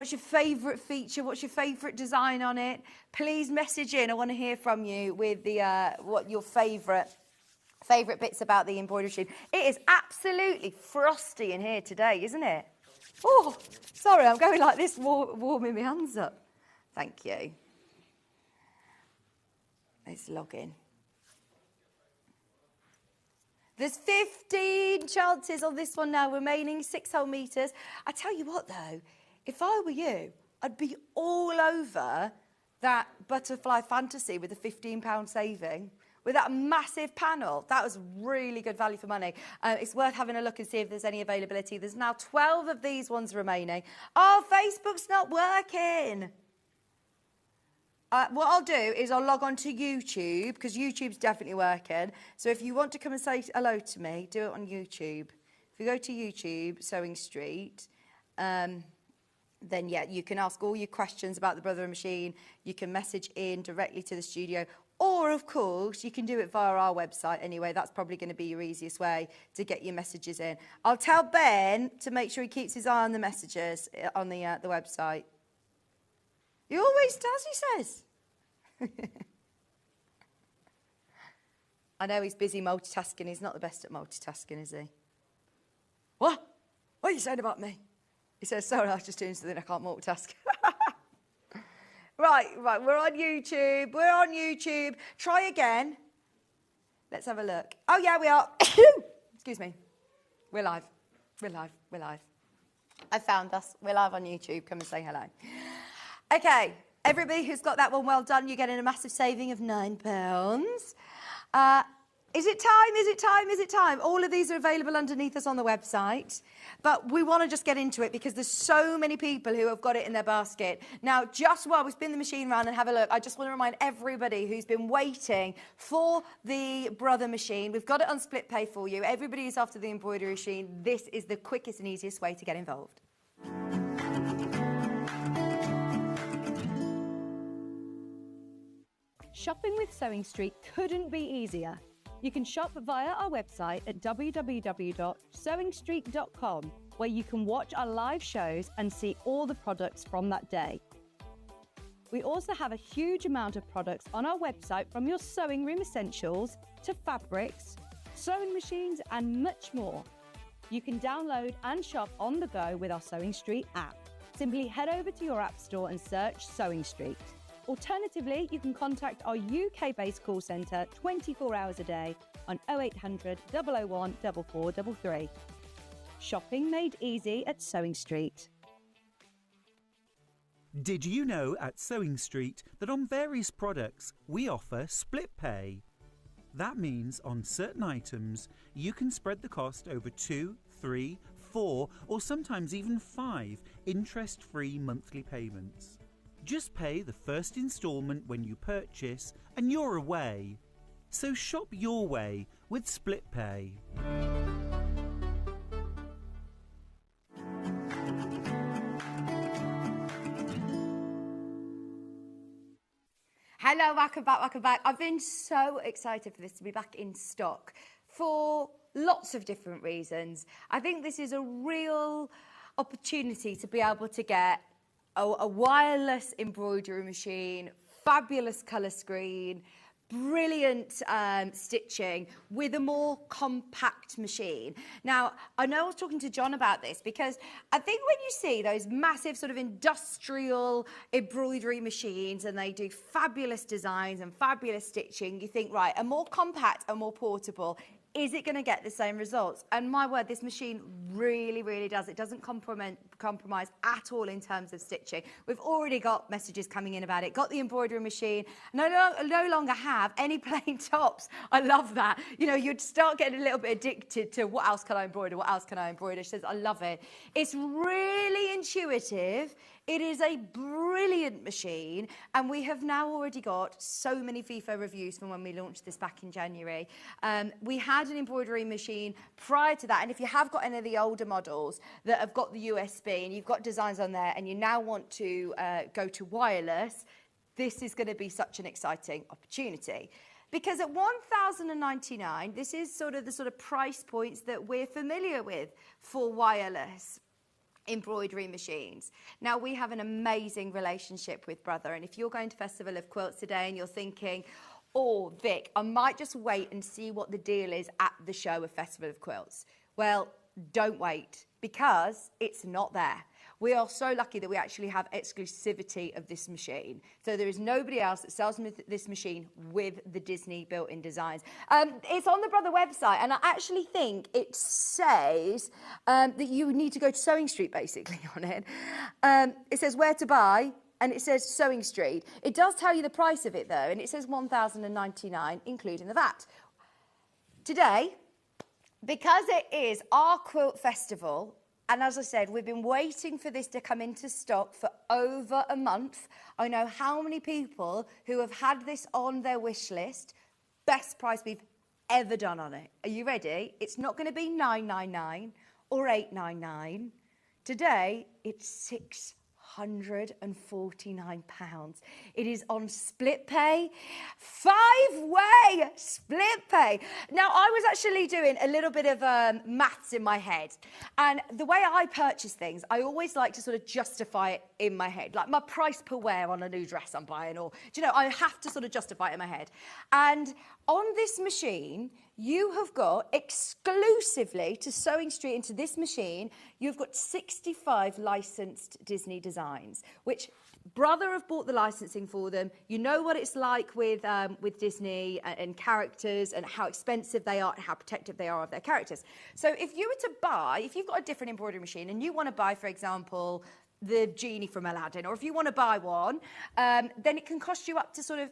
What's your favourite feature? What's your favourite design on it? Please message in. I want to hear from you with the what your favourite bits about the embroidery machine. It is absolutely frosty in here today, isn't it? Oh, sorry, I'm going like this, warming my hands up. Thank you. Let's log in. There's 15 chances on this one now, remaining 6 whole metres. I tell you what, though, if I were you, I'd be all over that butterfly fantasy with a £15 saving. With that massive panel, that was really good value for money. It's worth having a look and see if there's any availability. There's now 12 of these ones remaining. Oh, Facebook's not working. What I'll do is I'll log on to YouTube, because YouTube's definitely working. So if you want to come and say hello to me, do it on YouTube. If you go to YouTube, Sewing Street, then yeah, you can ask all your questions about the Brother Machine. You can message in directly to the studio. Or, of course, you can do it via our website anyway. That's probably going to be your easiest way to get your messages in. I'll tell Ben to make sure he keeps his eye on the messages on the website. He always does, he says. I know he's busy multitasking. He's not the best at multitasking, is he? What? What are you saying about me? He says, sorry, I was just doing something I can't multitask. Right, we're on YouTube. Try again. Let's have a look. Oh, yeah, we are. Excuse me. We're live. I found us. We're live on YouTube. Come and say hello. Okay, everybody who's got that one, well done. You're getting a massive saving of £9. Is it time? All of these are available underneath us on the website. But we want to just get into it because there's so many people who have got it in their basket. Now, just while we spin the machine around and have a look, I just want to remind everybody who's been waiting for the Brother Machine, we've got it on split pay for you. Everybody who's after the embroidery machine, this is the quickest and easiest way to get involved. Shopping with Sewing Street couldn't be easier. You can shop via our website at www.sewingstreet.com, where you can watch our live shows and see all the products from that day. We also have a huge amount of products on our website, from your sewing room essentials to fabrics, sewing machines and much more. You can download and shop on the go with our Sewing Street app. Simply head over to your app store and search Sewing Street. Alternatively, you can contact our UK-based call centre 24 hours a day on 0800 001 4433. Shopping made easy at Sewing Street. Did you know at Sewing Street that on various products we offer split pay? That means on certain items you can spread the cost over 2, 3, 4 or sometimes even 5 interest-free monthly payments. Just pay the first instalment when you purchase and you're away. So shop your way with split pay. Hello, welcome back. I've been so excited for this to be back in stock for lots of different reasons. I think this is a real opportunity to be able to get a wireless embroidery machine, fabulous colour screen, brilliant stitching with a more compact machine. Now, I know I was talking to John about this because I think when you see those massive sort of industrial embroidery machines and they do fabulous designs and fabulous stitching, you think, right, a more compact and more portable, is it going to get the same results? And my word, this machine really, really does. It doesn't compromise at all in terms of stitching. We've already got messages coming in about it. Got the embroidery machine. No longer have any plain tops. I love that. You know, you'd start getting a little bit addicted to what else can I embroider? What else can I embroider? She says, I love it. It's really intuitive. It is a brilliant machine, and we have now already got so many FIFO reviews from when we launched this back in January. We had an embroidery machine prior to that, and if you have got any of the older models that have got the USB and you've got designs on there and you now want to go to wireless, this is going to be such an exciting opportunity. Because at $1,099, this is the sort of price points that we're familiar with for wireless embroidery machines. Now, we have an amazing relationship with Brother, and if you're going to Festival of Quilts today and you're thinking, oh, Vic, I might just wait and see what the deal is at the show of Festival of Quilts. Well, don't wait, because it's not there. We are so lucky that we actually have exclusivity of this machine. So there is nobody else that sells this machine with the Disney built-in designs. It's on the Brother website, and I actually think it says that you need to go to Sewing Street, basically, on it. It says where to buy, and it says Sewing Street. It does tell you the price of it, though, and it says $1,099, including the VAT. Today, because it is our quilt festival, and as I said, we've been waiting for this to come into stock for over a month. I know how many people who have had this on their wish list. Best price we've ever done on it. Are you ready? It's not going to be $999 or $899. Today, it's £649. It is on split pay, 5-way split pay. Now, I was actually doing a little bit of maths in my head, and the way I purchase things, I always like to sort of justify it in my head, like my price per wear on a new dress I'm buying, or, do you know, I have to sort of justify it in my head. And on this machine, you have got exclusively to Sewing Street into this machine, you've got 65 licensed Disney designs, which Brother have bought the licensing for them. You know what it's like with Disney and characters, and how expensive they are and how protective they are of their characters. So if you were to buy, if you've got a different embroidery machine and you want to buy, for example, the genie from Aladdin, or if you want to buy one, then it can cost you up to sort of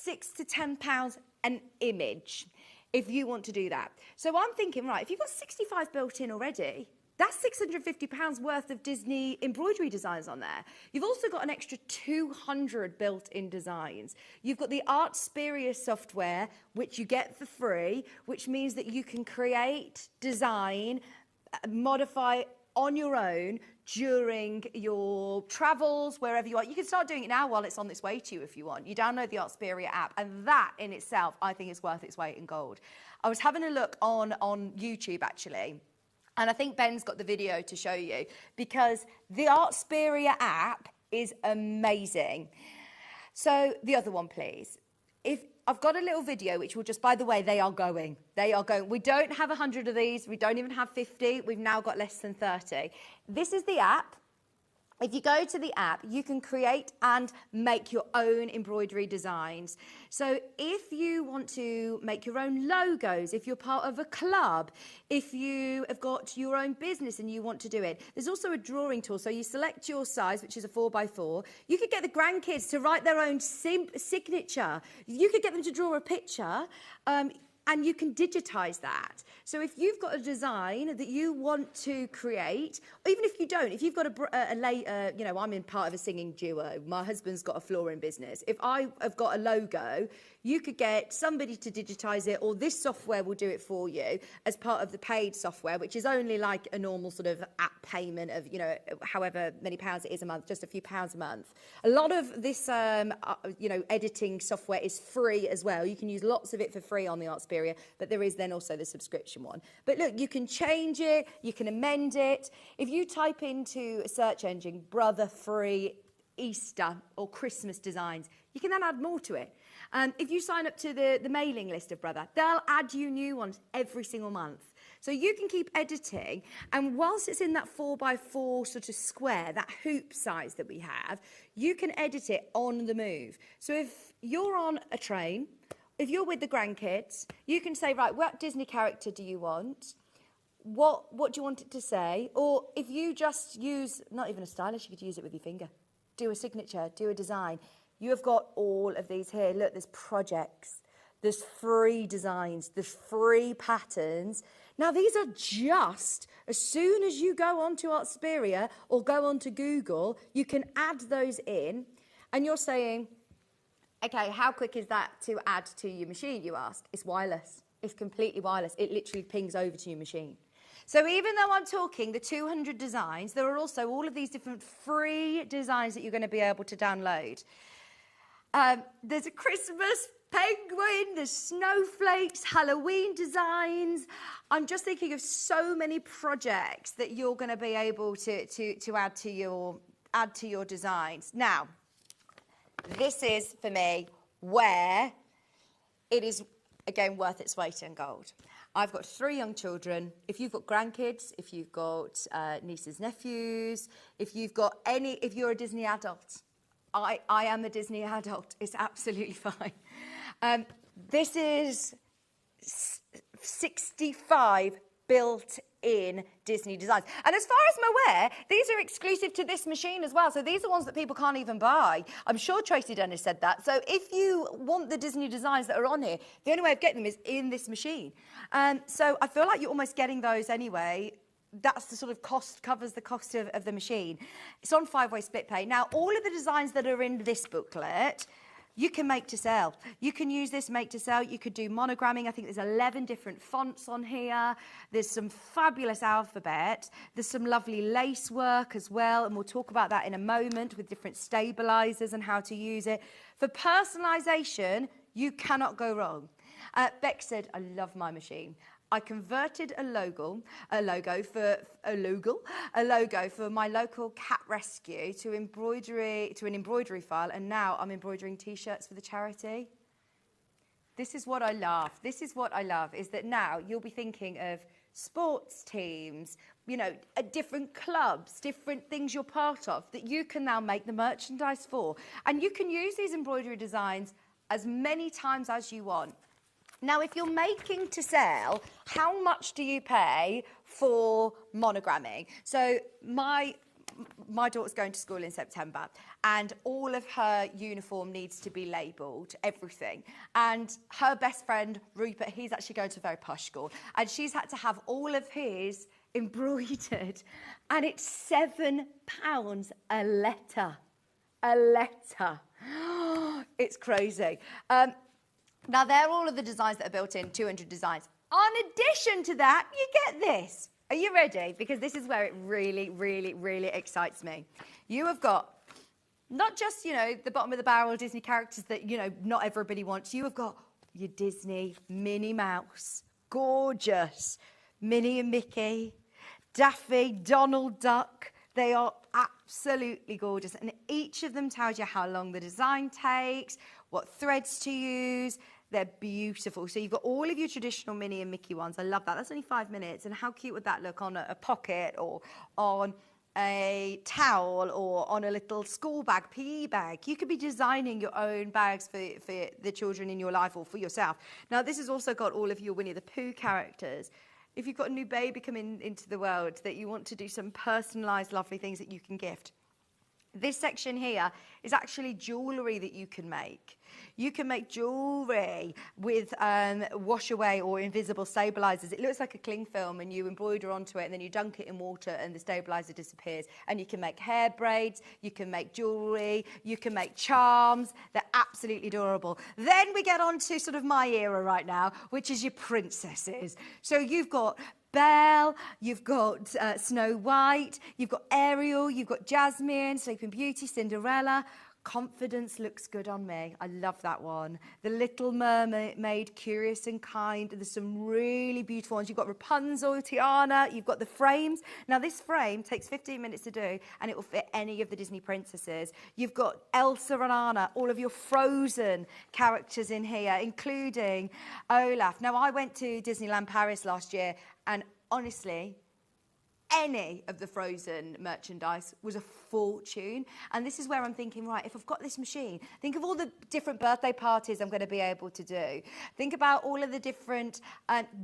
£6 to £10 an image if you want to do that. So I'm thinking, right, if you've got 65 built in already, that's £650 worth of Disney embroidery designs on there. You've also got an extra 200 built-in designs. You've got the Artsperia software, which you get for free, which means that you can create, design, modify on your own during your travels, wherever you are. You can start doing it now while it's on its way to you if you want. You download the Artsperia app, and that in itself, I think, is worth its weight in gold. I was having a look on YouTube, actually, and I think Ben's got the video to show you, because the Artsperia app is amazing. So the other one, please. If I've got a little video which will just, by the way, they are going. We don't have 100 of these. We don't even have 50. We've now got less than 30. This is the app. If you go to the app, you can create and make your own embroidery designs. So if you want to make your own logos, if you're part of a club, if you have got your own business and you want to do it, there's also a drawing tool. So you select your size, which is a 4x4. You could get the grandkids to write their own signature. You could get them to draw a picture. And you can digitize that. So if you've got a design that you want to create, or even if you don't, if you've got you know, I'm in part of a singing duo. My husband's got a flooring business. If I have got a logo, you could get somebody to digitize it, or this software will do it for you as part of the paid software, which is only like a normal sort of app payment of, you know, however many pounds it is a month, just a few pounds a month. A lot of this, you know, editing software is free as well. You can use lots of it for free on the Artsperia, but there is then also the subscription one. But look, you can change it, you can amend it. If you type into a search engine, Brother free Easter or Christmas designs, you can then add more to it. If you sign up to the mailing list of Brother, they'll add you new ones every single month. So you can keep editing, and whilst it's in that 4x4 sort of square, that hoop size that we have, you can edit it on the move. So if you're on a train, if you're with the grandkids, you can say, right, what Disney character do you want? What do you want it to say? Or if you just use, not even a stylus, you could use it with your finger. Do a signature, do a design. You have got all of these here. Look, there's projects, there's free designs, there's free patterns. Now, these are just, as soon as you go onto Artsperia or go onto Google, you can add those in, and you're saying, okay, how quick is that to add to your machine, you ask? It's wireless. It's completely wireless. It literally pings over to your machine. So even though I'm talking the 200 designs, there are also all of these different free designs that you're going to be able to download. There's a Christmas penguin, there's snowflakes, Halloween designs. I'm just thinking of so many projects that you're going to be able to add to your designs. Now, this is for me where it is again worth its weight in gold. I've got 3 young children. If you've got grandkids, if you've got nieces, nephews, if you're a Disney adult, I am a Disney adult. It's absolutely fine. This is 65 built-in Disney designs. And as far as I'm aware, these are exclusive to this machine as well. So these are ones that people can't even buy. I'm sure Tracy Dennis said that. So if you want the Disney designs that are on here, the only way of getting them is in this machine. So I feel like you're almost getting those anyway. That's the sort of cost, covers the cost of the machine. It's on 5-way split pay. Now, all of the designs that are in this booklet, you can make to sell. You can use this make to sell. You could do monogramming. I think there's 11 different fonts on here. There's some fabulous alphabet. There's some lovely lace work as well, and we'll talk about that in a moment with different stabilizers and how to use it. For personalization, you cannot go wrong. Beck said, I love my machine. I converted a logo for my local cat rescue to an embroidery file, and now I'm embroidering T-shirts for the charity. This is what I love. This is what I love, is that now you'll be thinking of sports teams, you know, different clubs, different things you're part of that you can now make the merchandise for. And you can use these embroidery designs as many times as you want. Now, if you're making to sell, how much do you pay for monogramming? So my daughter's going to school in September, and all of her uniform needs to be labelled, everything. And her best friend, Rupert, he's actually going to a very posh school, and she's had to have all of his embroidered, and it's £7 a letter. A letter. It's crazy. Now, they're all of the designs that are built in, 200 designs. On addition to that, you get this. Are you ready? Because this is where it really, really, really excites me. You have got not just, you know, the bottom of the barrel Disney characters that, you know, not everybody wants. You have got your Disney Minnie Mouse, gorgeous, Minnie and Mickey, Daffy, Donald Duck. They are absolutely gorgeous. And each of them tells you how long the design takes, what threads to use. They're beautiful. So you've got all of your traditional Minnie and Mickey ones. I love that. That's only 5 minutes. And how cute would that look on a pocket or on a towel or on a little school bag, PE bag? You could be designing your own bags for the children in your life or for yourself. Now, this has also got all of your Winnie the Pooh characters. If you've got a new baby coming into the world that you want to do some personalised, lovely things that you can gift, this section here is actually jewellery that you can make. You can make jewellery with wash away or invisible stabilisers. It looks like a cling film, and you embroider onto it, and then you dunk it in water and the stabiliser disappears. And you can make hair braids, you can make jewellery, you can make charms. They're absolutely adorable. Then we get on to sort of my era right now, which is your princesses. So you've got Belle, you've got Snow White, you've got Ariel, you've got Jasmine, Sleeping Beauty, Cinderella. Confidence looks good on me. I love that one. The Little Mermaid, Curious and Kind. There's some really beautiful ones. You've got Rapunzel, Tiana. You've got the frames. Now, this frame takes 15 minutes to do, and it will fit any of the Disney princesses. You've got Elsa and Anna, all of your Frozen characters in here, including Olaf. Now, I went to Disneyland Paris last year, and honestly, any of the Frozen merchandise was a fortune. And this is where I'm thinking, right, if I've got this machine, think of all the different birthday parties I'm going to be able to do. Think about all of the different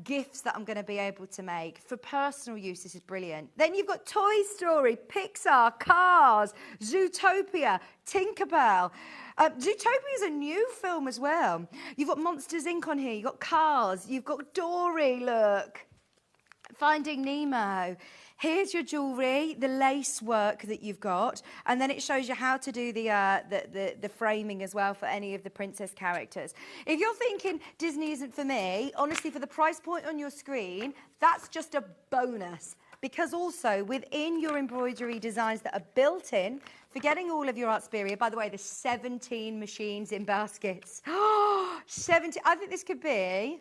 gifts that I'm going to be able to make. For personal use, this is brilliant. Then you've got Toy Story, Pixar, Cars, Zootopia, Tinkerbell. Zootopia is a new film as well. You've got Monsters, Inc. on here. You've got Cars. You've got Dory, look. Finding Nemo. Here's your jewellery, the lace work that you've got, and then it shows you how to do the framing as well for any of the princess characters. If you're thinking Disney isn't for me, honestly, for the price point on your screen, that's just a bonus. Because also within your embroidery designs that are built in for getting all of your Artsperia. By the way, there's 17 machines in baskets. 70. I think this could be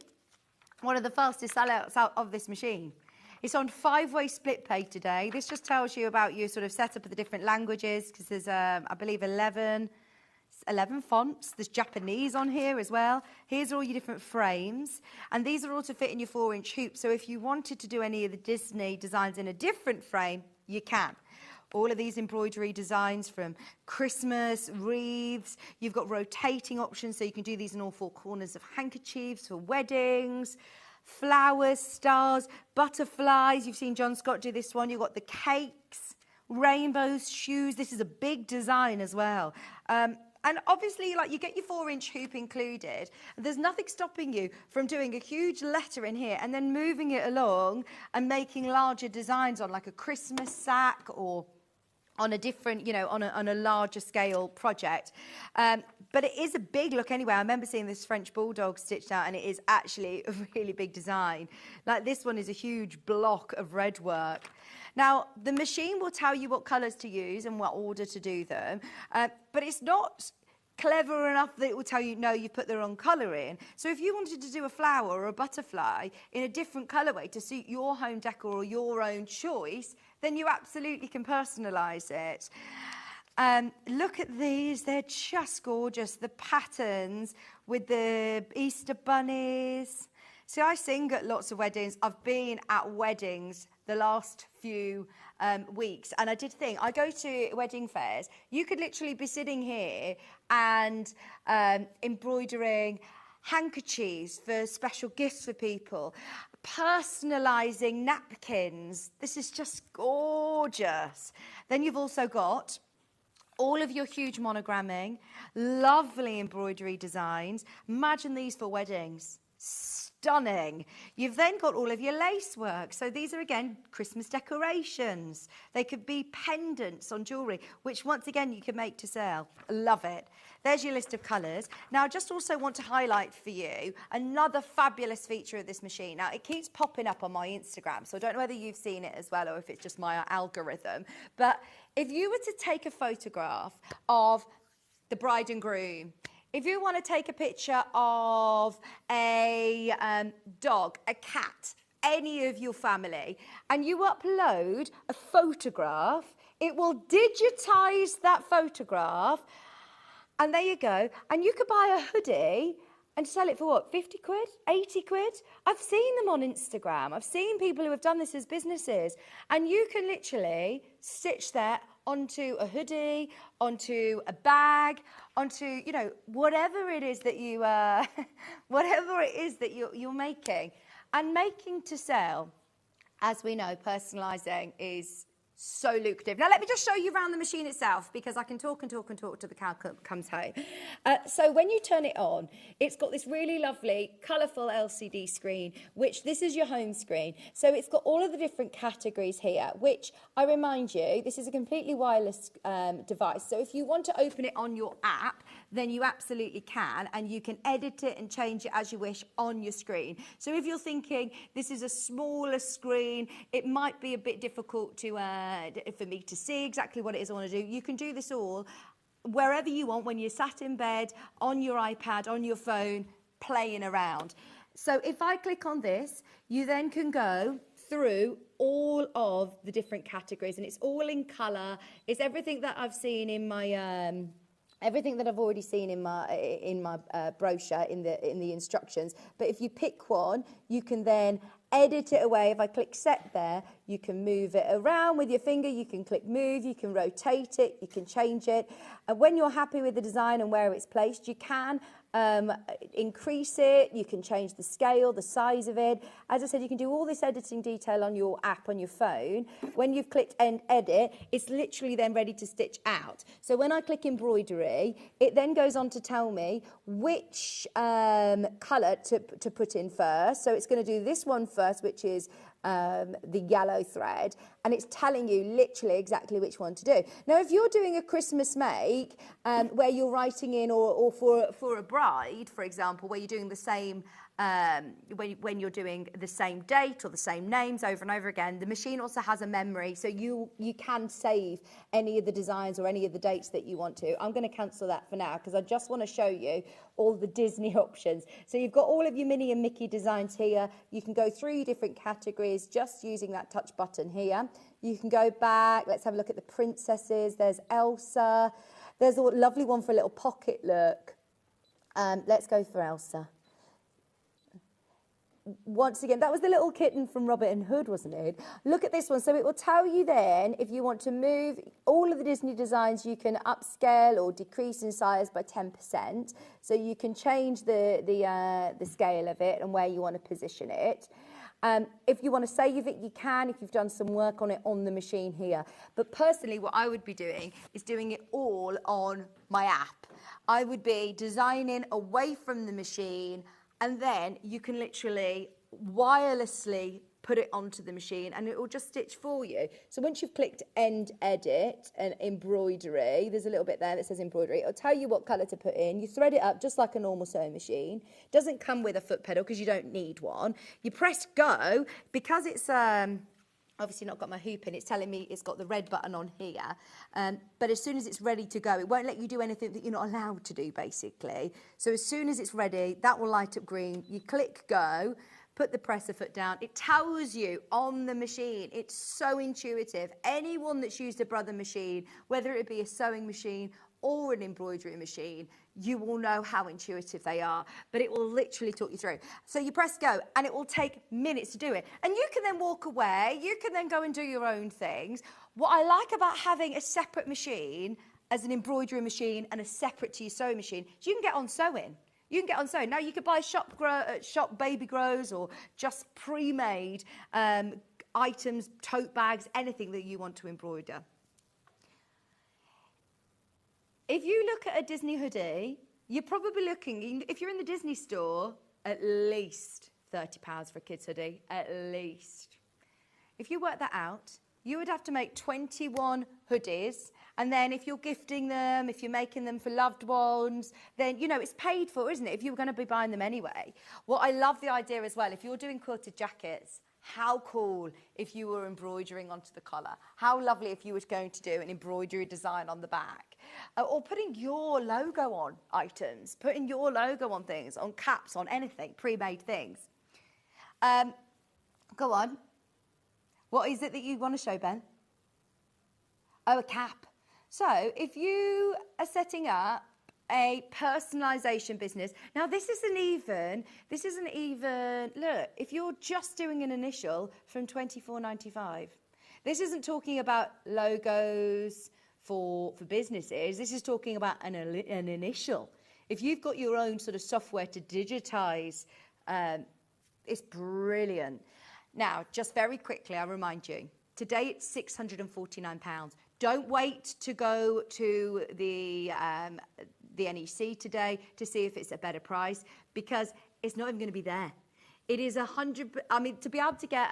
one of the fastest sellouts out of this machine. It's on 5-way split pay today. This just tells you about your sort of setup of the different languages, because there's, I believe, 11 fonts. There's Japanese on here as well. Here's all your different frames. And these are all to fit in your 4-inch hoop. So if you wanted to do any of the Disney designs in a different frame, you can. All of these embroidery designs from Christmas, wreaths. You've got rotating options, so you can do these in all 4 corners of handkerchiefs for weddings. Flowers, stars, butterflies. You've seen John Scott do this one. You've got the cakes, rainbows, shoes. This is a big design as well. And obviously, like, you get your 4-inch hoop included. There's nothing stopping you from doing a huge letter in here and then moving it along and making larger designs on, like, a Christmas sack or on a different, you know, on a larger scale project. But it is a big look anyway. I remember seeing this French bulldog stitched out, and it is actually a really big design. Like, this one is a huge block of red work. Now, the machine will tell you what colours to use and what order to do them, but it's not clever enough that it will tell you, no, you put the wrong colour in. So if you wanted to do a flower or a butterfly in a different colourway to suit your home decor or your own choice, then you absolutely can personalise it. Look at these, they're just gorgeous. The patterns with the Easter bunnies. See, I sing at lots of weddings. I've been at weddings the last few weeks, and I did think, I go to wedding fairs, you could literally be sitting here and embroidering handkerchiefs for special gifts for people, personalising napkins. This is just gorgeous. Then you've also got all of your huge monogramming, lovely embroidery designs. Imagine these for weddings. Stunning. You've then got all of your lace work. So these are, again, Christmas decorations. They could be pendants on jewellery, which, once again, you can make to sell. Love it. There's your list of colours. Now, I just also want to highlight for you another fabulous feature of this machine. Now, it keeps popping up on my Instagram, so I don't know whether you've seen it as well or if it's just my algorithm. But if you were to take a photograph of the bride and groom, if you want to take a picture of a dog, a cat, any of your family, and you upload a photograph, it will digitise that photograph, and there you go. And you could buy a hoodie and sell it for what, 50 quid, 80 quid? I've seen them on Instagram. I've seen people who have done this as businesses. And you can literally stitch that onto a hoodie, onto a bag, onto, you know, whatever it is that you, you're making. And making to sell, as we know, personalising is so lucrative. Now, let me just show you around the machine itself, because I can talk and talk and talk till the cow comes home. So when you turn it on, it's got this really lovely, colourful LCD screen, which this is your home screen. So it's got all of the different categories here, which I remind you, this is a completely wireless device. So if you want to open it on your app, then you absolutely can, and you can edit it and change it as you wish on your screen. So if you're thinking this is a smaller screen, it might be a bit difficult to for me to see exactly what it is I want to do, you can do this all wherever you want, when you're sat in bed, on your iPad, on your phone, playing around. So if I click on this, you then can go through all of the different categories, and it's all in colour. It's everything that I've seen in my everything that I've already seen in my brochure, in the instructions. But if you pick one, you can then edit it away. If I click set there, you can move it around with your finger, you can click move, you can rotate it, you can change it. And when you're happy with the design and where it's placed, you can increase it, you can change the scale, the size of it. As I said, you can do all this editing detail on your app, on your phone. When you've clicked end edit, it's literally then ready to stitch out. So when I click embroidery, it then goes on to tell me which colour to put in first. So it's going to do this one first, which is the yellow thread, and it's telling you literally exactly which one to do. Now, if you're doing a Christmas make where you're writing in, or for a bride, for example, where you're doing the same, when you're doing the same date or the same names over and over again, the machine also has a memory, so you can save any of the designs or any of the dates that you want to. I'm going to cancel that for now because I just want to show you all the Disney options. So you've got all of your Minnie and Mickey designs here. You can go through different categories just using that touch button here. You can go back. Let's have a look at the princesses. There's Elsa. There's a lovely one for a little pocket look. Let's go for Elsa. Once again, that was the little kitten from Robin Hood, wasn't it? Look at this one. So it will tell you then if you want to move all of the Disney designs, you can upscale or decrease in size by 10%. So you can change the scale of it and where you want to position it. If you want to save it, you can, if you've done some work on it on the machine here. But personally, what I would be doing is doing it all on my app. I would be designing away from the machine, and then you can literally wirelessly put it onto the machine and it will just stitch for you. So once you've clicked end edit and embroidery, there's a little bit there that says embroidery. It'll tell you what colour to put in. You thread it up just like a normal sewing machine. Doesn't come with a foot pedal because you don't need one. You press go because it's obviously not got my hoop in, it's telling me it's got the red button on here. But as soon as it's ready to go, it won't let you do anything that you're not allowed to do, basically. So as soon as it's ready, that will light up green. You click go, put the presser foot down. It tells you on the machine. It's so intuitive. Anyone that's used a Brother machine, whether it be a sewing machine or an embroidery machine, you will know how intuitive they are, but it will literally talk you through. So you press go and it will take minutes to do it. And you can then walk away, you can then go and do your own things. What I like about having a separate machine as an embroidery machine and a separate to your sewing machine is you can get on sewing. You can get on sewing. Now you could buy shop baby grows or just pre-made items, tote bags, anything that you want to embroider. If you look at a Disney hoodie, you're probably looking, if you're in the Disney store, at least £30 for a kid's hoodie, at least. If you work that out, you would have to make 21 hoodies, and then if you're gifting them, if you're making them for loved ones, then, you know, it's paid for, isn't it, if you were going to be buying them anyway. What I love the idea as well, if you're doing quilted jackets, how cool if you were embroidering onto the collar. How lovely if you were going to do an embroidery design on the back. Or putting your logo on items, putting your logo on things, on caps, on anything, pre-made things. Go on. What is it that you want to show, Ben? Oh, a cap. So if you are setting up a personalization business. Now, this isn't even, look, if you're just doing an initial from $24.95, this isn't talking about logos for businesses. This is talking about an initial. If you've got your own sort of software to digitize, it's brilliant. Now, just very quickly, I remind you, today it's £649. Don't wait to go to the NEC today to see if it's a better price, because it's not even going to be there. It is 100, I mean, to be able to get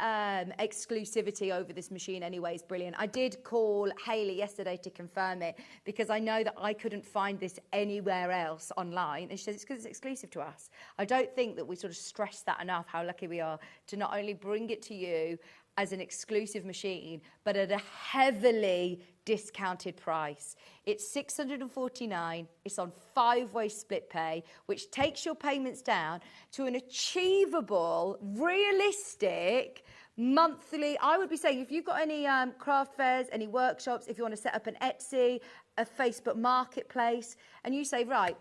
exclusivity over this machine anyway is brilliant. I did call Hayley yesterday to confirm it because I know that I couldn't find this anywhere else online. And she says it's because it's exclusive to us. I don't think that we sort of stress that enough, how lucky we are to not only bring it to you as an exclusive machine, but at a heavily discounted price. It's $649. It's on 5-way split pay, which takes your payments down to an achievable, realistic monthly. I would be saying if you've got any craft fairs, any workshops, if you want to set up an Etsy, a Facebook marketplace, and you say, right,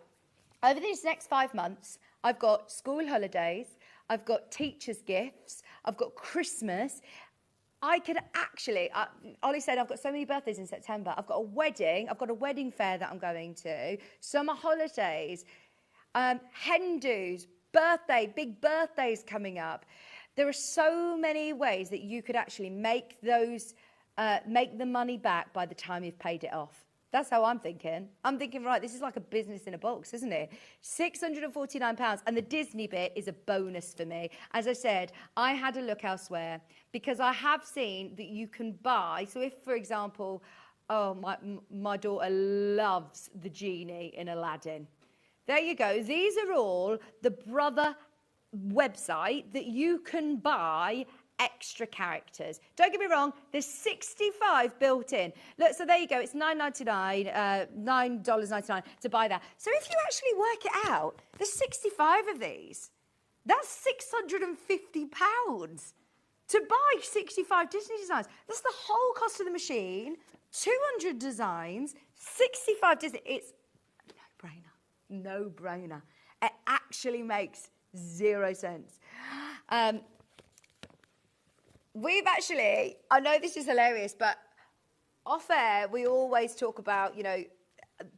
over these next 5 months, I've got school holidays, I've got teachers' gifts, I've got Christmas. I could actually, Ollie said, I've got so many birthdays in September. I've got a wedding fair that I'm going to, summer holidays, hen do's, big birthdays coming up. There are so many ways that you could actually make those, make the money back by the time you've paid it off. That's how I'm thinking. I'm thinking, right, this is like a business in a box, isn't it? £649. And the Disney bit is a bonus for me. As I said, I had a look elsewhere because I have seen that you can buy. So if, for example, my daughter loves the genie in Aladdin. There you go. These are all the Brother website that you can buy extra characters. Don't get me wrong, there's 65 built in. Look, so there you go, it's $9.99, $9.99 to buy that. So if you actually work it out, there's 65 of these. That's £650 to buy 65 Disney designs. That's the whole cost of the machine, 200 designs, 65 Disney. It's a no-brainer, no-brainer. It actually makes zero sense. We've actually, I know this is hilarious, but off air, we always talk about, you know,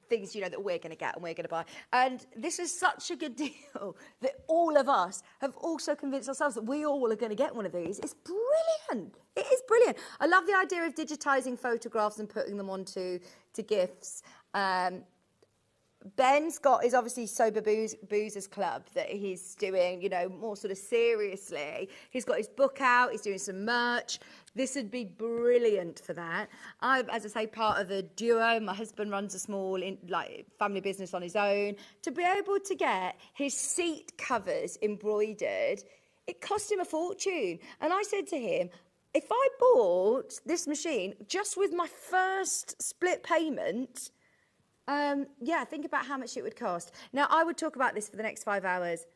things, you know, that we're going to get and we're going to buy. And this is such a good deal that all of us have also convinced ourselves that we all are going to get one of these. It's brilliant. It is brilliant. I love the idea of digitising photographs and putting them onto GIFs. Ben Scott is obviously Sober Boozers Club that he's doing, you know, more sort of seriously. He's got his book out. He's doing some merch. This would be brilliant for that. I'm, as I say, part of a duo. My husband runs a small family business on his own. To be able to get his seat covers embroidered, it cost him a fortune. And I said to him, if I bought this machine just with my first split payment... think about how much it would cost. Now, I would talk about this for the next 5 hours.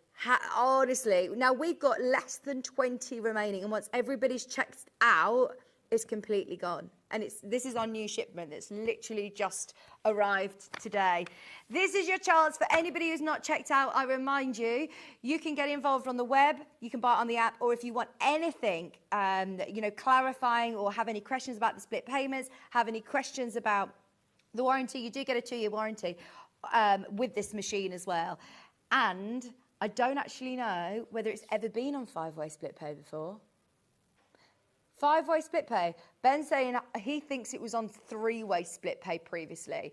Honestly, now we've got less than 20 remaining, and once everybody's checked out, it's completely gone. And this is our new shipment that's literally just arrived today. This is your chance for anybody who's not checked out. I remind you, you can get involved on the web, you can buy it on the app, or if you want anything, clarifying or have any questions about the split payments, have any questions about the warranty, you do get a 2-year warranty with this machine as well. And I don't actually know whether it's ever been on 5-way split pay before. 5-way split pay. Ben's saying he thinks it was on 3-way split pay previously.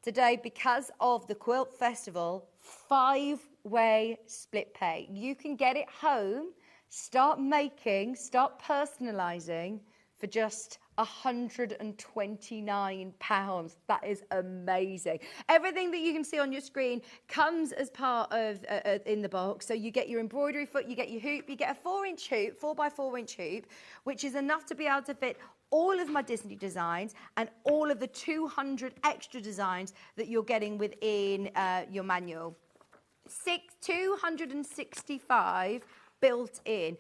Today, because of the Quilt Festival, 5-way split pay. You can get it home, start personalising for just £129. That is amazing. Everything that you can see on your screen comes as part of in the box. So you get your embroidery foot, you get your hoop, you get a 4-inch hoop, 4x4-inch hoop, which is enough to be able to fit all of my Disney designs and all of the 200 extra designs that you're getting within your manual. 265 built in.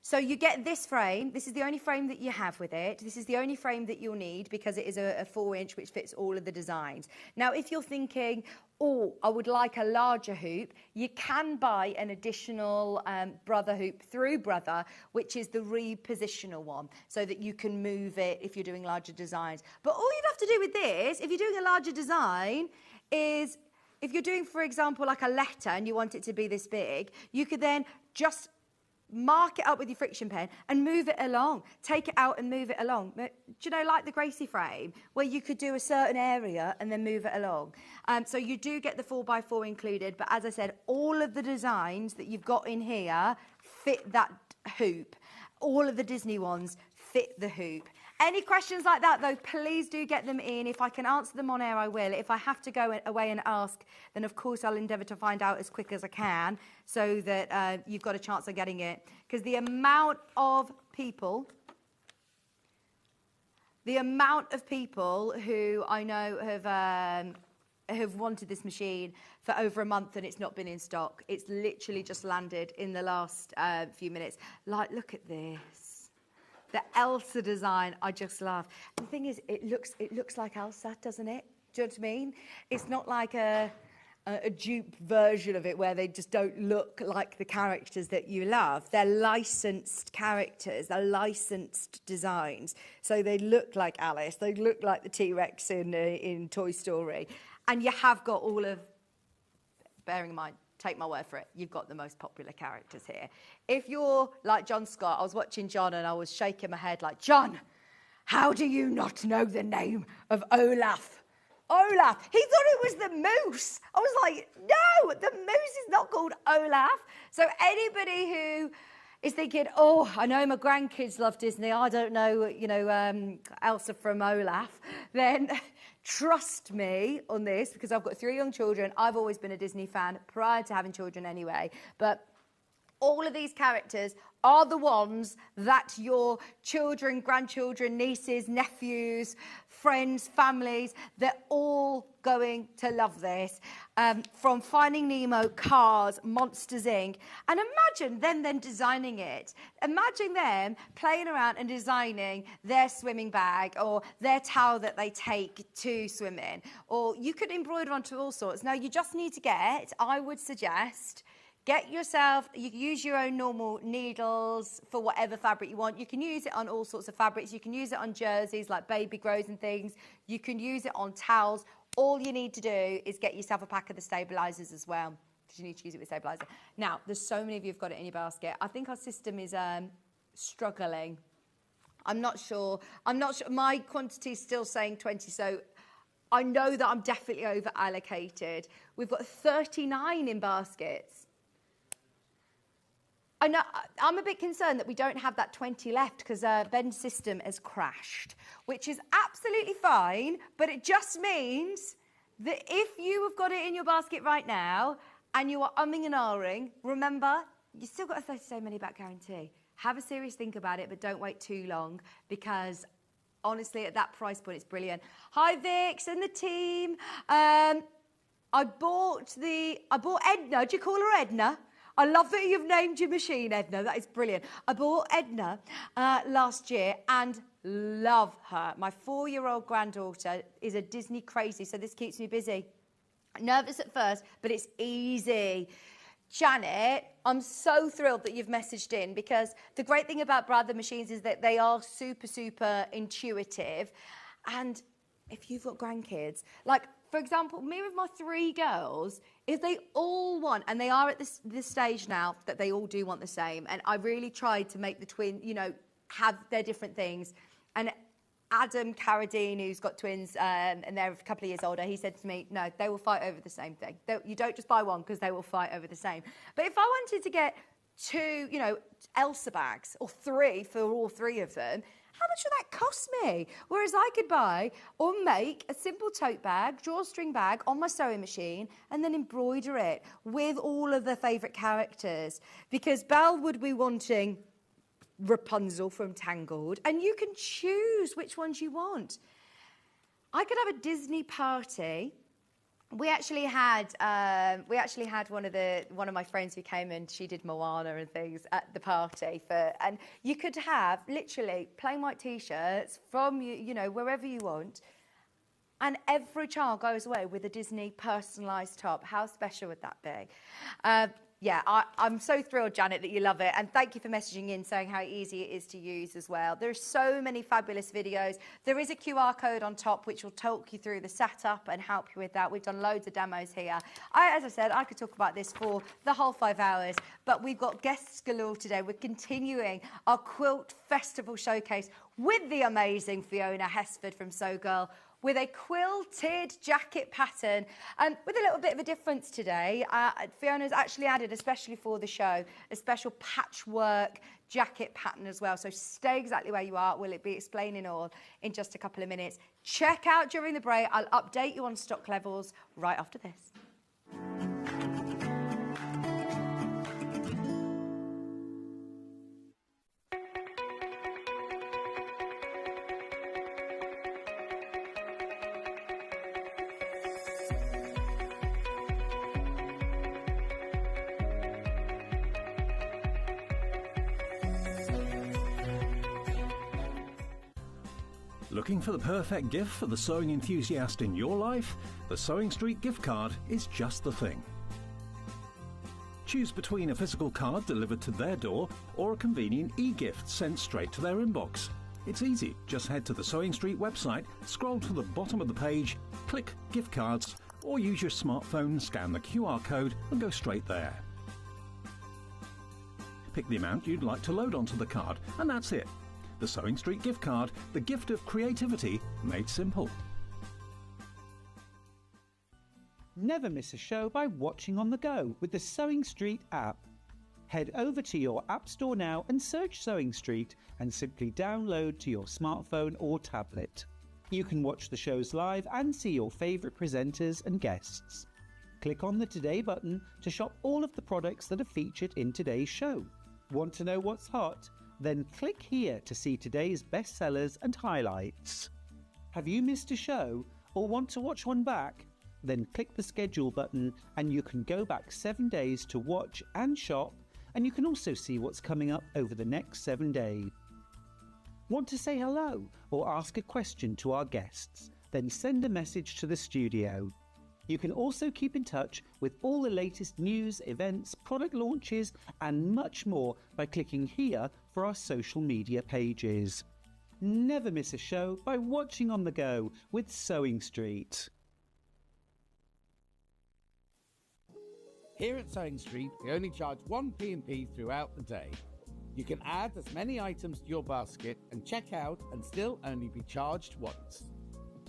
So you get this frame. This is the only frame that you have with it. This is the only frame that you'll need because it is a 4-inch which fits all of the designs. Now, if you're thinking, oh, I would like a larger hoop, you can buy an additional Brother hoop through Brother, which is the repositional one, so that you can move it if you're doing larger designs. But all you'd have to do with this, if you're doing a larger design, is if you're doing, for example, like a letter and you want it to be this big, you could then just mark it up with your friction pen and move it along. Take it out and move it along. Do you know, like the Gracie frame, where you could do a certain area and then move it along? So you do get the 4x4 included, but as I said, all of the designs that you've got in here fit that hoop. All of the Disney ones fit the hoop. Any questions like that, though, please do get them in. If I can answer them on air, I will. If I have to go away and ask, then, of course, I'll endeavour to find out as quick as I can so that you've got a chance of getting it. Because the amount of people who I know have wanted this machine for over a month and it's not been in stock. It's literally just landed in the last few minutes. Like, look at this. The Elsa design, I just love. The thing is, it looks like Elsa, doesn't it? Do you know what I mean? It's not like a dupe version of it where they just don't look like the characters that you love. They're licensed characters, they're licensed designs. So they look like Alice, they look like the T-Rex in Toy Story. And you have got all of, bearing in mind, take my word for it, you've got the most popular characters here. If you're like John Scott, I was watching John and I was shaking my head like, John, how do you not know the name of Olaf? Olaf. He thought it was the moose. I was like, no, the moose is not called Olaf. So anybody who is thinking, oh, I know my grandkids love Disney, I don't know, Elsa from Olaf, then trust me on this, because I've got 3 young children. I've always been a Disney fan prior to having children anyway. But all of these characters are the ones that your children, grandchildren, nieces, nephews, friends, families, they're all going to love this. From Finding Nemo, Cars, Monsters Inc. And imagine them then designing it. Imagine them playing around and designing their swimming bag or their towel that they take to swim in. Or you could embroider onto all sorts. Now, you just need to get, I would suggest, get yourself, you can use your own normal needles for whatever fabric you want. You can use it on all sorts of fabrics. You can use it on jerseys like baby grows and things. You can use it on towels. All you need to do is get yourself a pack of the stabilizers as well, because you need to use it with stabilizer. Now, there's so many of you who've got it in your basket. I think our system is struggling. I'm not sure. My quantity is still saying 20, so I know that I'm definitely over allocated. We've got 39 in baskets. I know, I'm a bit concerned that we don't have that 20 left because Ben's system has crashed, which is absolutely fine, but it just means that if you have got it in your basket right now and you are umming and ahhing, remember, you've still got a 30-day money-back guarantee. Have a serious think about it, but don't wait too long because, honestly, at that price point, it's brilliant. Hi, Vix and the team. I bought Edna. Do you call her Edna? I love that you've named your machine Edna. That is brilliant. I bought Edna last year and love her. My 4-year-old granddaughter is a Disney crazy, so this keeps me busy. Nervous at first, but it's easy. Janet, I'm so thrilled that you've messaged in because the great thing about Brother Machines is that they are super, super intuitive. And if you've got grandkids, like, for example, me with my 3 girls, if they all want, and they are at this stage now that they all do want the same, and I really tried to make the twin, have their different things. And Adam Carradine, who's got twins, and they're a couple of years older, he said to me, no, they will fight over the same thing. You don't just buy one because they will fight over the same. But if I wanted to get 2, Elsa bags, or 3 for all 3 of them, how much would that cost me? Whereas I could buy or make a simple tote bag, drawstring bag on my sewing machine and then embroider it with all of the favourite characters. Because Belle would be wanting Rapunzel from Tangled, and you can choose which ones you want. I could have a Disney party. We actually had one of my friends who came and she did Moana and things at the party and you could have literally plain white t-shirts from wherever you want, and every child goes away with a Disney personalised top. How special would that be? Yeah, I'm so thrilled, Janet, that you love it. And thank you for messaging in saying how easy it is to use as well. There's so many fabulous videos. There is a QR code on top which will talk you through the setup and help you with that. We've done loads of demos here. As I said, I could talk about this for the whole 5 hours, but we've got guests galore today. We're continuing our Quilt Festival showcase with the amazing Fiona Hesford from Sew Girl, with a quilted jacket pattern, with a little bit of a difference today. Fiona's actually added, especially for the show, a special patchwork jacket pattern as well. So stay exactly where you are. We'll be explaining all in just a couple of minutes. Check out during the break. I'll update you on stock levels right after this. Looking for the perfect gift for the sewing enthusiast in your life? The Sewing Street gift card is just the thing. Choose between a physical card delivered to their door or a convenient e-gift sent straight to their inbox. It's easy. Just head to the Sewing Street website, scroll to the bottom of the page, click Gift Cards, or use your smartphone, scan the QR code and go straight there. Pick the amount you'd like to load onto the card, and that's it. The Sewing Street gift card, the gift of creativity made simple. Never miss a show by watching on the go with the Sewing Street app. Head over to your App Store now and search Sewing Street and simply download to your smartphone or tablet. You can watch the shows live and see your favourite presenters and guests. Click on the Today button to shop all of the products that are featured in today's show. Want to know what's hot? Then click here to see today's bestsellers and highlights. Have you missed a show or want to watch one back? Then click the schedule button and you can go back 7 days to watch and shop, and you can also see what's coming up over the next 7 days. Want to say hello or ask a question to our guests? Then send a message to the studio. You can also keep in touch with all the latest news, events, product launches and much more by clicking here for our social media pages. Never miss a show by watching on the go with Sewing Street. Here at Sewing Street, we only charge one P&P throughout the day. You can add as many items to your basket and check out and still only be charged once.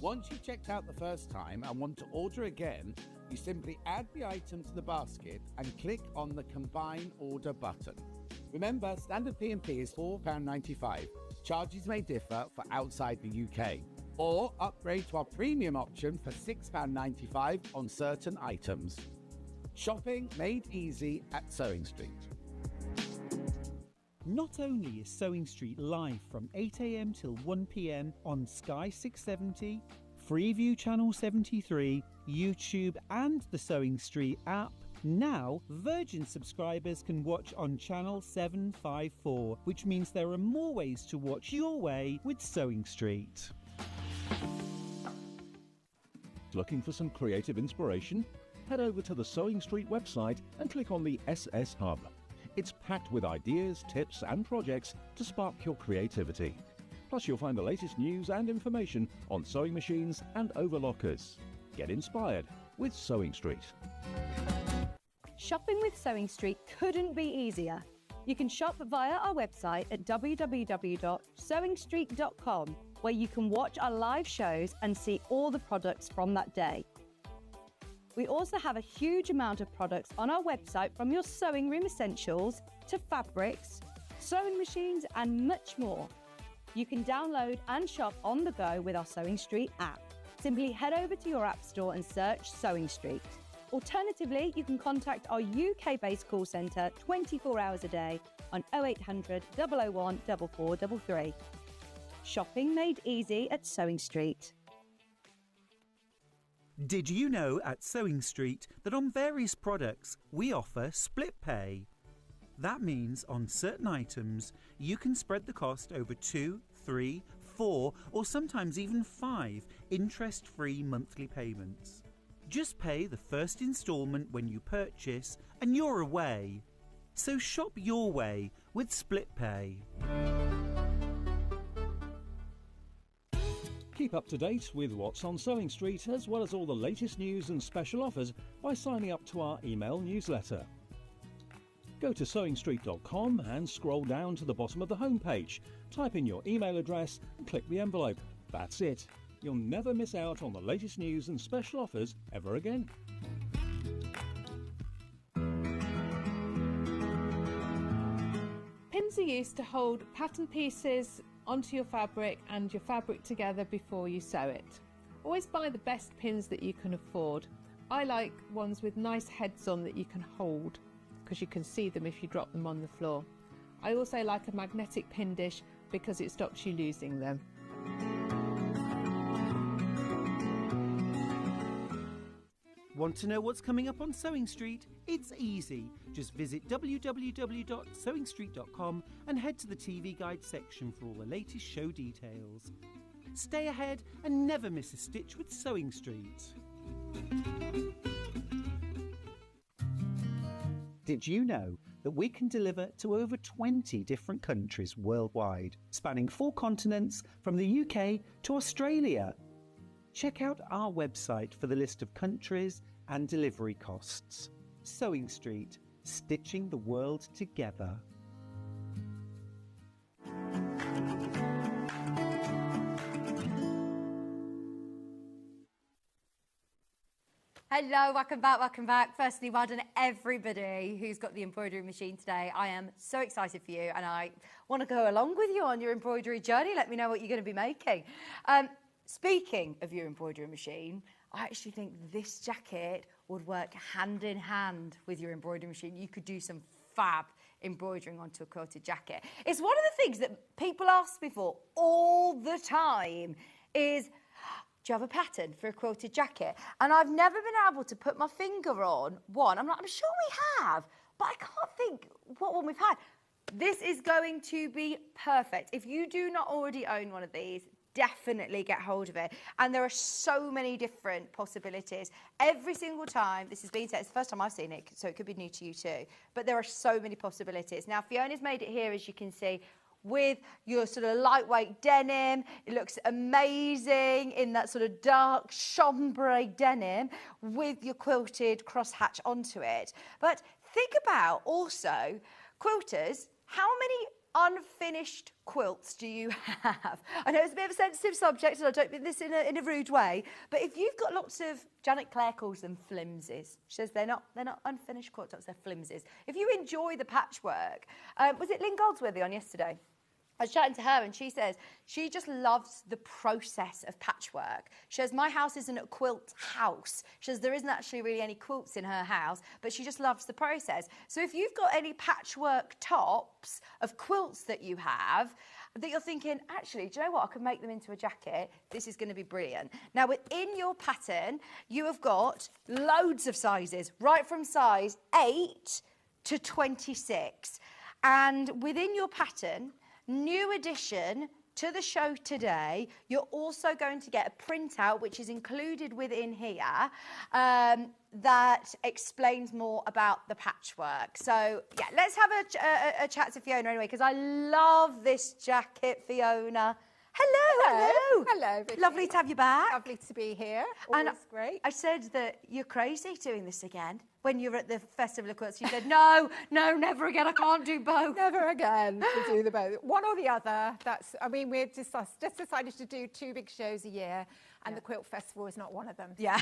Once you've checked out the first time and want to order again, you simply add the item to the basket and click on the Combine Order button. Remember, standard P&P is £4.95. Charges may differ for outside the UK. Or upgrade to our premium option for £6.95 on certain items. Shopping made easy at Sewing Street. Not only is Sewing Street live from 8 a.m. till 1 p.m. on Sky 670, Freeview Channel 73, YouTube and the Sewing Street app, now Virgin subscribers can watch on Channel 754, which means there are more ways to watch your way with Sewing Street. Looking for some creative inspiration? Head over to the Sewing Street website and click on the SS Hub. It's packed with ideas, tips and projects to spark your creativity. Plus you'll find the latest news and information on sewing machines and overlockers. Get inspired with Sewing Street. Shopping with Sewing Street couldn't be easier. You can shop via our website at www.sewingstreet.com, where you can watch our live shows and see all the products from that day. We also have a huge amount of products on our website, from your sewing room essentials to fabrics, sewing machines and much more. You can download and shop on the go with our Sewing Street app. Simply head over to your app store and search Sewing Street. Alternatively, you can contact our UK-based call centre 24 hours a day on 0800 001 4433. Shopping made easy at Sewing Street. Did you know at Sewing Street that on various products we offer split pay? That means on certain items you can spread the cost over 2, 3, 4 or sometimes even 5 interest-free monthly payments. Just pay the first instalment when you purchase and you're away. So shop your way with split pay. Keep up to date with what's on Sewing Street, as well as all the latest news and special offers, by signing up to our email newsletter. Go to sewingstreet.com and scroll down to the bottom of the homepage. Type in your email address and click the envelope. That's it. You'll never miss out on the latest news and special offers ever again. Pins are used to hold pattern pieces onto your fabric and your fabric together before you sew it. Always buy the best pins that you can afford. I like ones with nice heads on that you can hold, because you can see them if you drop them on the floor. I also like a magnetic pin dish because it stops you losing them. Want to know what's coming up on Sewing Street? It's easy. Just visit www.sewingstreet.com and head to the TV Guide section for all the latest show details. Stay ahead and never miss a stitch with Sewing Street. Did you know that we can deliver to over 20 different countries worldwide, spanning 4 continents from the UK to Australia? Check out our website for the list of countries and delivery costs. Sewing Street, stitching the world together. Hello, welcome back. Firstly, well done everybody who's got the embroidery machine today. I am so excited for you and I want to go along with you on your embroidery journey. Let me know what you're going to be making. Speaking of your embroidery machine, I actually think this jacket would work hand in hand with your embroidery machine. You could do some fab embroidering onto a quilted jacket. It's one of the things that people ask me for all the time is, do you have a pattern for a quilted jacket? And I've never been able to put my finger on one. I'm sure we have, but I can't think what one we've had. This is going to be perfect. If you do not already own one of these, definitely get hold of it. And there are so many different possibilities. Every single time this has been said, it's the first time I've seen it, so it could be new to you too. But there are so many possibilities. Now, Fiona's made it here, as you can see, with your sort of lightweight denim. It looks amazing in that sort of dark chambray denim with your quilted crosshatch onto it. But think about also, quilters, how many unfinished quilts do you have? I know it's a bit of a sensitive subject and I don't mean this in a rude way, but if you've got lots of, Janet Clare calls them flimsies. She says they're not unfinished quilt tops, they're flimsies. If you enjoy the patchwork, was it Lynn Goldsworthy on yesterday? I was chatting to her and she says she just loves the process of patchwork. She says, my house isn't a quilt house. She says there isn't actually really any quilts in her house, but she just loves the process. So if you've got any patchwork tops of quilts that you have, that you're thinking, actually, do you know what? I could make them into a jacket. This is going to be brilliant. Now, within your pattern, you have got loads of sizes, right from size 8 to 26. And within your pattern, new addition to the show today, you're also going to get a printout which is included within here that explains more about the patchwork. So yeah, let's have a chat to Fiona anyway, because I love this jacket, Fiona. Hello. Vicky. Lovely to have you back. Lovely to be here. Always great. I said that you're crazy doing this again. When you were at the Festival of Quilts, you said, no, never again, I can't do both. Never again to do the both. One or the other. We've just decided to do 2 big shows a year, and the Quilt Festival is not one of them. Yeah.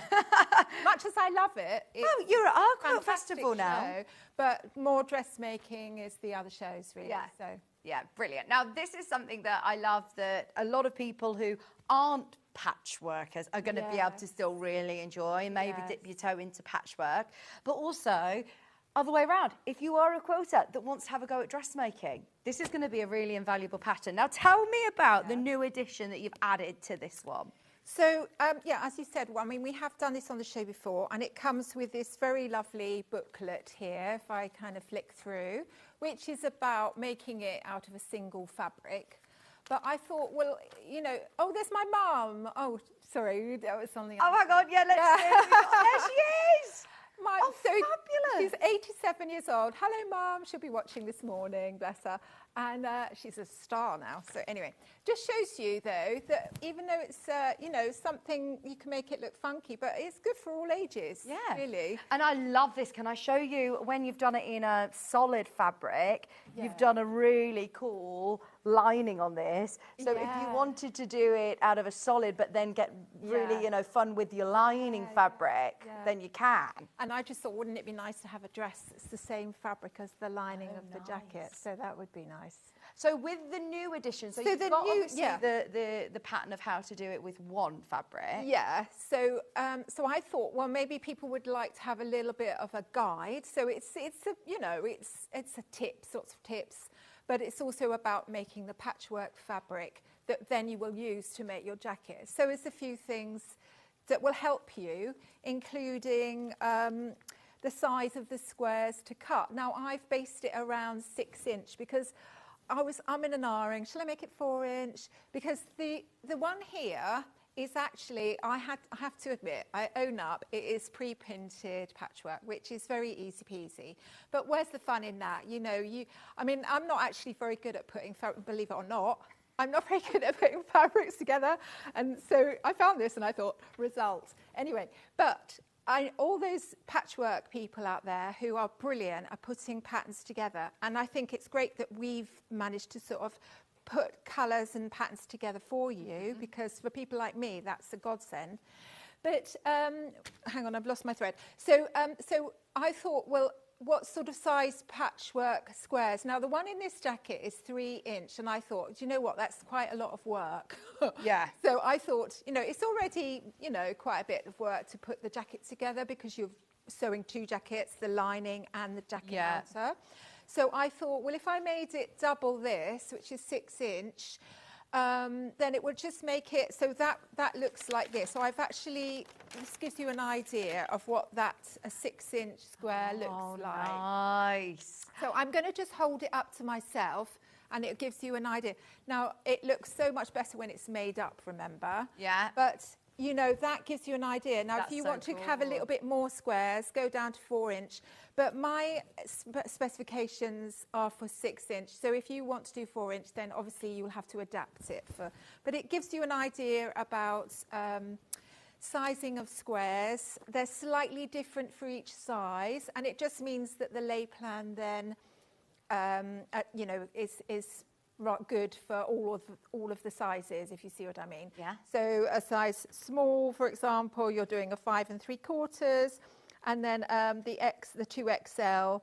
Much as I love it. Oh, you're at our Quilt Festival now. Show, but more dressmaking is the other shows, really. Yeah. So. Yeah, brilliant. Now, this is something that I love that a lot of people who aren't patchworkers are going to be able to still really enjoy and maybe dip your toe into patchwork. But also, other way around, if you are a quilter that wants to have a go at dressmaking, this is going to be a really invaluable pattern. Now, tell me about the new addition that you've added to this one. So, as you said, we have done this on the show before, and it comes with this very lovely booklet here, if I kind of flick through, which is about making it out of a single fabric. But I thought, well, there's my mum. Oh, sorry, that was something else. Oh, my God, yeah, let's see. There she is. Fabulous. She's 87 years old. Hello, Mum. She'll be watching this morning, bless her. And she's a star now. So anyway, just shows you, though, that even though it's, something, you can make it look funky, but it's good for all ages, really. And I love this. Can I show you when you've done it in a solid fabric, you've done a really cool lining on this. So if you wanted to do it out of a solid, but then get really, fun with your lining fabric, then you can. And I just thought, wouldn't it be nice to have a dress that's the same fabric as the lining of the jacket? So that would be nice. So with the new addition, so you've got obviously the pattern of how to do it with one fabric. Yeah. So I thought, well, maybe people would like to have a little bit of a guide. So it's a tips, lots of tips, but it's also about making the patchwork fabric that then you will use to make your jacket. So it's a few things that will help you, including the size of the squares to cut. Now, I've based it around 6 inch because I'm in an R-ing. Shall I make it 4 inch? Because the one here is actually, I have to admit, I own up, it is pre-printed patchwork, which is very easy peasy. But where's the fun in that? I'm not actually very good at putting, believe it or not, I'm not very good at putting fabrics together. And so I found this and I thought, result. Anyway, but all those patchwork people out there who are brilliant are putting patterns together. And I think it's great that we've managed to sort of put colours and patterns together for you, because for people like me, that's a godsend. But hang on, I've lost my thread. So I thought, well, what sort of size patchwork squares? Now, the one in this jacket is 3 inch, and I thought, do you know what? That's quite a lot of work. Yeah. So I thought, you know, it's already, you know, quite a bit of work to put the jacket together because you're sewing 2 jackets, the lining and the jacket outer. So I thought, well, if I made it double this, which is 6 inch, then it would just make it so that looks like this. So I've actually, this gives you an idea of what a 6 inch square looks like. Nice. So I'm going to just hold it up to myself and it gives you an idea. Now, it looks so much better when it's made up, remember? Yeah. But, you know, that gives you an idea. Now, That's if you so want to cool. have a little bit more squares, go down to 4 inch. But my specifications are for 6 inch. So if you want to do 4 inch, then obviously you'll have to adapt it. But it gives you an idea about sizing of squares. They're slightly different for each size. And it just means that the lay plan then, you know, is good for all of the sizes, if you see what I mean. Yeah. So a size small, for example, you're doing a 5 3/4, and then the 2XL.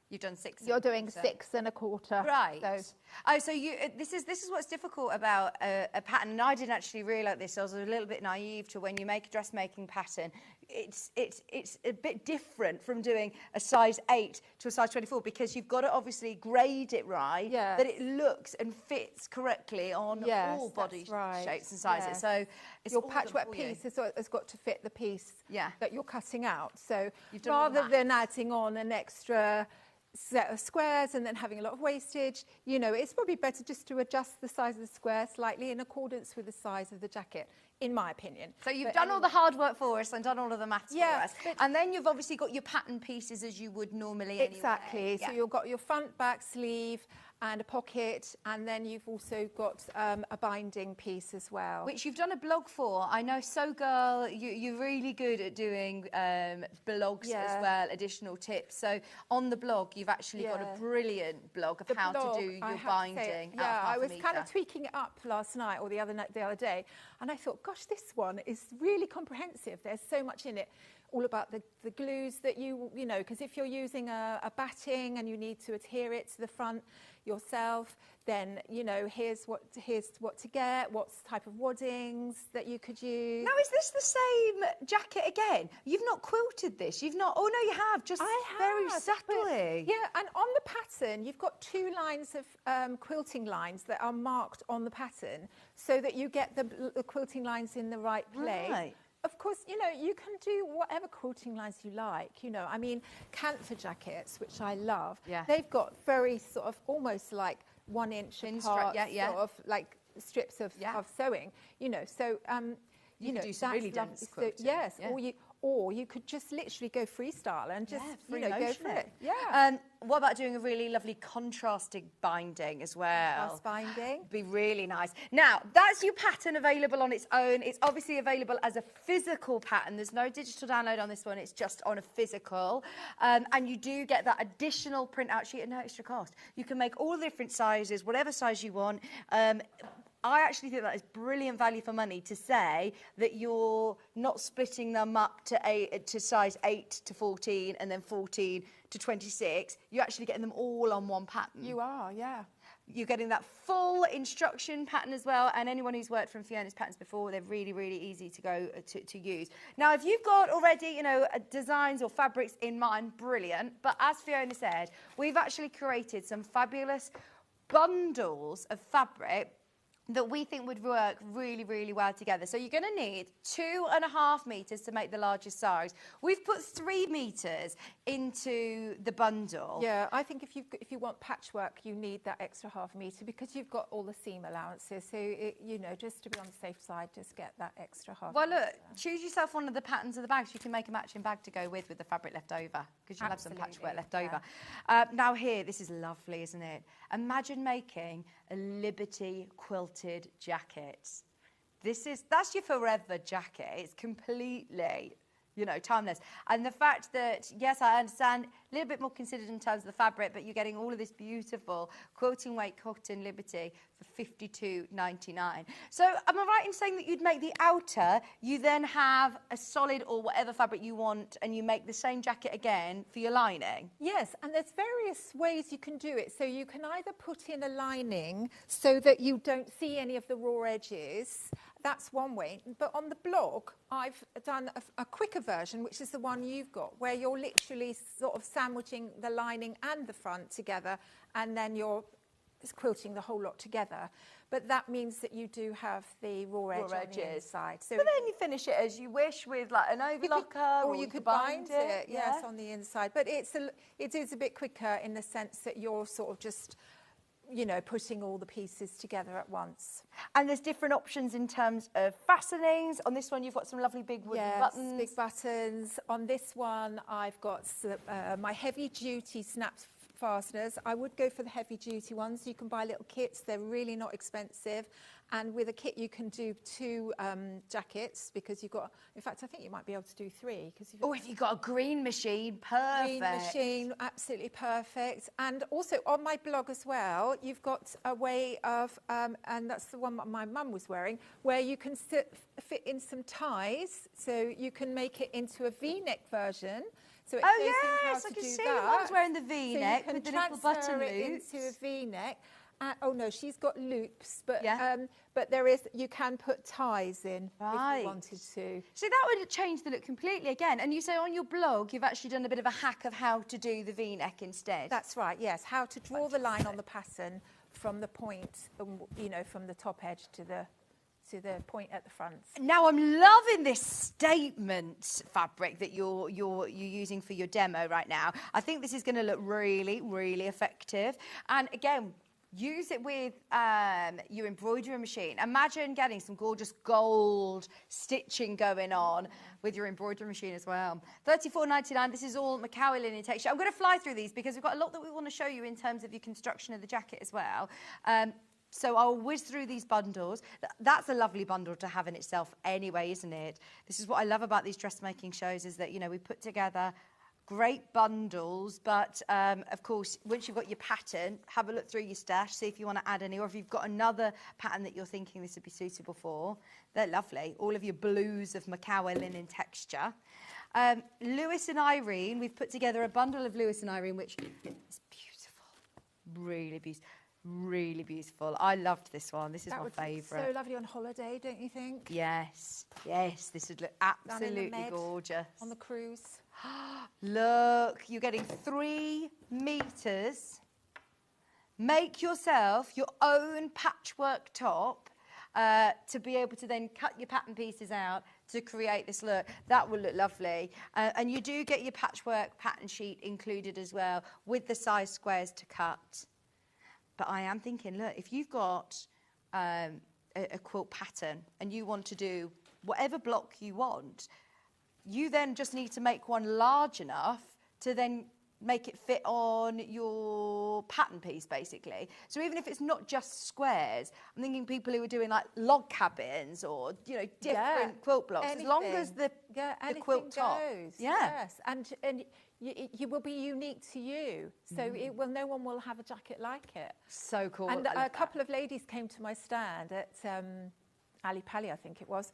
You've done 6. You're doing 6 1/4. Right. So, So you this is what's difficult about a pattern. And I didn't actually realise this. I was a little bit naive to when you make a dressmaking pattern. It's a bit different from doing a size 8 to a size 24 because you've got to obviously grade it right, that it looks and fits correctly on all body shapes and sizes. Yes. So it's your all patchwork done for you. piece has got to fit the piece that you're cutting out. So You've done all rather that. than adding on an extra set of squares and then having a lot of wastage, you know, it's probably better just to adjust the size of the square slightly in accordance with the size of the jacket, in my opinion. So you've done all the hard work for us and done all of the maths for us. but- And then you've obviously got your pattern pieces as you would normally Exactly. anyway. So you've got your front, back sleeve and a pocket, and then you've also got a binding piece as well. Which you've done a blog for. I know So Girl, you're really good at doing blogs as well, additional tips. So on the blog, you've actually got a brilliant blog of how to do your binding. Yeah, I was kind of tweaking it up last night or the other day, and I thought, gosh, this one is really comprehensive. There's so much in it. All about the glues that you know, because if you're using a batting and you need to adhere it to the front yourself, then, you know, here's what to get, what type of waddings that you could use. Now, is this the same jacket again? You've not quilted this. You've not. Oh, no, you have. Just very subtly. Yeah, and on the pattern, you've got 2 lines of quilting lines that are marked on the pattern so that you get the quilting lines in the right place. Right. Of course, you know, you can do whatever quilting lines you like, you know. I mean, Cancer jackets, which I love, they've got very sort of almost like 1 inch apart, sort of like strips of sewing, you know. So, you know, do some really dense quilting. So, yes, or you could just literally go freestyle and just, you know, go for it. Yeah. What about doing a really lovely contrasting binding as well? Contrast binding. Be really nice. Now, that's your pattern available on its own. It's obviously available as a physical pattern. There's no digital download on this one. It's just on a physical. And you do get that additional printout sheet at no extra cost. You can make all the different sizes, whatever size you want. I actually think that is brilliant value for money to say that you're not splitting them up to size 8 to 14 and then 14 to 26. You're actually getting them all on one pattern. You are, yeah. You're getting that full instruction pattern as well, and anyone who's worked from Fiona's patterns before, they're really, really easy to go to use. Now, if you've got already, you know, designs or fabrics in mind, brilliant. But as Fiona said, we've actually created some fabulous bundles of fabric that we think would work really, really well together. So you're going to need 2.5 meters to make the largest size. We've put 3 meters into the bundle. Yeah, I think if you want patchwork, you need that extra ½ meter because you've got all the seam allowances. So, you know, just to be on the safe side, just get that extra ½ Well, meter. look, choose yourself one of the patterns of the bags. You can make a matching bag to go with the fabric left over because you'll have some patchwork left over. Now here, this is lovely, isn't it? Imagine making a Liberty quilted jacket. That's your forever jacket. It's completely you know, timeless. And the fact that, yes, I understand, a little bit more considered in terms of the fabric, but you're getting all of this beautiful quilting weight cotton Liberty for $52.99. So am I right in saying that you'd make the outer, you then have a solid or whatever fabric you want, and you make the same jacket again for your lining? Yes, and there's various ways you can do it. So you can either put in a lining so that you don't see any of the raw edges. That's one way. But on the blog, I've done a quicker version, which is the one you've got, where you're literally sort of sandwiching the lining and the front together, and then you're quilting the whole lot together. But that means that you do have the raw edge on the inside. So but then you finish it as you wish with like an overlocker, or you could bind it, yeah, yes, on the inside. But it is a bit quicker in the sense that you're sort of just, you know, putting all the pieces together at once. And there's different options in terms of fastenings. On this one, you've got some lovely big wooden buttons. Big buttons. On this one, I've got my heavy-duty snap fasteners. I would go for the heavy-duty ones. You can buy little kits. They're really not expensive. And with a kit, you can do 2 jackets, because you've got, in fact, I think you might be able to do 3. Oh, if you've got a green machine, perfect. Green machine, absolutely perfect. And also on my blog as well, you've got a way of, and that's the one that my mum was wearing, where you can fit in some ties, so you can make it into a V-neck version. So it shows you how yes, I to can do see that. the one's wearing the V-neck so with the little button loops. into a V-neck. Oh no, she's got loops, but yeah. but you can put ties in if you wanted to. So that would change the look completely again. And you say on your blog you've actually done a bit of a hack of how to do the V-neck instead. That's right. Yes, how to draw the line on the pattern from the point, you know, from the top edge to the point at the front. Now I'm loving this statement fabric that you're using for your demo right now. I think this is going to look really, really effective. And again, use it with your embroidery machine. Imagine getting some gorgeous gold stitching going on with your embroidery machine as well. $34.99. This is all Macaulay linen texture. I'm going to fly through these because we've got a lot that we want to show you in terms of your construction of the jacket as well. So I'll whiz through these bundles. That's a lovely bundle to have in itself anyway, isn't it? This is what I love about these dressmaking shows, is that, you know, we put together great bundles, but of course, once you've got your pattern, have a look through your stash, see if you want to add any, or if you've got another pattern that you're thinking this would be suitable for. They're lovely. All of your blues of Macaulay linen texture. Lewis and Irene, we've put together a bundle of Lewis and Irene, which is beautiful. Really beautiful. Really beautiful. I loved this one. This is my favourite. So lovely on holiday, don't you think? Yes, yes. This would look absolutely gorgeous on the cruise. Look, you're getting 3 meters. Make yourself your own patchwork top to be able to then cut your pattern pieces out to create this look. That will look lovely. And you do get your patchwork pattern sheet included as well with the size squares to cut. But I am thinking, look, if you've got a quilt pattern and you want to do whatever block you want, you then just need to make one large enough to then make it fit on your pattern piece, basically. So even if it's not just squares, I'm thinking people who are doing like log cabins or, you know, different quilt blocks, anything. as long as the quilt top. Goes. Yeah. Yes, and you will be unique to you. So no one will have a jacket like it. So cool. And a couple of ladies came to my stand at Applique, I think it was.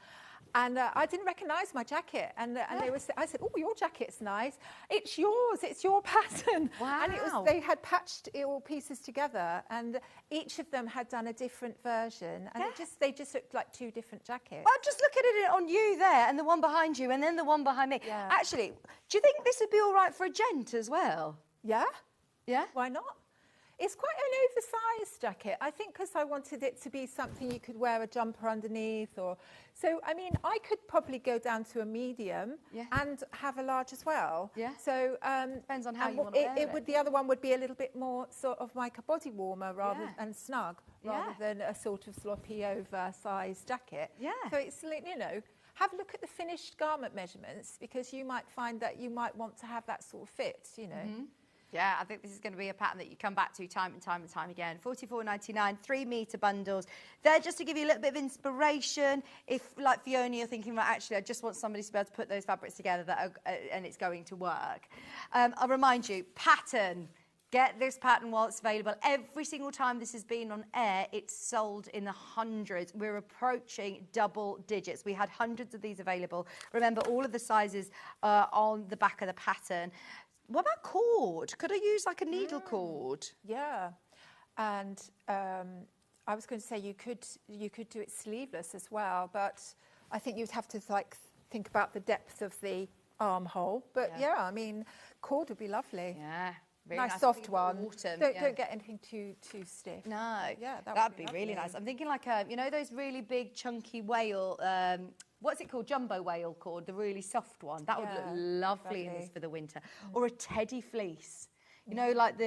And I didn't recognise my jacket, and I said, "Oh, your jacket's nice. It's yours. It's your pattern." Wow! And they had patched it all pieces together, and each of them had done a different version, and they just looked like 2 different jackets. Well, just look at it on you there, and the one behind you, and then the one behind me. Yeah. Actually, do you think this would be all right for a gent as well? Yeah. Yeah. Why not? It's quite an oversized jacket, I think, because I wanted it to be something you could wear a jumper underneath. So, I mean, I could probably go down to a medium and have a large as well. Yeah. So depends on how you want to wear it. The other one would be a little bit more sort of like a body warmer and snug rather than a sort of sloppy oversized jacket. Yeah. So it's, you know, have a look at the finished garment measurements, because you might find that you might want to have that sort of fit, you know. Yeah, I think this is going to be a pattern that you come back to time and time and time again. $44.99, 3-metre bundles. They're just to give you a little bit of inspiration. If, like Fiona, you're thinking, well, actually, I just want somebody to be able to put those fabrics together and it's going to work. I'll remind you, pattern. Get this pattern while it's available. Every single time this has been on air, it's sold in the hundreds. We're approaching double digits. We had hundreds of these available. Remember, all of the sizes are on the back of the pattern. What about cord? Could I use like a needle cord? Yeah, and I was going to say you could do it sleeveless as well, but I think you'd have to like think about the depth of the armhole. But yeah, I mean, cord would be lovely. Yeah. Really nice soft one. Autumn, don't get anything too stiff. No. Yeah, that'd be really nice. I'm thinking like you know those really big chunky whale. What's it called? Jumbo whale cord, the really soft one. That would look lovely in this for the winter. Or a teddy fleece. You know, like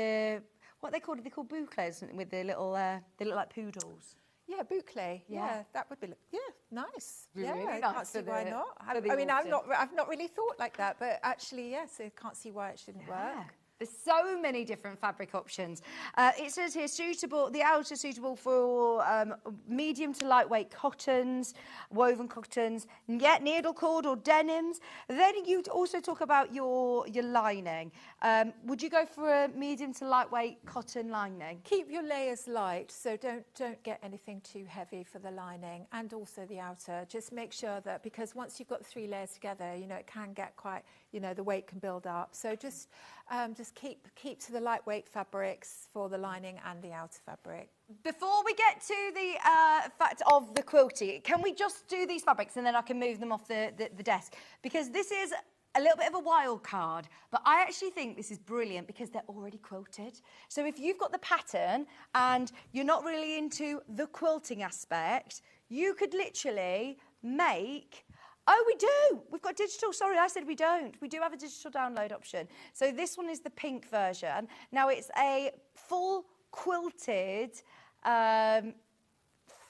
what they called? Are they called boucles with the little? They look like poodles. Yeah, boucle. Yeah, that would be nice. Really I nice can't see for why the- not. for the I mean, I've autumn. not really thought like that, but actually, yes, I can't see why it shouldn't work. There's so many different fabric options. It says here suitable, the outer suitable for medium to lightweight cottons, woven cottons, needle cord or denims. Then you also talk about your lining. Would you go for a medium to lightweight cotton lining? Keep your layers light, so don't get anything too heavy for the lining and also the outer. Just make sure that, because once you've got 3 layers together, you know, it can get quite, you know, the weight can build up. So just keep to the lightweight fabrics for the lining and the outer fabric. Before we get to the fact of the quilting, can we just do these fabrics and then I can move them off the desk? Because this is a little bit of a wild card, but I actually think this is brilliant because they're already quilted. So if you've got the pattern and you're not really into the quilting aspect, you could literally make... Oh, we do. We've got digital. Sorry, I said we don't. We do have a digital download option. So this one is the pink version. Now, it's a full quilted,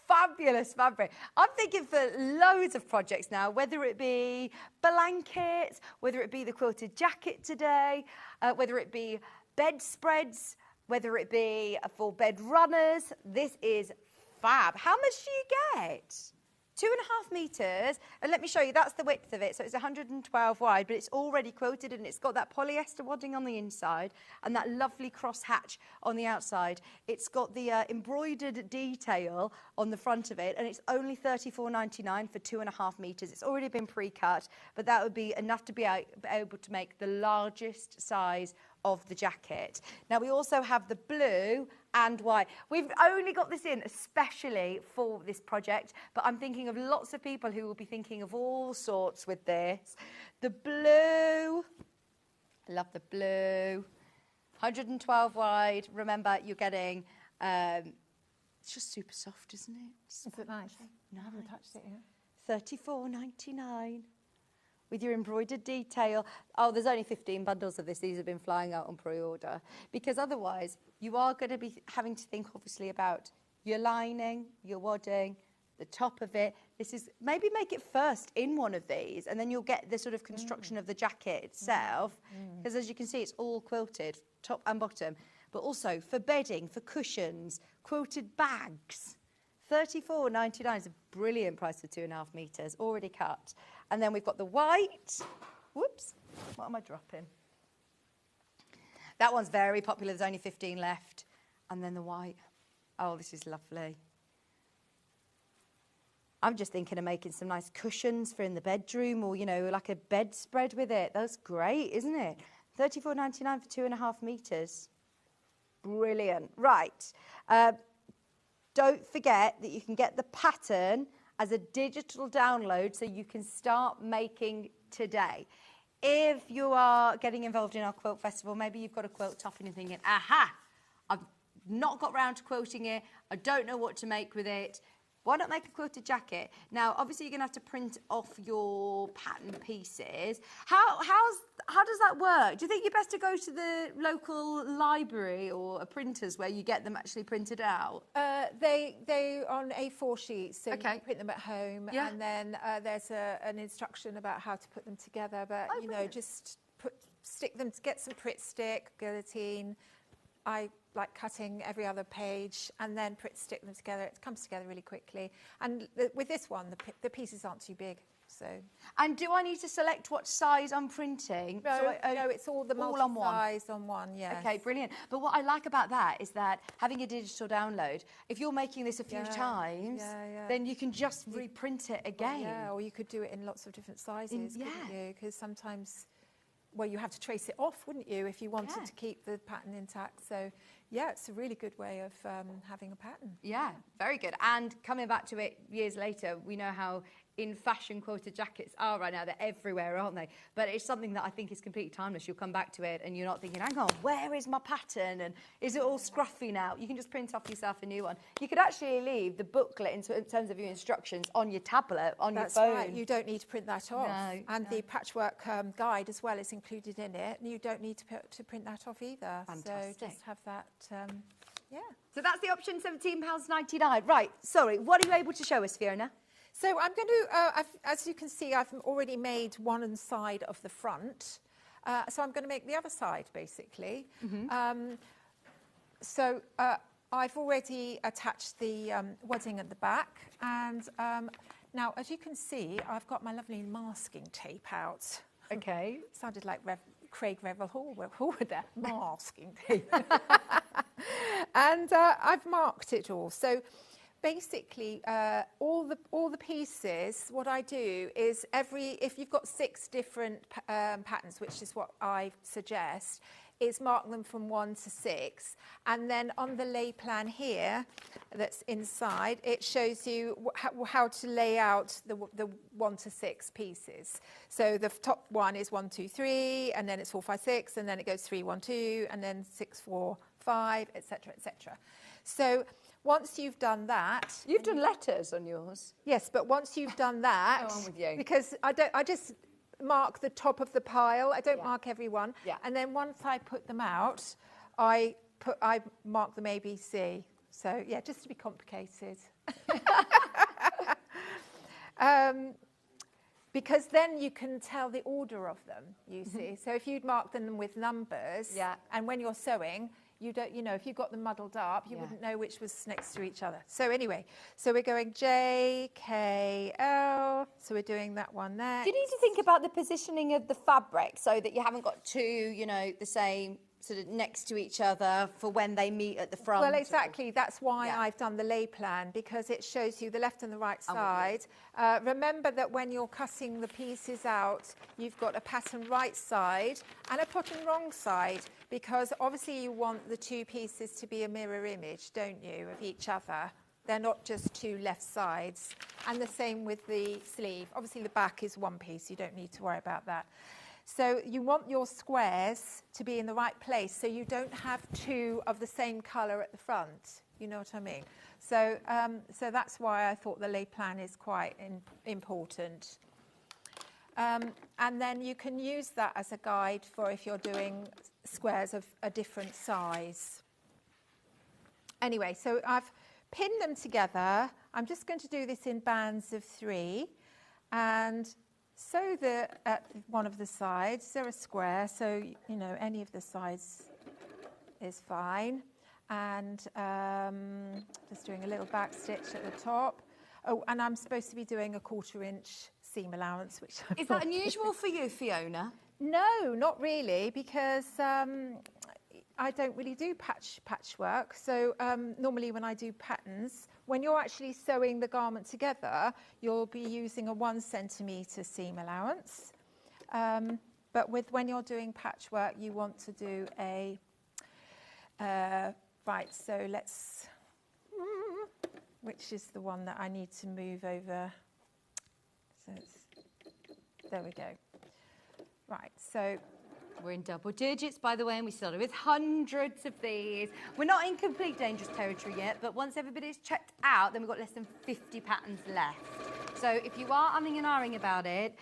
fabulous fabric. I'm thinking for loads of projects now, whether it be blankets, whether it be the quilted jacket today, whether it be bedspreads, whether it be for bed runners. This is fab. How much do you get? 2.5 metres, and let me show you, that's the width of it, so it's 112 wide, but it's already quilted and it's got that polyester wadding on the inside and that lovely cross hatch on the outside. It's got the embroidered detail on the front of it, and it's only $34.99 for 2.5 metres. It's already been pre-cut, but that would be enough to be able to make the largest size of the jacket. Now, we also have the blue and white. We've only got this in especially for this project, but I'm thinking of lots of people who will be thinking of all sorts with this. The blue, I love the blue, 112 wide. Remember, you're getting, it's just super soft, isn't it? Is it nice? No, I haven't touched it yet. $34.99. With your embroidered detail. Oh, there's only 15 bundles of this. These have been flying out on pre-order. Because otherwise, you are going to be having to think, obviously, about your lining, your wadding, the top of it. This is, maybe make it first in one of these, and then you'll get the sort of construction of the jacket itself. Because as you can see, it's all quilted, top and bottom. But also for bedding, for cushions, quilted bags. $34.99 is a brilliant price for 2.5 metres, already cut. And then we've got the white. Whoops, what am I dropping? That one's very popular, there's only 15 left. And then the white. Oh, this is lovely. I'm just thinking of making some nice cushions for in the bedroom, or, you know, like a bedspread with it. That's great, isn't it? $34.99 for 2.5 metres. Brilliant. Right. Don't forget that you can get the pattern as a digital download so you can start making today. If you are getting involved in our quilt festival, maybe you've got a quilt top and you're thinking, aha, I've not got round to quilting it, I don't know what to make with it. Why not make a quilted jacket? Now, obviously, you're going to have to print off your pattern pieces. How does that work? Do you think you're best to go to the local library or a printer's where you get them actually printed out? They on A4 sheets, so you Okay. can print them at home, Yeah. and then there's an instruction about how to put them together. But you know, brilliant. just stick them, get some Pritt stick, guillotine. I like cutting every other page and then stick them together. It comes together really quickly. And with this one, the pieces aren't too big. So. And do I need to select what size I'm printing? No, no, it's all the multi-size on one, yes. Okay, brilliant. But what I like about that is that having a digital download, if you're making this a few times, then you can just reprint it again. Well, yeah, or you could do it in lots of different sizes, couldn't you? Because sometimes, well, you have to trace it off, wouldn't you, if you wanted to keep the pattern intact. So, yeah, it's a really good way of having a pattern. Yeah, very good. And coming back to it years later, we know how in fashion quilted jackets are right now. They're everywhere, aren't they? But it's something that I think is completely timeless. You'll come back to it and you're not thinking, hang on, where is my pattern? And is it all scruffy now? You can just print off yourself a new one. You could actually leave the booklet in terms of your instructions on your tablet, on your phone. That's right. You don't need to print that off. And the patchwork guide as well is included in it. And you don't need to print that off either. Fantastic. So just have that, yeah. So that's the option, £17.99. Right, sorry, what are you able to show us, Fiona? So I'm going to, as you can see, I've already made one side of the front. So I'm going to make the other side, basically. So I've already attached the wadding at the back. And now, as you can see, I've got my lovely masking tape out. Okay. Sounded like Craig Revel Hall with that masking tape. And I've marked it all. So basically, all the pieces, what I do is if you've got 6 different patterns, which is what I suggest, is mark them from 1 to 6. And then on the lay plan here, that's inside, it shows you how to lay out the 1 to 6 pieces. So the top one is 1, 2, 3, and then it's 4, 5, 6, and then it goes 3, 1, 2, and then 6, 4, 5, etc., etc. So once you've done that... You've done letters on yours. Yes, but once you've done that... Go on with you. Because I just mark the top of the pile. I don't mark every one. Yeah. And then once I put them out, I mark them ABC. So, yeah, just to be complicated. Because then you can tell the order of them, you see. So if you'd mark them with numbers, and when you're sewing... You don't, if you got them muddled up, you wouldn't know which was next to each other. So anyway, so we're going J, K, L. So we're doing that one there. Do you need to think about the positioning of the fabric so that you haven't got two, the same sort of next to each other for when they meet at the front? Well, exactly. That's why I've done the lay plan, because it shows you the left and the right side. Remember that when you're cutting the pieces out, you've got a pattern right side and a pattern wrong side, because obviously you want the 2 pieces to be a mirror image, don't you, of each other. They're not just 2 left sides. And the same with the sleeve. Obviously the back is 1 piece. You don't need to worry about that. So you want your squares to be in the right place, so you don't have 2 of the same colour at the front. You know what I mean? So, so that's why I thought the lay plan is quite important. And then you can use that as a guide for if you're doing squares of a different size. Anyway, so I've pinned them together. I'm just going to do this in bands of 3, and sew at one of the sides. They're a square, so any of the sides is fine. And just doing a little back stitch at the top. Oh, and I'm supposed to be doing a 1/4 inch seam allowance, which is that unusual for you, Fiona? No, not really, because I don't really do patchwork. So normally when I do patterns, when you're actually sewing the garment together, you'll be using a 1 centimetre seam allowance. But when you're doing patchwork, you want to do a... right, so let's... Which is the one that I need to move over? So there we go. Right, so... We're in double digits, by the way, and we started with hundreds of these. We're not in complete dangerous territory yet, but once everybody's checked out, then we've got less than 50 patterns left. So if you are umming and ahhing about it,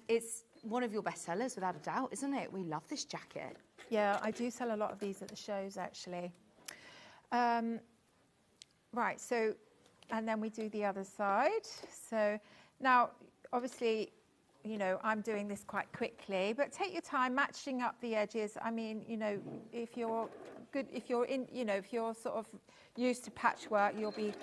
it's one of your best sellers, without a doubt, isn't it? We love this jacket. Yeah, I do sell a lot of these at the shows, actually. Right, so, and then we do the other side. So now, obviously, you know, I'm doing this quite quickly, but take your time matching up the edges. I mean, you know, if you're good, if you're in, you know, if you're sort of used to patchwork, you'll be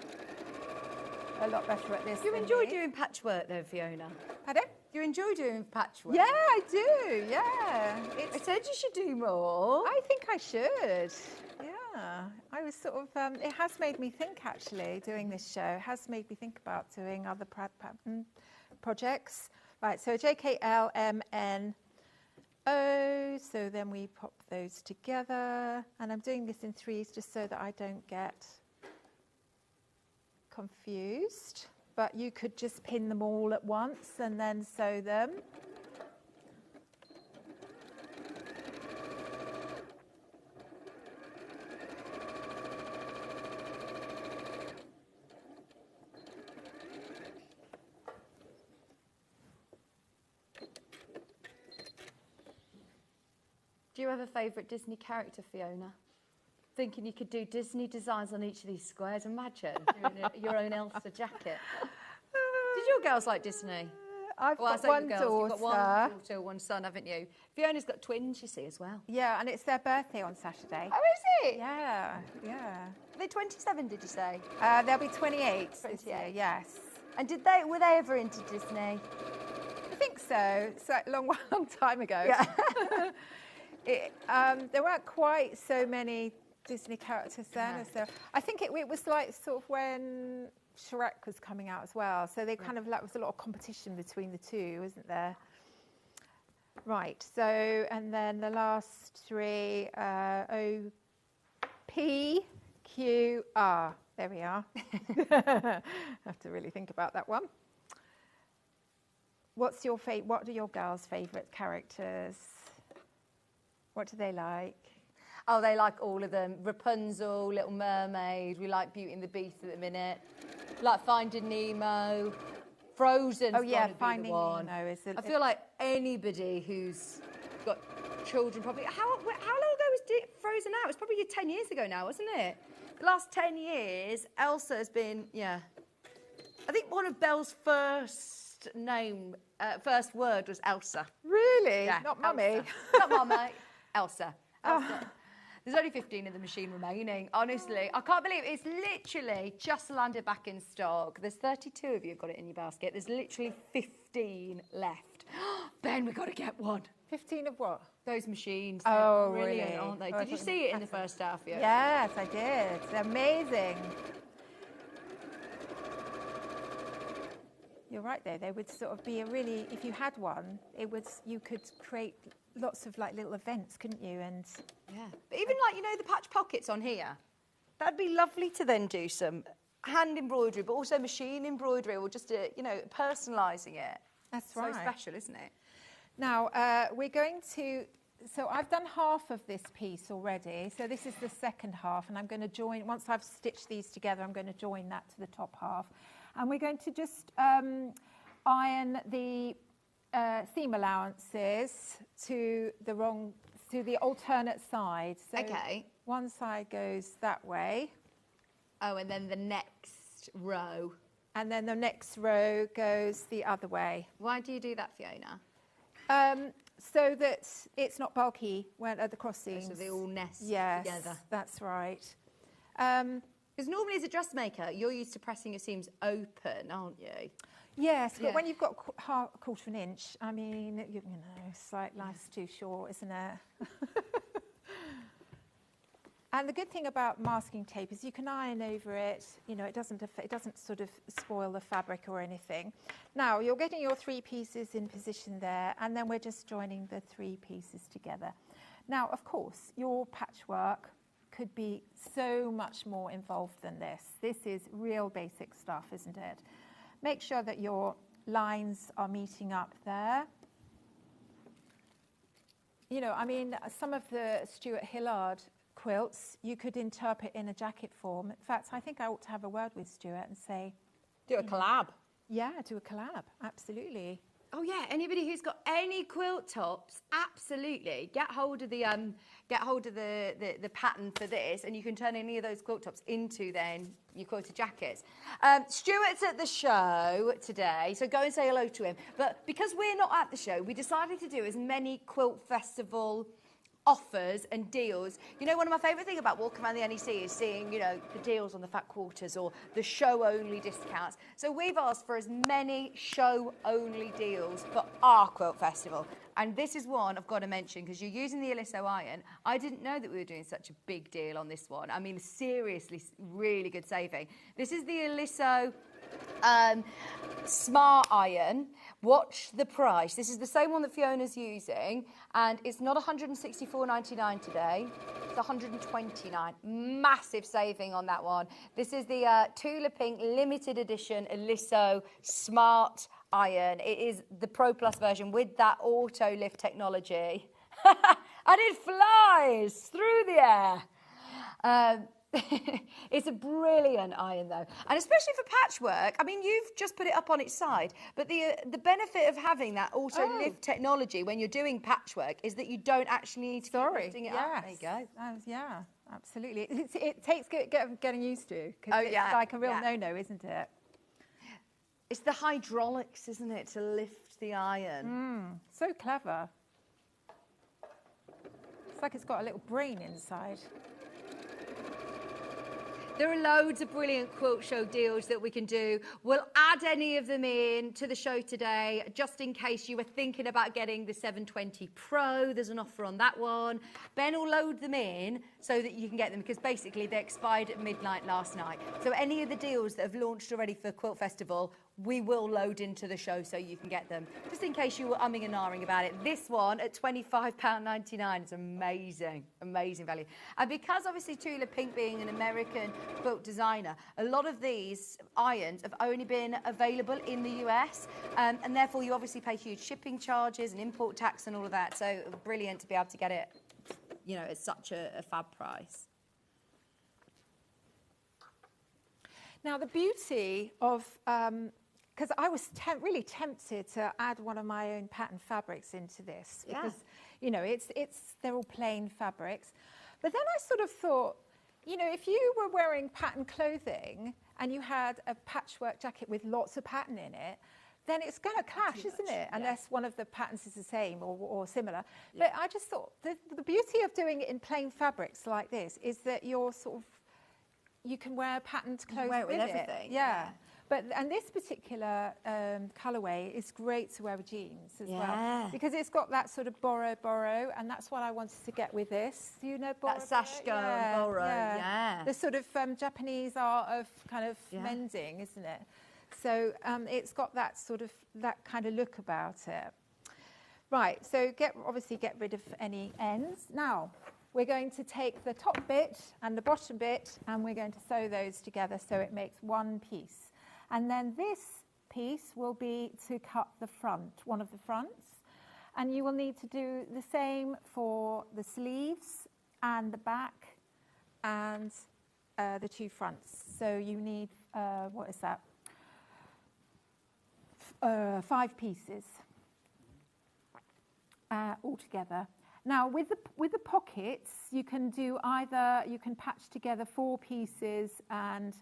a lot better at this. You enjoy doing patchwork though, Fiona? Pardon? You enjoy doing patchwork? Yeah, I do. Yeah. I said you should do more. I think I should. Yeah. I was sort of, it has made me think actually, doing this show. It has made me think about doing other projects. Right, so JKL, M, N, O. So then we pop those together. And I'm doing this in threes just so that I don't get confused. But you could just pin them all at once and then sew them. Do you have a favourite Disney character, Fiona? Thinking you could do Disney designs on each of these squares. Imagine doing your own Elsa jacket. Did your girls like Disney? I've got one daughter. You've got one daughter, one son, haven't you? Fiona's got twins, you see, as well. Yeah, and it's their birthday on Saturday. Oh, is it? Yeah. Are they 27, did you say? They'll be 28. 28, yes. And were they ever into Disney? I think so. It's like a long, long time ago. Yeah. There weren't quite so many Disney characters then as there. I think it was like sort of when Shrek was coming out as well. So they kind of like, was a lot of competition between the two, isn't there? Right. So, and then the last three, O, P, Q, R. There we are. Have to really think about that one. What are your girls' favourite characters? What do they like? Oh, they like all of them. Rapunzel, Little Mermaid. We like Beauty and the Beast at the minute. Like Finding Nemo. Frozen. Oh yeah, Finding Nemo is. I feel like anybody who's got children probably. How long ago was Frozen out? It was probably 10 years ago now, wasn't it? The last 10 years, Elsa has been. Yeah. I think one of Belle's first word was Elsa. Really? Yeah, Not Mummy. Not Mummy. Elsa. There's only 15 in the machine remaining. Honestly, I can't believe it's literally just landed back in stock. There's 32 of you have got it in your basket. There's literally 15 left. Ben, we've got to get one. 15 of what? Those machines. Oh, They're brilliant, really? aren't they? Did you see it in the first half? Yeah. Yes, I did. They're amazing. You're right though, they would sort of be if you had one, you could create lots of like little events, couldn't you? And yeah. But even like, the patch pockets on here, that'd be lovely to then do some hand embroidery, but also machine embroidery or just, personalising it. That's right. So special, isn't it? Now, we're going to, so I've done half of this piece already. So this is the second half and I'm going to join, once I've stitched these together, I'm going to join that to the top half. And we're going to just iron the seam allowances to the alternate side. So okay. One side goes that way. Oh, and then the next row. And then the next row goes the other way. Why do you do that, Fiona? So that it's not bulky at the cross seams. So they all nest together. Yes, that's right. Because normally as a dressmaker, you're used to pressing your seams open, aren't you? Yes, but when you've got a quarter of an inch, I mean, it's like life's too short, isn't it? And the good thing about masking tape is you can iron over it. It doesn't sort of spoil the fabric or anything. Now you're getting your three pieces in position there, and then we're just joining the three pieces together. Now, of course, your patchwork could be so much more involved than this. This is real basic stuff, isn't it? Make sure that your lines are meeting up there. Some of the Stuart Hillard quilts, you could interpret in a jacket form. In fact, I think I ought to have a word with Stuart and say... Do a collab. Yeah, do a collab, absolutely. Oh yeah, anybody who's got any quilt tops, absolutely get hold of the pattern for this, and you can turn any of those quilt tops into then your quilted jackets. Stuart's at the show today, so go and say hello to him. But because we're not at the show, we decided to do as many quilt festival offers and deals. You know, one of my favourite things about walking around the NEC is seeing, you know, the deals on the fat quarters or the show-only discounts. So we've asked for as many show-only deals for our quilt festival. And this is one I've got to mention because you're using the Elyso iron. I didn't know that we were doing such a big deal on this one. I mean, seriously, really good saving. This is the Elyso Smart Iron. Watch the price. This is the same one that Fiona's using, and it's not $164.99 today. It's $129. Massive saving on that one. This is the Tula Pink limited edition Elyso Smart Iron. It is the Pro Plus version with that auto lift technology. And it flies through the air. It's a brilliant iron though, and especially for patchwork. I mean, you've just put it up on its side, but the benefit of having that auto lift technology when you're doing patchwork is that you don't actually need to keep lifting it up. There you go. Yeah, absolutely. It takes getting used to, because it's like a real no-no, isn't it? It's the hydraulics, isn't it, to lift the iron. So clever. It's like it's got a little brain inside. There are loads of brilliant quilt show deals that we can do. We'll add any of them in to the show today, just in case you were thinking about getting the 720 Pro. There's an offer on that one. Ben will load them in so that you can get them, because basically they expired at midnight last night. So any of the deals that have launched already for Quilt Festival, we will load into the show so you can get them, just in case you were umming and ahhing about it. This one at £25.99 is amazing, amazing value. And because obviously Tula Pink being an American quilt designer, a lot of these irons have only been available in the US, and therefore you obviously pay huge shipping charges and import tax and all of that. So brilliant to be able to get it, you know, at such a fab price. Now the beauty of because I was really tempted to add one of my own pattern fabrics into this, because you know they're all plain fabrics. But then I sort of thought, you know, if you were wearing pattern clothing and you had a patchwork jacket with lots of pattern in it, then it's going to clash, isn't it? Unless one of the patterns is the same or similar. But I just thought the beauty of doing it in plain fabrics like this is that you're sort of, you can wear patterned clothes with everything. And this particular colourway is great to wear with jeans as well, because it's got that sort of borrow, and that's what I wanted to get with this. Do you know borrow? That sash go and borrow, The sort of Japanese art of kind of mending, isn't it? So it's got that sort of, that kind of look about it. Right, so obviously get rid of any ends. Now, we're going to take the top bit and the bottom bit, and we're going to sew those together so it makes one piece. And then this piece will be to cut the front, one of the fronts. And you will need to do the same for the sleeves and the back and the two fronts. So you need, what is that? 5 pieces altogether. Now, with the pockets, you can do either, you can patch together 4 pieces and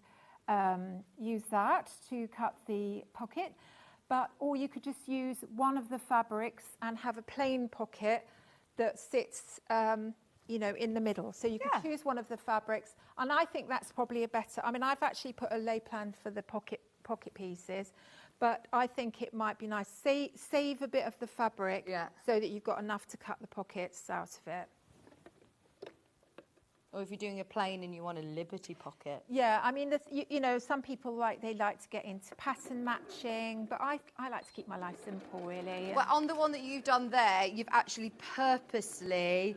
use that to cut the pocket, or you could just use one of the fabrics and have a plain pocket that sits, you know, in the middle. So you can choose one of the fabrics, and I think that's probably a better. I mean, I've actually put a lay plan for the pocket pieces, but I think it might be nice. Save a bit of the fabric so that you've got enough to cut the pockets out of it. Or if you're doing a plain and you want a liberty pocket. Yeah, I mean, you know, some people like to get into pattern matching, but I like to keep my life simple, really. Well, on the one that you've done there, you've actually purposely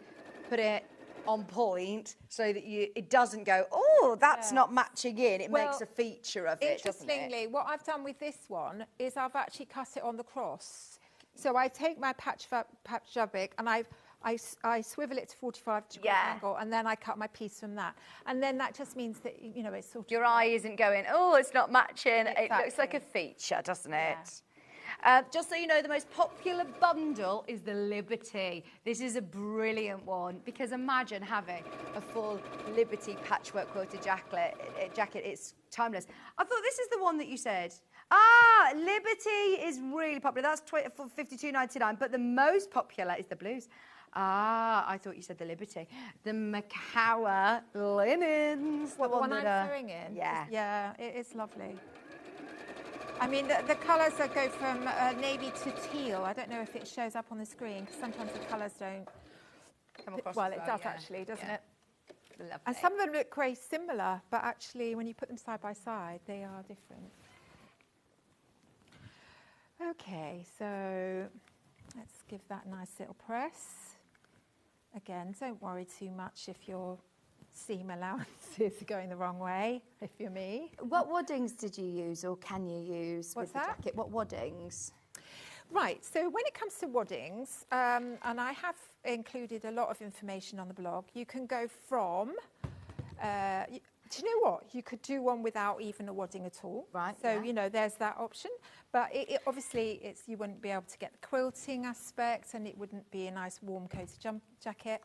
put it on point so that it doesn't go, oh, that's not matching in. It makes a feature of it, doesn't it? Interestingly, what I've done with this one is I've actually cut it on the cross. So I take my patch fabric and I swivel it to 45 degree angle, and then I cut my piece from that. And then that just means that, you know, it's sort of... Your eye isn't going, oh, it's not matching. Exactly. It looks like a feature, doesn't it? Just so you know, the most popular bundle is the Liberty. This is a brilliant one because imagine having a full Liberty patchwork quilted jacket. It's timeless. I thought this is the one that you said. Ah, Liberty is really popular. That's for $52.99. But the most popular is the blues. Ah, I thought you said the Liberty. The Macawa linens. What, the one I'm sewing in? Yeah. Yeah, it is lovely. I mean, the colours that go from navy to teal. I don't know if it shows up on the screen because sometimes the colours don't Come across. Well, it does actually, doesn't it? Lovely. And some of them look very similar, but actually, when you put them side by side, they are different. Okay, so let's give that a nice little press. Again, don't worry too much if your seam allowances are going the wrong way, if you're me. What waddings did you use, or can you use What's with the that? jacket? What waddings? Right, so when it comes to waddings, and I have included a lot of information on the blog, you can go from, do you know what? You could do one without even a wadding at all. Right, So, yeah. you know, there's that option. But obviously, you wouldn't be able to get the quilting aspect, and it wouldn't be a nice warm coated jacket.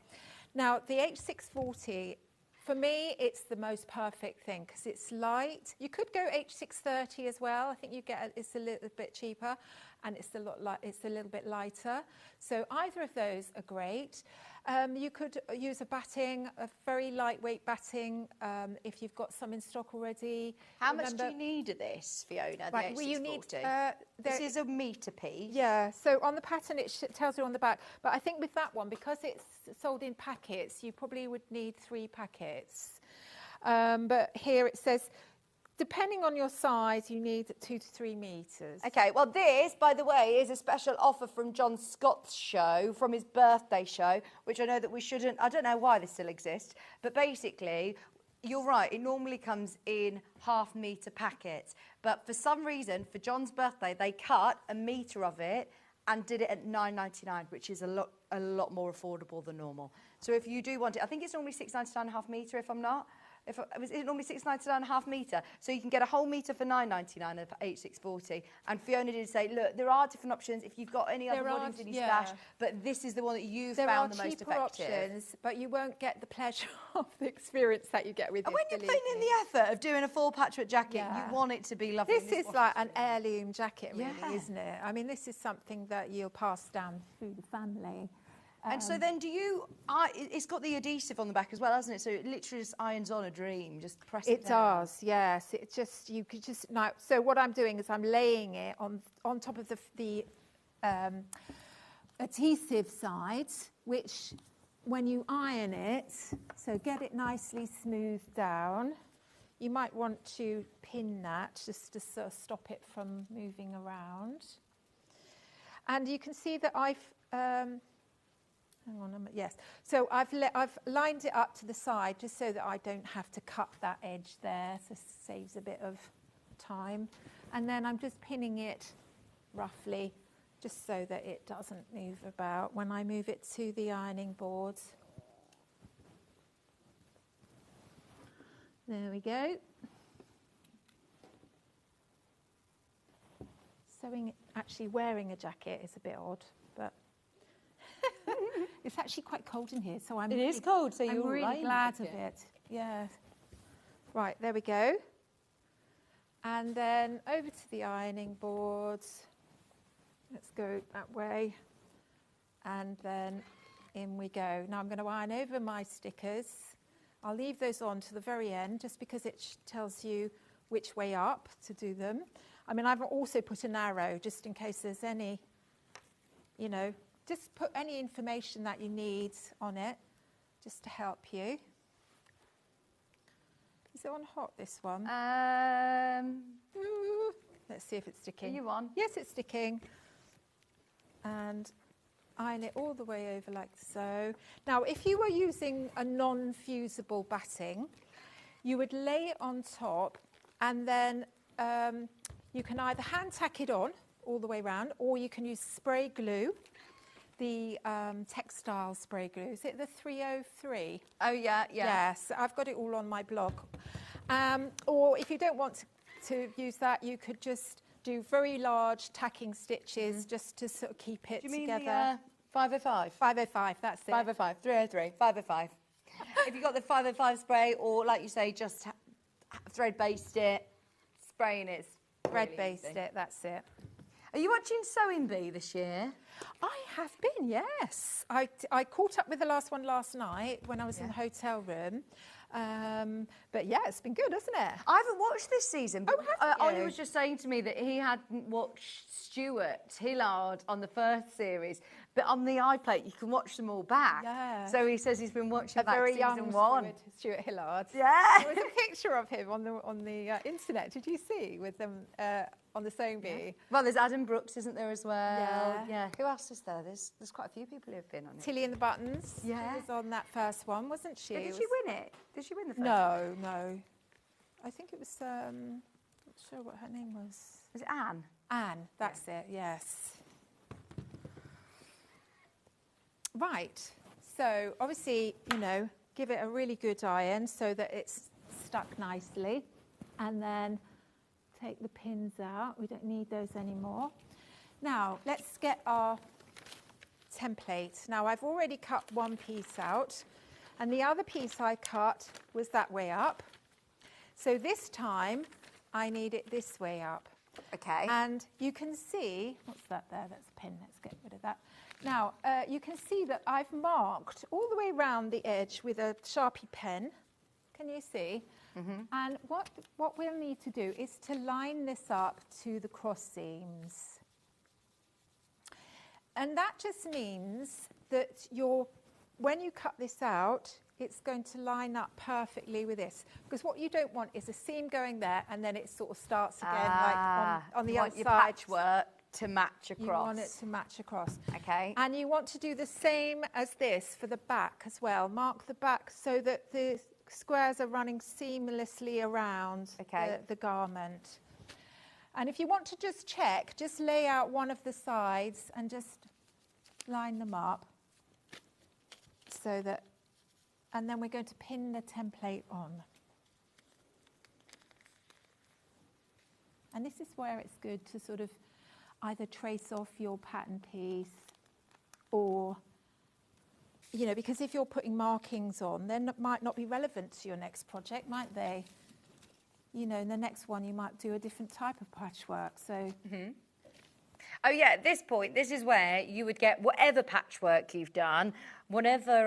Now, the H640, for me, it's the most perfect thing because it's light. You could go H630 as well. I think it's a little bit cheaper, and it's a little bit lighter. So either of those are great. You could use a batting, a very lightweight batting, if you've got some in stock already. How much do you need of this, Fiona? Right, the well, you need. H640? This is a metre piece. Yeah, so on the pattern it tells you on the back, but I think with that one, because it's sold in packets, you probably would need 3 packets. But here it says, depending on your size, you need 2 to 3 metres. Okay, well this, by the way, is a special offer from John Scott's show, from his birthday show, which I know that we shouldn't, I don't know why this still exists, but basically, you're right, it normally comes in half-metre packets, but for some reason, for John's birthday, they cut a metre of it and did it at $9.99, which is a lot more affordable than normal. So if you do want it, I think it's normally $6.99 a half metre, if I'm not. It's normally $6.99 a half metre, so you can get a whole metre for $9.99 at H640. And Fiona did say, look, there are different options if you've got any other waddings in your stash, but this is the one that you found the most effective. There are cheaper options, but you won't get the pleasure of the experience that you get with it. And when you're putting in the effort of doing a full patchwork jacket, you want it to be lovely. This is like an heirloom jacket, really, isn't it? I mean, this is something that you'll pass down through the family. And so then it's got the adhesive on the back as well, hasn't it? So it literally just irons on a dream, just press it down. It does, yes. You could just, now, so what I'm doing is I'm laying it on top of the adhesive side, which when you iron it, so get it nicely smoothed down, you might want to pin that just to sort of stop it from moving around. And you can see that I've... hang on, yes. So I've lined it up to the side just so that I don't have to cut that edge there. So it saves a bit of time. And then I'm just pinning it roughly just so that it doesn't move about when I move it to the ironing board. There we go. Actually wearing a jacket is a bit odd, but... It's actually quite cold in here, so It is cold, so you're really glad of it. Yeah. Right, there we go. And then over to the ironing board. Let's go that way. And then in we go. Now I'm going to iron over my stickers. I'll leave those on to the very end, just because it tells you which way up to do them. I mean, I've also put an arrow, just in case there's any, you know, just put any information that you need on it, just to help you. Is it on hot, this one? Let's see if it's sticking. Are you on? Yes, it's sticking. And iron it all the way over like so. Now, if you were using a non-fusible batting, you would lay it on top, and then you can either hand tack it on all the way around, or you can use spray glue. The textile spray glue. Is it the 303? Oh, yeah. Yes, I've got it all on my blog. Or if you don't want to use that, you could just do very large tacking stitches just to sort of keep it Do you mean together. the 505? 505, that's it. 505, 303, 505. If you've got the 505 spray, or like you say, just thread based it, spraying it. Thread based it, that's it. Are you watching Sewing Bee this year? I have been, yes. I caught up with the last one last night when I was in the hotel room. But yeah, it's been good, hasn't it? I haven't watched this season. But, have you? Ollie was just saying to me that he hadn't watched Stuart Hillard on the first series, but on the iPlayer you can watch them all back. Yeah. So he says he's been watching A back very season young one. Stuart Hillard. Yeah. There was a picture of him on the internet. Did you see with them on the Sewing Bee? Well, there's Adam Brooks, isn't there, as well? Yeah. Who else is there? There's quite a few people who've been on it. Tilly and the Buttons. Yeah. She was on that first one, wasn't she? Did It she was- win it? Did she win the first? No. I think it was. Not sure what her name was. Was it Anne? Anne. That's it. Yes. Right. So obviously, give it a really good iron so that it's stuck nicely, and then take the pins out. We don't need those anymore. Now let's get our template. Now I've already cut one piece out, and the other piece I cut was that way up. So this time I need it this way up. Okay. And you can see, what's that there? That's a pin. Let's get rid of that. Now, you can see that I've marked all the way around the edge with a Sharpie pen. Can you see? Mm-hmm. And what we'll need to do is to line this up to the cross seams. And that just means that when you cut this out, it's going to line up perfectly with this. Because what you don't want is a seam going there and then it sort of starts again like on the you outside. want your patchwork to match across. You want it to match across. Okay. And you want to do the same as this for the back as well. Mark the back so that the squares are running seamlessly around the garment. And if you want to just check, just lay out one of the sides and just line them up so that, and then we're going to pin the template on. And this is where it's good to sort of either trace off your pattern piece or, because if you're putting markings on, then it might not be relevant to your next project, might they? In the next one you might do a different type of patchwork, so... Mm-hmm. Oh yeah, at this point, this is where you would get whatever patchwork you've done, whatever,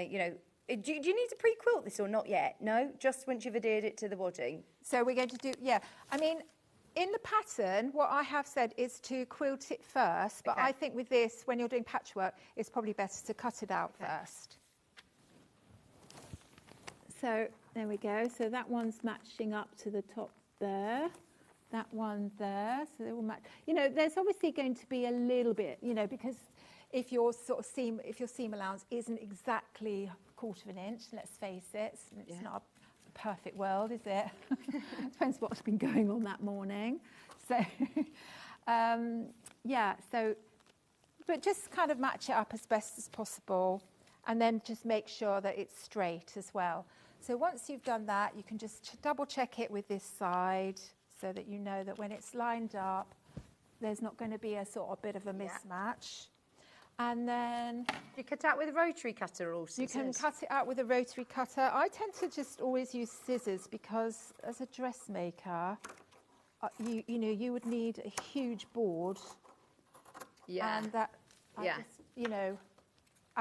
do you need to pre-quilt this or not yet? No? Just once you've adhered it to the wadding? So we're going to do, in the pattern, what I have said is to quilt it first, but I think with this, when you're doing patchwork, it's probably better to cut it out first. So there we go. So that one's matching up to the top there. That one there. So they will match. There's obviously going to be a little bit, because if your seam allowance isn't exactly 1/4 inch, let's face it, it's not a perfect world, is it? Depends what's been going on that morning. So, but just kind of match it up as best as possible, and then just make sure that it's straight as well. So once you've done that, you can just double check it with this side so that you know that when it's lined up, there's not going to be a sort of bit of a mismatch. And then... You cut out with a rotary cutter or scissors? You can cut it out with a rotary cutter. I tend to just always use scissors because as a dressmaker, you would need a huge board. Yeah. And that,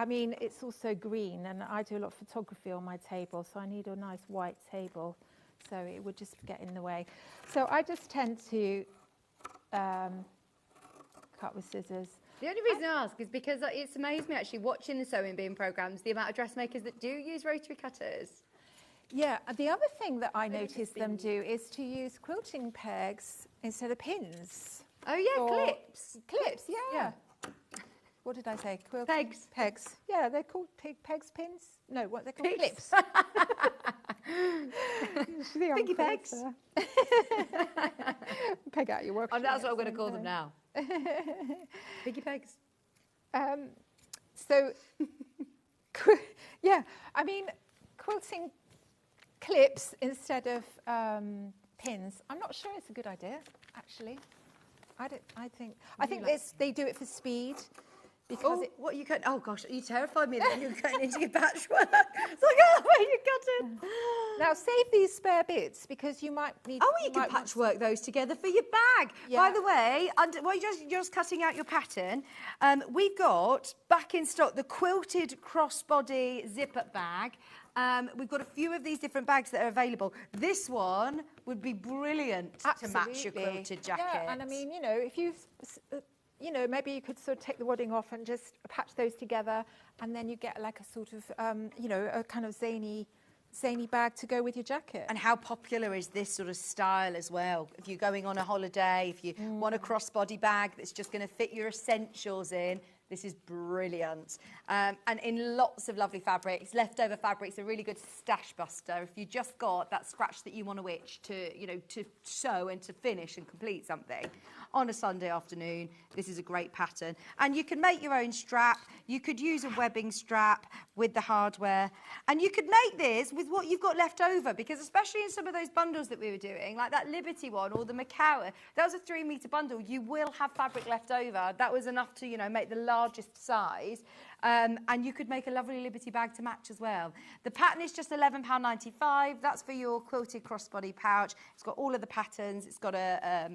it's also green, and I do a lot of photography on my table, so I need a nice white table, so it would just get in the way. So I just tend to cut with scissors. The only reason I ask is because it's amazed me actually watching the Sewing Bean programmes, the amount of dressmakers that do use rotary cutters. Yeah, the other thing that I noticed them do is to use quilting pegs instead of pins. Oh yeah, clips. Clips, yeah. What did I say? Pegs. Pegs. Yeah, they're called pegs, pins? No, what they're called? Clips. Piggy pegs. Peg out your work. Oh, that's what I'm going to call them now. Piggy pegs. Quilting clips instead of pins. I'm not sure it's a good idea, actually. I think they do it for speed. Because what you cut? Oh gosh, you terrified me that you're cutting into your patchwork. It's like, oh, where you cut it? Now save these spare bits because you might need. Oh, you can patchwork those together for your bag. Yeah. By the way, while you're just cutting out your pattern, we've got back in stock the quilted crossbody zip-up bag. We've got a few of these different bags that are available. This one would be brilliant to match your quilted jacket. Yeah, and I mean, you know, if you know, maybe you could sort of take the wadding off and just patch those together, and then you get like a sort of, you know, a kind of zany bag to go with your jacket. And how popular is this sort of style as well? If you're going on a holiday, if you want a crossbody bag that's just going to fit your essentials in, this is brilliant. And in lots of lovely fabrics. Leftover fabrics are a really good stash buster. If you just got that scratch that you want to itch to, you know, to sew and to finish and complete something on a Sunday afternoon, this is a great pattern. And you can make your own strap. You could use a webbing strap with the hardware. And you could make this with what you've got left over, because especially in some of those bundles that we were doing, like that Liberty one or the Macau, that was a 3-metre bundle. You will have fabric left over. That was enough to, you know, make the largest size. And you could make a lovely Liberty bag to match as well. The pattern is just £11.95. That's for your quilted crossbody pouch. It's got all of the patterns. It's got a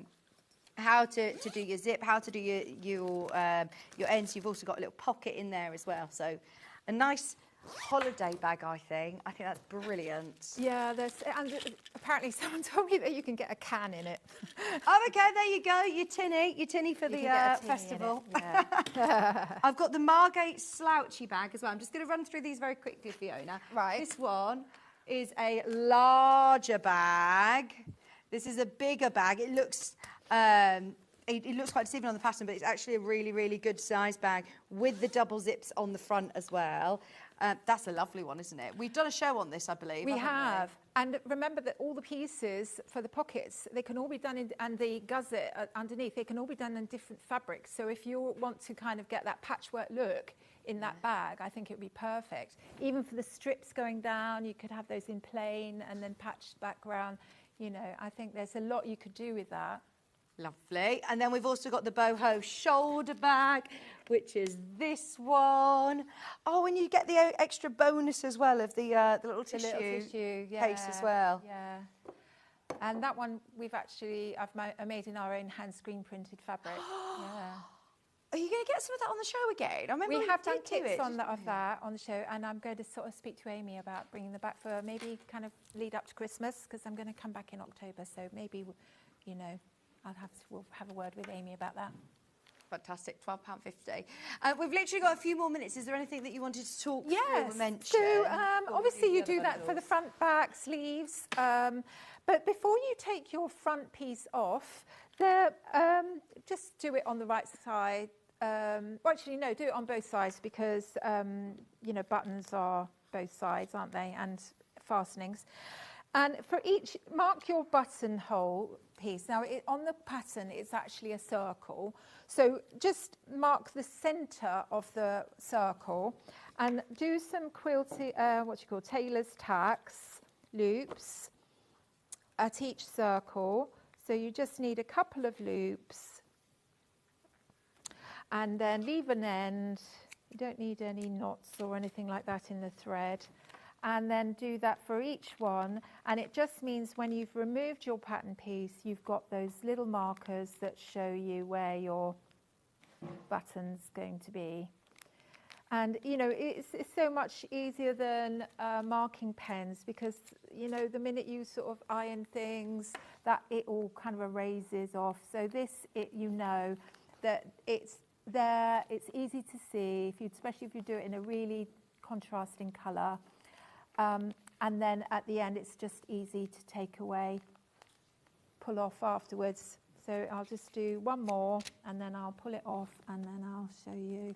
how to do your zip, how to do your ends. You've also got a little pocket in there as well. So a nice holiday bag, I think. I think that's brilliant. Yeah, and apparently someone told me that you can get a can in it. Oh, okay, there you go. Your tinny for the festival. Yeah. I've got the Margate slouchy bag as well. I'm just going to run through these very quickly, Fiona. Right. This one is a larger bag. This is a bigger bag. It looks it looks quite deceiving on the pattern, but it's actually a really, really good size bag with the double zips on the front as well. That's a lovely one, isn't it? We've done a show on this, I believe. We have. And remember that all the pieces for the pockets, they can all be done and the gusset underneath, they can all be done in different fabrics. So if you want to kind of get that patchwork look in that bag, I think it would be perfect. Even for the strips going down, you could have those in plain and then patched background. You know, I think there's a lot you could do with that. Lovely. And then we've also got the boho shoulder bag, which is this one. Oh, and you get the extra bonus as well of the little tissue case as well. Yeah. And that one I've made in our own hand screen printed fabric. Yeah. Are you going to get some of that on the show again? I remember we have done tips on that on the show, and I'm going to sort of speak to Amy about bringing them back for maybe kind of lead up to Christmas, because I'm going to come back in October, so maybe, you know, we'll have a word with Amy about that. Fantastic, £12.50. We've literally got a few more minutes. Is there anything that you wanted to talk through or mention? So obviously you do that for the front, back, sleeves. But before you take your front piece off, just do it on the right side. Well, actually, no, do it on both sides, because, you know, buttons are both sides, aren't they? And fastenings. And for each, mark your buttonhole piece. Now, on the pattern, it's actually a circle. So just mark the centre of the circle and do some quilting, tailor's tacks, loops at each circle. So you just need a couple of loops. And then leave an end. You don't need any knots or anything like that in the thread. And then do that for each one. And it just means when you've removed your pattern piece, you've got those little markers that show you where your button's going to be. And, you know, it's so much easier than marking pens, because, you know, the minute you sort of iron things, that it all kind of erases off. So you know that it's there, it's easy to see, especially if you do it in a really contrasting colour. And then at the end, it's just easy to take away, pull off afterwards. So I'll just do one more, and then I'll pull it off, and then I'll show you.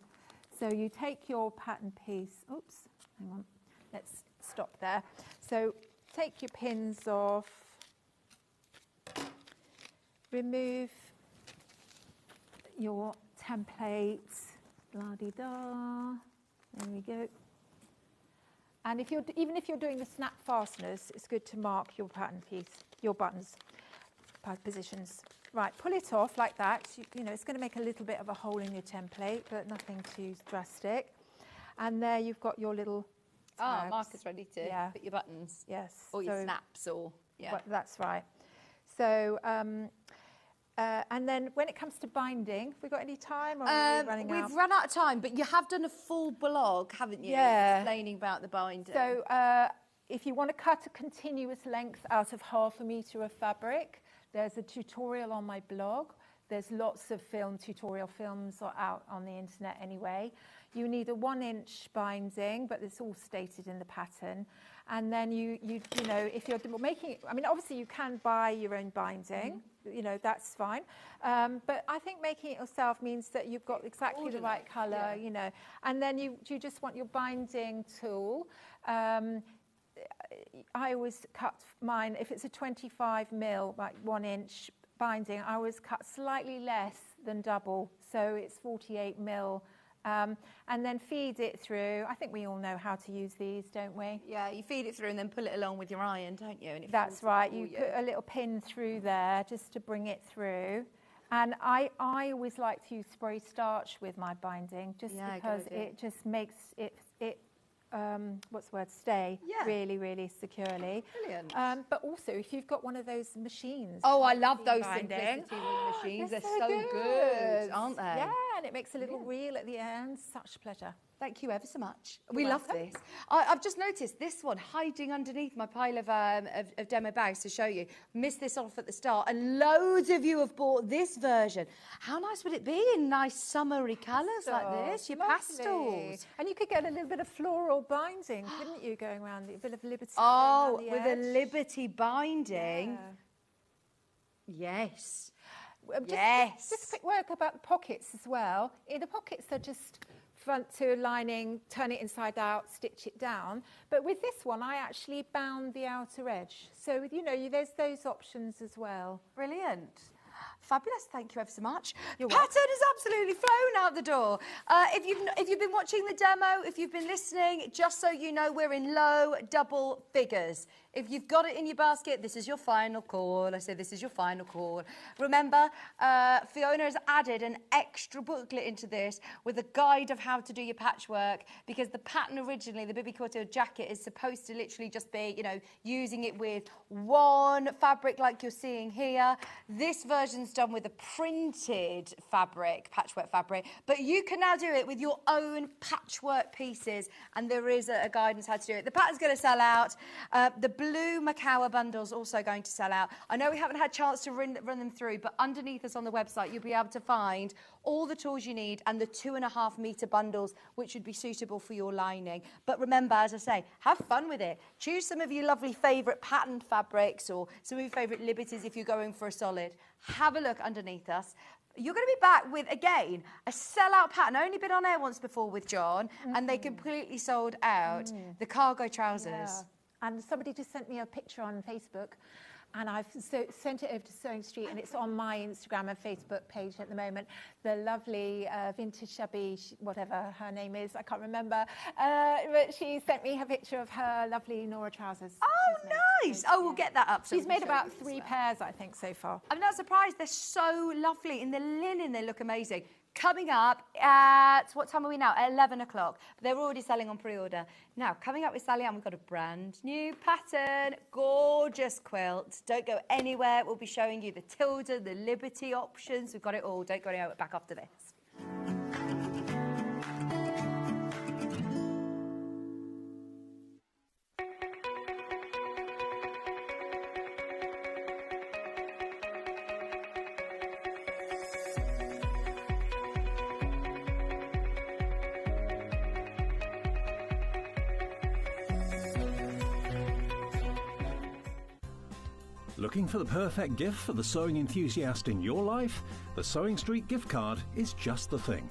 So you take your pattern piece. Oops, hang on. Let's stop there. So take your pins off. Remove your templates. La-di-da. There we go. And even if you're doing the snap fasteners, it's good to mark your pattern piece, your buttons positions. Right, pull it off like that. You know, it's going to make a little bit of a hole in your template, but nothing too drastic. And there you've got your little tabs. Marker's ready to put your buttons. Yes. Or your snaps or, Well, that's right. So, and then when it comes to binding, have we got any time or are we running out? We've run out of time, but you have done a full blog, haven't you? Yeah. Explaining about the binding. So if you want to cut a continuous length out of 1/2 metre of fabric, there's a tutorial on my blog. There's lots of tutorial films out on the internet anyway. You need a 1-inch binding, but it's all stated in the pattern. And then you know, if you're making it, I mean, obviously you can buy your own binding, you know, that's fine. But I think making it yourself means that you've got exactly the right colour, you know. And then you just want your binding tool. I always cut mine, if it's a 25mm, like 1-inch binding, I always cut slightly less than double, so it's 48mm. And then feed it through. I think we all know how to use these, don't we? Yeah, you feed it through and then pull it along with your iron, don't you? And it That's right. You put a little pin through there just to bring it through. And I always like to use spray starch with my binding, just because it just makes it stay really, really securely. Brilliant. But also, if you've got one of those machines. Oh, I love those Simplicity machines. They're so good, aren't they? Yeah, and it makes a little reel at the end. Such a pleasure. Thank you ever so much. We love this. I've just noticed this one hiding underneath my pile of demo bags to show you. Missed this off at the start, and loads of you have bought this version. How nice would it be in nice summery colours like this? Your pastels. And you could get a little bit of floral binding, couldn't you, going around, a bit of Liberty. Oh, with a Liberty binding. Yeah. Yes. Just a quick word about the pockets as well. The pockets are just front to lining, turn it inside out, stitch it down. But with this one, I actually bound the outer edge. So, you know, there's those options as well. Brilliant. Fabulous, thank you ever so much. You're Pattern has absolutely flown out the door. If you've been watching the demo, if you've been listening, just so you know, we're in low double figures. If you've got it in your basket, this is your final call. I say this is your final call. Remember, Fiona has added an extra booklet into this with a guide of how to do your patchwork, because the pattern originally, the Bibi Quilted jacket, is supposed to literally just be, you know, using it with one fabric like you're seeing here. This version's done with a printed fabric, patchwork fabric, but you can now do it with your own patchwork pieces, and there is a guidance how to do it. The pattern's going to sell out. The blue Macawa bundle's also going to sell out. I know we haven't had a chance to run them through, but underneath us on the website, you'll be able to find all the tools you need and the 2.5 metre bundles, which would be suitable for your lining. But remember, as I say, have fun with it. Choose some of your lovely favourite patterned fabrics or some of your favourite Liberties if you're going for a solid. Have a look underneath us. You're going to be back with, again, a sell-out pattern. Only been on air once before with John, and they completely sold out. The cargo trousers. Yeah. And somebody just sent me a picture on Facebook, and I've sent it over to Sewing Street, and it's on my Instagram and Facebook page at the moment. The lovely vintage shabby, whatever her name is, I can't remember, but she sent me a picture of her lovely Nora trousers. Oh, nice. Oh, we'll get that up. So She's made about 3 pairs, I think, so far. I'm not surprised. They're so lovely. In the linen, they look amazing. Coming up at, what time are we now? At 11 o'clock. They're already selling on pre-order. Now, coming up with Sally Ann, we've got a brand new pattern. Gorgeous quilt. Don't go anywhere. We'll be showing you the Tilda, the Liberty options. We've got it all. Don't go anywhere. Back after this. Looking for the perfect gift for the sewing enthusiast in your life? The Sewing Street gift card is just the thing.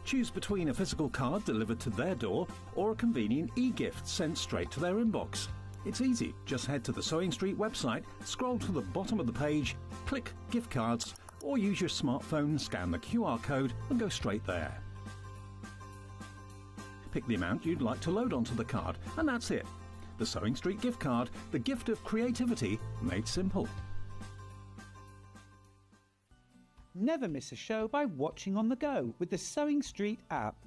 Choose between a physical card delivered to their door or a convenient e-gift sent straight to their inbox. It's easy. Just head to the Sewing Street website, scroll to the bottom of the page, click Gift Cards, or use your smartphone, scan the QR code and go straight there. Pick the amount you'd like to load onto the card, and that's it. The Sewing Street gift card, the gift of creativity made simple. Never miss a show by watching on the go with the Sewing Street app.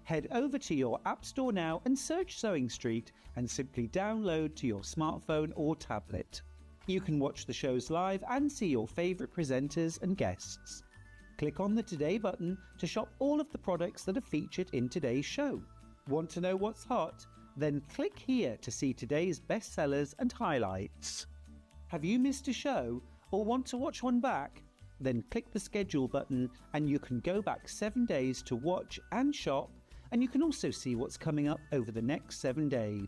Head over to your app store now and search Sewing Street and simply download to your smartphone or tablet. You can watch the shows live and see your favourite presenters and guests. Click on the Today button to shop all of the products that are featured in today's show. Want to know what's hot? Then click here to see today's bestsellers and highlights. Have you missed a show or want to watch one back? Then click the schedule button and you can go back 7 days to watch and shop, and you can also see what's coming up over the next 7 days.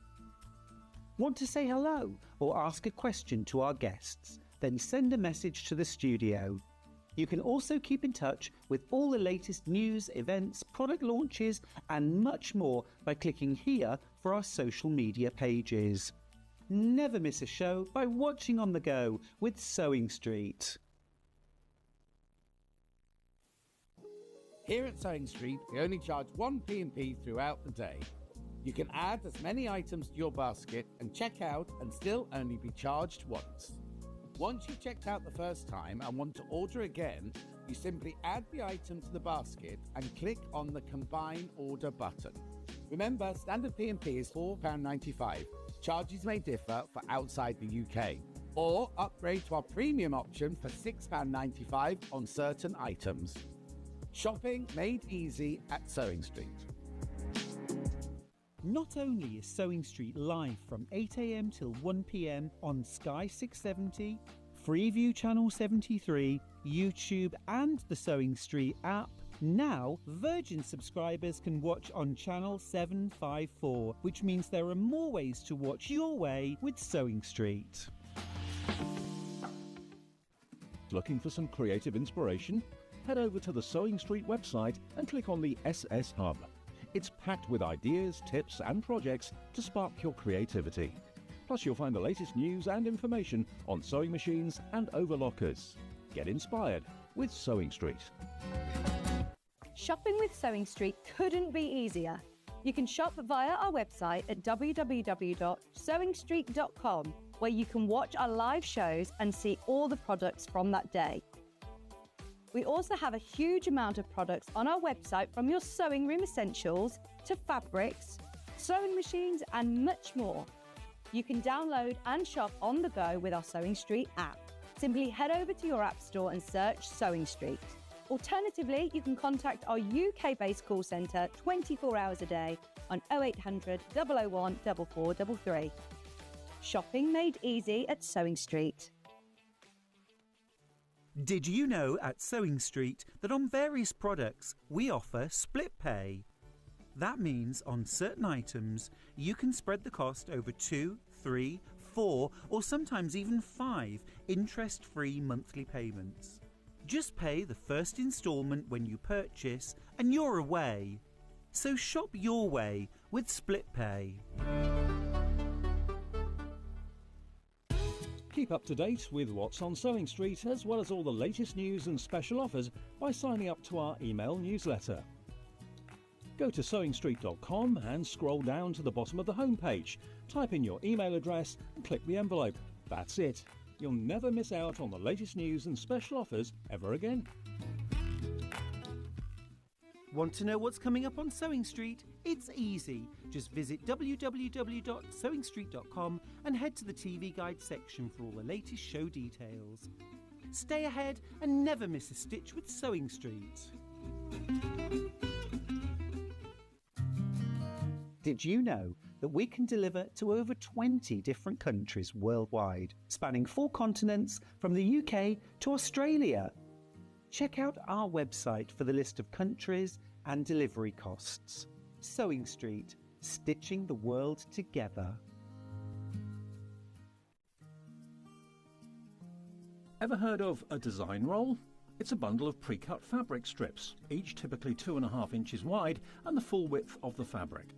Want to say hello or ask a question to our guests? Then send a message to the studio. You can also keep in touch with all the latest news, events, product launches and much more by clicking here for our social media pages. Never miss a show by watching on the go with Sewing Street. Here at Sewing Street, we only charge one P&P throughout the day. You can add as many items to your basket and check out and still only be charged once. Once you've checked out the first time and want to order again, you simply add the item to the basket and click on the Combine Order button. Remember, standard P&P is £4.95. Charges may differ for outside the UK. Or upgrade to our premium option for £6.95 on certain items. Shopping made easy at Sewing Street. Not only is Sewing Street live from 8 a.m. till 1 p.m. on Sky 670, Freeview Channel 73, YouTube and the Sewing Street app, now Virgin subscribers can watch on Channel 754, which means there are more ways to watch your way with Sewing Street. Looking for some creative inspiration? Head over to the Sewing Street website and click on the SS Hub. It's packed with ideas, tips and projects to spark your creativity. Plus you'll find the latest news and information on sewing machines and overlockers. Get inspired with Sewing Street. Shopping with Sewing Street couldn't be easier. You can shop via our website at www.sewingstreet.com, where you can watch our live shows and see all the products from that day. We also have a huge amount of products on our website, from your sewing room essentials to fabrics, sewing machines and much more. You can download and shop on the go with our Sewing Street app. Simply head over to your app store and search Sewing Street. Alternatively, you can contact our UK-based call centre 24 hours a day on 0800 001 4433. Shopping made easy at Sewing Street. Did you know at Sewing Street that on various products we offer split pay? That means on certain items you can spread the cost over 2, 3, 4 or sometimes even 5 interest-free monthly payments. Just pay the first instalment when you purchase and you're away. So shop your way with split pay. Keep up to date with what's on Sewing Street, as well as all the latest news and special offers by signing up to our email newsletter. Go to sewingstreet.com and scroll down to the bottom of the homepage. Type in your email address and click the envelope. That's it. You'll never miss out on the latest news and special offers ever again. Want to know what's coming up on Sewing Street? It's easy. Just visit www.sewingstreet.com and head to the TV Guide section for all the latest show details. Stay ahead and never miss a stitch with Sewing Street. Did you know that we can deliver to over 20 different countries worldwide, spanning 4 continents from the UK to Australia? Check out our website for the list of countries and delivery costs. Sewing Street, stitching the world together. Ever heard of a design roll? It's a bundle of pre-cut fabric strips, each typically 2.5 inches wide and the full width of the fabric.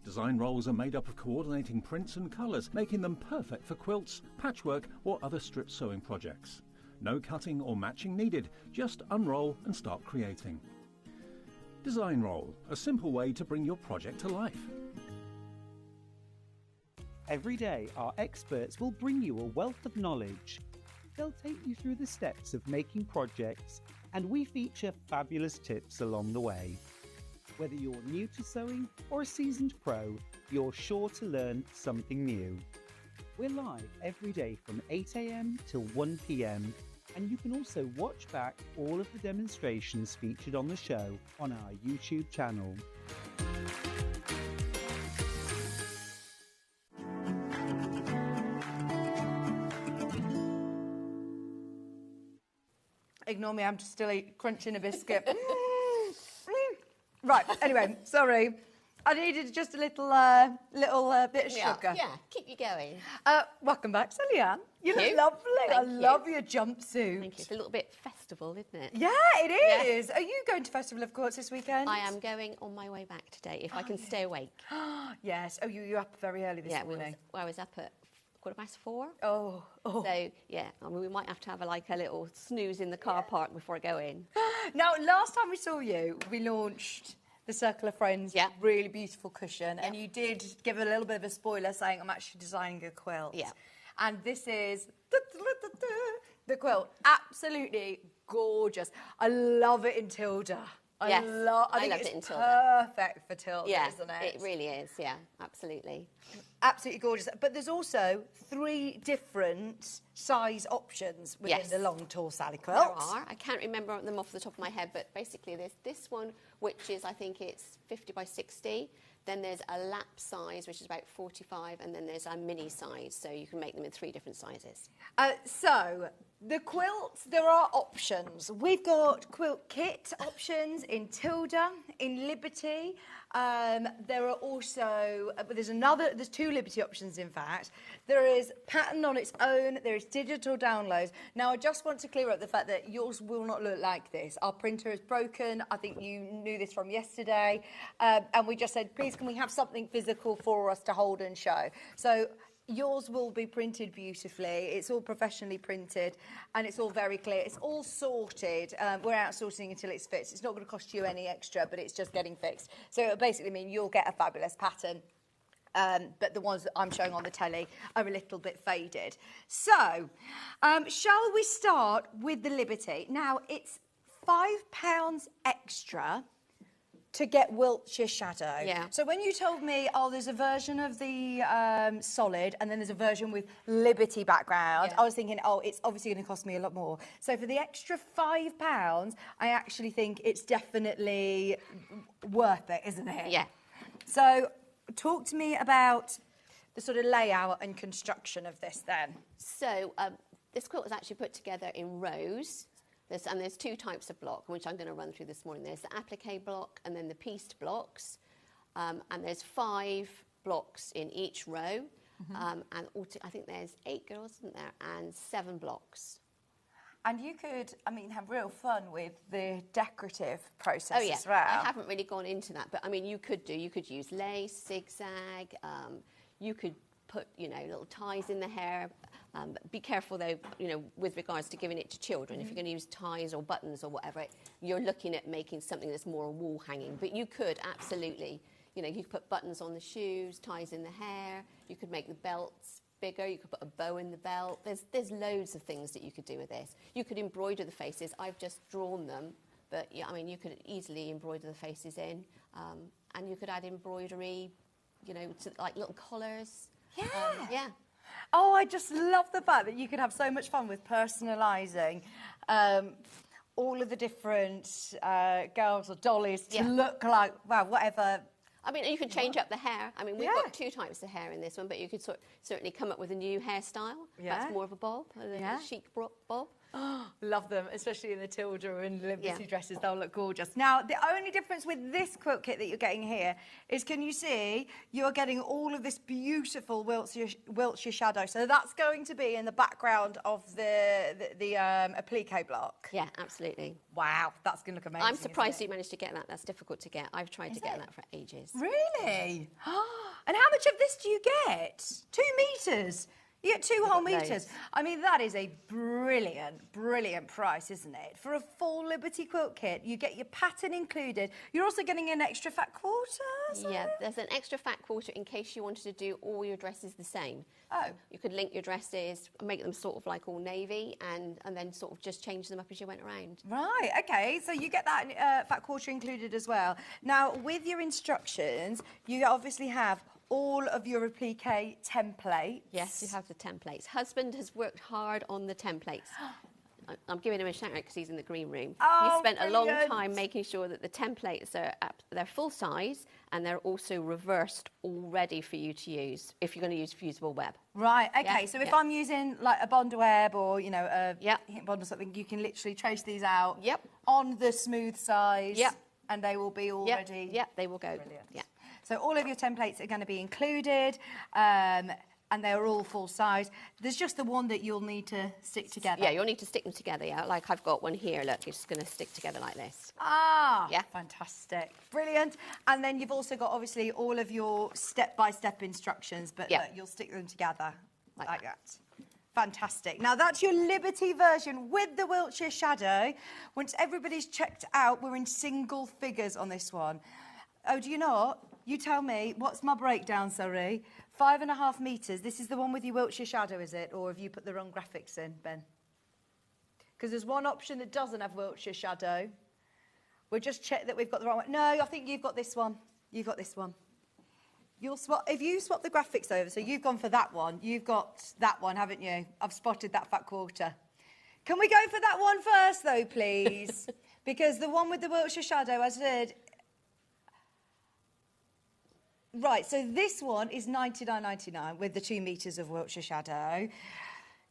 Design rolls are made up of coordinating prints and colours, making them perfect for quilts, patchwork or other strip sewing projects. No cutting or matching needed, just unroll and start creating. Design roll, a simple way to bring your project to life. Every day, our experts will bring you a wealth of knowledge. They'll take you through the steps of making projects and we feature fabulous tips along the way. Whether you're new to sewing or a seasoned pro, you're sure to learn something new. We're live every day from 8 a.m. till 1 p.m. and you can also watch back all of the demonstrations featured on the show on our YouTube channel. Ignore me, I'm just still crunching a biscuit. Right, anyway, sorry. I needed just a little bit of sugar. Yeah, keep you going. Welcome back, Sally-Ann. You Thank look you. lovely. Thank I you. love your jumpsuit. Thank you. It's a little bit festival, isn't it? Yeah, it is. Are you going to Festival of Quilts this weekend? I am going on my way back today, if I can stay awake. Yes. Oh, you're up very early this morning. I was up at 4:15. Oh. So, yeah, I mean, we might have to have a little snooze in the car park before I go in. Now, last time we saw you, we launched the Circle of Friends really beautiful cushion, and you did give a little bit of a spoiler saying I'm actually designing a quilt. Yeah. And this is the quilt. Absolutely gorgeous. I love it in Tilda. Yes, I think loved it's it in Tilda. perfect for Tilda, Yeah, isn't it? it really is, yeah, absolutely. Absolutely gorgeous. But there's also 3 different size options within the long, tall Sally quilt. There are. I can't remember them off the top of my head, but basically there's this one, which is, I think it's 50 by 60. Then there's a lap size, which is about 45, and then there's a mini size, so you can make them in 3 different sizes. So, the quilts, there are options. We've got quilt kit options in Tilda, in Liberty. There are also, there's 2 Liberty options in fact. There is pattern on its own, there is digital downloads. Now I just want to clear up the fact that yours will not look like this. Our printer is broken, I think you knew this from yesterday, and we just said, please can we have something physical for us to hold and show. So yours will be printed beautifully. It's all professionally printed and it's all very clear. It's all sorted. We're outsourcing until it's fixed. It's not going to cost you any extra, but it's just getting fixed. So it'll basically mean you'll get a fabulous pattern. But the ones that I'm showing on the telly are a little bit faded. So, shall we start with the Liberty? Now, it's £5 extra to get Wiltshire Shadow. Yeah. So when you told me, oh, there's a version of the solid and then there's a version with Liberty background, I was thinking, oh, it's obviously going to cost me a lot more. So for the extra £5, I actually think it's definitely worth it, isn't it? Yeah. So talk to me about the sort of layout and construction of this then. So this quilt was actually put together in rows. There's 2 types of block, which I'm going to run through this morning. There's the applique block and then the pieced blocks. And there's 5 blocks in each row. And I think there's 8 girls, isn't there? And 7 blocks. And you could, I mean, have real fun with the decorative process as well. I haven't really gone into that, but I mean, you could use lace, zigzag, you could put, little ties in the hair. Be careful though, with regards to giving it to children. If you're going to use ties or buttons or whatever, you're looking at making something that's more wall hanging. But you could absolutely, you could put buttons on the shoes, ties in the hair. You could make the belts bigger. You could put a bow in the belt. There's loads of things that you could do with this. You could embroider the faces. I've just drawn them, but yeah, I mean, you could easily embroider the faces in, and you could add embroidery, to like little collars. Yeah. Oh, I just love the fact that you could have so much fun with personalising all of the different girls or dollies to look like, well, whatever. I mean, you could change up the hair. I mean, we've got 2 types of hair in this one, but you could certainly come up with a new hairstyle. That's more of a bob, a chic bob. Love them, especially in the Tilda and Liberty dresses. They'll look gorgeous. Now, the only difference with this quilt kit that you're getting here is, can you see, you're getting all of this beautiful Wiltshire Shadow. So that's going to be in the background of the applique block. Yeah, absolutely. Wow, that's going to look amazing. I'm surprised you managed to get that. That's difficult to get. I've tried to get that for ages. Really? And how much of this do you get? 2 metres. You get 2 We've whole got meters. loads. I mean, that is a brilliant, brilliant price, isn't it? For a full Liberty quilt kit, you get your pattern included. You're also getting an extra fat quarter. Yeah, there's an extra fat quarter in case you wanted to do all your dresses the same. Oh. You could link your dresses, make them sort of like all navy, and then sort of just change them up as you went around. Right, okay, so you get that fat quarter included as well. Now, with your instructions, you obviously have all of your applique templates. Yes, you have the templates. Husband has worked hard on the templates. I'm giving him a shout out because he's in the green room. Oh, he spent a long brilliant. time making sure that the templates are they're full size and they're also reversed all ready for you to use if you're going to use fusible web. Right, okay, Yeah, so if yeah. I'm using like a bond web or, you know, a Yep. hint bond or something, you can literally trace these out Yep. on the smooth size. Yep. And they will be all Yep, ready. yep, they will go. Brilliant. Yeah. So all of your templates are going to be included, and they're all full size. There's just the one that you'll need to stick together. Yeah, you'll need to stick them together, yeah. Like I've got one here, look, it's just going to stick together like this. Ah, Yeah. fantastic. Brilliant. And then you've also got, obviously, all of your step-by-step instructions, but Yeah. look, you'll stick them together Like like that. Fantastic. Now, that's your Liberty version with the Wiltshire shadow. Once everybody's checked out, we're in single figures on this one. Oh, do you not? You tell me, what's my breakdown, sorry? 5.5 metres. This is the one with your Wiltshire shadow, is it? Or have you put the wrong graphics in, Ben? Because there's one option that doesn't have Wiltshire shadow. We'll just check that we've got the wrong one. No, I think you've got this one. You've got this one. You'll swap, if you swap the graphics over, so you've gone for that one, you've got that one, haven't you? I've spotted that fat quarter. Can we go for that one first, though, please? Because the one with the Wiltshire shadow, as I said... Right, so this one is £99.99 with the 2 metres of Wiltshire shadow.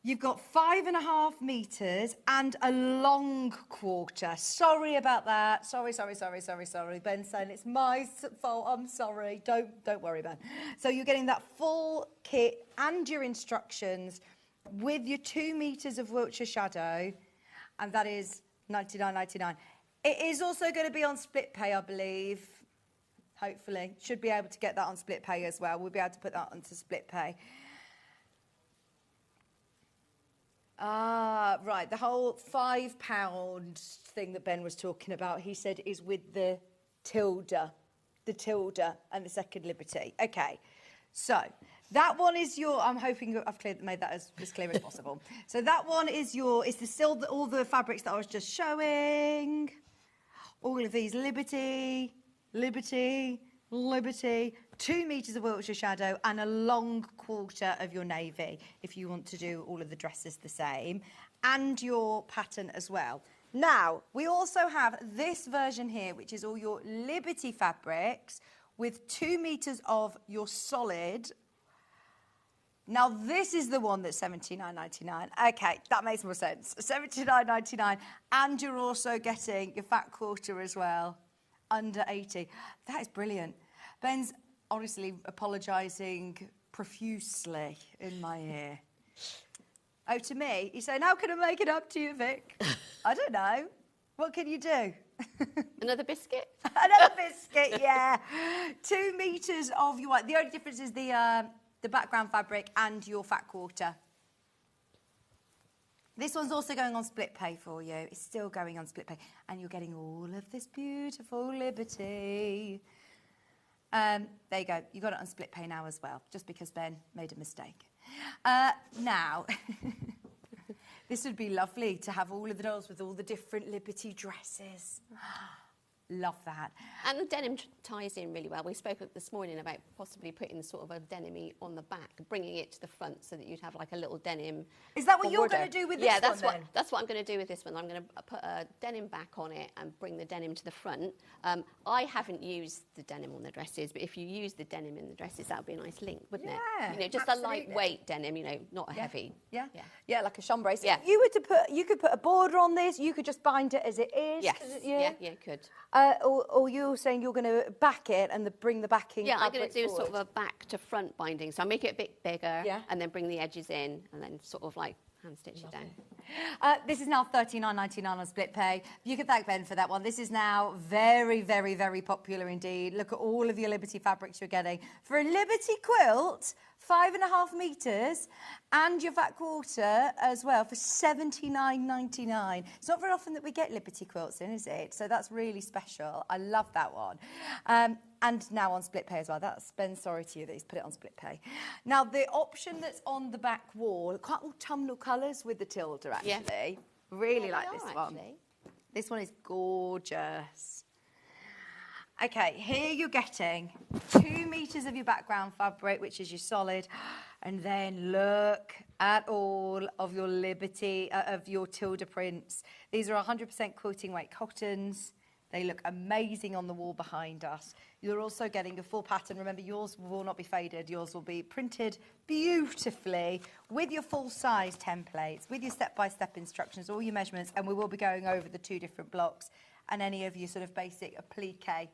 You've got 5.5 metres and a long quarter. Sorry about that. Sorry. Ben's saying it's my fault. I'm sorry. Don't worry, Ben. So you're getting that full kit and your instructions with your 2 metres of Wiltshire shadow, and that is £99.99. It is also going to be on split pay, I believe. Hopefully. Should be able to get that on split pay as well. We'll be able to put that onto split pay. Ah, right. The whole £5 thing that Ben was talking about, he said, is with the Tilda and the Second Liberty. Okay, so that one is your. I'm hoping I've made that as clear as possible. So that one is your. It's still all the fabrics that I was just showing. All of these Liberty, 2 metres of Wiltshire shadow and a long quarter of your navy if you want to do all of the dresses the same, and your pattern as well. Now, we also have this version here, which is all your Liberty fabrics with 2 metres of your solid. Now, this is the one that's £79.99. OK, that makes more sense. £79.99, and you're also getting your fat quarter as well. Under 80. That is brilliant. Ben's honestly apologising profusely in my ear. Oh, to me? He's saying, how can I make it up to you, Vic? I don't know. What can you do? Another biscuit? Another biscuit, yeah. 2 metres of your white. The only difference is the background fabric and your fat quarter. This one's also going on split pay for you. It's still going on split pay. And you're getting all of this beautiful Liberty. There you go. You got it on split pay now as well, just because Ben made a mistake. Now, this would be lovely to have all of the dolls with all the different Liberty dresses. Love that. And the denim ties in really well. We spoke this morning about possibly putting sort of a denim on the back, bringing it to the front so that you'd have like a little denim. Is that what you're border. going to do with this Yeah, one then? that's what I'm going to do with this one. I'm going to put a denim back on it and bring the denim to the front. I haven't used the denim on the dresses, but if you use the denim in the dresses, that would be a nice link, wouldn't it? You know, just absolutely. a lightweight denim, you know, not a heavy. Yeah, like a chambray. So Yeah. if you were to put, you could put a border on this. You could just bind it as it is. Yes. 'cause Yeah, you could. Or you're saying you're going to back it and bring the backing. Yeah, I'm going fabric to do forward. sort of a back to front binding. So I make it a bit bigger, Yeah. and then bring the edges in, and then sort of like hand stitch it down. This is now £39.99 on split pay. You can thank Ben for that one. This is now very, very, very popular indeed. Look at all of your Liberty fabrics you're getting. For a Liberty quilt, 5.5 metres, and your fat quarter as well for $79.99. It's not very often that we get Liberty quilts in, is it? So that's really special. I love that one. And now on split pay as well. That's Ben, sorry to you that he's put it on split pay. Now, the option that's on the back wall, quite autumnal colours with the Tilda, actually. Yeah. Really like this one. This one is gorgeous. Okay, here you're getting 2 metres of your background fabric, which is your solid, and then look at all of your Liberty, of your Tilda prints. These are 100% quilting weight cottons. They look amazing on the wall behind us. You're also getting a full pattern. Remember, yours will not be faded. Yours will be printed beautifully with your full-size templates, with your step-by-step instructions, all your measurements, and we will be going over the 2 different blocks and any of your sort of basic applique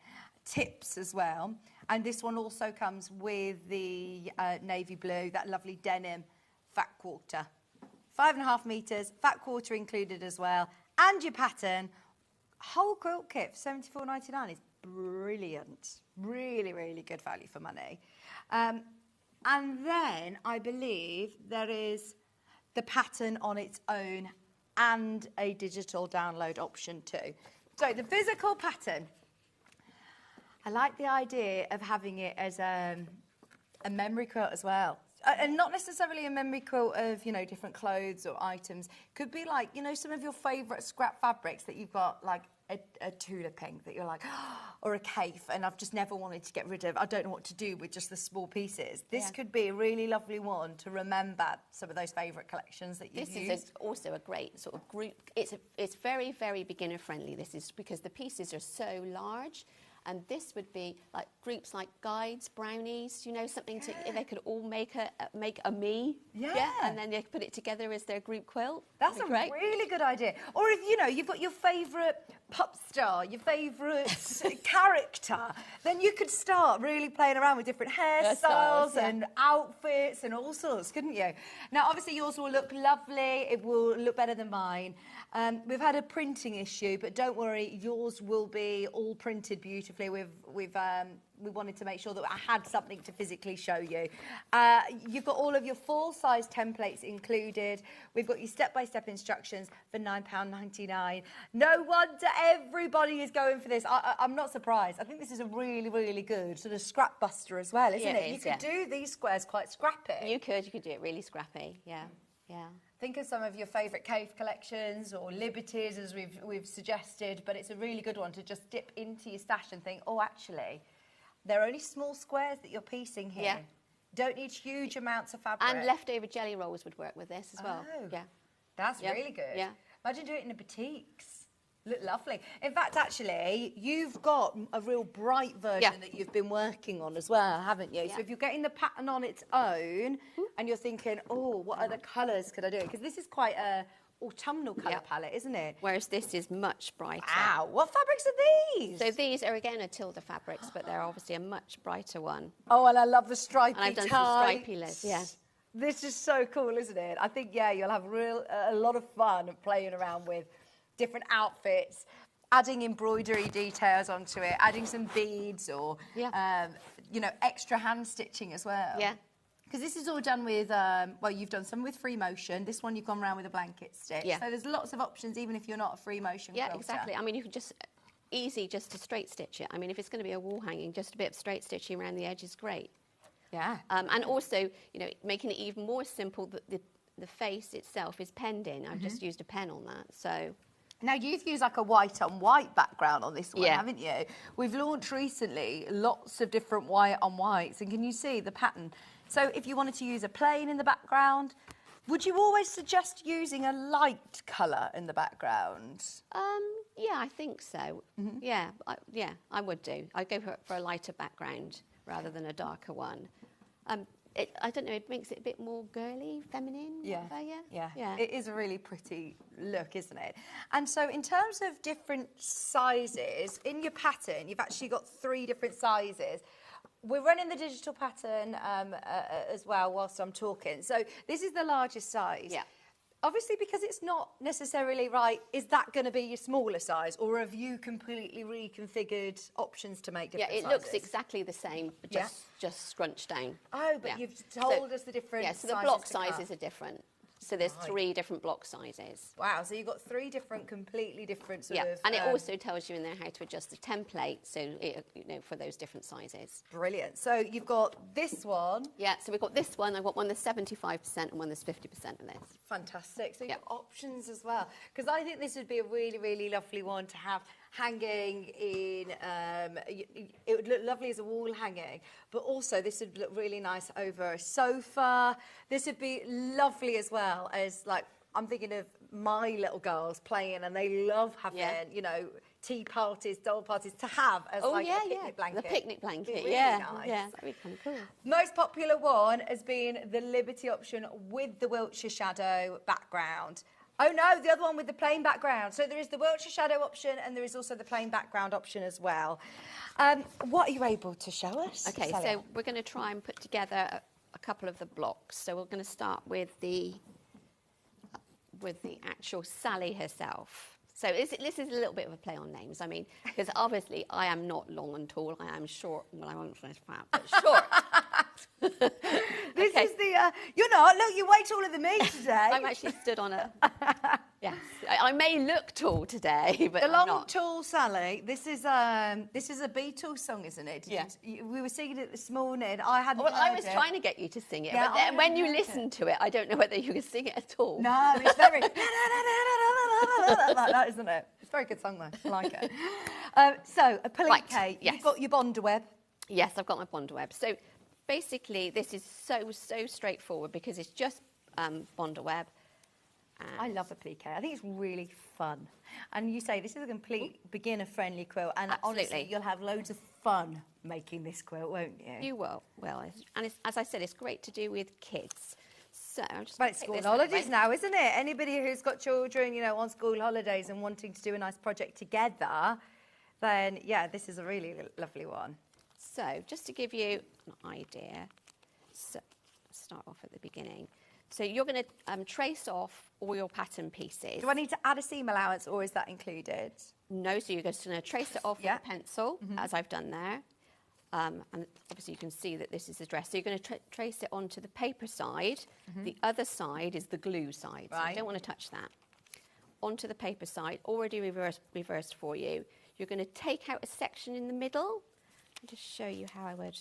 tips as well. And this one also comes with the navy blue, that lovely denim fat quarter. 5.5 metres, fat quarter included as well, and your pattern. Whole quilt kit for $74.99 is brilliant. Really, really good value for money. And then I believe there is the pattern on its own and a digital download option too. So the physical pattern, I like the idea of having it as a memory quilt as well. And not necessarily a memory quilt of, you know, different clothes or items. Could be like, you know, some of your favourite scrap fabrics that you've got, like a Tudor pink that you're like, oh, or a caif, and I've just never wanted to get rid of. I don't know what to do with just the small pieces. This could be a really lovely one to remember some of those favourite collections that you've used. This is also a great sort of group. It's very, very beginner friendly. This is because the pieces are so large. And this would be like groups like guides, brownies, you know, something to they could all make a me. Yeah. And then they could put it together as their group quilt. That's a really good idea. Or if, you know, you've got your favourite pop star, your favourite character, then you could start really playing around with different hairstyles and outfits and all sorts, couldn't you? Now, obviously, yours will look lovely. It will look better than mine. We've had a printing issue, but don't worry, yours will be all printed beautifully. We wanted to make sure that I had something to physically show you. You've got all of your full-size templates included. We've got your step-by-step instructions for £9.99. No wonder everybody is going for this. I'm not surprised. I think this is a really, really good sort of scrap buster as well, isn't it? You could do these squares quite scrappy. You could do it really scrappy, yeah. Think of some of your favourite cave collections or liberties, as we've suggested, but it's a really good one to just dip into your stash and think, oh, actually, there are only small squares that you're piecing here. Yeah. Don't need huge amounts of fabric. And leftover jelly rolls would work with this as well. Oh, yeah. That's really good. Yeah. Imagine doing it in the boutiques. Look lovely. In fact, actually, you've got a real bright version that you've been working on as well, haven't you? So if you're getting the pattern on its own and you're thinking, oh, what other colours could I do? Because this is quite a autumnal colour palette, isn't it? Whereas this is much brighter. Wow, what fabrics are these? So these are, again, a Tilda fabrics, but they're obviously a much brighter one. Oh, and I love the stripy And I've done some stripy lids, This is so cool, isn't it? I think, you'll have a lot of fun playing around with different outfits, adding embroidery details onto it, adding some beads or, you know, extra hand stitching as well. Yeah. Because this is all done with, well, you've done some with free motion. This one you've gone around with a blanket stitch. Yeah. So there's lots of options, even if you're not a free motion quilter. Exactly. I mean, you can just, easy just to straight stitch it. I mean, if it's going to be a wall hanging, just a bit of straight stitching around the edge is great. Yeah. And also, you know, making it even more simple, the face itself is penned in. I've just used a pen on that, so... Now, you've used like a white-on-white background on this one, haven't you? We've launched recently lots of different white-on-whites, and can you see the pattern? So if you wanted to use a plain in the background, would you always suggest using a light colour in the background? Yeah, I think so. Yeah, I would do. I'd go for a lighter background rather than a darker one. I don't know, it makes it a bit more girly, feminine, whatever, yeah. It is a really pretty look, isn't it? And so in terms of different sizes, in your pattern, you've actually got 3 different sizes. We're running the digital pattern as well whilst I'm talking. So this is the largest size. Yeah. obviously, because it's not necessarily right, is that going to be your smaller size, or have you completely reconfigured options to make different sizes? Yeah, it looks exactly the same, but just scrunched down. Oh, but you've told us the different sizes. Yeah, so the sizes block to cut. sizes are different. So there's 3 different block sizes. Wow, so you've got 3 different, completely different sort of... and it also tells you in there how to adjust the template, so it, for those different sizes. Brilliant. So you've got this one. Yeah, so we've got this one. I've got one that's 75% and one that's 50% of this. Fantastic. So you've got options as well. Because I think this would be a really, really lovely one to have hanging in... it would look lovely as a wall hanging, but also this would look really nice over a sofa. This would be lovely as well as, like, I'm thinking of my little girls playing, and they love having, tea parties, doll parties to have as a picnic blanket. The picnic blanket, really nice. Yeah, that'd be kind of cool. Most popular one has been the Liberty option with the Wiltshire shadow background. Oh no, the other one with the plain background. So there is the Wiltshire shadow option, and there is also the plain background option as well. What are you able to show us? Okay, so we're going to try and put together a couple of the blocks. So we're going to start with the actual Sally herself. So this is a little bit of a play on names. I mean, because obviously I am not long and tall. I am short. Well, I won't finish fat, but short. This is the... you're not. Look, you're way taller than me today. I'm actually stood on a... Yes. I may look tall today, but the I'm long, not. tall Sally. This is a Beatles song, isn't it? We were singing it this morning. I hadn't heard I was it. trying to get you to sing it, Yeah, but then when you listen to it, I don't know whether you can sing it at all. No, it's very... like that, isn't it? It's a very good song, though. I like it. So, Applique, yes. You've got your Bonder web. Yes, I've got my Bonder web. So, basically, this is so straightforward because it's just Bonder web. I love Applique. I think it's really fun. And you say this is a complete beginner-friendly quilt, and honestly, you'll have loads of fun making this quilt, won't you? You will. Well, and as I said, it's great to do with kids. So I'm just it's school holidays now, isn't it? Anybody who's got children, on school holidays and wanting to do a nice project together, then, yeah, this is a really lovely one. So just to give you an idea, so start off at the beginning. So you're going to trace off all your pattern pieces. Do I need to add a seam allowance, or is that included? No, so you're just going to trace it off with a pencil, as I've done there. And obviously you can see that this is the dress. So you're going to trace it onto the paper side. The other side is the glue side. So you don't want to touch that. Onto the paper side, already reversed for you. You're going to take out a section in the middle. I'll just show you how I would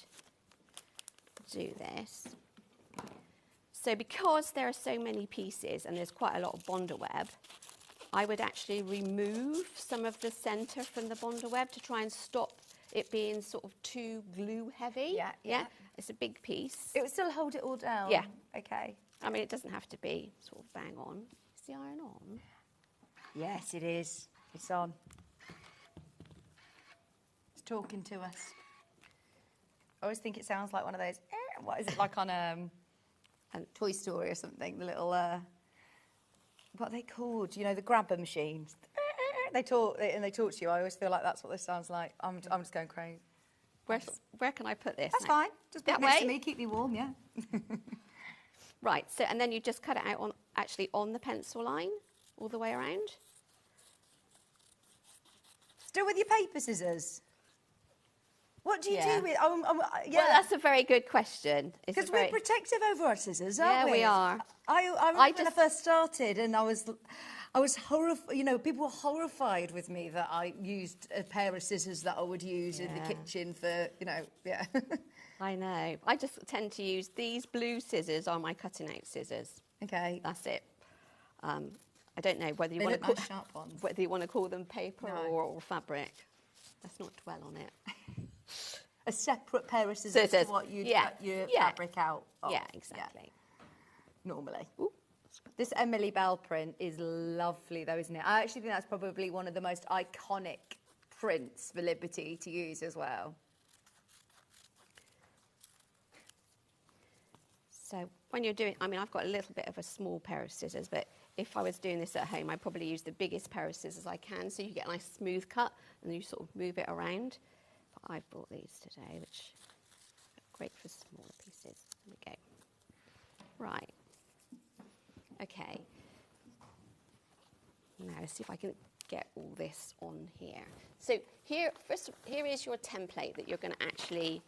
do this. So because there are so many pieces and there's quite a lot of Bonder web, I would actually remove some of the centre from the Bonder web to try and stop it being sort of too glue heavy. Yeah. It's a big piece. It would still hold it all down? Yeah. Okay. I mean, it doesn't have to be sort of bang on. Is the iron on? Yes, it is. It's on. It's talking to us. I always think it sounds like one of those, what is it, like on a Toy Story or something, the little, what are they called? The grabber machines. They talk to you. I always feel like that's what this sounds like. I'm just going crazy. Where can I put this? That's fine. Just put it next to me, keep me warm, yeah. Right, so, and then you just cut it out on the pencil line, all the way around. Still with your paper scissors? What do you do with... Well, that's a very good question. Because we're protective over our scissors, aren't we? Yeah, we are. I remember when I first started, and I was horrified. People were horrified with me that I used a pair of scissors that I would use in the kitchen for, yeah. I know. I just tend to use these blue scissors on my cutting out scissors. Okay. That's it. I don't know whether you want to call them paper or fabric. Let's not dwell on it. A separate pair of scissors to what you'd cut your fabric out of. Yeah, exactly. Yeah. Normally. Ooh. This Emily Bell print is lovely, though, isn't it? I actually think that's probably one of the most iconic prints for Liberty to use as well. So when you're doing, I've got a little bit of a small pair of scissors, but if I was doing this at home, I'd probably use the biggest pair of scissors I can, so you get a nice smooth cut, and you sort of move it around. But I've brought these today, which are great for smaller pieces. There we go. Right. Okay. Let's see if I can get all this on here. So here is your template that you're going to actually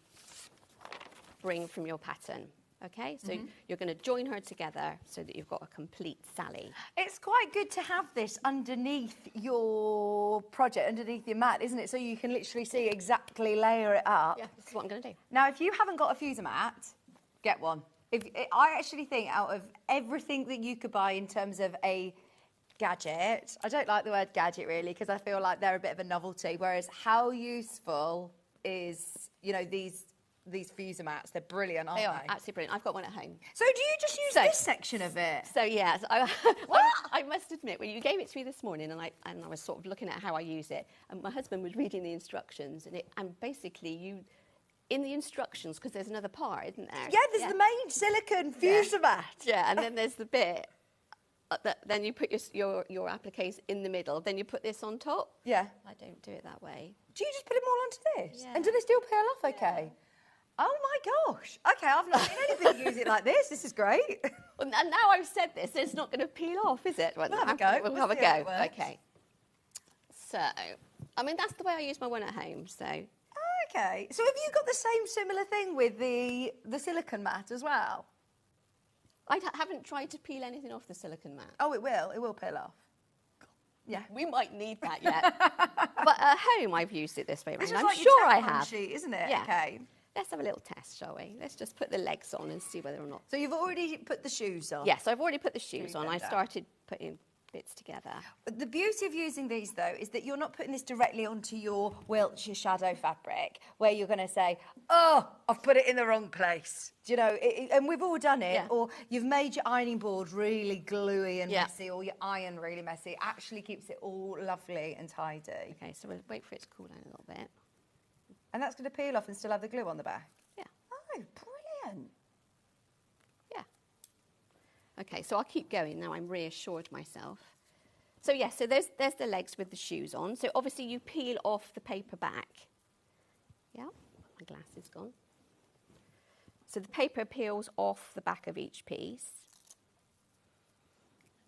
bring from your pattern. Okay, so you're going to join her together so that you've got a complete Sally. It's quite good to have this underneath your project, underneath your mat, isn't it? So you can literally see exactly layer it up. Yeah, this is what I'm going to do. Now, if you haven't got a fuser mat, get one. I actually think out of everything that you could buy in terms of a gadget, I don't like the word gadget really because I feel like they're a bit of a novelty, whereas how useful is, you know, these fuser mats? They're brilliant, aren't they? They are absolutely brilliant. I've got one at home. So do you just use this section of it? So yes, I must admit, when you gave it to me this morning, and I was sort of looking at how I use it, and my husband was reading the instructions, and basically in the instructions, because there's another part, isn't there? Yeah, there's the main silicone fuser mat. Yeah, and then there's the bit that then you put your appliques in the middle, then you put this on top. Yeah. I don't do it that way. Do you just put them all onto this? Yeah. And do they still peel off okay? Oh my gosh. Okay, I've not seen anybody use it like this. This is great. Well, and now I've said this, it's not going to peel off, is it? We'll have a go. We'll have a see how it go. works. Okay. So, I mean, that's the way I use my one at home, so. Okay. So have you got the same similar thing with the silicone mat as well? I haven't tried to peel anything off the silicone mat. Oh, it will. It will peel off. Yeah. We might need that yet. But at home, I've used it this way This around. is I'm like your sure I tampon have. sheet, isn't it? Yeah. Okay. Let's have a little test, shall we? Let's just put the legs on and see whether or not. So you've already put the shoes on? Yes, I've already put the shoes on. I down. started putting bits together. The beauty of using these, though, is that you're not putting this directly onto your Wiltshire shadow fabric, where you're going to say, oh, I've put it in the wrong place. Do you know, and we've all done it. Yeah. Or you've made your ironing board really gluey and Yeah. messy, or your iron really messy. It actually keeps it all lovely and tidy. Okay, so we'll wait for it to cool down a little bit. And that's going to peel off and still have the glue on the back? Yeah. Oh, brilliant. Yeah. Okay, so I'll keep going now. I'm reassured myself. So yeah, so there's the legs with the shoes on. So obviously you peel off the paper back. Yeah, my glass is gone. So the paper peels off the back of each piece.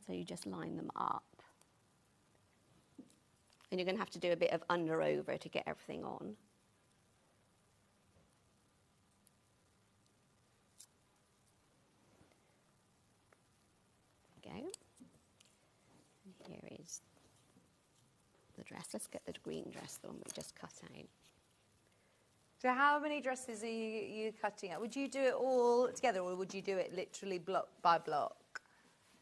So you just line them up. And you're going to have to do a bit of under over to get everything on. Go. And here is the dress. Let's get the green dress, the one we just cut out. So how many dresses are you cutting out? Would you do it all together, or would you do it literally block by block?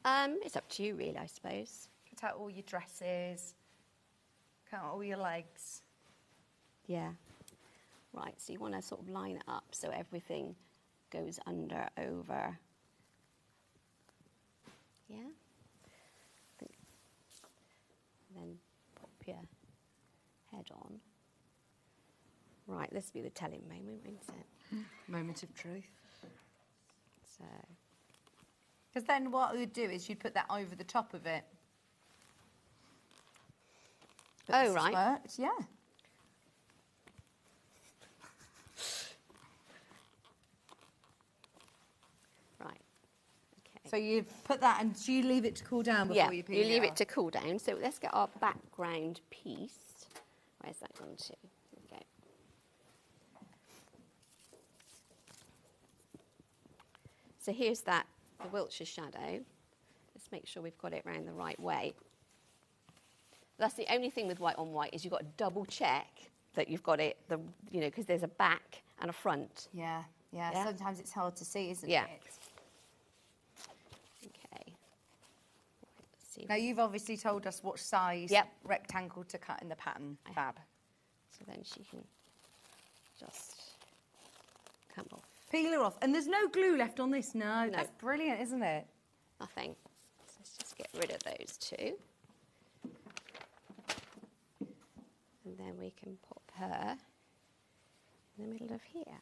It's up to you, really, I suppose. Cut out all your dresses, cut out all your legs. Yeah. Right, so you want to sort of line it up so everything goes under, over. Yeah? And then pop your head on. Right, this will be the telling moment, won't it? Moment of truth. So, Because then what you'd do is you'd put that over the top of it. But oh, this has right. worked, yeah. Right. Okay. So you put that, and do you leave it to cool down before you peel it? you leave off? it to cool down. So let's get our background piece. Where's that gone to? Here we go. So here's that, the Wiltshire shadow. Let's make sure we've got it round the right way. That's the only thing with white on white is you've got to double check that you've got it, because there's a back and a front. Yeah. Yeah. Sometimes it's hard to see, isn't Yeah. it? Okay. Let's see. Now, you've obviously told us what size Yep. rectangle to cut in the pattern. Fab. So then she can just come off. Peel her off. And there's no glue left on this, no? No. That's brilliant, isn't it? Nothing. So let's just get rid of those two. And then we can pop her in the middle of here.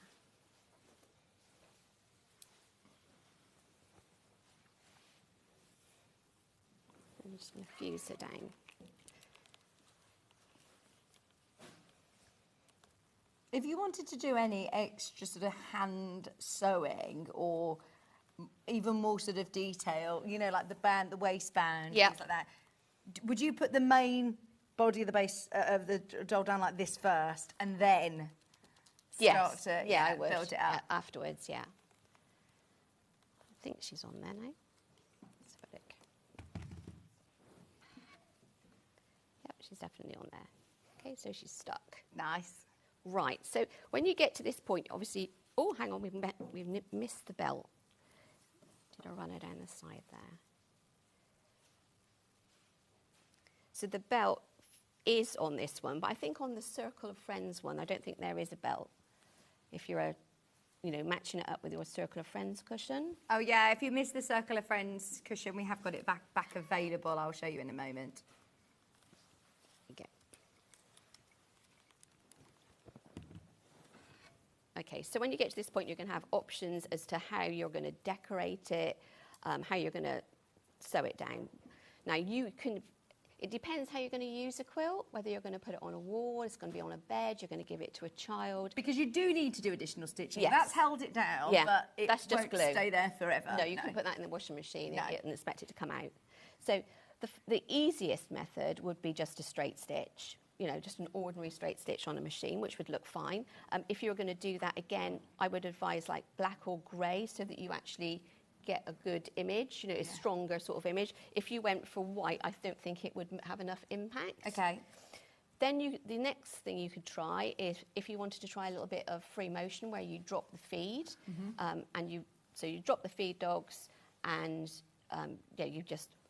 I'm just going to fuse her down. If you wanted to do any extra sort of hand sewing or even more sort of detail, like the band, the waistband, Yeah. things like that, would you put the main body of the base of the doll down like this first, and then start Yes. to Yeah, I would. build it up? Afterwards, yeah. I think she's on there now. Let's have a look. Yep, she's definitely on there. Okay, so she's stuck. Nice. Right, so when you get to this point, obviously, oh, hang on, we've missed the belt. Did I run her down the side there? So the belt is on this one, but I think on the Circle of Friends one, I don't think there is a belt. If you're, matching it up with your Circle of Friends cushion. Oh yeah, if you miss the Circle of Friends cushion, we have got it back available. I'll show you in a moment. Okay, so when you get to this point, you're going to have options as to how you're going to decorate it, how you're going to sew it down. Now, it depends how you're going to use a quilt, whether you're going to put it on a wall, it's going to be on a bed, you're going to give it to a child. Because you do need to do additional stitching. Yes. That's held it down, Yeah, but it that's just won't glue. stay there forever. No, you can put that in the washing machine No. and expect it to come out. So the easiest method would be just a straight stitch. Just an ordinary straight stitch on a machine, which would look fine. If you're going to do that again, I would advise like black or grey so that you actually get a good image, a stronger sort of image. If you went for white, I don't think it would have enough impact. Okay. Then the next thing you could try is if you wanted to try a little bit of free motion where you drop the feed, and you drop the feed dogs, and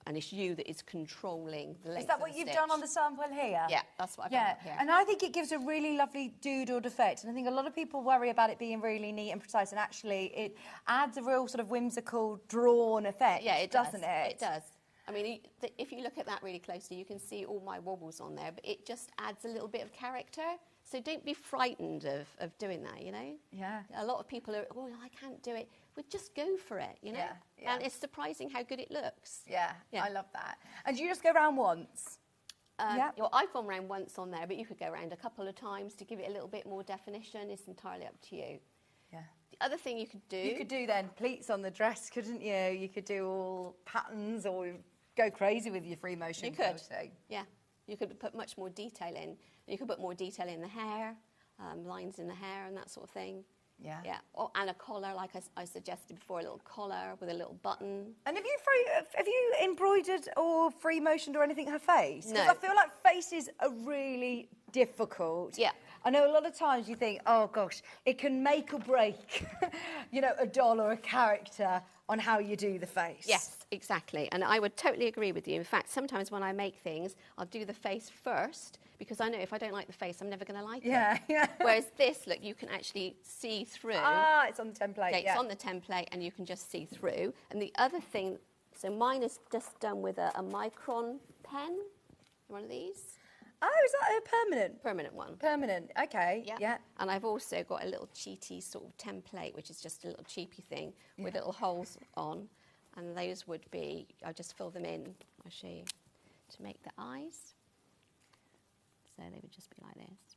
and it's you that is controlling the length. Is that what you've done on the sample here? Yeah, that's what I've done here. And I think it gives a really lovely doodled effect. And I think a lot of people worry about it being really neat and precise, and actually it adds a real sort of whimsical, drawn effect. Yeah, it doesn't does. it? It does. I mean, if you look at that really closely, you can see all my wobbles on there, but it just adds a little bit of character. So don't be frightened of doing that, Yeah. A lot of people are, oh, I can't do it. Well, just go for it, Yeah. And it's surprising how good it looks. Yeah, I love that. And do you just go around once? Well, I've gone round once on there, but you could go around a couple of times to give it a little bit more definition. It's entirely up to you. Yeah. The other thing you could do... You could do then pleats on the dress, couldn't you? You could do all patterns or go crazy with your free motion. You could, quilting. yeah. You could put much more detail in. You could put more detail in the hair, lines in the hair and that sort of thing. Yeah. Yeah. Oh, and a collar, like I suggested before, a little collar with a little button. And have you embroidered or free motioned or anything her face? No. Because I feel like faces are really difficult. Yeah. I know a lot of times you think, oh gosh, it can make or break, a doll or a character on how you do the face. Yes, exactly. And I would totally agree with you. In fact, sometimes when I make things, I'll do the face first because I know if I don't like the face, I'm never going to like it. Yeah. Whereas this, look, you can actually see through. Ah, it's on the template. Yeah, it's on the template and you can just see through. And the other thing, so mine is just done with a micron pen, one of these. Oh, is that a permanent? Permanent one. Permanent, okay, yeah. And I've also got a little cheaty sort of template, which is just a little cheapy thing with little holes on. And those would be, I just fill them in, I'll show you, to make the eyes. So they would just be like this.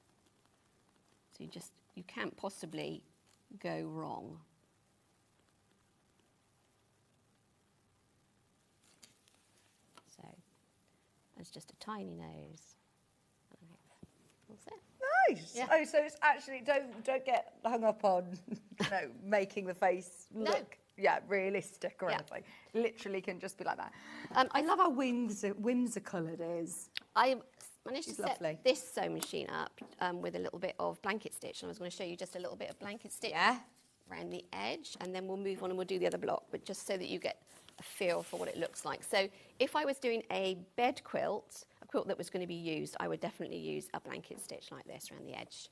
So you can't possibly go wrong. So it's just a tiny nose. That's it. Nice. Yeah. Oh, so it's actually don't get hung up on making the face look realistic or anything. Literally can just be like that. I love how whimsical it is. I managed She's to set lovely. this sewing machine up with a little bit of blanket stitch, and I was going to show you just a little bit of blanket stitch around the edge, and then we'll move on and we'll do the other block, but just so that you get a feel for what it looks like. So if I was doing a bed quilt, a quilt that was going to be used, I would definitely use a blanket stitch like this around the edge.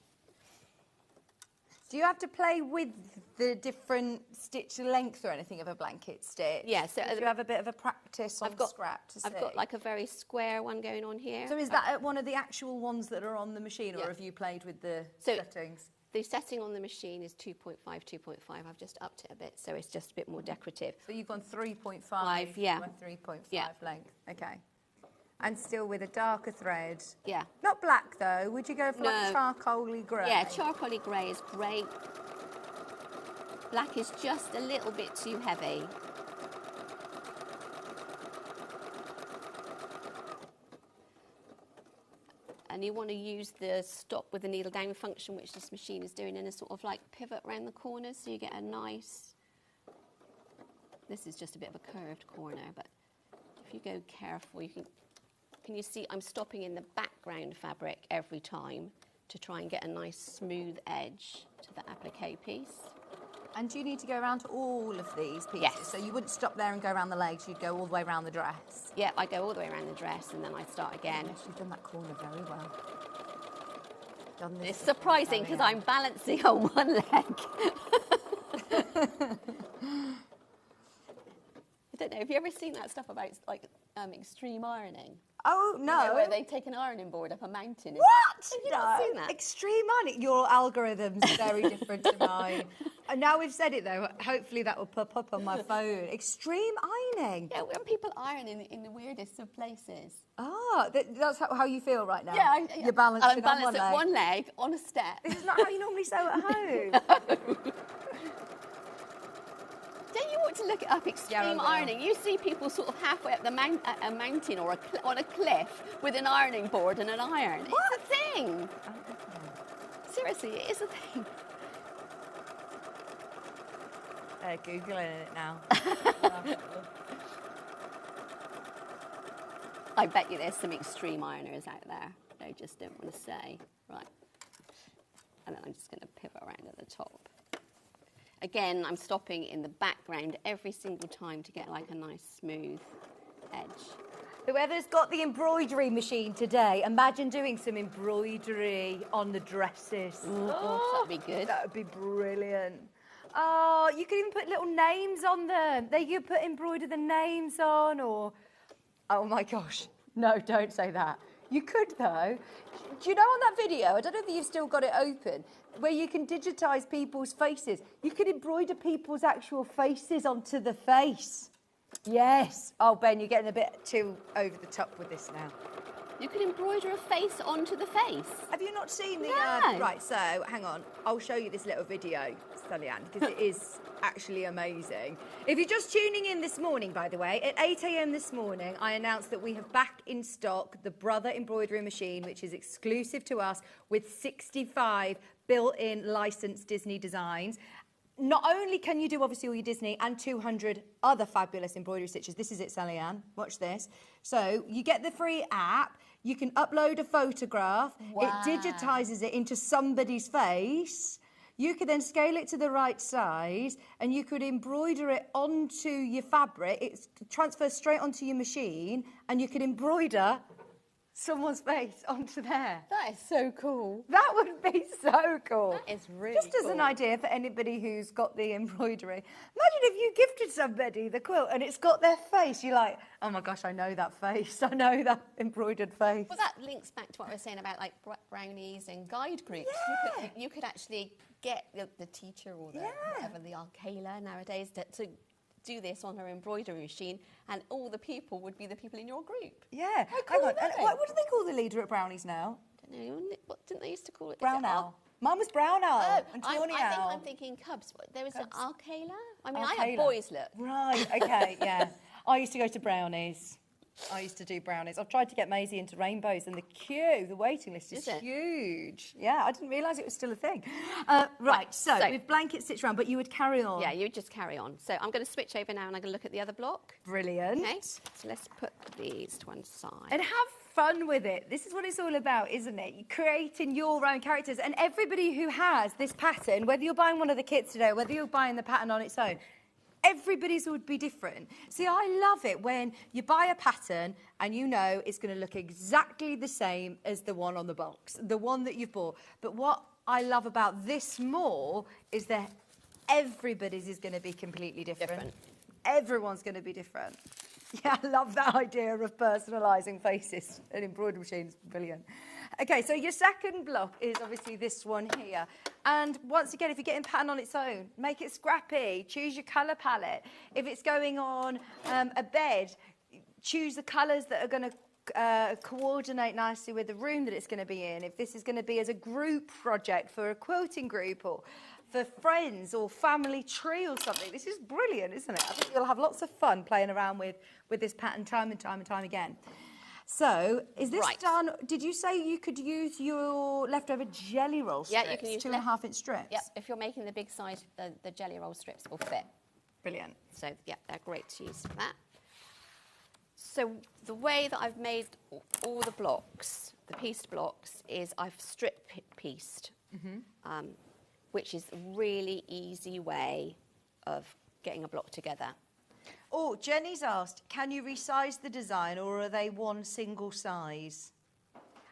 Do you have to play with the different stitch length or anything of a blanket stitch? Yeah, so do you have a bit of a practice on scrap to see? I've got like a very square one going on here. So is that one of the actual ones that are on the machine, or have you played with the settings? The setting on the machine is 2.5, 2.5. I've just upped it a bit, so it's just a bit more decorative. So you've gone 3.5, yeah. 3.5 Yeah. length. Okay. And still with a darker thread. Yeah. Not black though. Would you go for like a charcoaly grey? Yeah, charcoaly grey is great. Black is just a little bit too heavy. and you want to use the stop with the needle down function, which this machine is doing, in a sort of like pivot around the corners, so you get a nice, this is just a bit of a curved corner, but if you go careful, you can you see I'm stopping in the background fabric every time to try and get a nice smooth edge to the applique piece. And do you need to go around to all of these pieces? Yes. So you wouldn't stop there and go around the legs, you'd go all the way around the dress? Yeah, I go all the way around the dress and then I start again. Yes, you've done that corner very well. Done this It's surprising because I'm balancing on one leg. I don't know, have you ever seen that stuff about like extreme ironing? Oh, no. You know, where they take an ironing board up a mountain. What? Have you not seen that? Extreme ironing. Your algorithm's very different to mine. And now we've said it though, hopefully that will pop up on my phone. Extreme ironing. Yeah, when people iron in the weirdest of places. Ah, that's how you feel right now? Yeah, You're balancing I'm balanced on at one leg on a step. This is not how you normally sew at home. Don't you want to look up extreme ironing? You see people sort of halfway up a mountain or on a cliff with an ironing board and an iron. What? It's a thing. Seriously, it is a thing. Googling it now. I bet you there's some extreme ironers out there. I just don't want to say. Right. And then I'm just going to pivot around at the top. Again, I'm stopping in the background every single time to get like a nice smooth edge. Whoever's got the embroidery machine today, imagine doing some embroidery on the dresses. Oh, that'd be good. That would be brilliant. Oh, you could even put little names on them. They could embroider the names on, or... Oh my gosh. No, don't say that. You could though. Do you know on that video, I don't know if you've still got it open, where you can digitise people's faces. You could embroider people's actual faces onto the face. Yes. Oh, Ben, you're getting a bit too over the top with this now. You could embroider a face onto the face. Have you not seen the... No. Right, so hang on. I'll show you this little video, Sally-Ann, because it is actually amazing. If you're just tuning in this morning, by the way, at 8 a.m. this morning, I announced that we have back in stock the Brother embroidery machine, which is exclusive to us, with 65 built-in licensed Disney designs. Not only can you do, obviously, all your Disney and 200 other fabulous embroidery stitches. This is it, Sally-Ann. Watch this. So you get the free app. You can upload a photograph. Wow. It digitises it into somebody's face. You could then scale it to the right size and you could embroider it onto your fabric. It transfers straight onto your machine and you could embroider someone's face onto there. That is so cool. That would be so cool. That is really Just as cool. an idea for anybody who's got the embroidery. Imagine if you gifted somebody the quilt and it's got their face. You're like, oh my gosh, I know that face. I know that embroidered face. Well, that links back to what I was saying about like brownies and guide groups. Yeah. You could actually get the teacher or the whatever, the Alcala nowadays to do this on her embroidery machine, and all the people would be the people in your group. Yeah. How Hang cool on. is that? What do they call the leader at Brownies now? I don't know, what didn't they used to call it? Brown Owl. Mine was Brown Owl and Tawny I think Owl. I'm thinking Cubs. There was an Alcala. I mean, I Alcala. had boys look. Right, okay, yeah. I used to go to Brownies. I used to do Brownies. I've tried to get Maisie into Rainbows and the waiting list is huge. Yeah, I didn't realise it was still a thing. Right, so with blanket stitched around, but you would carry on. Yeah, you would just carry on. So I'm going to switch over now and I'm going to look at the other block. Brilliant. Okay, so let's put these to one side. And have fun with it. This is what it's all about, isn't it? You're creating your own characters. And everybody who has this pattern, whether you're buying one of the kits today, whether you're buying the pattern on its own, everybody's would be different. See, I love it when you buy a pattern and you know it's going to look exactly the same as the one on the box, the one that you've bought. But what I love about this more is that everybody's is going to be completely different. Everyone's going to be different. Yeah, I love that idea of personalising faces. An embroidery machine is brilliant. Okay, so your second block is obviously this one here. And once again, if you're getting pattern on its own, make it scrappy. Choose your colour palette. If it's going on a bed, choose the colours that are going to coordinate nicely with the room that it's going to be in. If this is going to be as a group project for a quilting group or for friends or family tree or something, this is brilliant, isn't it? I think you'll have lots of fun playing around with this pattern time and time and time again. So, is this Right. done? Did you say you could use your leftover jelly roll strips? Yeah, you can use 2.5 inch strips. Yep, if you're making the big size, the jelly roll strips will fit. Brilliant. So, yeah, they're great to use for that. So the way that I've made all the blocks, the pieced blocks, is I've strip pieced, which is a really easy way of getting a block together. Oh, Jenny's asked, can you resize the design or are they one single size?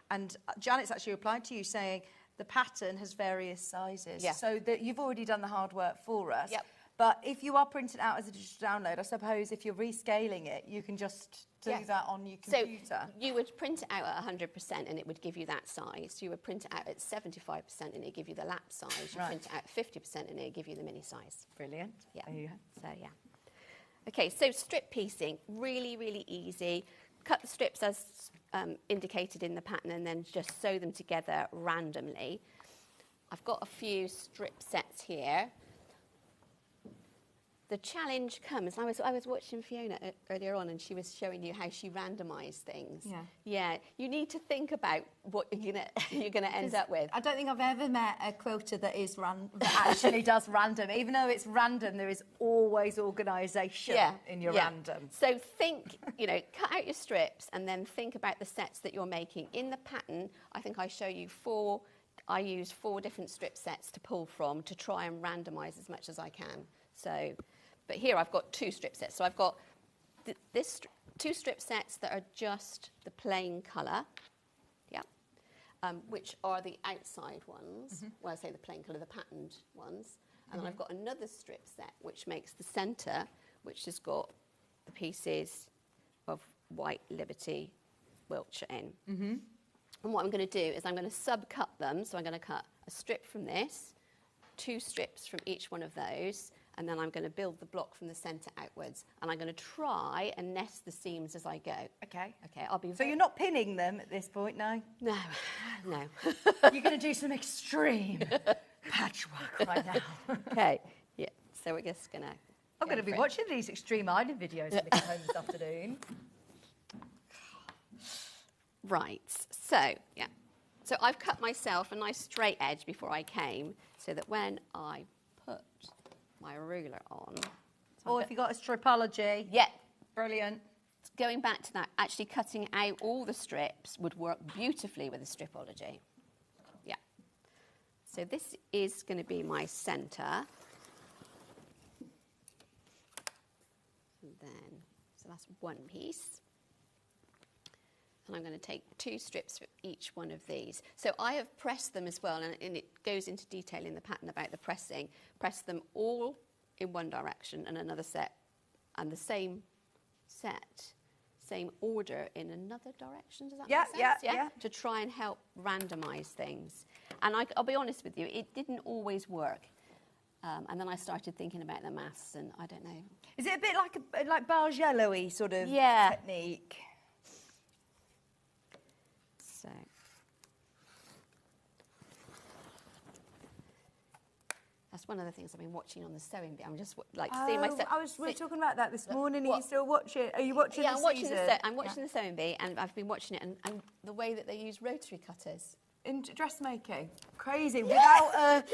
And Janet's actually replied to you saying the pattern has various sizes. Yeah. So that you've already done the hard work for us. Yep. But if you are printing out as a digital download, I suppose if you're rescaling it, you can just do that on your computer. So you would print it out at 100% and it would give you that size. You would print it out at 75% and it'd give you the lap size. You print it out at 50% and it'd give you the mini size. Brilliant. Yeah. There you go. So, yeah. Okay, so strip piecing, really, really easy. Cut the strips as indicated in the pattern and then just sew them together randomly. I've got a few strip sets here. The challenge comes, I was watching Fiona earlier on and she was showing you how she randomised things. Yeah. Yeah, you need to think about what you're gonna end up with. I don't think I've ever met a quilter that that actually does random. Even though it's random, there is always organisation in your random. So think, cut out your strips and then think about the sets that you're making. In the pattern, I think I show you I use 4 different strip sets to pull from to try and randomise as much as I can. So, but here I've got 2 strip sets. So I've got 2 strip sets that are just the plain colour, which are the outside ones. Well, I say the plain colour, the patterned ones. And then I've got another strip set which makes the centre, which has got the pieces of White Liberty Wiltshire in. And what I'm going to do is I'm going to subcut them. So I'm going to cut a strip from this, 2 strips from each one of those, and then I'm going to build the block from the centre outwards. And I'm going to try and nest the seams as I go. Okay. Okay, I'll be So you're not pinning them at this point, no? No, no. You're going to do some extreme patchwork right now. Okay, yeah, so we're just going to... I'm going to be watching these extreme ironing videos when I come home this afternoon. Right, so, yeah. So I've cut myself a nice straight edge before I came so that when I put my ruler on... Or if you've got a stripology. Yeah. Brilliant. Going back to that, actually cutting out all the strips would work beautifully with a stripology. Yeah. So this is going to be my centre. And then, so that's one piece. And I'm going to take 2 strips for each one of these. So I have pressed them as well, and it goes into detail in the pattern about the pressing. Press them all in one direction and another set, and the same set, same order in another direction. Does that make sense? Yeah. To try and help randomise things. And I'll be honest with you, it didn't always work. And then I started thinking about the maths, and I don't know. Is it a bit like Bargello-y sort of technique? So that's one of the things I've been watching on the sewing bit. I'm just seeing myself. We were talking about that this morning. Are you still watching? Are you watching? Yeah, the I'm watching season? I'm watching the sewing bee, and I've been watching it, and the way that they use rotary cutters. In dressmaking, crazy. Without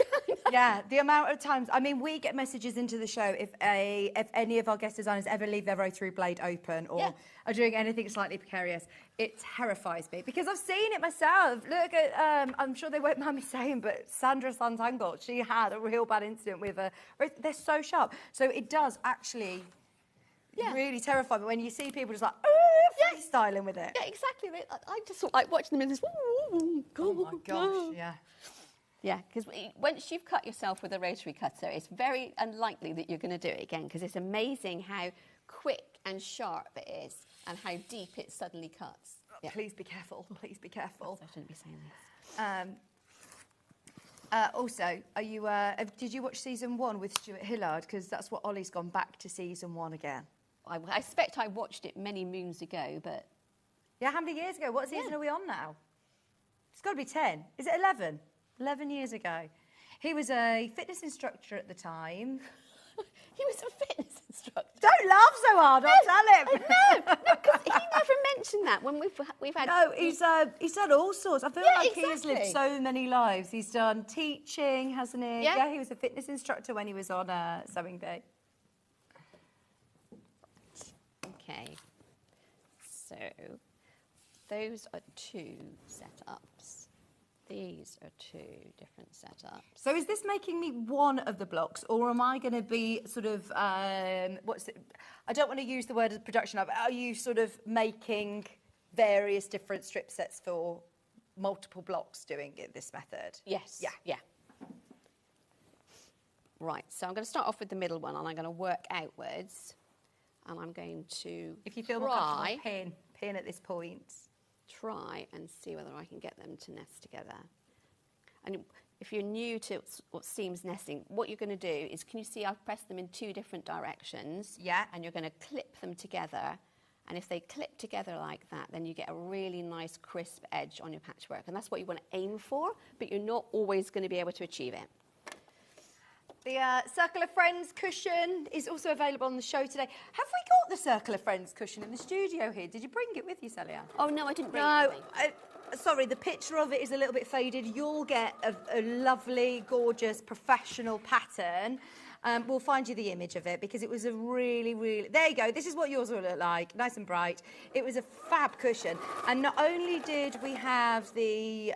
the amount of times. I mean, we get messages into the show if any of our guest designers ever leave their rotary blade open or are doing anything slightly precarious. It terrifies me because I've seen it myself. Look at, I'm sure they won't mind me saying, but Sandra Santangle, she had a real bad incident with a. They're so sharp, so it does actually. Really terrifying when you see people just like freestyling with it. Yeah, exactly. I just sort of like watching them in this. Oh my gosh! Yeah. Yeah, because once you've cut yourself with a rotary cutter, it's very unlikely that you're going to do it again because it's amazing how quick and sharp it is and how deep it suddenly cuts. Yeah. Please be careful. Please be careful. I shouldn't be saying this. Also, are you? Did you watch season 1 with Stuart Hillard? Because that's what Ollie's gone back to season 1 again. I expect I watched it many moons ago, but... Yeah, how many years ago? What season are we on now? It's got to be 10. Is it 11? 11 years ago. He was a fitness instructor at the time. He was a fitness instructor? Don't laugh so hard, I'll tell him. No, because he never mention that when we've had. No, he's done all sorts. I feel Yeah, like he has lived exactly. so many lives. He's done teaching, hasn't he? Yeah. He was a fitness instructor when he was on Sewing Day. Okay. So those are 2 setups. These are 2 different setups. So is this making me one of the blocks, or am I going to be sort of, I don't want to use the word of production, but are you sort of making various different strip sets for multiple blocks doing it this method? Yes. Yeah. Yeah. Right, so I'm going to start off with the middle one, and I'm going to work outwards. And I'm going to If you feel more comfortable, pin at this point. Try and see whether I can get them to nest together. And if you're new to what seams nesting, what you're going to do is, can you see I've pressed them in 2 different directions? Yeah. And you're going to clip them together. And if they clip together like that, then you get a really nice crisp edge on your patchwork. And that's what you want to aim for, but you're not always going to be able to achieve it. The Circle of Friends cushion is also available on the show today. Have we got the Circle of Friends cushion in the studio here? Did you bring it with you, Celia? Oh, no, I didn't bring No, it with me. sorry, the picture of it is a little bit faded. You'll get a lovely, gorgeous, professional pattern. We'll find you the image of it because it was a really, really... There you go. This is what yours will look like, nice and bright. It was a fab cushion. And not only did we have the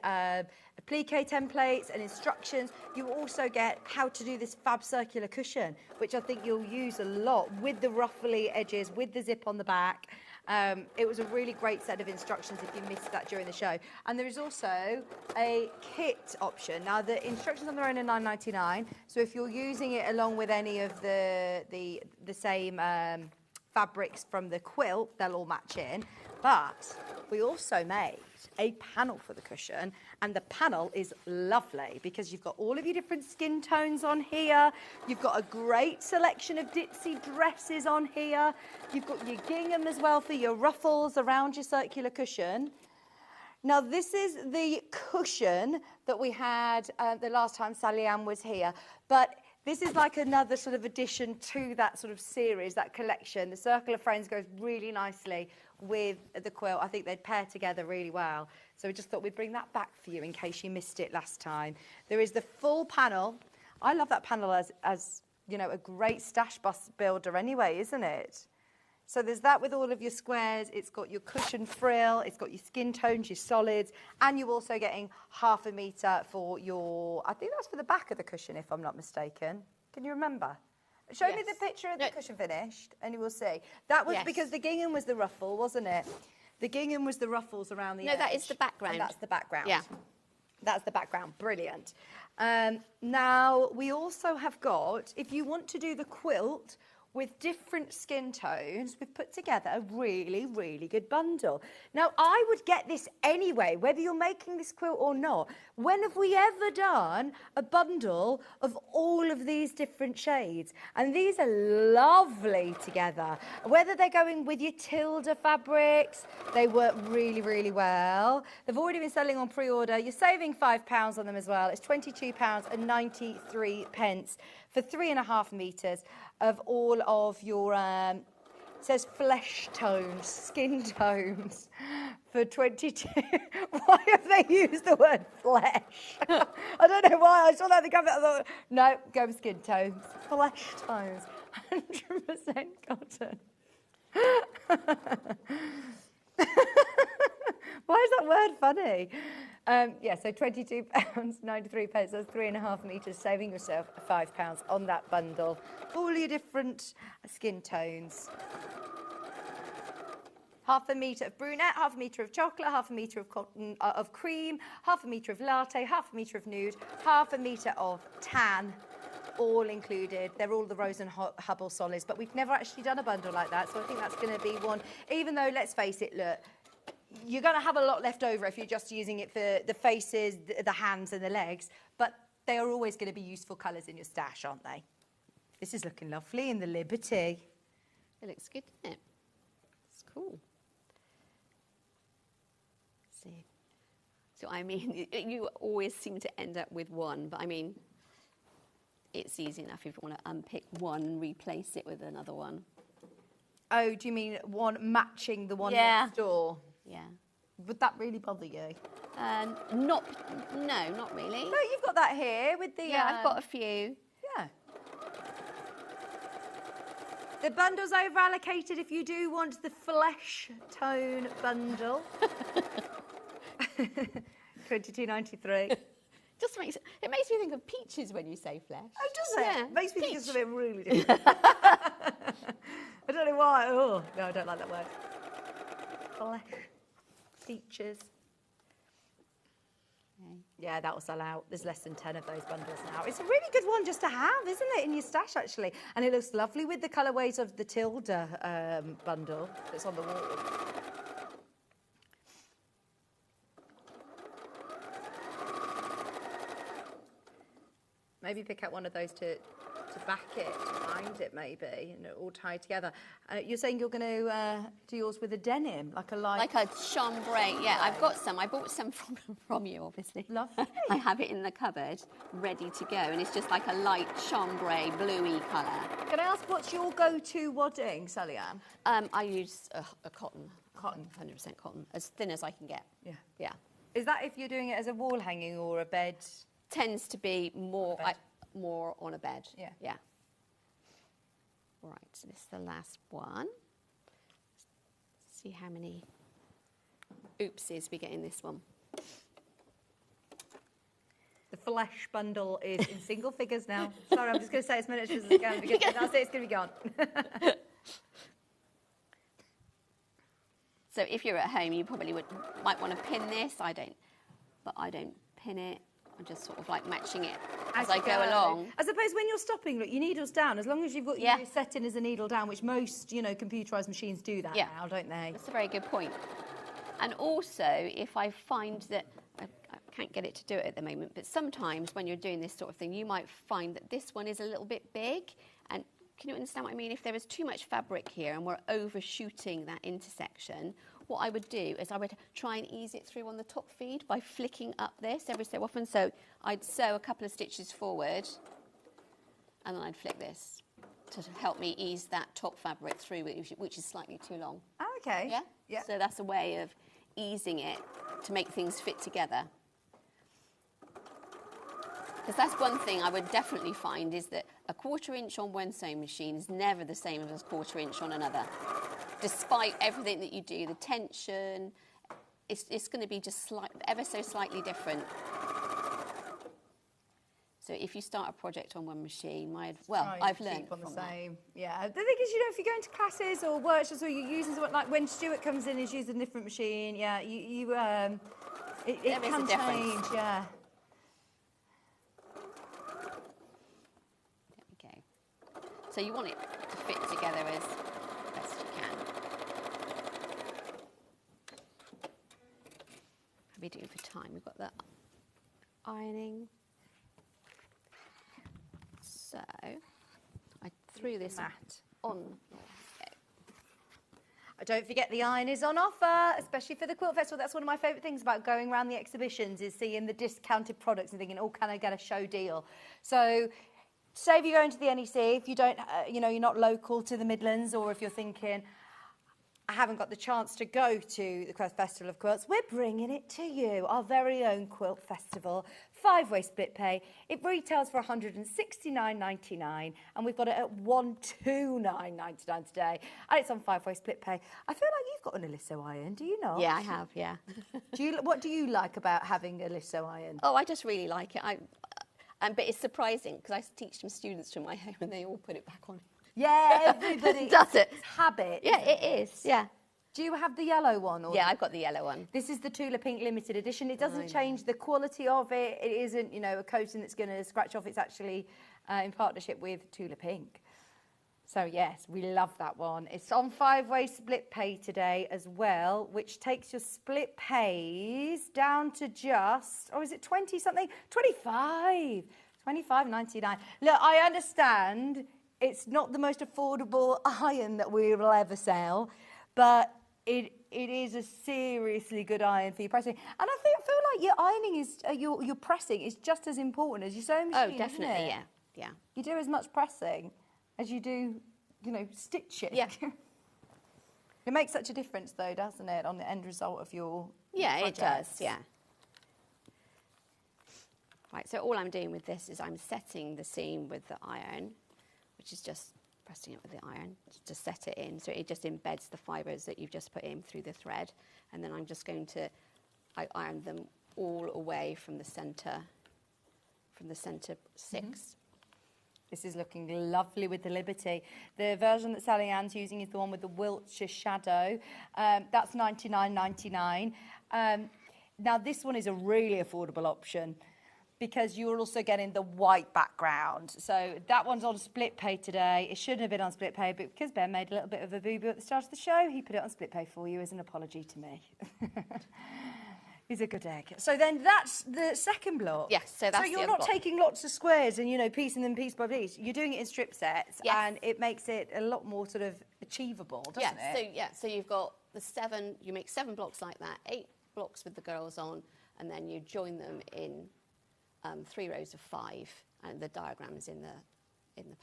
applique templates and instructions, you also get how to do this fab circular cushion, which I think you'll use a lot with the ruffly edges, with the zip on the back. It was a really great set of instructions if you missed that during the show. And there is also a kit option. Now, the instructions on their own are $9.99, so if you're using it along with any of the same fabrics from the quilt, they'll all match in. But we also made a panel for the cushion, and the panel is lovely because you've got all of your different skin tones on here. You've got a great selection of ditzy dresses on here. You've got your gingham as well for your ruffles around your circular cushion. Now, this is the cushion that we had the last time Sally Ann was here, but this is like another sort of addition to that sort of series, that collection. The Circle of Friends goes really nicely with the quilt. I think they'd pair together really well. So we just thought we'd bring that back for you in case you missed it last time. There is the full panel. I love that panel as you know, a great stash bust builder anyway, isn't it? So there's that with all of your squares. It's got your cushion frill, it's got your skin tones, your solids, and you're also getting 1/2 metre for your, I think that's for the back of the cushion, if I'm not mistaken. Can you remember? Show me the picture of the cushion finished, and you will see. That was because the gingham was the ruffle, wasn't it? The gingham was the ruffles around the edge. No, that is the background. And that's the background. Yeah. That's the background. Brilliant. Now, we also have got, if you want to do the quilt with different skin tones, we've put together a really, really good bundle. Now, I would get this anyway, whether you're making this quilt or not. When have we ever done a bundle of all of these different shades? And these are lovely together. Whether they're going with your Tilda fabrics, they work really, really well. They've already been selling on pre-order. You're saving £5 on them as well. It's £22.93 for 3.5 metres of all of your, it says flesh tones, skin tones, for 22. Why have they used the word flesh? I don't know why. I saw that in the cover. I thought, no, go with skin tones. Flesh tones, 100% cotton. Why is that word funny? Yeah, so £22.93, that's 3.5 metres, saving yourself £5 on that bundle. All your different skin tones. 1/2 metre of brunette, 1/2 metre of chocolate, 1/2 metre of cotton of cream, 1/2 metre of latte, 1/2 metre of nude, 1/2 metre of tan, all included. They're all the Rose and Hubble solids, but we've never actually done a bundle like that, so I think that's going to be one. Even though, let's face it, look, you're going to have a lot left over if you're just using it for the faces, the hands and the legs, but they are always going to be useful colours in your stash, aren't they? This is looking lovely in the Liberty. It looks good, doesn't it? It's cool. See. So, I mean, you always seem to end up with one, but I mean, it's easy enough if you want to unpick one, replace it with another one. Oh, do you mean one matching the one Yeah. next door? Yeah. Would that really bother you? No, not really. No, you've got that here with the... Yeah, I've got a few. Yeah. The bundle's over allocated if you do want the flesh tone bundle. $22.93. Just makes it makes me think of peaches when you say flesh. Oh, does it? Yeah, Makes me think of peach. something really different. I don't know why. Oh, no, I don't like that word. Flesh. Features. Okay. Yeah, that will sell out. There's less than 10 of those bundles now. It's a really good one just to have, isn't it, in your stash, actually? And it looks lovely with the colourways of the Tilda bundle that's on the wall. Maybe pick out one of those to back it, to bind it maybe, and it all tied together. You're saying you're going to do yours with a denim, like a light... Like a chambray, yeah, I've got some. I bought some from you, obviously. Lovely. I have it in the cupboard, ready to go, and it's just like a light chambray, bluey colour. Can I ask, what's your go-to wadding, Sally Ann? I use a cotton. Cotton. 100% cotton, as thin as I can get. Yeah. Yeah. Is that if you're doing it as a wall hanging or a bed? Tends to be more bed. more on a bed. Yeah. Yeah. Right, so this is the last one. See how many oopsies we get in this one. The flesh bundle is in single figures now. Sorry, I'm just going to say as many as I can because that's it, it's going to be gone. So if you're at home, you probably might want to pin this. I don't pin it. I'm just sort of like matching it as I go along. I suppose when you're stopping, look, your needle's down. As long as you've got your setting as a needle down, which most, computerised machines do that now, don't they? That's a very good point. And also, if I find that I can't get it to do it at the moment, but sometimes when you're doing this sort of thing, you might find that this one is a little bit big. And can you understand what I mean? If there is too much fabric here and we're overshooting that intersection, what I would do is I would try and ease it through on the top feed by flicking up this every so often. So I'd sew a couple of stitches forward and then I'd flick this to help me ease that top fabric through, which is slightly too long. Oh, okay. Yeah? Yeah. So that's a way of easing it to make things fit together. Because that's one thing I would definitely find is that a 1/4 inch on one sewing machine is never the same as a 1/4 inch on another. Despite everything that you do, the tension, it's going to be just ever so slightly different. So if you start a project on one machine, I've learned on the from that. same. Yeah, the thing is, if you go into classes or workshops or you're using something like when Stuart comes in, he's using a different machine. Yeah, it can change. Yeah. There we go. So you want it to fit together as best you can. How are we doing for time? We've got the ironing. So I threw this on. Don't forget the iron is on offer, especially for the Quilt Festival. That's one of my favourite things about going around the exhibitions is seeing the discounted products and thinking, oh, can I get a show deal? So say if you're going to the NEC, if you don't, you're not local to the Midlands, or if you're thinking, I haven't got the chance to go to the Quilt Festival of Quilts, we're bringing it to you, our very own Quilt Festival, 5-way split pay. It retails for $169.99 and we've got it at $129.99 today, and it's on 5-way split pay. I feel like you've got an Elyso iron, do you not? Yeah, I have, yeah. What do you like about having an Elyso iron? Oh, I just really like it. But it's surprising because I teach some students from my home and they all put it back on. Yeah, everybody does it. It's habit. Yeah, it is. Yeah. Do you have the yellow one? Or yeah, I've got the yellow one. This is the Tula Pink limited edition. It doesn't change the quality of it. It isn't, a coating that's going to scratch off. It's actually in partnership with Tula Pink. So yes, we love that one. It's on 5-way split pay today as well, which takes your split pays down to just, is it 20 something? 25. $25.99. Look, I understand it's not the most affordable iron that we will ever sell, but it is a seriously good iron for your pressing. And I feel like your ironing is, your pressing is just as important as your sewing machine. Oh, definitely, isn't it? yeah. You do as much pressing as you do, stitching. Yeah. It makes such a difference, though, doesn't it, on the end result of your Yeah, it does, projects? yeah. Right, so all I'm doing with this is I'm setting the seam with the iron, which is just pressing it with the iron to set it in. So it just embeds the fibres that you've just put in through the thread. And then I'm just going to iron them all away from the centre 6. This is looking lovely with the Liberty. The version that Sally Ann's using is the one with the Wiltshire shadow. That's $99.99. Now, this one is a really affordable option because you're also getting the white background. So that one's on split pay today. It shouldn't have been on split pay, but because Ben made a little bit of a boo-boo at the start of the show, he put it on split pay for you as an apology to me. He's a good egg. So then that's the second block. Yes, so that's So the you're other not block. taking lots of squares and, you know, piecing them piece by piece. You're doing it in strip sets, Yes. and it makes it a lot more sort of achievable, doesn't it? So you've got the 7, you make 7 blocks like that, 8 blocks with the girls on, and then you join them in 3 rows of 5, and the diagram's in the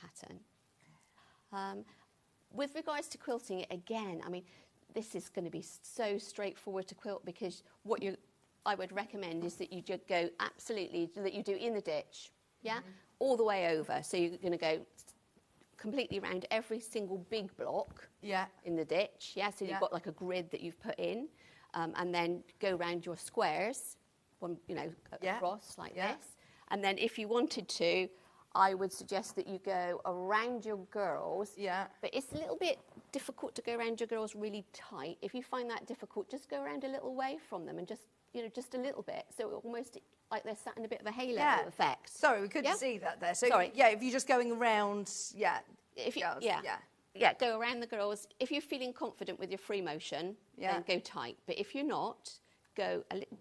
pattern. With regards to quilting, again, I mean, this is going to be so straightforward to quilt because I would recommend is that you just go absolutely, that you do in the ditch, all the way over. So you're going to go completely around every single big block in the ditch, so you've got like a grid that you've put in, and then go around your squares, across like this. And then if you wanted to, I would suggest that you go around your girls. But it's a little bit difficult to go around your girls really tight. If you find that difficult, just go around a little way from them and just a little bit. So almost like they're sat in a bit of a halo effect. Sorry, we couldn't see that there. So, Sorry. if you're just going around, If you, girls, go around the girls. If you're feeling confident with your free motion, then go tight. But if you're not,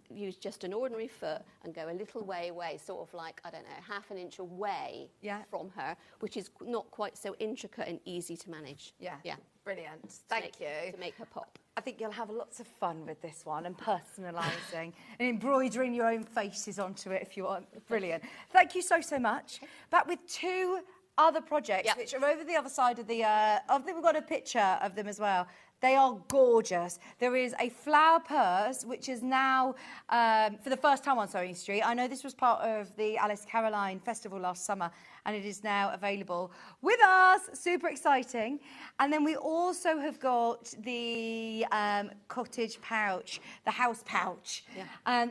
use just an ordinary foot and go a little way away, sort of like, I don't know, half an inch away from her, which is not quite so intricate and easy to manage. Brilliant. Thank you. To make her pop. I think you'll have lots of fun with this one and personalising and embroidering your own faces onto it if you want. Brilliant. Thank you so, so much. Back with 2 other projects, which are over the other side of the... I think we've got a picture of them as well. They are gorgeous. There is a flower purse, which is now, for the first time on Sewing Street. I know this was part of the Alice Caroline Festival last summer, and it is now available with us. Super exciting. And then we also have got the cottage pouch, the house pouch,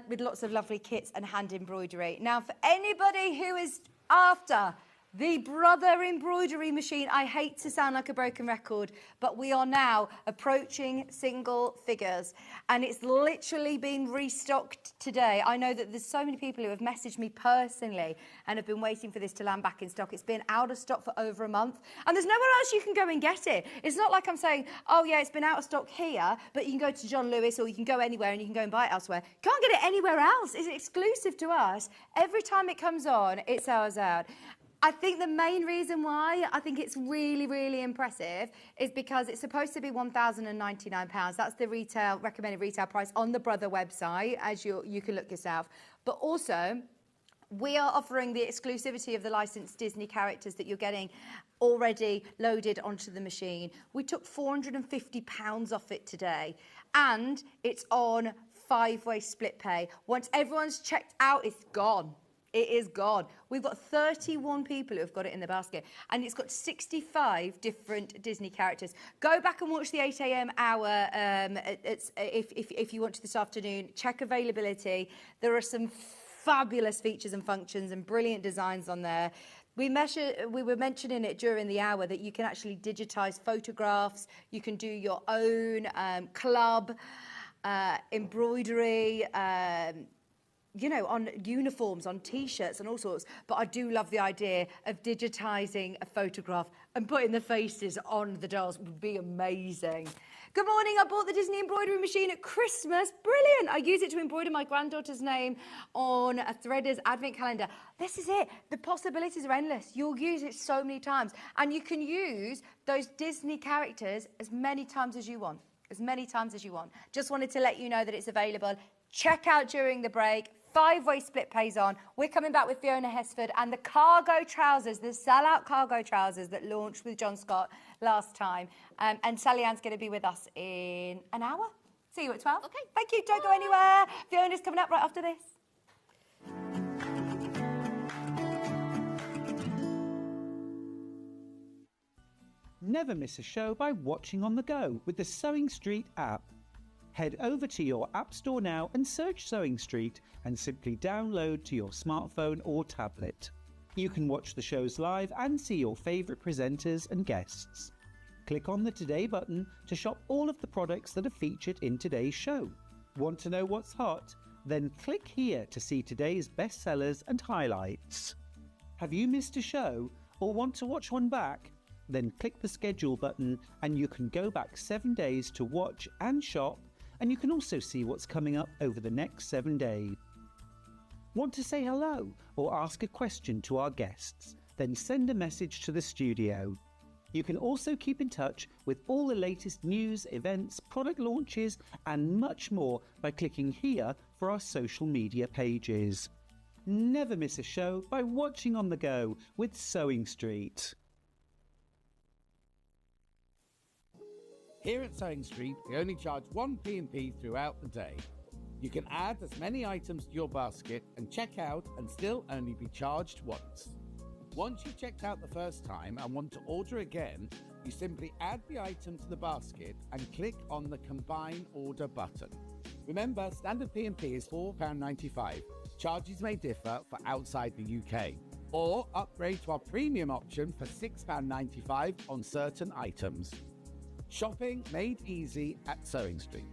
with lots of lovely kits and hand embroidery. Now, for anybody who is after the brother embroidery machine, I hate to sound like a broken record, but we are now approaching single figures, and it's literally been restocked today. I know that there's so many people who have messaged me personally and have been waiting for this to land back in stock. It's been out of stock for over a month, and there's nowhere else you can go and get it. It's not like I'm saying, oh yeah, it's been out of stock here, but you can go to John Lewis or you can go anywhere and you can go and buy it elsewhere. Can't get it anywhere else. It's exclusive to us. Every time it comes on, it sells out. I think the main reason why I think it's really, really impressive is because it's supposed to be £1,099. That's the recommended retail price on the Brother website, as you can look yourself. But also, we are offering the exclusivity of the licensed Disney characters that you're getting already loaded onto the machine. We took £450 off it today, and it's on 5-way split pay. Once everyone's checked out, it's gone. It is gone. We've got 31 people who have got it in the basket, and it's got 65 different Disney characters. Go back and watch the 8 a.m. hour if you want to this afternoon. Check availability. There are some fabulous features and functions and brilliant designs on there. We were mentioning it during the hour that you can actually digitise photographs. You can do your own club embroidery. On uniforms, on T-shirts and all sorts. But I do love the idea of digitising a photograph and putting the faces on the dolls. It would be amazing. Good morning. I bought the Disney embroidery machine at Christmas. Brilliant. I use it to embroider my granddaughter's name on a Threaders advent calendar. This is it. The possibilities are endless. You'll use it so many times. And you can use those Disney characters as many times as you want. As many times as you want. Just wanted to let you know that it's available. Check out during the break. 5-way split pays on. We're coming back with Fiona Hesford and the cargo trousers, the sell-out cargo trousers that launched with John Scott last time. And Sally Ann's going to be with us in an hour. See you at 12. Okay. Thank you. Don't go anywhere. Fiona's coming up right after this. Never miss a show by watching on the go with the Sewing Street app. Head over to your app store now and search Sewing Street and simply download to your smartphone or tablet. You can watch the shows live and see your favourite presenters and guests. Click on the Today button to shop all of the products that are featured in today's show. Want to know what's hot? Then click here to see today's bestsellers and highlights. Have you missed a show or want to watch one back? Then click the schedule button and you can go back 7 days to watch and shop, and you can also see what's coming up over the next 7 days. Want to say hello or ask a question to our guests? Then send a message to the studio. You can also keep in touch with all the latest news, events, product launches and much more by clicking here for our social media pages. Never miss a show by watching on the go with Sewing Street. Here at Sewing Street, we only charge 1 P&P throughout the day. You can add as many items to your basket and check out and still only be charged once. Once you've checked out the first time and want to order again, you simply add the item to the basket and click on the Combine Order button. Remember, standard P&P is £4.95. Charges may differ for outside the UK. Or upgrade to our premium option for £6.95 on certain items. Shopping made easy at Sewing Street.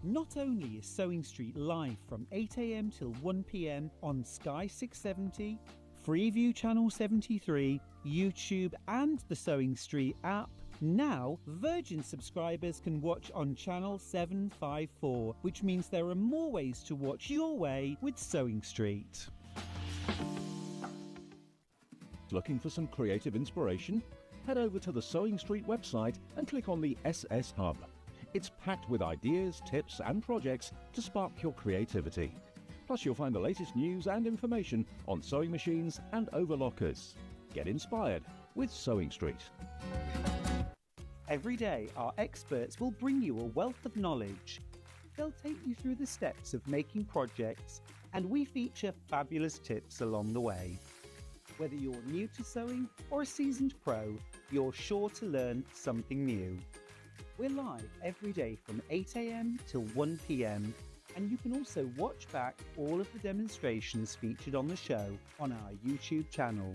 Not only is Sewing Street live from 8 AM till 1 PM on Sky 670, Freeview Channel 73, YouTube and the Sewing Street app, now Virgin subscribers can watch on Channel 754, which means there are more ways to watch your way with Sewing Street. Looking for some creative inspiration? Head over to the Sewing Street website and click on the SS Hub. It's packed with ideas, tips and projects to spark your creativity. Plus you'll find the latest news and information on sewing machines and overlockers. Get inspired with Sewing Street. Every day our experts will bring you a wealth of knowledge. They'll take you through the steps of making projects, and we feature fabulous tips along the way. Whether you're new to sewing or a seasoned pro, you're sure to learn something new. We're live every day from 8 AM till 1 PM, and you can also watch back all of the demonstrations featured on the show on our YouTube channel.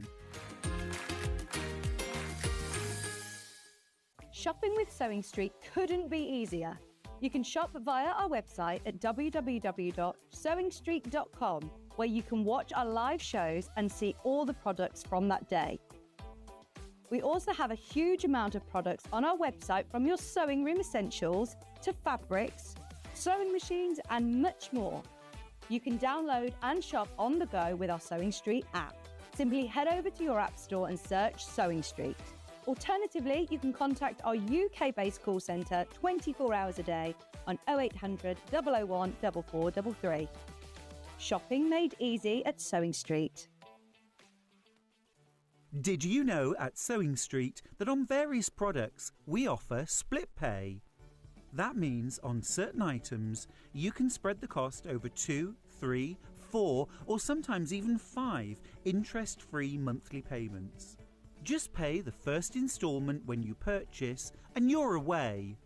Shopping with Sewing Street couldn't be easier. You can shop via our website at www.sewingstreet.com, where you can watch our live shows and see all the products from that day. We also have a huge amount of products on our website, from your sewing room essentials to fabrics, sewing machines and much more. You can download and shop on the go with our Sewing Street app. Simply head over to your app store and search Sewing Street. Alternatively, you can contact our UK-based call centre 24 hours a day on 0800 001 4433. Shopping made easy at Sewing Street. Did you know at Sewing Street that on various products we offer split pay? That means on certain items you can spread the cost over 2, 3, 4 or sometimes even 5 interest-free monthly payments. Just pay the first instalment when you purchase and you're away.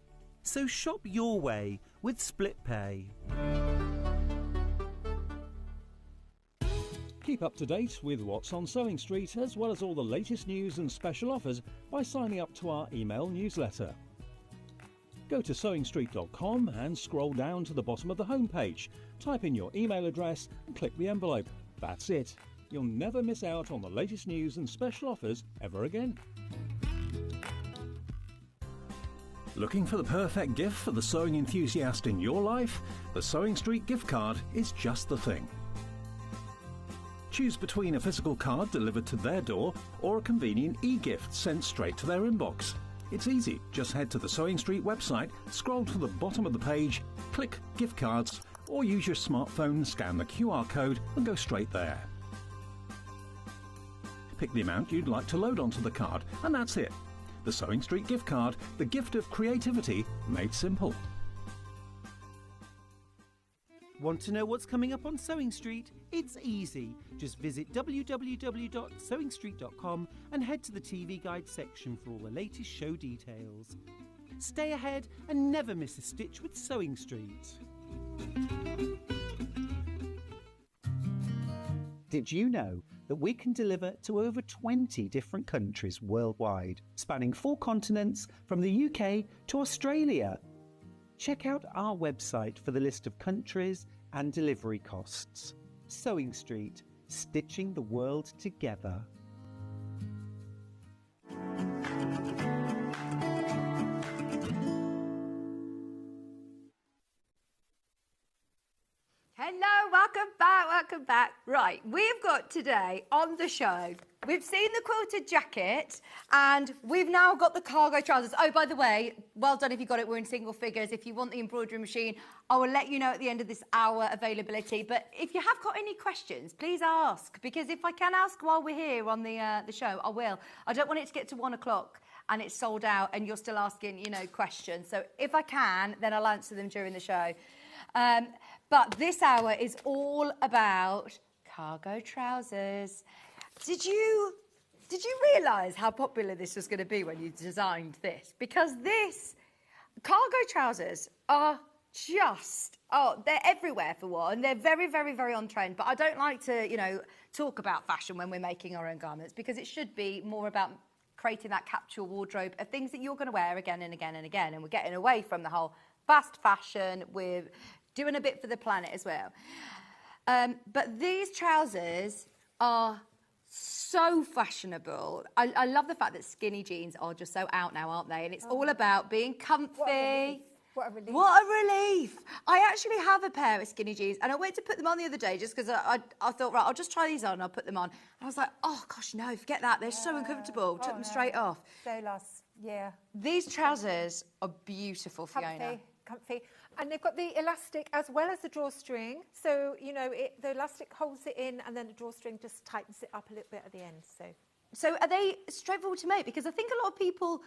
So shop your way with split pay. Keep up to date with what's on Sewing Street, as well as all the latest news and special offers, by signing up to our email newsletter. Go to sewingstreet.com and scroll down to the bottom of the homepage. Type in your email address and click the envelope. That's it. You'll never miss out on the latest news and special offers ever again. Looking for the perfect gift for the sewing enthusiast in your life? The Sewing Street gift card is just the thing. Choose between a physical card delivered to their door or a convenient e-gift sent straight to their inbox. It's easy. Just head to the Sewing Street website, scroll to the bottom of the page, click Gift Cards, or use your smartphone, scan the QR code and go straight there. Pick the amount you'd like to load onto the card, and that's it. The Sewing Street gift card, the gift of creativity made simple. Want to know what's coming up on Sewing Street? It's easy. Just visit www.sewingstreet.com and head to the TV Guide section for all the latest show details. Stay ahead and never miss a stitch with Sewing Street. Did you know that we can deliver to over 20 different countries worldwide, spanning 4 continents from the UK to Australia? Check out our website for the list of countries and delivery costs. Sewing Street, stitching the world together. Hello, welcome back. Right, we've got today on the show, we've seen the quilted jacket and we've now got the cargo trousers. Oh, by the way, well done if you got it, we're in single figures. If you want the embroidery machine, I will let you know at the end of this hour availability. But if you have got any questions, please ask, because if I can ask while we're here on the show, I will. I don't want it to get to 1 o'clock and it's sold out and you're still asking, questions. So if I can, then I'll answer them during the show. But this hour is all about cargo trousers. Did you realise how popular this was going to be when you designed this? Because cargo trousers are they're everywhere for one. They're very, very, very on trend. But I don't like to, talk about fashion when we're making our own garments, because it should be more about creating that capsule wardrobe of things that you're going to wear again and again and again. And we're getting away from the whole fast fashion. We're doing a bit for the planet as well. But these trousers are so fashionable. I love the fact that skinny jeans are just so out now, aren't they? And it's all about being comfy. What a relief. What a relief. I actually have a pair of skinny jeans and I went to put them on the other day just because I thought, right, I'll just try these on and I'll put them on. And I was like, oh, gosh, no, forget that. They're so uncomfortable. Took them straight off. So lost, yeah. These trousers are beautiful, Fiona. Comfy. And they've got the elastic as well as the drawstring. So, the elastic holds it in and then the drawstring just tightens it up a little bit at the end. So are they straightforward to make? Because I think a lot of people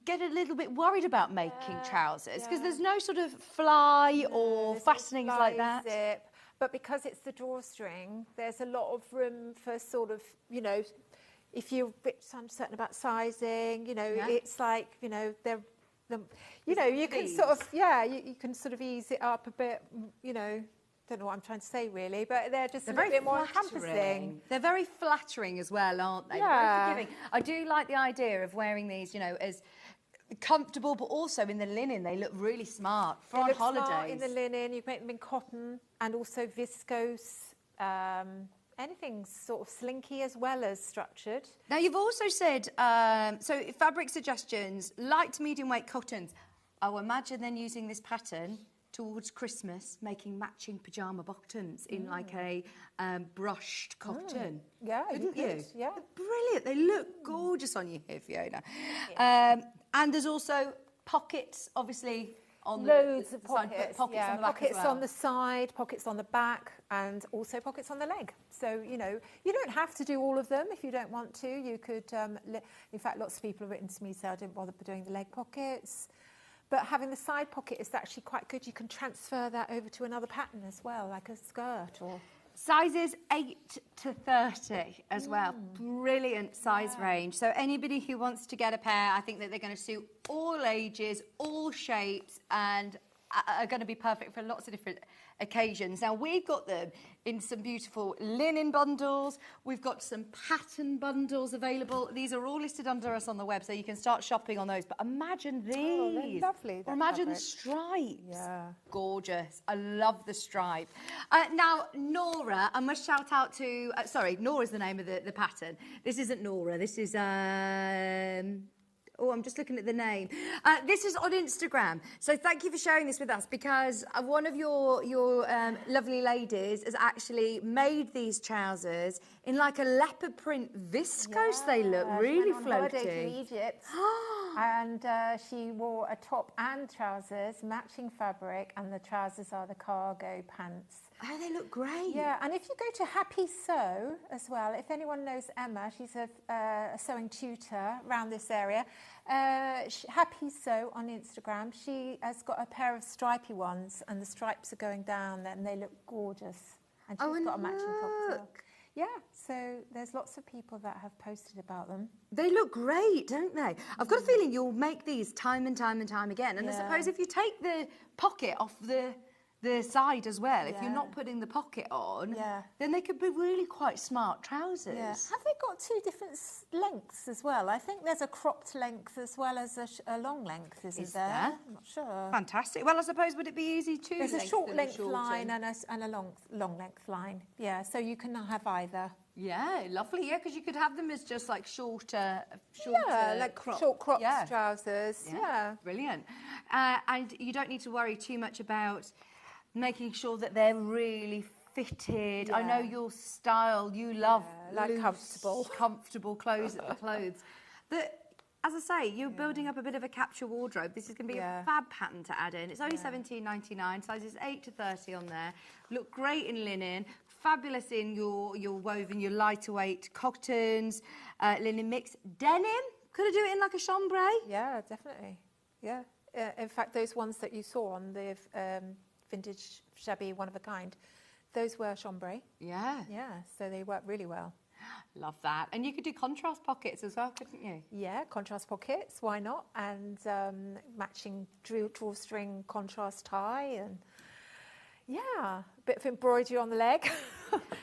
get a little bit worried about making trousers because there's no sort of fly or fastenings like that. Zip. But because it's the drawstring, there's a lot of room for sort of, if you're a bit uncertain about sizing, it's like, they're... you can sort of, you can sort of ease it up a bit, don't know what I'm trying to say really, but they're just a bit more encompassing. They're very flattering as well, aren't they? Yeah. Very forgiving. I do like the idea of wearing these, as comfortable, but also in the linen. They look really smart for on holidays. Smart in the linen, you can make them in cotton and also viscose. Anything sort of slinky as well as structured. Now, you've also said, so fabric suggestions, light to medium weight cottons. I imagine then using this pattern towards Christmas, making matching pyjama bottoms in like a brushed cotton. Yeah, Wouldn't you? Yeah. They're brilliant. They look gorgeous on you here, Fiona. And there's also pockets, obviously, on loads the of pockets, side, but pockets on the back pockets as well. on the side, pockets on the back, and also pockets on the leg. So you don't have to do all of them if you don't want to. You could, in fact, lots of people have written to me saying I didn't bother doing the leg pockets, but having the side pocket is actually quite good. You can transfer that over to another pattern as well, like a skirt or. Sizes 8 to 30 as well. Brilliant size range. So anybody who wants to get a pair, I think that they're going to suit all ages, all shapes, and are going to be perfect for lots of different occasions. Now, we've got them in some beautiful linen bundles. We've got some pattern bundles available. These are all listed under us on the web, so you can start shopping on those. But imagine these. Oh, they're lovely. Or imagine the stripes. Yeah. Gorgeous. I love the stripe. Now, Nora, I must shout out to... Nora's the name of the pattern. This isn't Nora. This is... Oh, I'm just looking at the name. This is on Instagram. So thank you for sharing this with us, because one of your lovely ladies has actually made these trousers in like a leopard print viscose. They look really she went on holiday to floaty. Egypt, and she wore a top and trousers, matching fabric, and the trousers are the cargo pants. Oh, they look great. Yeah, and if you go to Happy Sew as well, if anyone knows Emma, she's a sewing tutor around this area. Happy Sew on Instagram, she has got a pair of stripy ones, and the stripes are going down, and they look gorgeous. And she's got a matching top as well. Yeah, so there's lots of people that have posted about them. They look great, don't they? I've got a feeling you'll make these time and time and time again. And I suppose if you take the pocket off the side as well, if you're not putting the pocket on, then they could be really quite smart trousers. Yeah. Have they got two different lengths as well? I think there's a cropped length as well as a long length, isn't there? I'm not sure. Fantastic. Well, I suppose would it be easy to There's a short length line and a long length line. Yeah, so you can have either. Yeah, lovely. Yeah, because you could have them as just like shorter like crop. short cropped trousers. Yeah. Brilliant. And you don't need to worry too much about making sure that they're really fitted. I know your style, you love like loose, comfortable clothes. That, as I say, you're building up a bit of a capsule wardrobe. This is going to be a fab pattern to add in. It's only $17.99, sizes 8 to 30 on there. Look great in linen, fabulous in your woven, your lighter weight cottons, linen mix, denim. Could I do it in like a chambray? Yeah, definitely. Yeah. In fact, those ones that you saw on the vintage shabby one of a kind, those were chambray. Yeah, so they work really well. Love that. And you could do contrast pockets as well, couldn't you? Yeah, contrast pockets, why not? And matching drawstring contrast tie, and a bit of embroidery on the leg.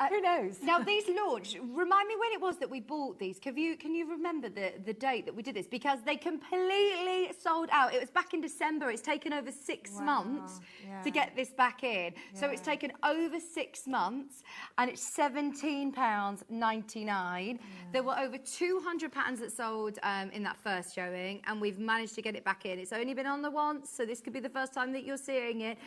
Who knows? Now, these launched, remind me when it was that we bought these. Can you remember the date that we did this? Because they completely sold out. It was back in December. It's taken over 6 months to get this back in. So it's taken over 6 months, and it's £17.99. There were over 200 patterns that sold in that first showing, and we've managed to get it back in. It's only been on the once, so this could be the first time that you're seeing it.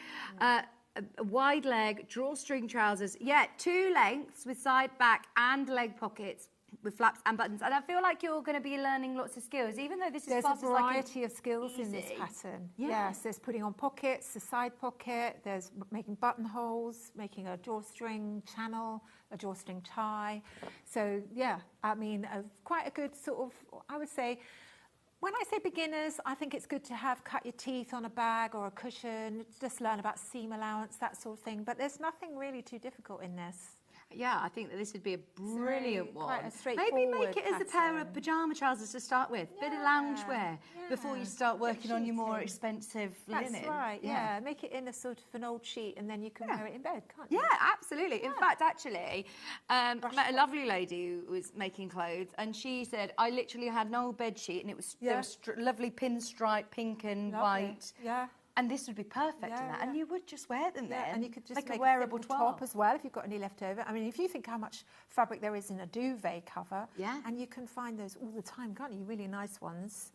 A wide leg, drawstring trousers. 2 lengths with side, back and leg pockets with flaps and buttons. And I feel like you're going to be learning lots of skills, even though this is There's a variety of skills easy. In this pattern. Yes, there's putting on pockets, a side pocket, there's making buttonholes, making a drawstring channel, a drawstring tie. So, I mean, quite a good sort of, I would say, when I say beginners, I think it's good to have cut your teeth on a bag or a cushion, just learn about seam allowance, that sort of thing. But there's nothing really too difficult in this. Yeah, I think that this would be a brilliant one. Quite a straightforward Maybe make it as a pair of pyjama trousers to start with. Bit of loungewear before you start working on your more expensive linen. That's right, Make it in a sort of an old sheet, and then you can wear it in bed, can't you? Yeah, absolutely. In fact, actually, I met a lovely lady who was making clothes, and she said, I literally had an old bed sheet, and it was there was lovely pinstripe, pink and white. Yeah. And this would be perfect in that. And you would just wear them then. And you could just like make a wearable top as well if you've got any left over. I mean, if you think how much fabric there is in a duvet cover, and you can find those all the time, can't you? Really nice ones.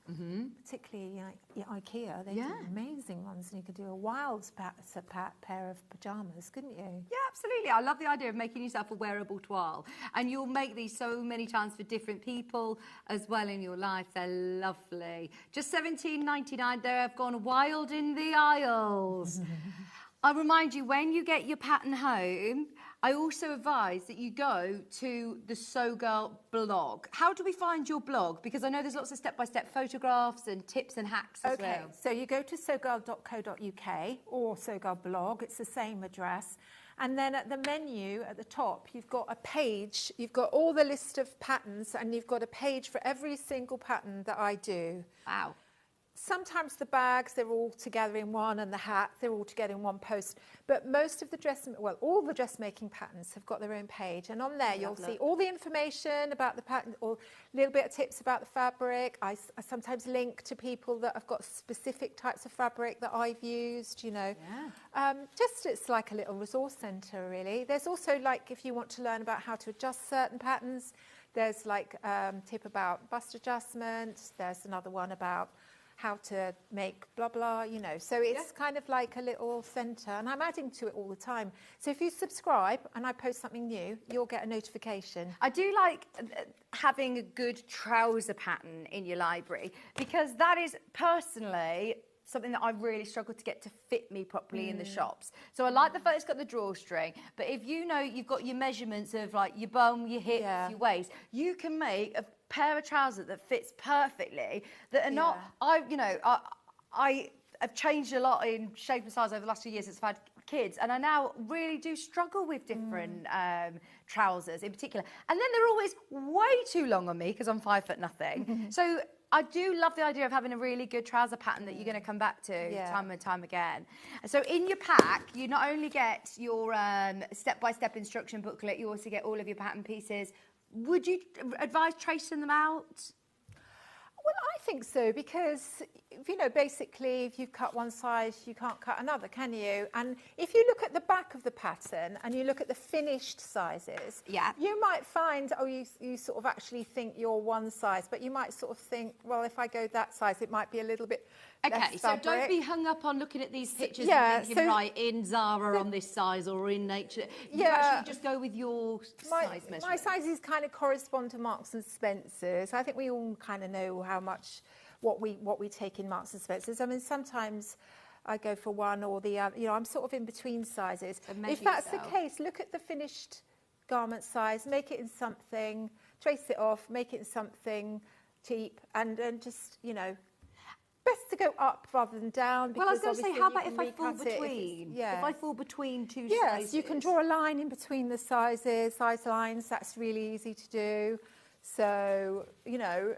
Particularly like IKEA, they do amazing ones. And you could do a wild pair of pyjamas, couldn't you? Yeah, absolutely. I love the idea of making yourself a wearable toile. And you'll make these so many times for different people as well in your life. They're lovely. Just $17.99. They have gone wild in the aisles. I'll remind you, when you get your pattern home, I also advise that you go to the Sew Girl blog. How do we find your blog? Because I know there's lots of step-by-step photographs and tips and hacks as well. Okay, so you go to sewgirl.co.uk or Sew Girl blog. It's the same address. And then at the menu at the top, you've got a page. You've got all the list of patterns, and you've got a page for every single pattern that I do. Wow. Sometimes the bags, they're all together in one, and the hat, they're all together in one post. But most of the all the dressmaking patterns have got their own page. And on there, you'll see all the information about the pattern, or a little bit of tips about the fabric. I sometimes link to people that have got specific types of fabric that I've used, you know. Just it's like a little resource centre, really. There's also, like, if you want to learn about how to adjust certain patterns, There's like tip about bust adjustment. There's another one about how to make blah, blah, you know. So it's kind of like a little centre, and I'm adding to it all the time. So if you subscribe and I post something new, you'll get a notification. I do like having a good trouser pattern in your library, because that is personally something that I really struggle to get to fit me properly in the shops. So I like the fact it's got the drawstring, but if you know you've got your measurements of like your bum, your hips, your waist, you can make a pair of trousers that fits perfectly, that are not, I have changed a lot in shape and size over the last few years since I've had kids, and I now really do struggle with different trousers in particular. And then they're always way too long on me because I'm 5 foot nothing. So I do love the idea of having a really good trouser pattern that you're going to come back to time and time again. So in your pack, you not only get your step-by-step instruction booklet, you also get all of your pattern pieces. Would you advise tracing them out? Well, I think so, because, you know, basically if you cut one side, you can't cut another, can you? And if you look at the back of the pattern and you look at the finished sizes, you might find, you sort of actually think you're one size, but you might sort of think, well, if I go that size, it might be a little bit less fabric. So don't be hung up on looking at these pictures and thinking, right, in Zara on this size or in Nature. You actually just go with your size measurement. My sizes kind of correspond to Marks and Spencer's. I think we all kind of know how much what we take in Marks and Spencer's. I mean, sometimes I go for one or the other. You know, I'm sort of in between sizes. If that's the case, look at the finished garment size, make it in something, trace it off, make it in something cheap, and just, you know, best to go up rather than down. Well, I was going to say, how about if I fall between? If I fall between two sizes? Yes, you can draw a line in between the sizes, size lines. That's really easy to do. So, you know,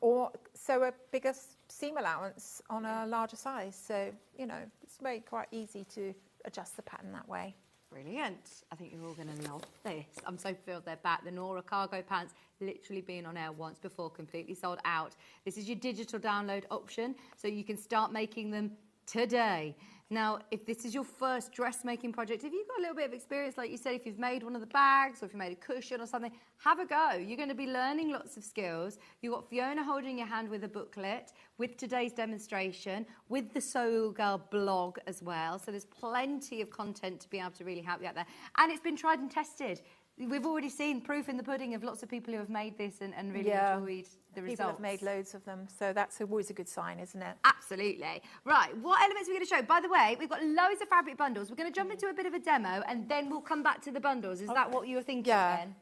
or so a bigger seam allowance on a larger size. So, you know, it's quite easy to adjust the pattern that way. Brilliant. I think you're all going to love this. I'm so thrilled they're back. The Nora cargo pants, literally been on air once before, completely sold out. This is your digital download option, so you can start making them today. Now, if this is your first dressmaking project, if you've got a little bit of experience, like you said, if you've made one of the bags or if you made a cushion or something, have a go. You're going to be learning lots of skills. You've got Fiona holding your hand with a booklet, with today's demonstration, with the Sew Girl blog as well. So there's plenty of content to be able to really help you out there. And it's been tried and tested. We've already seen proof in the pudding of lots of people who have made this and really enjoyed the results. People have made loads of them, so that's always a good sign, isn't it? Absolutely. Right, what elements are we going to show? By the way, we've got loads of fabric bundles. We're going to jump into a bit of a demo and then we'll come back to the bundles. Is that what you were thinking then?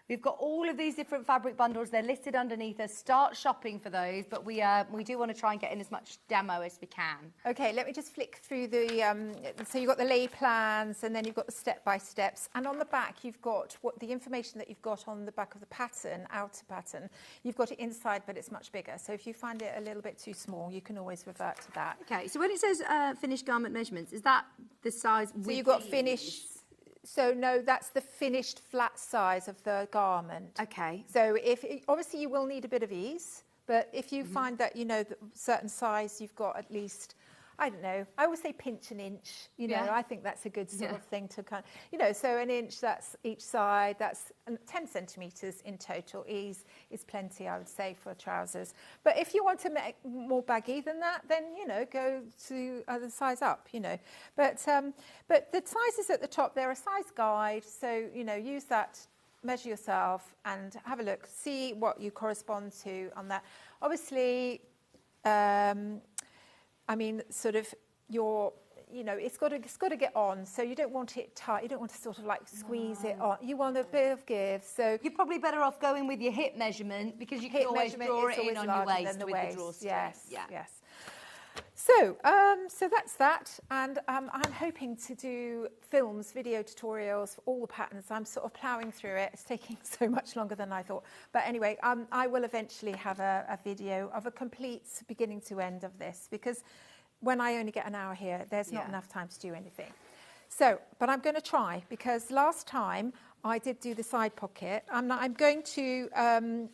We've got all of these different fabric bundles. They're listed underneath us. Start shopping for those, but we do want to try and get in as much demo as we can. Okay, let me just flick through the... so you've got the lay plans, and then you've got the step-by-steps. And on the back, you've got the information that you've got on the back of the pattern, outer pattern. You've got it inside, but it's much bigger. So if you find it a little bit too small, you can always revert to that. Okay, so when it says finished garment measurements, is that the size... So you've got finished... So no, that's the finished flat size of the garment. Okay. So obviously you will need a bit of ease, but if you find that, you know, certain size, you've got at least, I don't know, I always say pinch an inch, you know, I think that's a good sort of thing to kind of, you know, so an inch, that's each side, that's 10 centimetres in total. Ease is plenty, I would say, for trousers. But if you want to make more baggy than that, then, you know, go to the size up, you know. But the sizes at the top, they're a size guide, so, you know, use that, measure yourself and have a look, see what you correspond to on that. Obviously, I mean, sort of your, you know, it's got to get on. So you don't want it tight. You don't want to sort of like squeeze it on. You want a bit of give. So you're probably better off going with your hip measurement, because you can always draw it in on your waist with the drawstring. Yes. So, so that's that, and I'm hoping to do films, video tutorials for all the patterns. I'm sort of ploughing through it. It's taking so much longer than I thought. But anyway, I will eventually have a video of a complete beginning to end of this, because when I only get an hour here, there's not enough time to do anything. So, but I'm going to try, because last time I did do the side pocket. I'm going to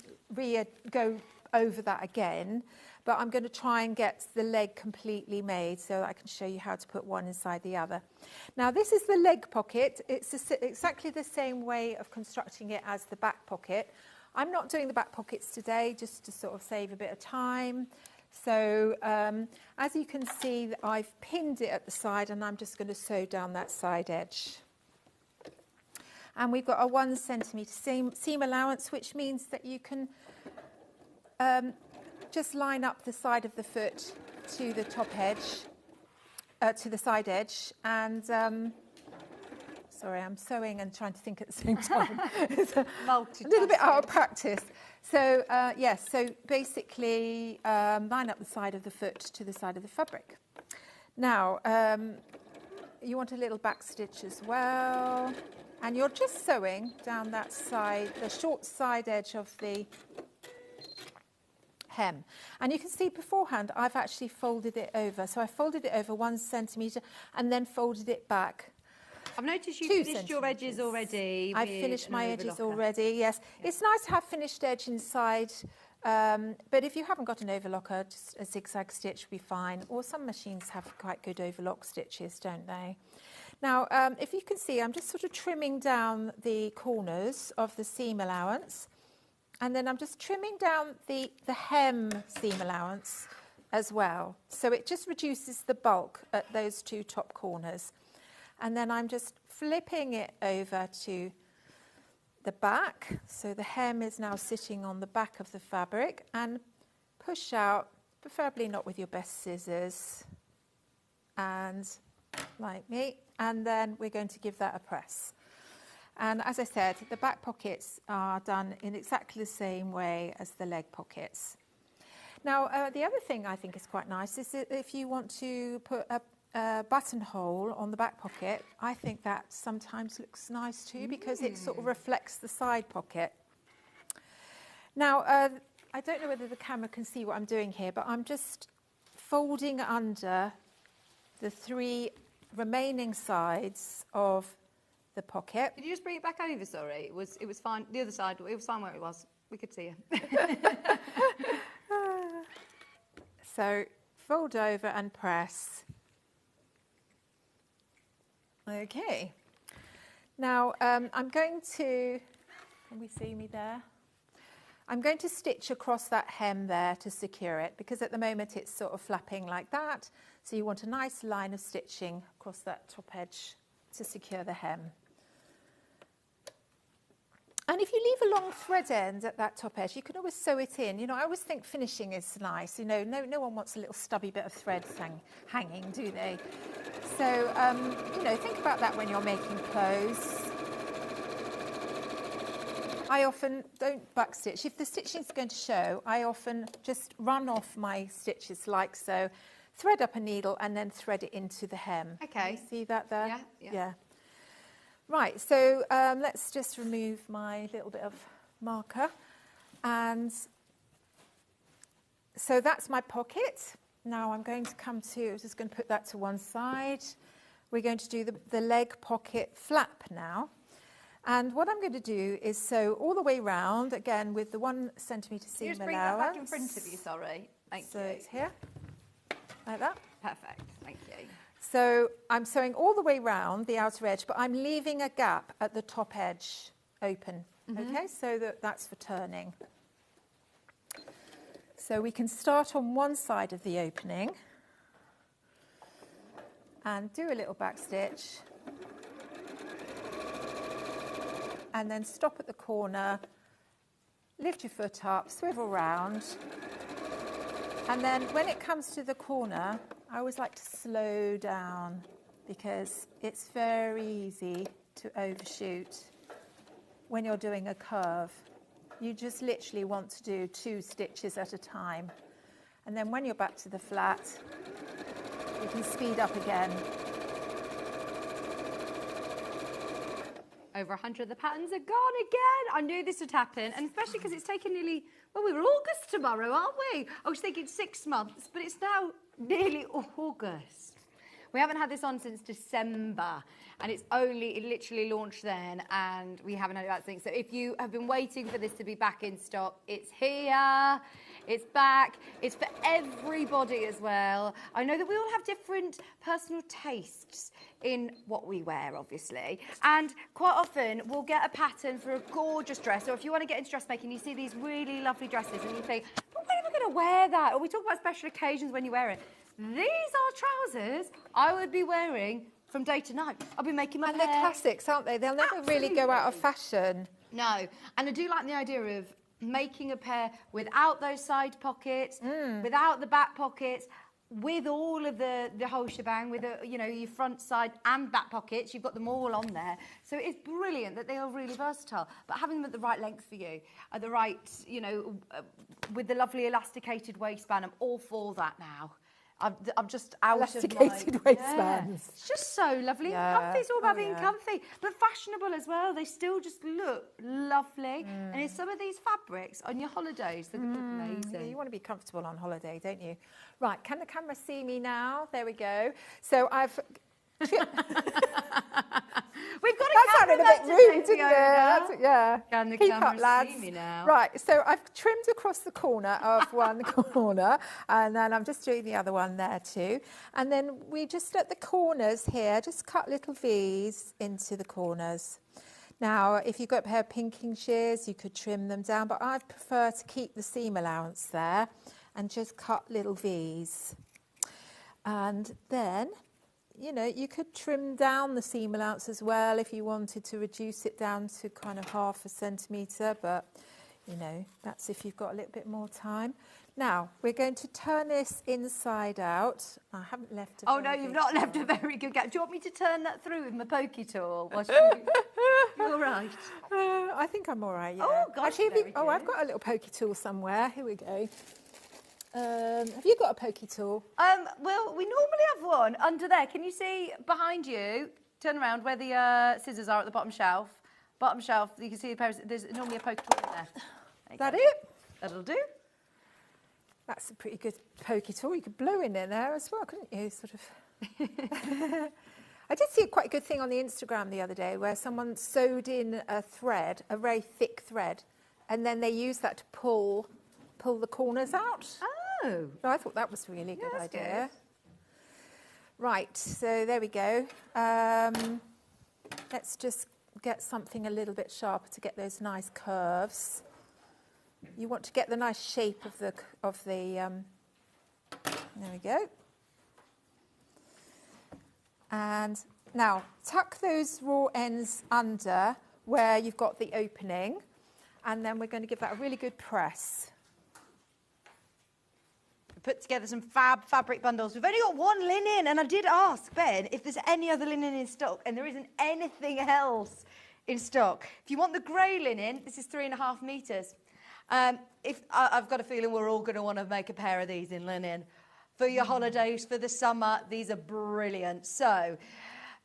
go over that again, but I'm going to try and get the leg completely made so that I can show you how to put one inside the other. Now this is the leg pocket. It's exactly the same way of constructing it as the back pocket. I'm not doing the back pockets today, just to sort of save a bit of time. So as you can see, I've pinned it at the side, and I'm just going to sew down that side edge. And we've got a 1 centimetre seam allowance, which means that you can just line up the side of the foot to the top edge, to the side edge. And sorry, I'm sewing and trying to think at the same time. It's a little bit out of practice. So yes, so basically line up the side of the foot to the side of the fabric. Now you want a little back stitch as well, and you're just sewing down that side, the short side edge of the hem. And you can see beforehand I've actually folded it over. So I folded it over 1 centimetre and then folded it back. I've noticed you finished your edges already. I've finished my edges already, yes. Yeah. It's nice to have finished edge inside, but if you haven't got an overlocker, just a zigzag stitch will be fine. Or some machines have quite good overlock stitches, don't they? Now, if you can see, I'm just sort of trimming down the corners of the seam allowance. And then I'm just trimming down the hem seam allowance as well. So it just reduces the bulk at those 2 top corners. And then I'm just flipping it over to the back. So the hem is now sitting on the back of the fabric, and push out, preferably not with your best scissors, and like me. And then we're going to give that a press. And as I said, the back pockets are done in exactly the same way as the leg pockets. Now, the other thing I think is quite nice is that if you want to put a buttonhole on the back pocket, I think that sometimes looks nice too, because it sort of reflects the side pocket. Now, I don't know whether the camera can see what I'm doing here, but I'm just folding under the 3 remaining sides of the pocket. Did you just bring it back over? Sorry, it was fine. The other side, it was fine where it was. We could see you. So fold over and press. Okay. Now I'm going to. Can we see me there? I'm going to stitch across that hem there to secure it, because at the moment it's sort of flapping like that. So you want a nice line of stitching across that top edge to secure the hem. And if you leave a long thread end at that top edge, you can always sew it in. You know, I always think finishing is nice. You know, no one wants a little stubby bit of thread hanging, do they? So, you know, think about that when you're making clothes. I often don't backstitch. If the stitching is going to show, I often just run off my stitches like so, thread up a needle and then thread it into the hem. Okay. You see that there? Yeah, yeah. Yeah. Right, so let's just remove my little bit of marker. And so that's my pocket. Now I'm going to I'm just going to put that to one side. We're going to do the leg pocket flap now. And what I'm going to do is sew all the way round, again, with the 1 centimetre seam allowance. Just bring that back in front of you, sorry. Thank you. So it's here, like that. Perfect, thank you. So I'm sewing all the way round the outer edge, but I'm leaving a gap at the top edge open, okay, so that's for turning. So we can start on one side of the opening and do a little back stitch, and then stop at the corner, lift your foot up, swivel round, and then when it comes to the corner, I always like to slow down, because it's very easy to overshoot when you're doing a curve. You just literally want to do 2 stitches at a time. And then when you're back to the flat, you can speed up again. Over 100 of the patterns are gone again. I knew this would happen, and especially because it's taken nearly, well, we're August tomorrow, aren't we? I was thinking 6 months, but it's now nearly August. We haven't had this on since December, and it literally launched then, and we haven't had that thing. So if you have been waiting for this to be back in stock, it's here. it's back, it's for everybody as well. I know that we all have different personal tastes in what we wear, obviously, and quite often we'll get a pattern for a gorgeous dress, or if you want to get into dressmaking, you see these really lovely dresses and you think, but when am I going to wear that? Or we talk about special occasions when you wear it. These are trousers I would be wearing from day to night. I'll be making my hair. And they're classics, aren't they? They'll never really go out of fashion. No, and I do like the idea of making a pair without those side pockets, without the back pockets, with all of the whole shebang, with your front, side and back pockets. You've got them all on there. So it's brilliant that they are really versatile, but having them at the right length for you, at the right, with the lovely elasticated waistband, I'm all for that now. I'm just out Elasticated of my... waistbands. Yeah. It's just so lovely and comfy. It's all about being comfy, but fashionable as well. They still just look lovely. And in some of these fabrics on your holidays, they look amazing. Yeah, you want to be comfortable on holiday, don't you? Right, can the camera see me now? There we go. So I've... We've got That sounded a bit rude, didn't it? Yeah. Can the Keep camera up, lads. see me now? Right, so I've trimmed across the corner of one corner, and then I'm just doing the other one there too. And then we just at the corners here, just cut little V's into the corners. Now, if you've got a pair of pinking shears, you could trim them down, but I prefer to keep the seam allowance there and just cut little V's. And then, you could trim down the seam allowance as well if you wanted to reduce it down to kind of 0.5 centimetre, but, that's if you've got a little bit more time. Now, we're going to turn this inside out. I haven't left a Oh, no, you've not left a very good gap. Do you want me to turn that through with my pokey tool? You're all right. I think I'm all right, yeah. Oh, gosh, Actually, I've got a little pokey tool somewhere. Here we go. Have you got a pokey tool? Well, we normally have one under there. Can you see behind you? Turn around where the scissors are at the bottom shelf. Bottom shelf, you can see the pair of, there's normally a pokey tool in there. Is that it? That'll do. That's a pretty good pokey tool. You could blow in there as well, couldn't you? Sort of. I did see quite a good thing on the Instagram the other day where someone sewed in a thread, a very thick thread, and then they used that to pull the corners out. Oh. So I thought that was a really good that's idea. Good. Right, so there we go. Let's just get something a little bit sharper to get those nice curves. You want to get the nice shape of the there we go. And now tuck those raw ends under where you've got the opening, and then we're going to give that a really good press. Put together some fabric bundles. We've only got one linen, and I did ask Ben if there's any other linen in stock, and there isn't anything else in stock. If you want the grey linen, this is 3.5 metres. I've got a feeling we're all going to want to make a pair of these in linen for your holidays, for the summer. These are brilliant. So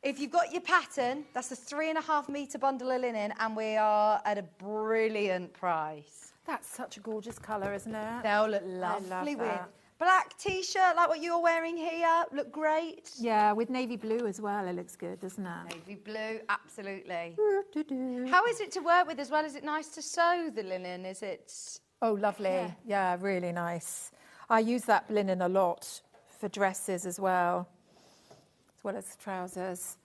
if you've got your pattern, that's a 3.5 metre bundle of linen, and we are at a brilliant price. That's such a gorgeous colour, isn't it? They'll look lovely with that. black t-shirt like what you're wearing here. Look great. Yeah, with navy blue as well. It looks good, doesn't it? Navy blue, absolutely. How is it to work with as well? Is it nice to sew the linen? Is it? Oh, lovely. Yeah, really nice. I use that linen a lot for dresses as well as trousers.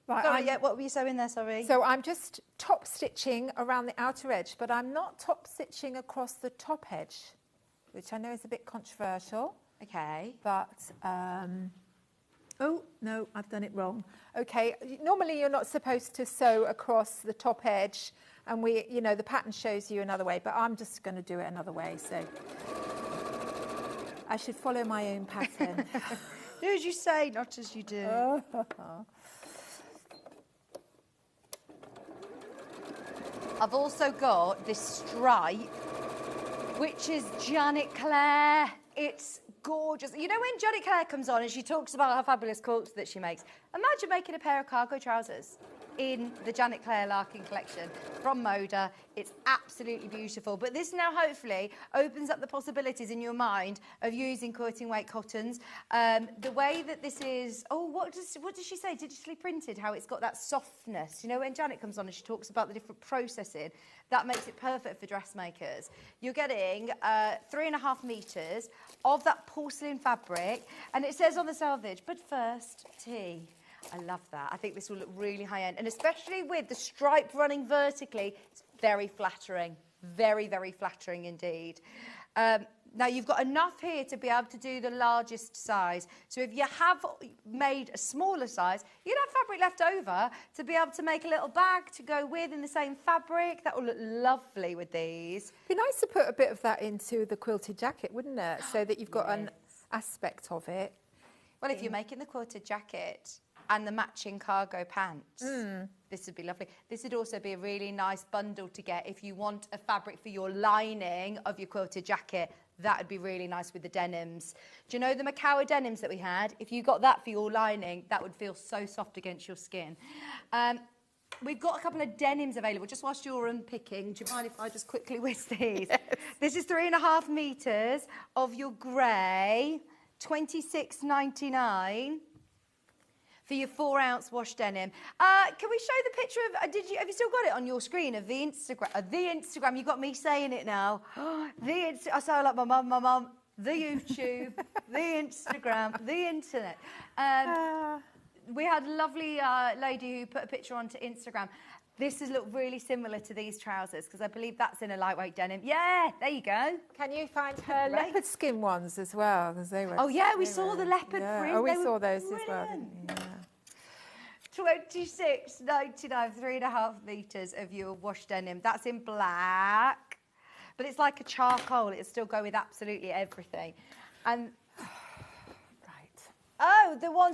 Right, Sorry, what were you sewing there, sorry? So I'm just top stitching around the outer edge, but I'm not top stitching across the top edge, which I know is a bit controversial. Okay. But, oh, no, I've done it wrong. Okay, normally you're not supposed to sew across the top edge, and the pattern shows you another way, but I'm just going to do it another way, so I should follow my own pattern. Do as you say, not as you do. I've also got this stripe, which is Janet Clare. It's gorgeous. You know when Janet Clare comes on and she talks about her fabulous quilts that she makes? Imagine making a pair of cargo trousers. in the Janet Clare Larkin collection from Moda. It's absolutely beautiful. But this now hopefully opens up the possibilities in your mind of using quilting weight cottons. The way that this is, what does she say? Digitally printed, how it's got that softness. You know, when Janet comes on and she talks about the different processing, that makes it perfect for dressmakers. You're getting 3.5 metres of that porcelain fabric, and it says on the selvage, but first, tea. I love that. I think this will look really high-end, and especially with the stripe running vertically, it's very flattering. Very, very flattering indeed. Now, you've got enough here to be able to do the largest size. So if you have made a smaller size, you'd have fabric left over to be able to make a little bag to go with in the same fabric. That will look lovely with these. It'd be nice to put a bit of that into the quilted jacket, wouldn't it? So that you've got an aspect of it. Well, if you're making the quilted jacket and the matching cargo pants, this would be lovely. This would also be a really nice bundle to get if you want a fabric for your lining of your quilted jacket. That would be really nice with the denims. Do you know the Macawa denims that we had? If you got that for your lining, that would feel so soft against your skin. We've got a couple of denims available. Just whilst you're unpicking, do you mind if I just quickly whisk these? Yes. This is 3.5 metres of your grey, $26.99 for your 4-ounce wash denim. Can we show the picture of? Have you still got it on your screen of the Instagram? The Instagram. You got me saying it now. I sound like my mum. The YouTube, the Instagram, the internet. We had a lovely lady who put a picture onto Instagram. This has looked really similar to these trousers because I believe that's in a lightweight denim. Yeah, there you go. Can you find her leopard skin ones as well? Because they were. We saw the leopard print. Oh, we saw those as well. Didn't we? $26.99, 3.5 metres of your wash denim. That's in black, but it's like a charcoal. It'll still go with absolutely everything. And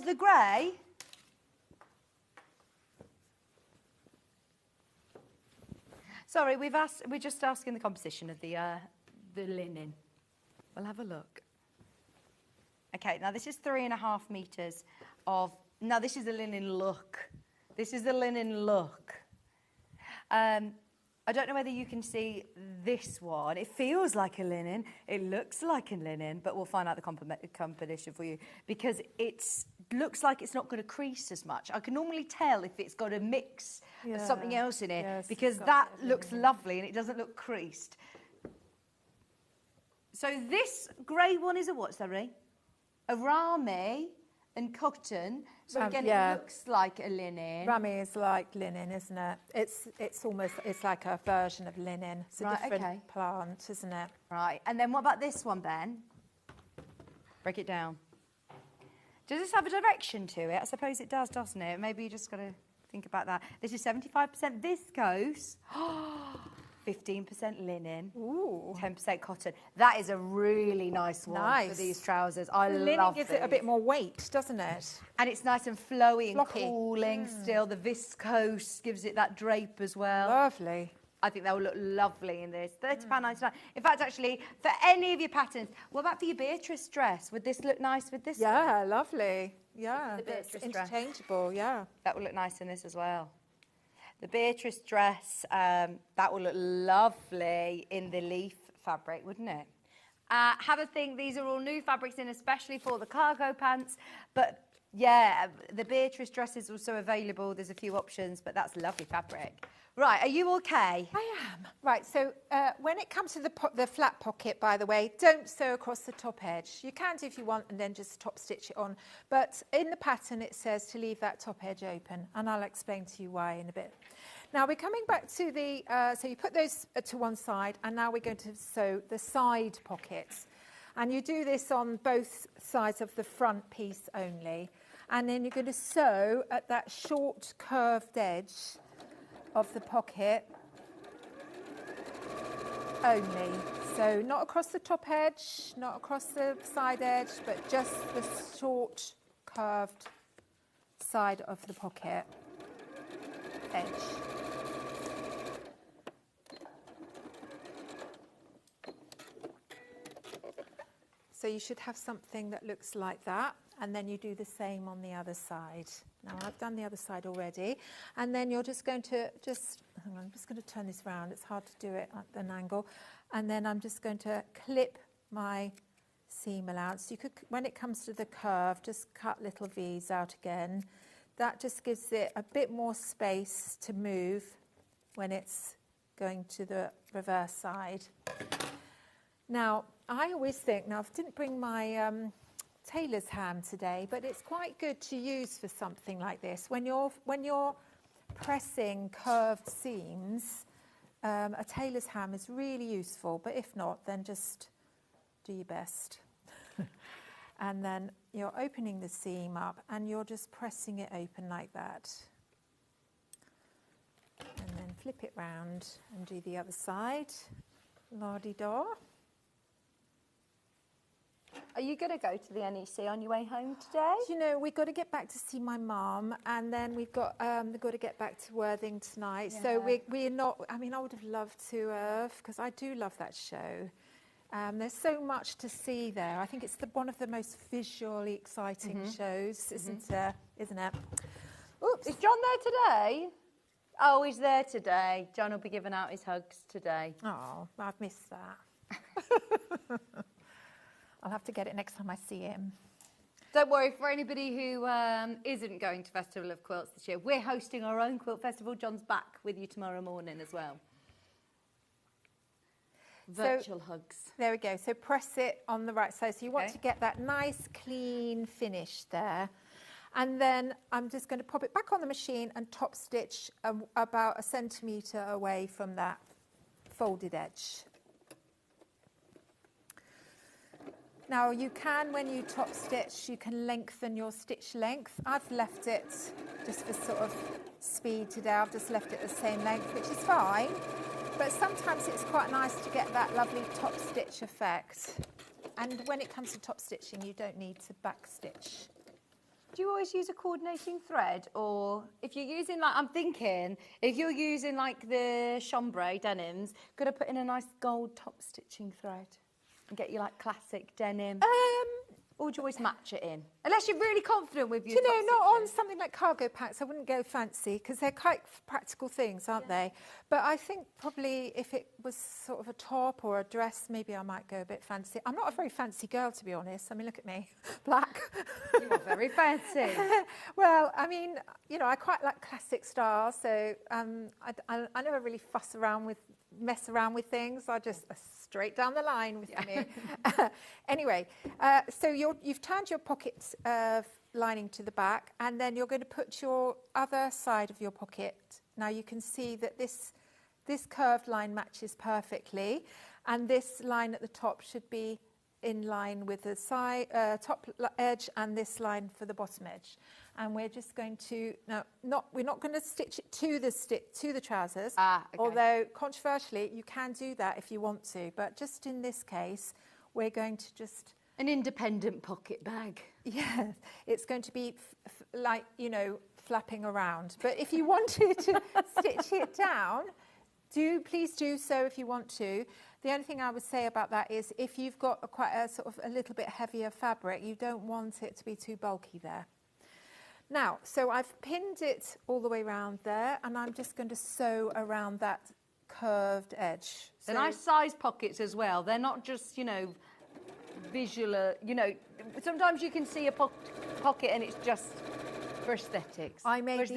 the grey. Sorry, we're just asking the composition of the linen. We'll have a look. Okay, now this is 3.5 metres of. Now this is the linen look. This is the linen look. I don't know whether you can see this one. It feels like a linen. It looks like a linen, but we'll find out the composition for you because it looks like it's not going to crease as much. I can normally tell if it's got a mix of something else in it because that looks lovely and it doesn't look creased. So this grey one is a what, sorry? A rami and cotton. So again, it looks like a linen. Rami is like linen, isn't it? It's almost like a version of linen. It's a different plant, isn't it? Right. And then what about this one, Ben? Break it down. Does this have a direction to it? I suppose it does, doesn't it? Maybe you just got to think about that. This is 75% viscose. 15% linen, 10% cotton. That is a really nice one for these trousers. I love it. Linen gives it a bit more weight, doesn't it? And it's nice and flowy and cooling still. The viscose gives it that drape as well. Lovely. I think that will look lovely in this. £30.99. In fact, actually, for any of your patterns, what about for your Beatrice dress? Would this look nice with this one? Yeah, lovely. Yeah, it's interchangeable, That will look nice in this as well. The Beatrice dress, that will look lovely in the leaf fabric, wouldn't it? Have a think. These are all new fabrics in, especially for the cargo pants. But, yeah, the Beatrice dress is also available. There's a few options, but that's lovely fabric. Right, are you okay? I am. Right, so when it comes to the flat pocket, by the way, don't sew across the top edge. You can do if you want and then just top stitch it on. But in the pattern, it says to leave that top edge open, and I'll explain to you why in a bit. Now, we're coming back to the, so you put those to one side, and now we're going to sew the side pockets. And you do this on both sides of the front piece only. And then you're going to sew at that short curved edge of the pocket only. So not across the top edge, not across the side edge, but just the short curved side of the pocket edge. So you should have something that looks like that. and then you do the same on the other side. Now I've done the other side already, and then you're just going to hang on, I'm just going to turn this round. It's hard to do it at an angle, and then I'm just going to clip my seam allowance. You could, when it comes to the curve, just cut little V's out again. That just gives it a bit more space to move when it's going to the reverse side. Now, I always think, now I didn't bring my tailor's ham today, but it's quite good to use for something like this. When you're pressing curved seams, a tailor's ham is really useful, but if not, then just do your best. And then you're opening the seam up and you're just pressing it open like that. And then flip it round and do the other side. La-di-da. Are you going to go to the NEC on your way home today? Do you know, we've got to get back to see my mum, and then we've got to get back to Worthing tonight. Yeah. So we're not, I mean, I would have loved to have, because I do love that show. There's so much to see there. I think it's one of the most visually exciting shows, isn't it? Oops. Is John there today? Oh, he's there today. John will be giving out his hugs today. Oh, I've missed that. I'll have to get it next time I see him. Don't worry, for anybody who isn't going to Festival of Quilts this year, we're hosting our own quilt festival. John's back with you tomorrow morning as well. Virtual hugs. There we go. So press it on the right side. So you want to get that nice, clean finish there. And then I'm just going to pop it back on the machine and top stitch about 1 centimetre away from that folded edge. Now you can, when you top stitch, you can lengthen your stitch length. I've left it, just for sort of speed today, I've just left it the same length, which is fine. But sometimes it's quite nice to get that lovely top stitch effect. And when it comes to top stitching, you don't need to back stitch. Do you always use a coordinating thread? Or if you're using, like, I'm thinking, if you're using like the chambray denims, could I put in a nice gold top stitching thread and get you like classic denim? Or do you always match it in? Unless you're really confident with your top stitching. Not on something like cargo packs, I wouldn't go fancy, because they're quite practical things, aren't they? But I think probably if it was sort of a top or a dress, maybe I might go a bit fancy. I'm not a very fancy girl, to be honest. I mean, look at me, black. You're very fancy. Well, I mean, you know, I quite like classic styles, so I never really mess around with things. I just straight down the line with me. Anyway, so you've turned your pocket lining to the back, and then you're going to put your other side of your pocket. Now you can see that this curved line matches perfectly, and this line at the top should be in line with the side top edge, and this line for the bottom edge. And we're just going to we're not going to stitch it to the trousers. Okay. Although controversially, you can do that if you want to, but just in this case, we're going to just an independent pocket bag. Yeah, it's going to be like, you know, flapping around. But if you wanted to stitch it down, please do so if you want to. The only thing I would say about that is if you've got quite a sort of a little bit heavier fabric, you don't want it to be too bulky there. Now, so I've pinned it all the way around there, and I'm just going to sew around that curved edge. They're nice size pockets as well. They're not just, you know, visual, you know, sometimes you can see a pocket and it's just for aesthetics. I made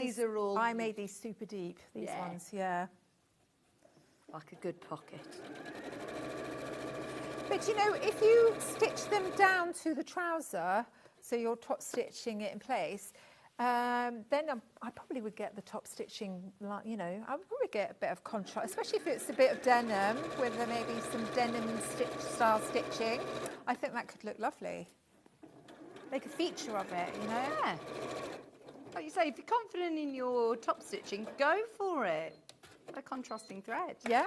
these super deep, these ones, yeah. Like a good pocket. But, you know, if you stitch them down to the trouser, so you're top stitching it in place, then I probably would get the top stitching, you know, I would probably get a bit of contrast, especially if it's a bit of denim with maybe some denim style stitching. I think that could look lovely. Make a feature of it, you know? Yeah. Like you say, if you're confident in your top stitching, go for it. A contrasting thread. Yeah.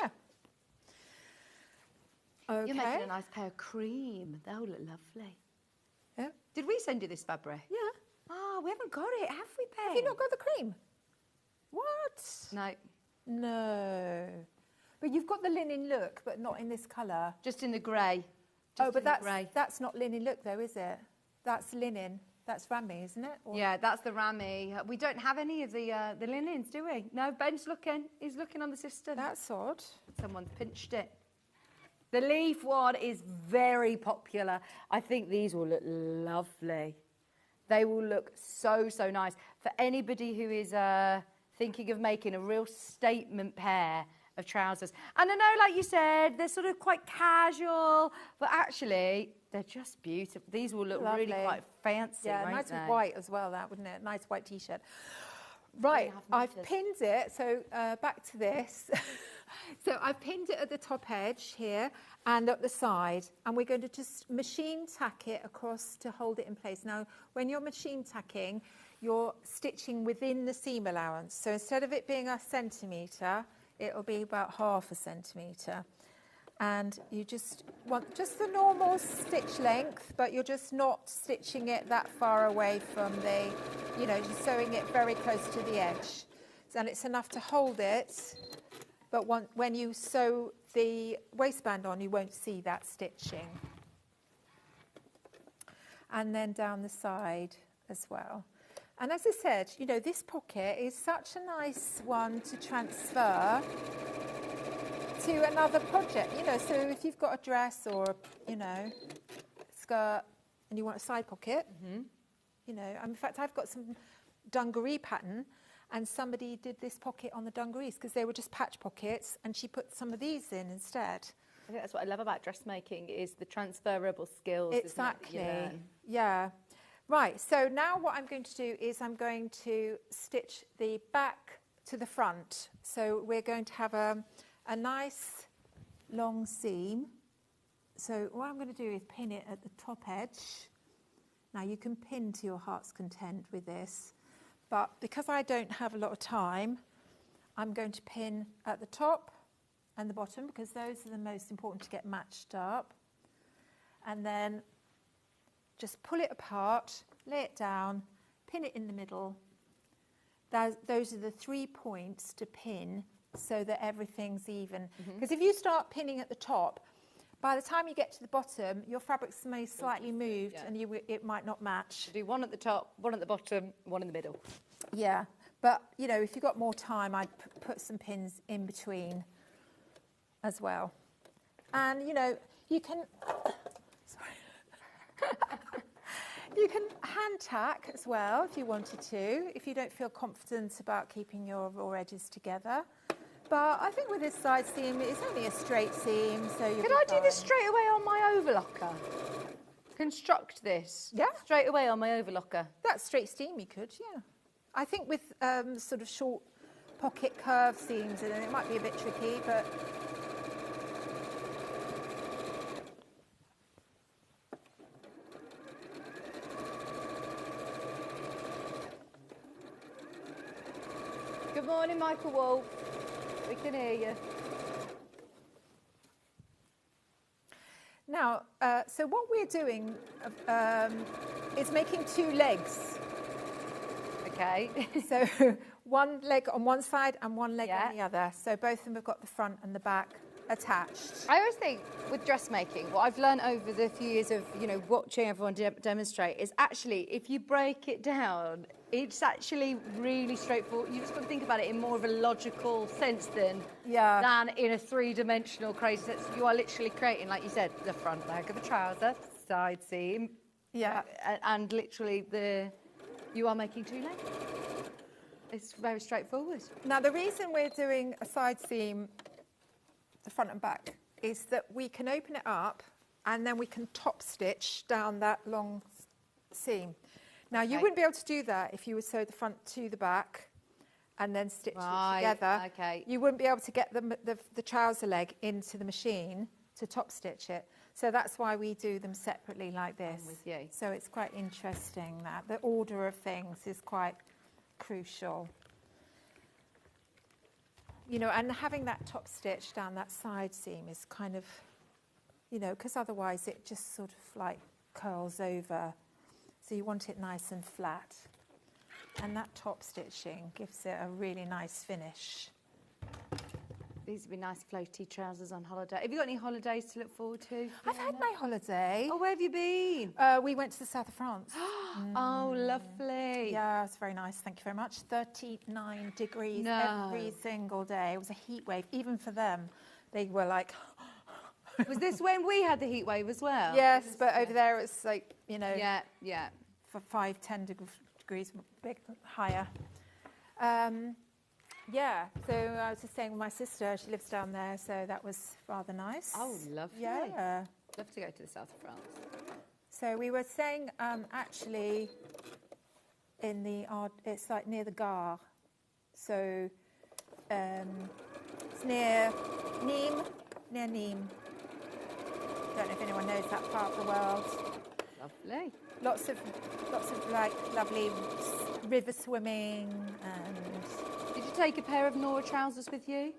Okay. You're making a nice pair of cream. They'll look lovely. Yeah. Did we send you this fabric? Yeah. Oh, we haven't got it, have we, Ben? Have you not got the cream? What? No. No. But you've got the linen look, but not in this colour. Just in the grey. But that's not linen look, though, is it? That's linen. That's Rami, isn't it? Or Yeah, that's the Rami. We don't have any of the linens, do we? No, Ben's looking. He's looking on the system. that's odd. Someone's pinched it. The leaf one is very popular. I think these will look lovely. They will look so, so nice. For anybody who is thinking of making a real statement pair of trousers. And I know, like you said, they're sort of quite casual, but actually, they're just beautiful. These will look really Lovely. quite fancy, Yeah, won't nice they? with white as well, that, wouldn't it? Nice white T-shirt. Right, I've pinned it, so back to this. So I've pinned it at the top edge here and at the side, and we're going to just machine tack it across to hold it in place. Now, when you're machine tacking, you're stitching within the seam allowance. So instead of it being a centimetre, it'll be about half a centimetre. And you just want just the normal stitch length, but you're just not stitching it that far away from the, you know, just sewing it very close to the edge. And it's enough to hold it, but when you sew the waistband on, you won't see that stitching. And then down the side as well. And as I said, you know, this pocket is such a nice one to transfer to another project, you know, so if you've got a dress or, you know, skirt and you want a side pocket, you know, in fact, I've got some dungaree pattern and somebody did this pocket on the dungarees because they were just patch pockets and she put some of these in instead. I think that's what I love about dressmaking is the transferable skills. Exactly, isn't it, that you learn. yeah. Right, so now what I'm going to do is I'm going to stitch the back to the front. So we're going to have a nice long seam. So what I'm going to do is pin it at the top edge. Now you can pin to your heart's content with this, but because I don't have a lot of time, I'm going to pin at the top and the bottom because those are the most important to get matched up. And then just pull it apart, lay it down, pin it in the middle. Those are the 3 points to pin so that everything's even. Because if you start pinning at the top, by the time you get to the bottom, your fabrics may slightly moved and it might not match. Do one at the top, one at the bottom, one in the middle. Yeah, but you know, if you've got more time, I'd put some pins in between as well. And you know, you can, you can hand tack as well if you wanted to, if you don't feel confident about keeping your raw edges together. But I think with this side seam, it's only a straight seam, so you'll Could be I do this fine. straight away on my overlocker? Construct this? Yeah. Straight away on my overlocker? That's straight seam you could, yeah. I think with sort of short pocket curve seams, and it might be a bit tricky, but Good morning, Michael Wolf. We can hear you. now, so what we're doing is making 2 legs. Okay. So one leg on one side and one leg Yeah. on the other. So both of them have got the front and the back attached. I always think with dressmaking, what I've learned over the few years of, you know, watching everyone demonstrate is actually, if you break it down, it's actually really straightforward. You just got to think about it in more of a logical sense than in a 3-dimensional crazy sense. You are literally creating, like you said, the front leg of a trouser, side seam, and literally you are making 2 legs. It's very straightforward. Now, the reason we're doing a side seam, the front and back, is that we can open it up and then we can top stitch down that long seam. Now, you wouldn't be able to do that if you would sew the front to the back and then stitch it together. Okay. You wouldn't be able to get the trouser leg into the machine to top stitch it. So that's why we do them separately like this. I'm with you. So it's quite interesting that the order of things is quite crucial. You know, and having that top stitch down that side seam is kind of, you know, because otherwise it just sort of like curls over. So you want it nice and flat. And that top stitching gives it a really nice finish. These would be nice floaty trousers on holiday. Have you got any holidays to look forward to? I've had my holiday. Oh, where have you been? We went to the south of France. Oh, lovely. Yeah, it's very nice. Thank you very much. 39 degrees every single day. It was a heat wave, even for them. They were like... Was this when we had the heat wave as well? Yes, but over there it's like, you know... Yeah. For 5-10 degrees big, higher. Yeah, so I was just saying with my sister, she lives down there, so that was rather nice. Oh, lovely. Yeah. Love to go to the south of France. So we were saying, actually, it's like near the Gare. So it's near Nîmes. Don't know if anyone knows that part of the world. Lovely. Lots of like lovely river swimming and. Did you take a pair of Nora trousers with you?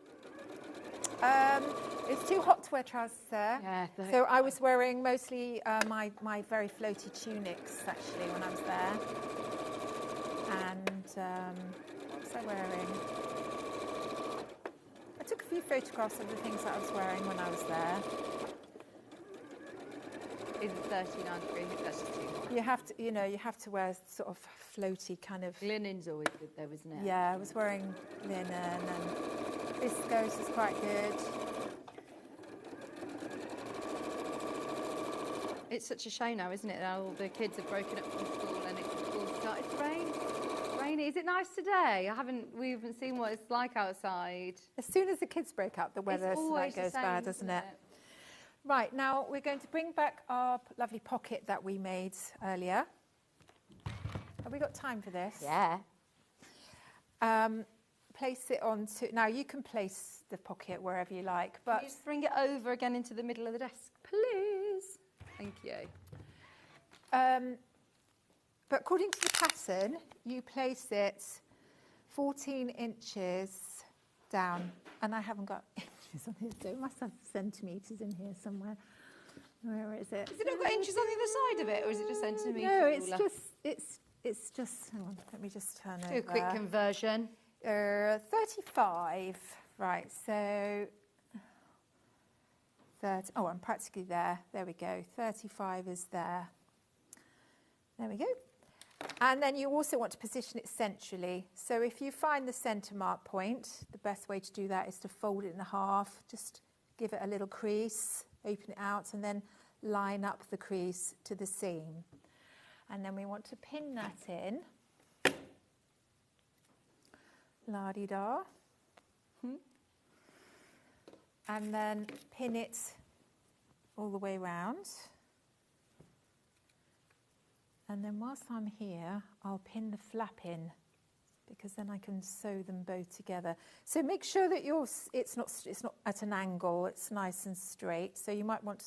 It's too hot to wear trousers there. Yeah. So I was wearing mostly my very floaty tunics actually when I was there. And what was I wearing? I took a few photographs of the things that I was wearing when I was there. Is it 39 degrees? That's just too hot. You have to wear sort of floaty kind of. Linen's always good though, isn't it? Yeah, I was wearing linen and viscose is quite good. It's such a shame now, isn't it? That all the kids have broken up from school and it's started to rain. Rainy. Is it nice today? We haven't seen what it's like outside. As soon as the kids break up, the weather goes bad, doesn't it? Right, now we're going to bring back our lovely pocket that we made earlier. Have we got time for this? Yeah. Place it onto... Now, you can place the pocket wherever you like, but... Can you just bring it over again into the middle of the desk, please? Thank you. But according to the pattern, you place it 14 inches down. And I haven't got inches on here, so it must have centimetres in here somewhere. Where is it? Has it not got inches on the other side of it, or is it just centimetres? No, it's just, hang on, let me just turn over. Do a quick conversion. 35, right, so 30, oh, I'm practically there. There we go, 35 is there. There we go. And then you also want to position it centrally. So if you find the centre mark point, the best way to do that is to fold it in half, just give it a little crease, open it out, and then line up the crease to the seam. And then we want to pin that in. La-di-da. And then pin it all the way round. And then whilst I'm here, I'll pin the flap in because then I can sew them both together. So make sure that it's not at an angle, it's nice and straight. So you might want to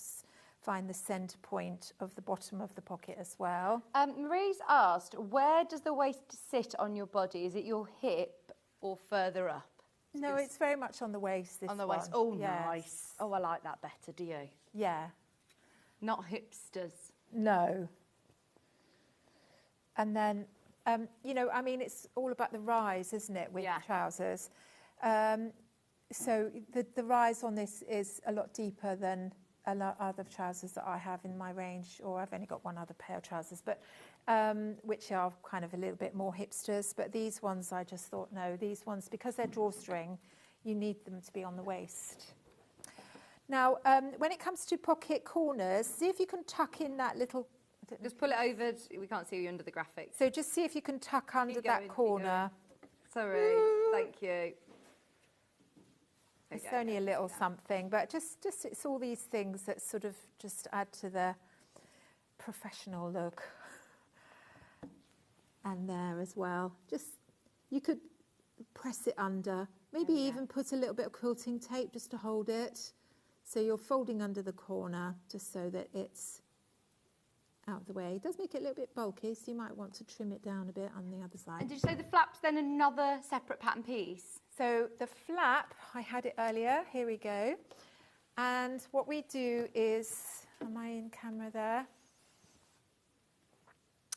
find the centre point of the bottom of the pocket as well. Marie's asked, where does the waist sit on your body? Is it your hip or further up? No, it's very much on the waist, this on the one. waist. Oh, yes. nice. Oh, I like that better, do you? Yeah. Not hipsters. No. And then, you know, I mean, it's all about the rise, isn't it, with trousers? So the rise on this is a lot deeper than a lot of other trousers that I have in my range, or I've only got one other pair of trousers, but which are kind of a little bit more hipsters. But these ones, I just thought, no, these ones, because they're drawstring, you need them to be on the waist. Now, when it comes to pocket corners, see if you can tuck in that little... Just pull it over. We can't see you under the graphic. So just see if you can tuck under that corner. Sorry. Thank you. It's only a little something, but just it's all these things that sort of just add to the professional look. And there as well. Just, you could press it under. Maybe even put a little bit of quilting tape just to hold it. So you're folding under the corner just so that it's out of the way. It does make it a little bit bulky, so you might want to trim it down a bit on the other side. And did you say the flap's then another separate pattern piece? So the flap, I had it earlier, here we go. And what we do is, am I in camera there?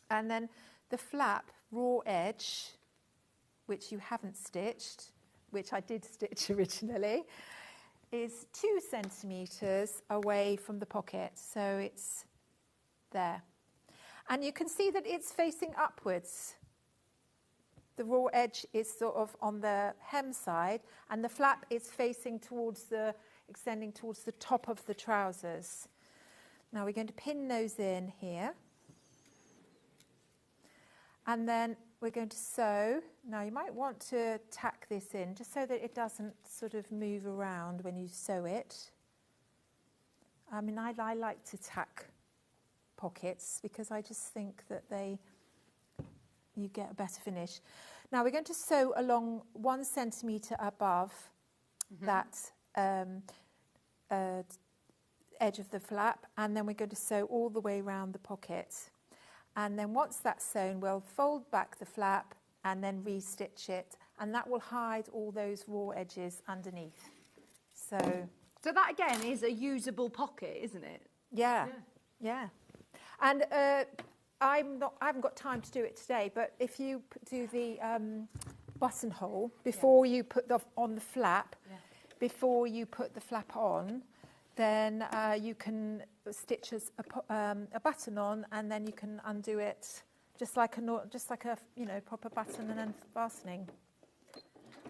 And then the flap, raw edge, which you haven't stitched, which I did stitch originally, is 2 centimetres away from the pocket. So it's there. And you can see that it's facing upwards. The raw edge is sort of on the hem side, and the flap is facing towards extending towards the top of the trousers. Now we're going to pin those in here. And then we're going to sew. Now you might want to tack this in just so that it doesn't sort of move around when you sew it. I mean, I like to tack pockets because I just think that you get a better finish. Now we're going to sew along 1 centimetre above that edge of the flap, and then we're going to sew all the way around the pocket. And then once that's sewn, we'll fold back the flap and then re-stitch it, and that will hide all those raw edges underneath. So that again is a usable pocket, isn't it? Yeah. And I haven't got time to do it today, but if you do the buttonhole before you put on the flap, before you put the flap on, then you can stitch a button on, and then you can undo it just like a proper button and then fastening.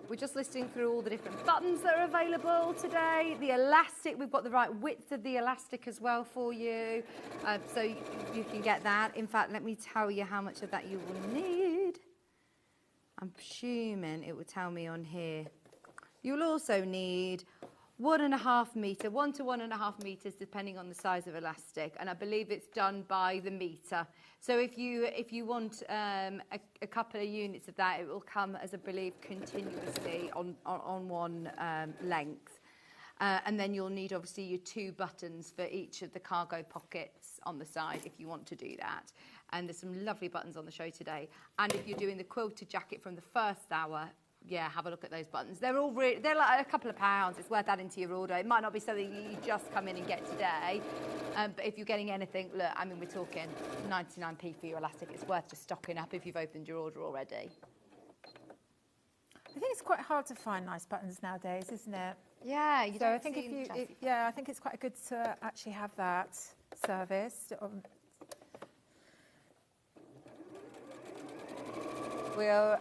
We're just listing through all the different buttons that are available today. The elastic, we've got the right width of the elastic as well for you. So you can get that. In fact, let me tell you how much of that you will need. I'm assuming it will tell me on here. You'll also need 1.5 metre, 1 to 1.5 metres, depending on the size of elastic, and I believe it's done by the metre. So if you want a couple of units of that, it will come, as I believe, continuously on one length. And then you'll need obviously your 2 buttons for each of the cargo pockets on the side if you want to do that. And there's some lovely buttons on the show today. And if you're doing the quilted jacket from the first hour, yeah, have a look at those buttons. They're all they're like a couple of pounds. It's worth adding to your order. It might not be something you just come in and get today, but if you're getting anything, look, I mean, we're talking 99p for your elastic. It's worth just stocking up if you've opened your order already. I think it's quite hard to find nice buttons nowadays, isn't it? Yeah, so I think I think it's quite good to actually have that service. We'll,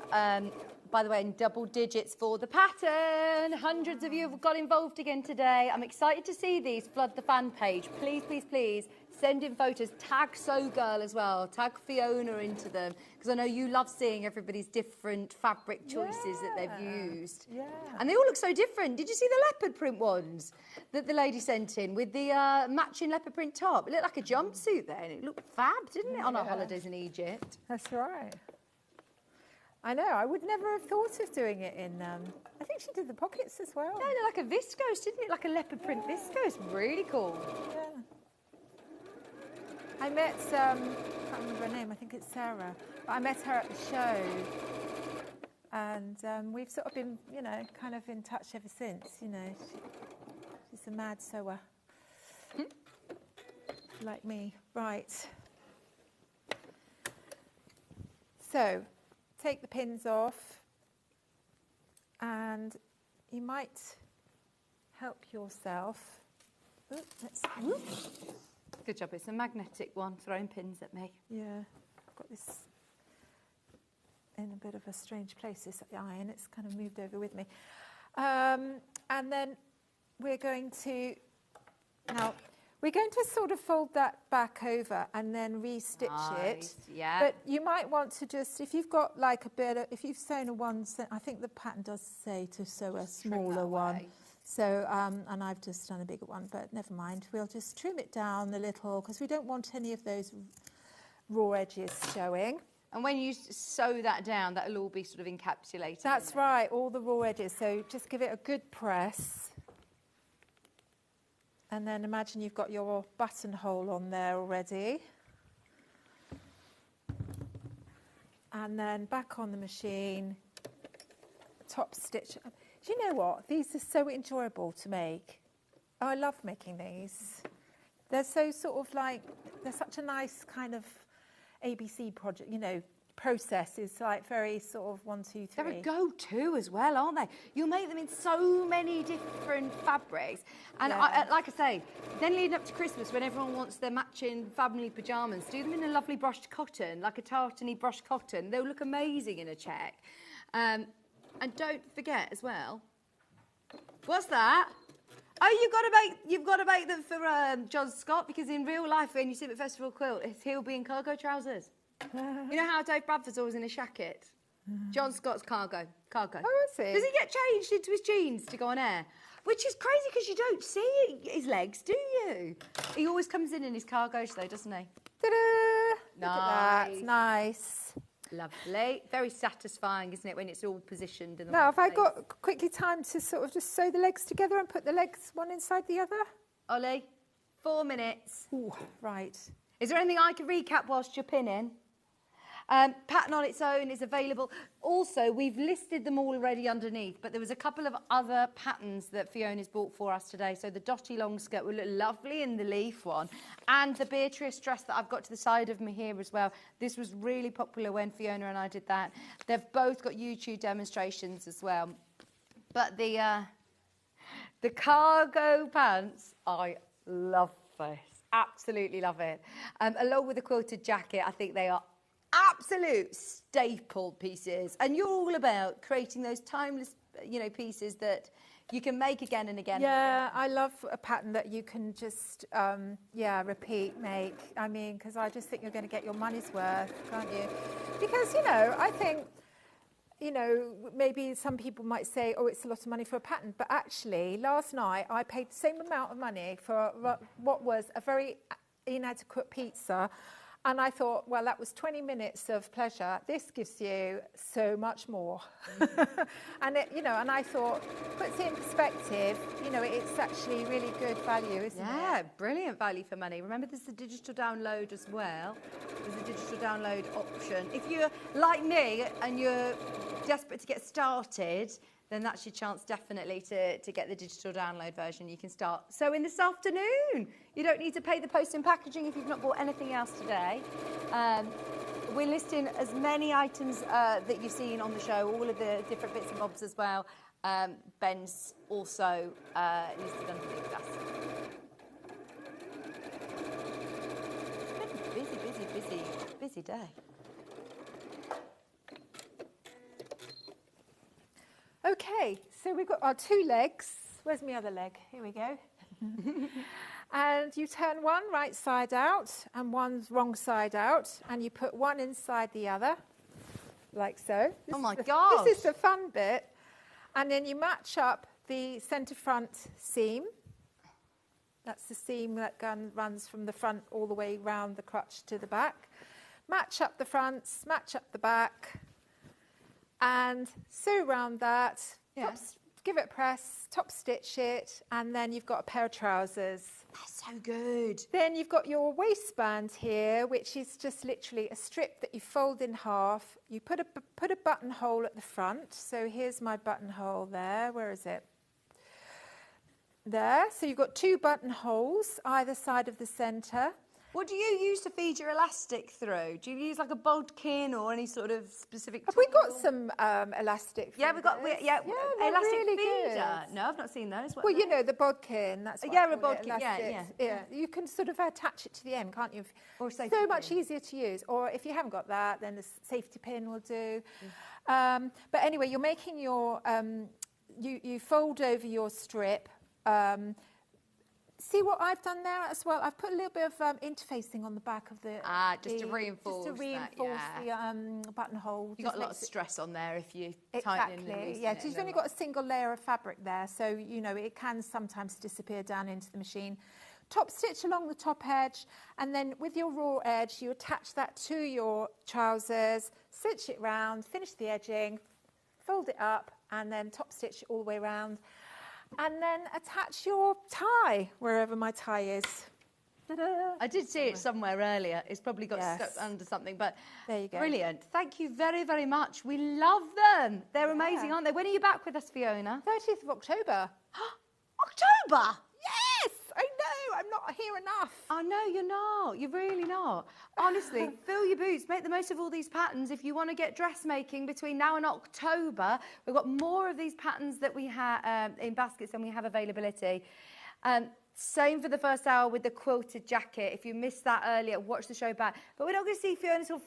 by the way, in double digits for the pattern. Hundreds of you have got involved again today. I'm excited to see these flood the fan page. Please, please, please send in photos. Tag Sew Girl as well. Tag Fiona into them, because I know you love seeing everybody's different fabric choices that they've used. Yeah. And they all look so different. Did you see the leopard print ones that the lady sent in with the matching leopard print top? It looked like a jumpsuit then. It looked fab, didn't it, on our holidays in Egypt? That's right. I know, I would never have thought of doing it in, I think she did the pockets as well. Yeah, like a viscose, didn't it? Like a leopard print viscose. Really cool. Yeah. I met, I can't remember her name, I think it's Sarah, but I met her at the show, and we've sort of been, you know, kind of in touch ever since, you know. She's a mad sewer, like me. Right. So, take the pins off, and you might help yourself. Good job, it's a magnetic one, throwing pins at me. Yeah, I've got this in a bit of a strange place, this iron, it's kind of moved over with me. And then we're going to, sort of fold that back over and then re-stitch it. Yeah. But you might want to just, if you've got like a bit of, if you've sewn a one, I think the pattern does say to sew a smaller one. So, and I've just done a bigger one, but never mind. We'll just trim it down a little because we don't want any of those raw edges showing. And when you sew that down, that'll all be sort of encapsulated. That's right, all the raw edges. So just give it a good press. And then imagine you've got your buttonhole on there already. And then back on the machine, top stitch. Do you know what? These are so enjoyable to make. Oh, I love making these. They're so sort of like, they're such a nice kind of ABC project, you know, process is like very sort of 1, 2, 3. They're a go-to as well, aren't they? You'll make them in so many different fabrics. And like I say, then leading up to Christmas, when everyone wants their matching family pyjamas, do them in a lovely brushed cotton, like a tartany brushed cotton. They'll look amazing in a check. And don't forget as well, what's that? Oh, you've got to make them for John Scott, because in real life, when you see him at Festival Quilt, he'll be in cargo trousers. You know how Dave Bradford's always in a shacket? John Scott's cargo. Oh, is he? Does he get changed into his jeans to go on air? Which is crazy because you don't see his legs, do you? He always comes in his cargos though, doesn't he? Ta-da! Look at that. Nice. Lovely. Very satisfying, isn't it, when it's all positioned in the Now, right have I place? got quickly time to sort of just sew the legs together and put the legs one inside the other? Ollie, 4 minutes. Ooh, right. Is there anything I can recap whilst you're pinning? Pattern on its own is available. Also, we've listed them all already underneath, but there was a couple of other patterns that Fiona's bought for us today. So the dotty long skirt will look lovely in the leaf one, and the Beatrice dress that I've got to the side of me here as well. This was really popular when Fiona and I did that. They've both got YouTube demonstrations as well. But the cargo pants, I love this. Absolutely love it. Along with the quilted jacket, I think they are absolute staple pieces, and you're all about creating those timeless, pieces that you can make again and again. Yeah, I love a pattern that you can just, repeat, make. I mean, because I just think you're going to get your money's worth, can't you? Because, I think, maybe some people might say, oh, it's a lot of money for a pattern. But actually, last night, I paid the same amount of money for what was a very inadequate pizza. And I thought, well, that was 20 minutes of pleasure. This gives you so much more. And and I thought, puts it in perspective, it's actually really good value, isn't it? Yeah, brilliant value for money. Remember, there's the digital download as well. There's a digital download option. If you're like me and you're desperate to get started, then that's your chance definitely to get the digital download version. You can start sewing this afternoon. You don't need to pay the post and packaging if you've not bought anything else today. We're listing as many items that you've seen on the show, all of the different bits and bobs as well. Ben's also listed underneath us. Busy day. Okay, so we've got our 2 legs. Where's my other leg? Here we go. And you turn one right side out and one's wrong side out, and you put one inside the other, like so. Oh my God! This is the fun bit. And then you match up the centre front seam. That's the seam that runs from the front all the way round the crutch to the back. Match up the fronts, match up the back, and sew around that. Yeah. Give it a press, top stitch it, and then you've got a pair of trousers. That's so good. Then you've got your waistband here, which is just literally a strip that you fold in half. You put a buttonhole at the front. So here's my buttonhole there. Where is it? There. So you've got 2 buttonholes either side of the centre. What do you use to feed your elastic through? Do you use like a bodkin or any sort of specific Have we tool? got some elastic feeders? Yeah, elastic really feeder. good. No, I've not seen those. What Well, are they? the bodkin. That's what Yeah, I a call it, bodkin, yeah, elastic. yeah. You can sort of attach it to the end, can't you? Or safety so much pin. easier to use. Or if you haven't got that, then the safety pin will do. But anyway, you're making your you fold over your strip. See what I've done there as well? I've put a little bit of interfacing on the back of the... just to reinforce the buttonhole. You've got a lot of stress on there if you Exactly, tighten and loosen yeah, it because you've and only got a single layer of fabric there, so, it can sometimes disappear down into the machine. Top stitch along the top edge, and then with your raw edge, you attach that to your trousers, stitch it round, finish the edging, fold it up, and then top stitch all the way around. And then attach your tie, wherever my tie is. Ta-da. I did see it somewhere earlier. It's probably got stuck under something, but there you go. Brilliant. Thank you very, very much. We love them. They're amazing, aren't they? When are you back with us, Fiona? 30th of October. October? Yes, I I'm not here enough. I know you're not. You're really not. Honestly, fill your boots. Make the most of all these patterns. If you want to get dressmaking between now and October, we've got more of these patterns that we have in baskets than we have availability. Same for the first hour with the quilted jacket. If you missed that earlier, watch the show back. But we're not going to see Fiona until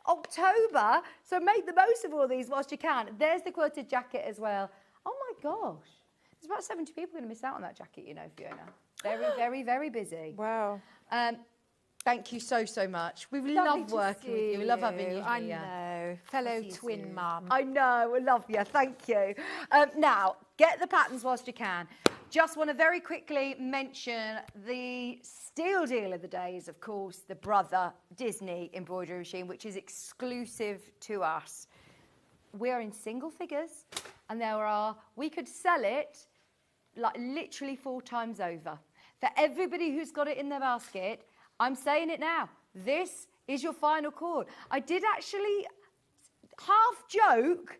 October, so make the most of all these whilst you can. There's the quilted jacket as well. Oh my gosh. There's about 70 people going to miss out on that jacket, you know, Fiona. Very, very, very busy. Wow. Thank you so, so much. We love working with you. We love having you here. I know. Fellow twin mum. I know. We love you. Thank you. Now, get the patterns whilst you can. Just want to very quickly mention the steal deal of the day is, of course, the Brother Disney embroidery machine, which is exclusive to us. We are in single figures, and we could sell it like literally 4 times over. For everybody who's got it in their basket, I'm saying it now, this is your final cord. I did actually half joke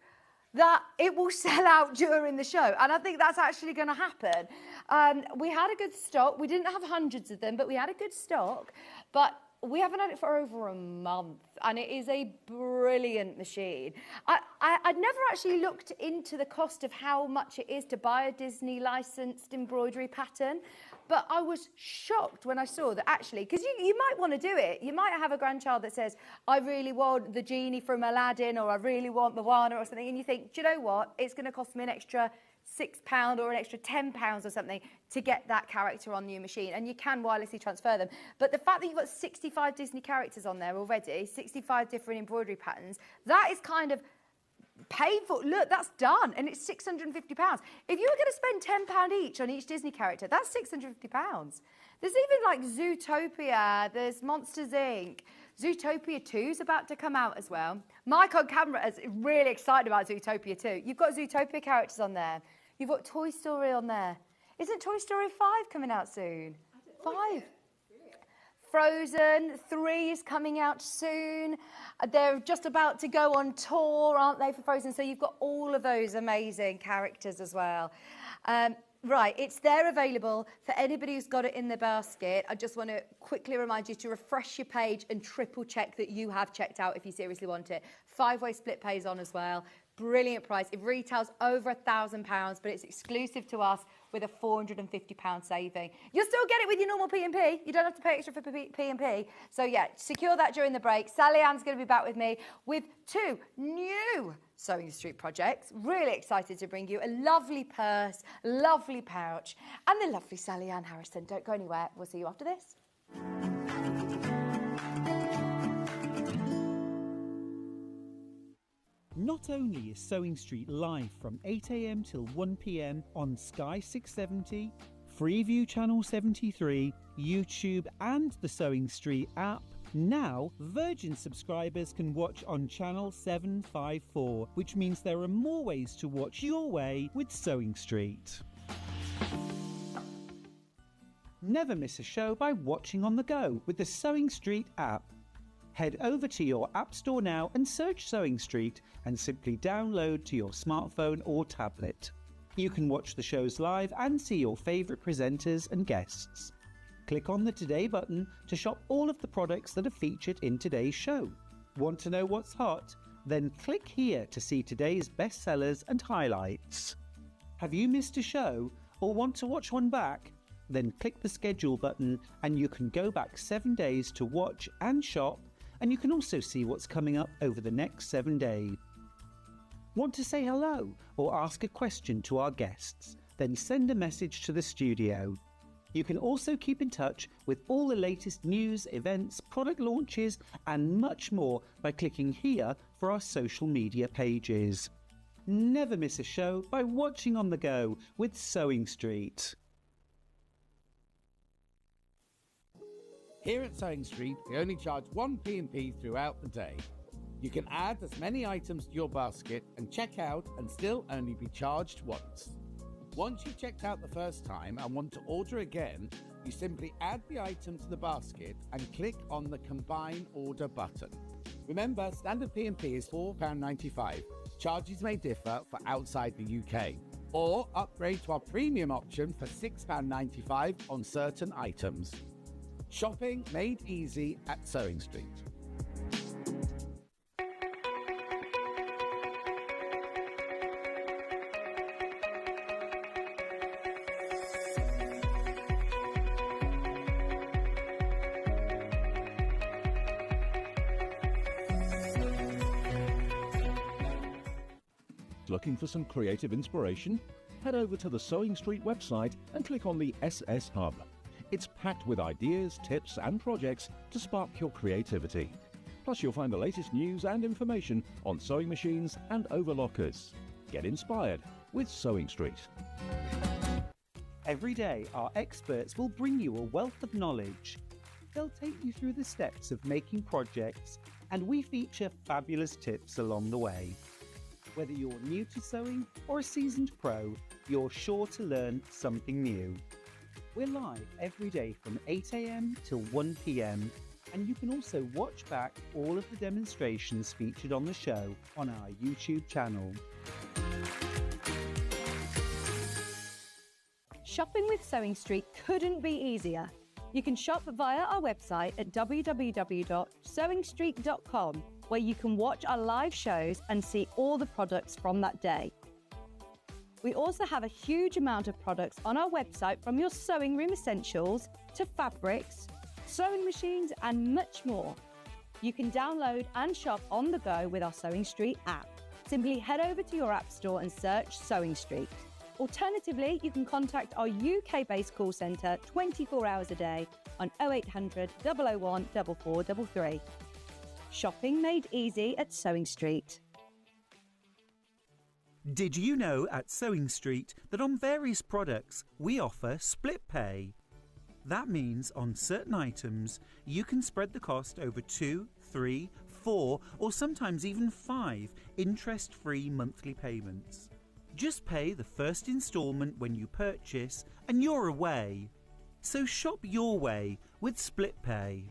that it will sell out during the show, and I think that's actually going to happen. We had a good stock. We didn't have hundreds of them, but we had a good stock. But we haven't had it for over a month, and it is a brilliant machine. I'd never actually looked into the cost of how much it is to buy a Disney licensed embroidery pattern, but I was shocked when I saw that actually, because you might want to do it. You might have a grandchild that says, I really want the genie from Aladdin, or I really want Moana or something, and you think, do you know what? It's going to cost me an extra £6 or an extra £10 or something to get that character on your machine, and you can wirelessly transfer them. But the fact that you've got 65 Disney characters on there already, 65 different embroidery patterns, that is kind of painful. Look, that's done, and it's £650. If you were going to spend £10 each on each Disney character, that's £650. There's even like Zootopia, there's Monsters Inc. Zootopia 2 is about to come out as well. Mike on camera is really excited about Zootopia 2. You've got Zootopia characters on there. You've got Toy Story on there. Isn't Toy Story 5 coming out soon? 5. Frozen 3 is coming out soon. They're just about to go on tour, aren't they, for Frozen? So you've got all of those amazing characters as well. Right, it's there available for anybody who's got it in the basket. I just want to quickly remind you to refresh your page and triple check that you have checked out if you seriously want it. 5-way split pays on as well. Brilliant price. It retails over £1,000, but it's exclusive to us with a £450 saving. You'll still get it with your normal P&P. You don't have to pay extra for P&P. So yeah, secure that during the break. Sally Ann's going to be back with me with 2 new Sewing Street projects. Really excited to bring you a lovely purse, lovely pouch, and the lovely Sally Ann Harrison. Don't go anywhere. We'll see you after this. Not only is Sewing Street live from 8 a.m. till 1 p.m. on Sky 670, Freeview Channel 73, YouTube and the Sewing Street app, now Virgin subscribers can watch on Channel 754, which means there are more ways to watch your way with Sewing Street. Never miss a show by watching on the go with the Sewing Street app. Head over to your app store now and search Sewing Street and simply download to your smartphone or tablet. You can watch the shows live and see your favourite presenters and guests. Click on the Today button to shop all of the products that are featured in today's show. Want to know what's hot? Then click here to see today's bestsellers and highlights. Have you missed a show or want to watch one back? Then click the schedule button and you can go back 7 days to watch and shop, and you can also see what's coming up over the next 7 days. Want to say hello or ask a question to our guests? Then send a message to the studio. You can also keep in touch with all the latest news, events, product launches and much more by clicking here for our social media pages. Never miss a show by watching on the go with Sewing Street. Here at Sewing Street, we only charge 1 P&P throughout the day. You can add as many items to your basket and check out and still only be charged once. Once you've checked out the first time and want to order again, you simply add the item to the basket and click on the Combine Order button. Remember, standard P&P is £4.95. Charges may differ for outside the UK. Or upgrade to our premium option for £6.95 on certain items. Shopping made easy at Sewing Street. Looking for some creative inspiration? Head over to the Sewing Street website and click on the SS Hub. It's packed with ideas, tips and projects to spark your creativity. Plus you'll find the latest news and information on sewing machines and overlockers. Get inspired with Sewing Street. Every day, our experts will bring you a wealth of knowledge. They'll take you through the steps of making projects, and we feature fabulous tips along the way. Whether you're new to sewing or a seasoned pro, you're sure to learn something new. We're live every day from 8 AM till 1 PM, and you can also watch back all of the demonstrations featured on the show on our YouTube channel. Shopping with Sewing Street couldn't be easier. You can shop via our website at www.sewingstreet.com, where you can watch our live shows and see all the products from that day. We also have a huge amount of products on our website, from your sewing room essentials to fabrics, sewing machines and much more. You can download and shop on the go with our Sewing Street app. Simply head over to your app store and search Sewing Street. Alternatively, you can contact our UK-based call centre 24 hours a day on 0800 001 4433. Shopping made easy at Sewing Street. Did you know at Sewing Street that on various products we offer split pay? That means on certain items you can spread the cost over 2, 3, 4 or sometimes even 5 interest-free monthly payments. Just pay the first instalment when you purchase and you're away. So shop your way with split pay.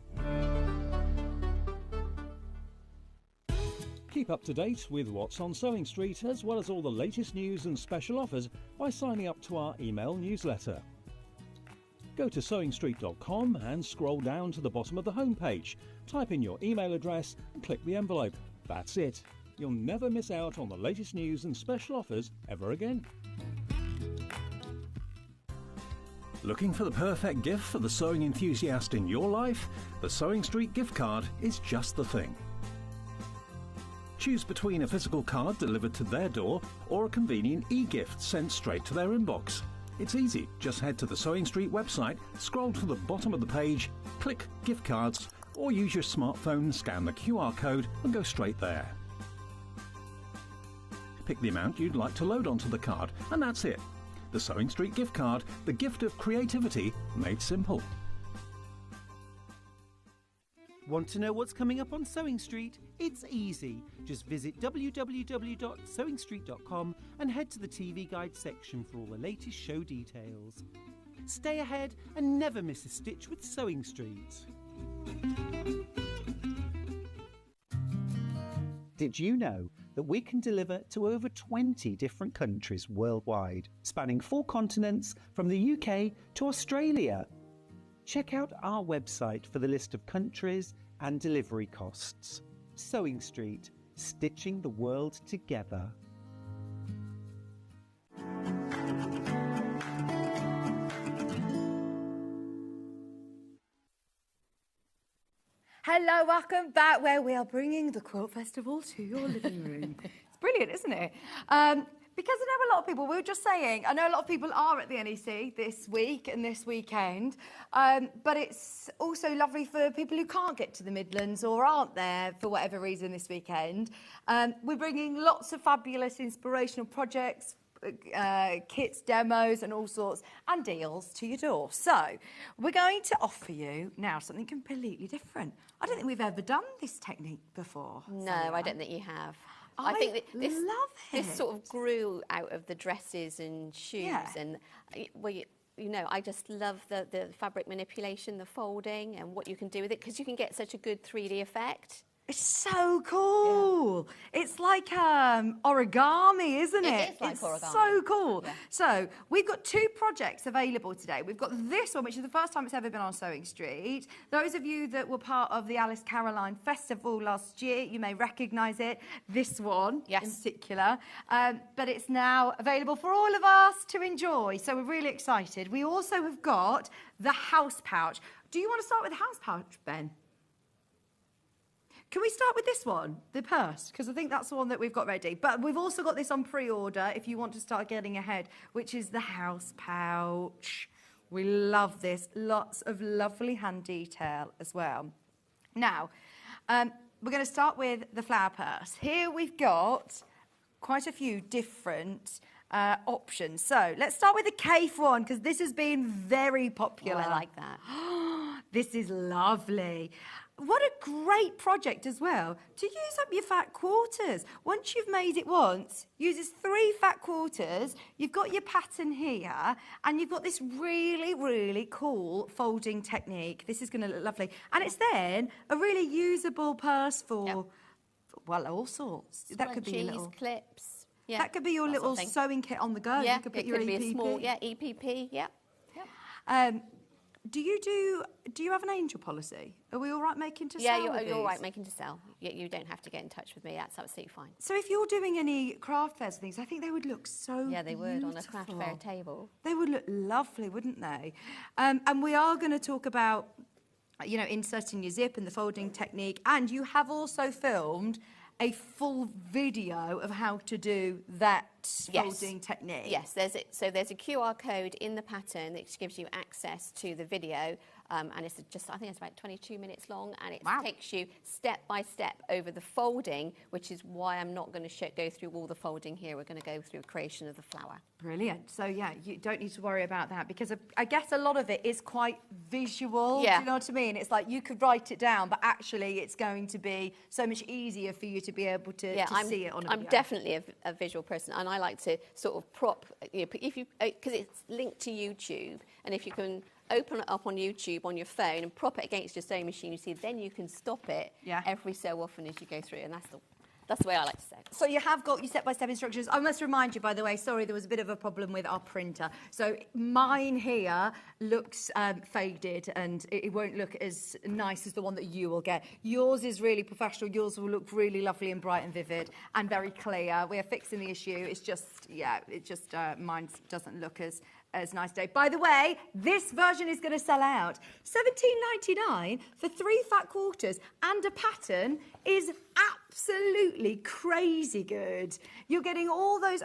Keep up to date with what's on Sewing Street, as well as all the latest news and special offers, by signing up to our email newsletter. Go to sewingstreet.com and scroll down to the bottom of the homepage. Type in your email address and click the envelope. That's it. You'll never miss out on the latest news and special offers ever again. Looking for the perfect gift for the sewing enthusiast in your life? The Sewing Street gift card is just the thing. Choose between a physical card delivered to their door or a convenient e-gift sent straight to their inbox. It's easy. Just head to the Sewing Street website, scroll to the bottom of the page, click Gift Cards, or use your smartphone, scan the QR code and go straight there. Pick the amount you'd like to load onto the card, and that's it. The Sewing Street gift card, the gift of creativity made simple. Want to know what's coming up on Sewing Street? It's easy. Just visit www.sewingstreet.com and head to the TV Guide section for all the latest show details. Stay ahead and never miss a stitch with Sewing Street. Did you know that we can deliver to over 20 different countries worldwide, spanning 4 continents from the UK to Australia? Check out our website for the list of countries and delivery costs. Sewing Street, stitching the world together. Hello, welcome back, where we are bringing the Quilt Festival to your living room. It's brilliant, isn't it? Because I know a lot of people, we were just saying, I know a lot of people are at the NEC this week and this weekend, but it's also lovely for people who can't get to the Midlands or aren't there for whatever reason this weekend. We're bringing lots of fabulous inspirational projects, kits, demos and all sorts, and deals to your door. So we're going to offer you now something completely different. I don't think we've ever done this technique before. No, I don't think you have. I think that love this it. sort of grew out of the dresses and shoes, and well, you know, I just love the fabric manipulation, the folding, and what you can do with it, because you can get such a good 3D effect. It's so cool. Yeah. It's like origami, isn't it? It is like it's origami. So cool. Yeah. So we've got 2 projects available today. We've got this one, which is the first time it's ever been on Sewing Street. Those of you that were part of the Alice Caroline Festival last year, you may recognise it. This one in particular. But it's now available for all of us to enjoy. So we're really excited. We also have got the house pouch. Do you want to start with the house pouch, Ben? Can we start with this one, the purse? Because I think that's the one that we've got ready. But we've also got this on pre-order if you want to start getting ahead, which is the house pouch. We love this. Lots of lovely hand detail as well. Now, we're going to start with the flower purse. Here we've got quite a few different options. So let's start with the Cafe one, because this has been very popular. Oh, I like that. This is lovely. What a great project as well, to use up your fat quarters. Once you've made it once, uses 3 fat quarters, you've got your pattern here, and you've got this really, really cool folding technique. This is going to look lovely. And it's then a really usable purse for, well, all sorts. That could be your little clips. Yeah, that could be your little sewing kit on the go. Yeah, you could put it your could EPP. be a small, EPP, yeah. Do you have an angel policy? Are we all right making to sell? Yeah, you're all right making to sell. You don't have to get in touch with me. That's absolutely fine. So if you're doing any craft fairs and things, I think they would look so Yeah, they would beautiful. on a craft fair table. They would look lovely, wouldn't they? And we are going to talk about, you know, inserting your zip and the folding technique. And you have also filmed a full video of how to do that folding technique. Yes, there's a QR code in the pattern that gives you access to the video, and it's just, I think it's about 22 minutes long, and it takes you step by step over the folding, which is why I'm not going to go through all the folding here. We're going to go through creation of the flower. Brilliant. So yeah, you don't need to worry about that, because I guess a lot of it is quite visual. Yeah. Do you know what I mean? It's like you could write it down, but actually it's going to be so much easier for you to be able to see it on a video. I'm definitely a visual person, and I like to sort of prop, if you, because it's linked to YouTube, and if you can open it up on YouTube on your phone and prop it against your sewing machine, you see, then you can stop it every so often as you go through, and that's the way I like to sew. So you have got your step-by-step instructions. I must remind you, by the way, sorry, there was a bit of a problem with our printer. So mine here looks faded, and it won't look as nice as the one that you will get. Yours is really professional. Yours will look really lovely and bright and vivid and very clear. We are fixing the issue. It's just, mine doesn't look as nice today. By the way, this version is going to sell out. $17.99 for 3 fat quarters and a pattern is absolutely crazy good. You're getting all those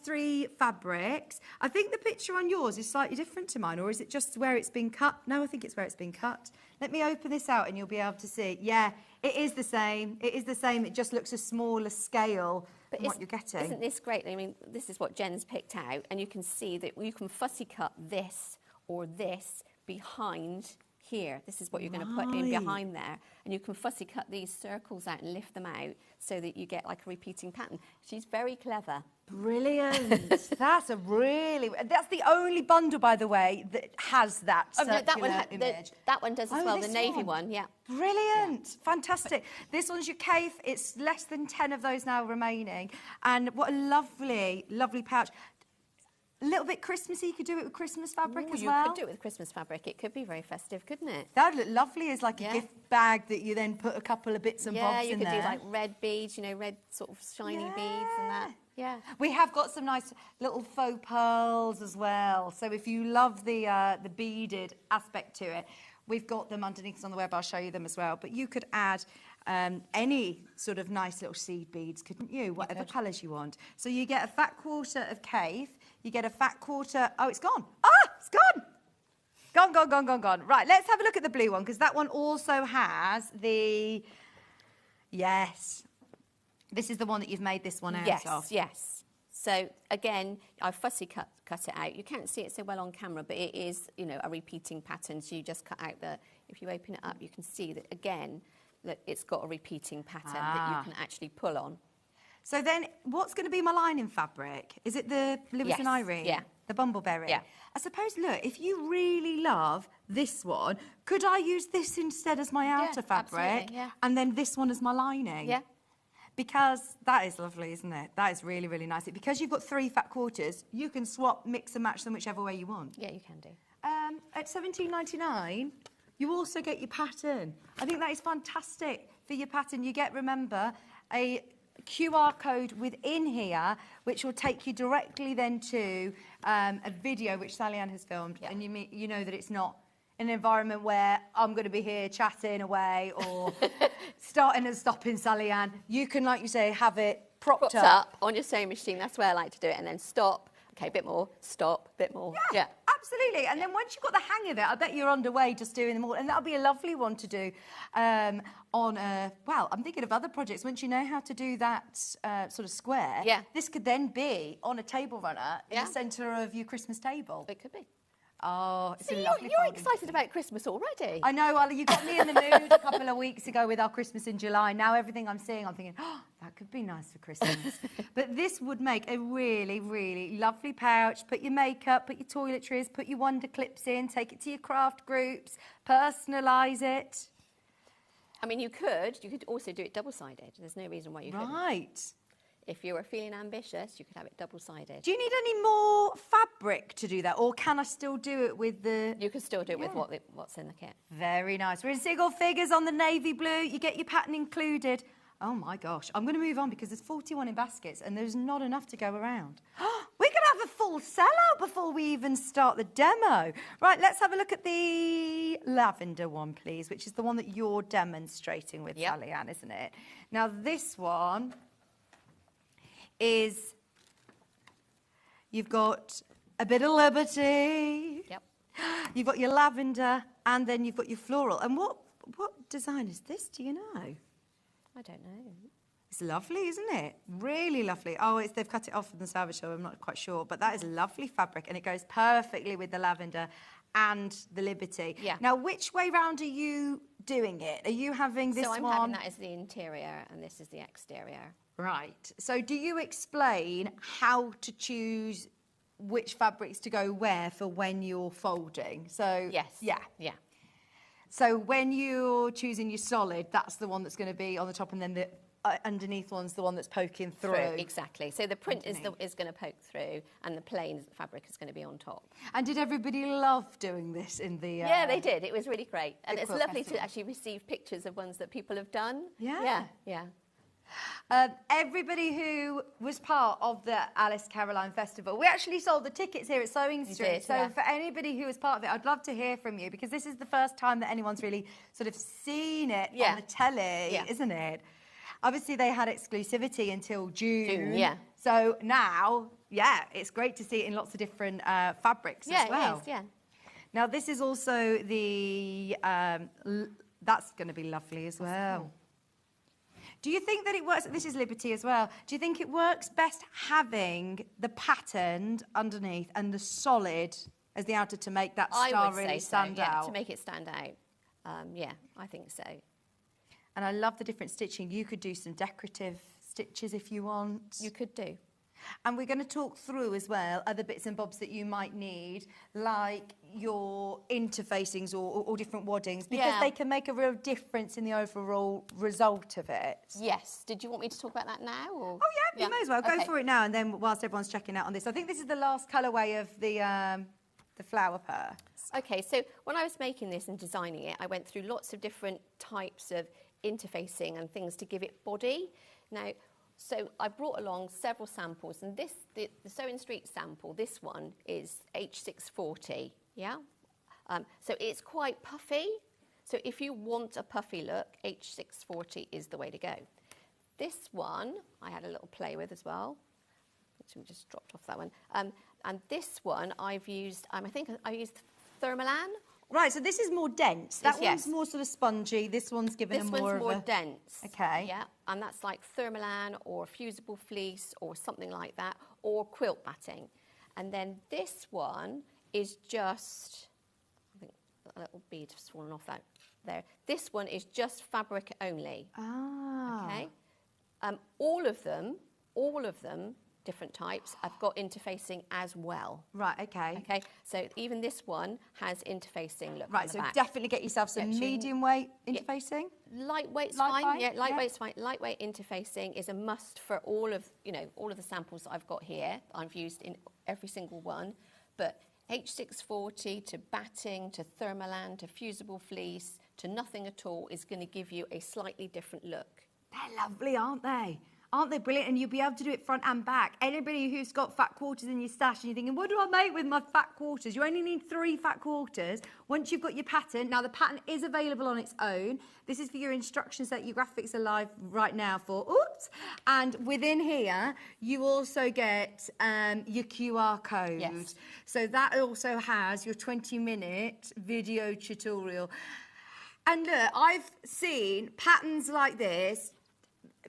3 fabrics. I think the picture on yours is slightly different to mine, or is it just where it's been cut? No, I think it's where it's been cut. Let me open this out and you'll be able to see. Yeah, it is the same. It is the same. It just looks a smaller scale. But what you're getting. Isn't this great? I mean, this is what Jen's picked out, and you can see that you can fussy cut this or this behind here. This is what you're going to put in behind there, and you can fussy cut these circles out and lift them out so that you get like a repeating pattern. She's very clever. Brilliant. That's the only bundle, by the way, that has that circular image. That one does as well, the navy one, yeah. Brilliant. Yeah. Fantastic. This one's your Cafe. It's less than 10 of those now remaining. And what a lovely, lovely pouch. A little bit Christmassy. You could do it with Christmas fabric as well. You could do it with Christmas fabric. It could be very festive, couldn't it? That would look lovely as like a gift bag that you then put a couple of bits and bobs in there. Yeah, you could do like red beads, red sort of shiny beads and that. Yeah. We have got some nice little faux pearls as well. So if you love the beaded aspect to it, we've got them underneath on the web. I'll show you them as well. But you could add any sort of nice little seed beads, couldn't you? Whatever colours you want. So you get a fat quarter of Cafe. You get a fat quarter. Oh, it's gone. Ah, it's gone. Gone. Right, let's have a look at the blue one, because that one also has the... Yes. This is the one that you've made this one out of. Yes. So, again, I've fussy cut it out. You can't see it so well on camera, but it is, a repeating pattern. So you just cut out if you open it up, you can see that, again, that it's got a repeating pattern that you can actually pull on. So then, what's going to be my lining fabric? Is it the Lewis and Irene? Yeah, The bumbleberry. Yeah. I suppose, look, if you really love this one, could I use this instead as my outer fabric? Absolutely, yeah. And then this one as my lining? Yeah. Because that is lovely, isn't it? That is really, really nice. Because you've got 3 fat quarters, you can swap, mix and match them whichever way you want. Yeah, you can do. At $17.99, you also get your pattern. I think that is fantastic for your pattern. You get, remember, a QR code within here, which will take you directly then to a video which Sally-Ann has filmed, and you know that it's not an environment where I'm going to be here chatting away or starting and stopping Sally-Ann. You can, like you say, have it propped up on your sewing machine. That's where I like to do it, and then stop. Okay, a bit more, stop, a bit more. Yeah, absolutely. And then once you've got the hang of it, I bet you're underway just doing them all. And that'll be a lovely one to do on a, well, I'm thinking of other projects. Once you know how to do that sort of square, this could then be on a table runner in the centre of your Christmas table. It could be. Oh, it's so a lovely you're excited about Christmas already. I know, Ollie, you got me in the mood a couple of weeks ago with our Christmas in July. Now everything I'm seeing, I'm thinking, oh, that could be nice for Christmas. But this would make a really, really lovely pouch. Put your makeup, put your toiletries, put your wonder clips in, take it to your craft groups, personalise it. I mean, you could also do it double-sided. There's no reason why you couldn't. Right. If you were feeling ambitious, you could have it double-sided. Do you need any more fabric to do that, or can I still do it with the... You can still do it with what's in the kit. Very nice. We're in single figures on the navy blue. You get your pattern included. Oh, my gosh. I'm going to move on because there's 41 in baskets and there's not enough to go around. We're going to have a full sellout before we even start the demo. Right, let's have a look at the lavender one, please, which is the one that you're demonstrating with, Sally-Ann, isn't it? Now, this one is, you've got a bit of liberty. Yep. You've got your lavender, and then you've got your floral. And what design is this? Do you know? I don't know. It's lovely, isn't it? Really lovely. Oh, they've cut it off from the salvage show. I'm not quite sure, but that is lovely fabric, and it goes perfectly with the lavender and the liberty. Yeah. Now, which way round are you doing it? Are you having this one? So I'm having that as the interior, and this is the exterior. Right. So do you explain how to choose which fabrics to go where for when you're folding? So yes. Yeah. Yeah. So when you're choosing your solid, that's the one that's going to be on the top, and then the underneath one's the one that's poking through. Exactly. So the print is going to poke through, and the plain fabric is going to be on top. And did everybody love doing this in the... yeah, they did. It was really great. And it's lovely festival. to actually receive pictures of ones that people have done. Yeah. Yeah, yeah. Everybody who was part of the Alice Caroline Festival, we actually sold the tickets here at Sewing Street. So for anybody who was part of it, I'd love to hear from you, because this is the first time that anyone's really sort of seen it on the telly, isn't it? Obviously, they had exclusivity until June. Yeah. So now, it's great to see it in lots of different fabrics as well. It is, yeah. Now, this is also the... that's going to be lovely as well. Cool. Do you think that it works, this is Liberty as well, do you think it works best having the patterned underneath and the solid as the outer to make that star really stand out? To make it stand out. Yeah, I think so. And I love the different stitching. You could do some decorative stitches if you want. You could do. And we're going to talk through as well other bits and bobs that you might need, like your interfacings or different waddings, because they can make a real difference in the overall result of it. Yes. Did you want me to talk about that now? Or? Oh, yeah, you may as well. Go for it now, and then whilst everyone's checking out on this. I think this is the last colourway of the flower purse. Okay, so when I was making this and designing it, I went through lots of different types of interfacing and things to give it body. Now, so I brought along several samples, and the Sewing Street sample, this one is H640, yeah? So it's quite puffy. So if you want a puffy look, H640 is the way to go. This one, I had a little play with as well. So we just dropped off that one. And this one I've used, I think I used Thermalan. Right, so this is more dense. That one's more sort of spongy. This one's given this a more one's more dense. Okay. Yeah, and that's like Thermalan or fusible fleece or something like that, or quilt batting. And then this one is just, I think a little bead has fallen off that there. This one is just fabric only. Ah. Okay. All of them different types. I've got interfacing as well. Right, okay. Okay, so even this one has interfacing. Look, Right, on the so back. definitely get yourself some medium weight interfacing. Lightweight's Light fine. weight, Yeah, lightweight's fine. Lightweight interfacing is a must for all of the samples that I've got here. I've used in every single one, but H640 to batting to thermalan to fusible fleece to nothing at all is going to give you a slightly different look. They're lovely, aren't they? Aren't they brilliant? And you'll be able to do it front and back. Anybody who's got fat quarters in your stash and you're thinking, what do I make with my fat quarters? You only need 3 fat quarters. Once you've got your pattern, now the pattern is available on its own. This is for your instructions that your graphics are live right now for. Oops. And within here, you also get your QR code. Yes. So that also has your 20-minute video tutorial. And look, I've seen patterns like this.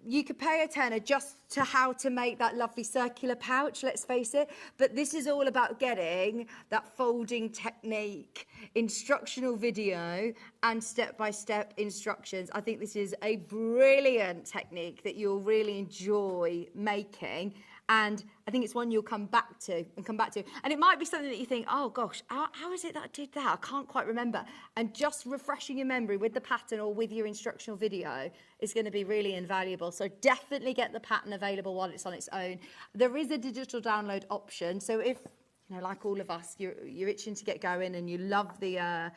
You could pay a tenner just to how to make that lovely circular pouch, let's face it. But this is all about getting that folding technique, instructional video and step-by-step instructions. I think this is a brilliant technique that you'll really enjoy making. And I think it's one you'll come back to. And it might be something that you think, oh gosh, how is it that I did that? I can't quite remember. And just refreshing your memory with the pattern or with your instructional video is going to be really invaluable. So definitely get the pattern available while it's on its own. There is a digital download option. So if, like all of us, you're itching to get going and you love the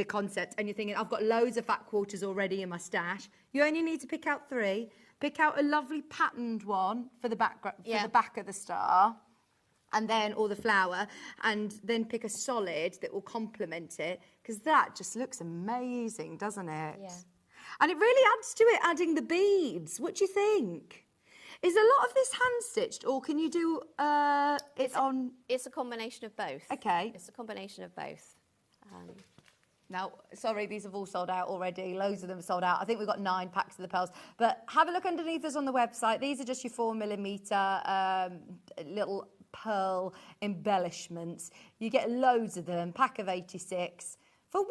concept and you're thinking, I've got loads of fat quarters already in my stash, you only need to pick out 3. Pick out a lovely patterned one for the back, for the back of the star, and then, or the flower, and then pick a solid that will complement it, because that just looks amazing, doesn't it? Yeah. And it really adds to it, adding the beads. What do you think? Is a lot of this hand-stitched, or can you do it on... It's a combination of both. Okay. It's a combination of both. Now, sorry, these have all sold out already. Loads of them are sold out. I think we've got 9 packs of the pearls. But have a look underneath us on the website. These are just your 4mm little pearl embellishments. You get loads of them, pack of 86. For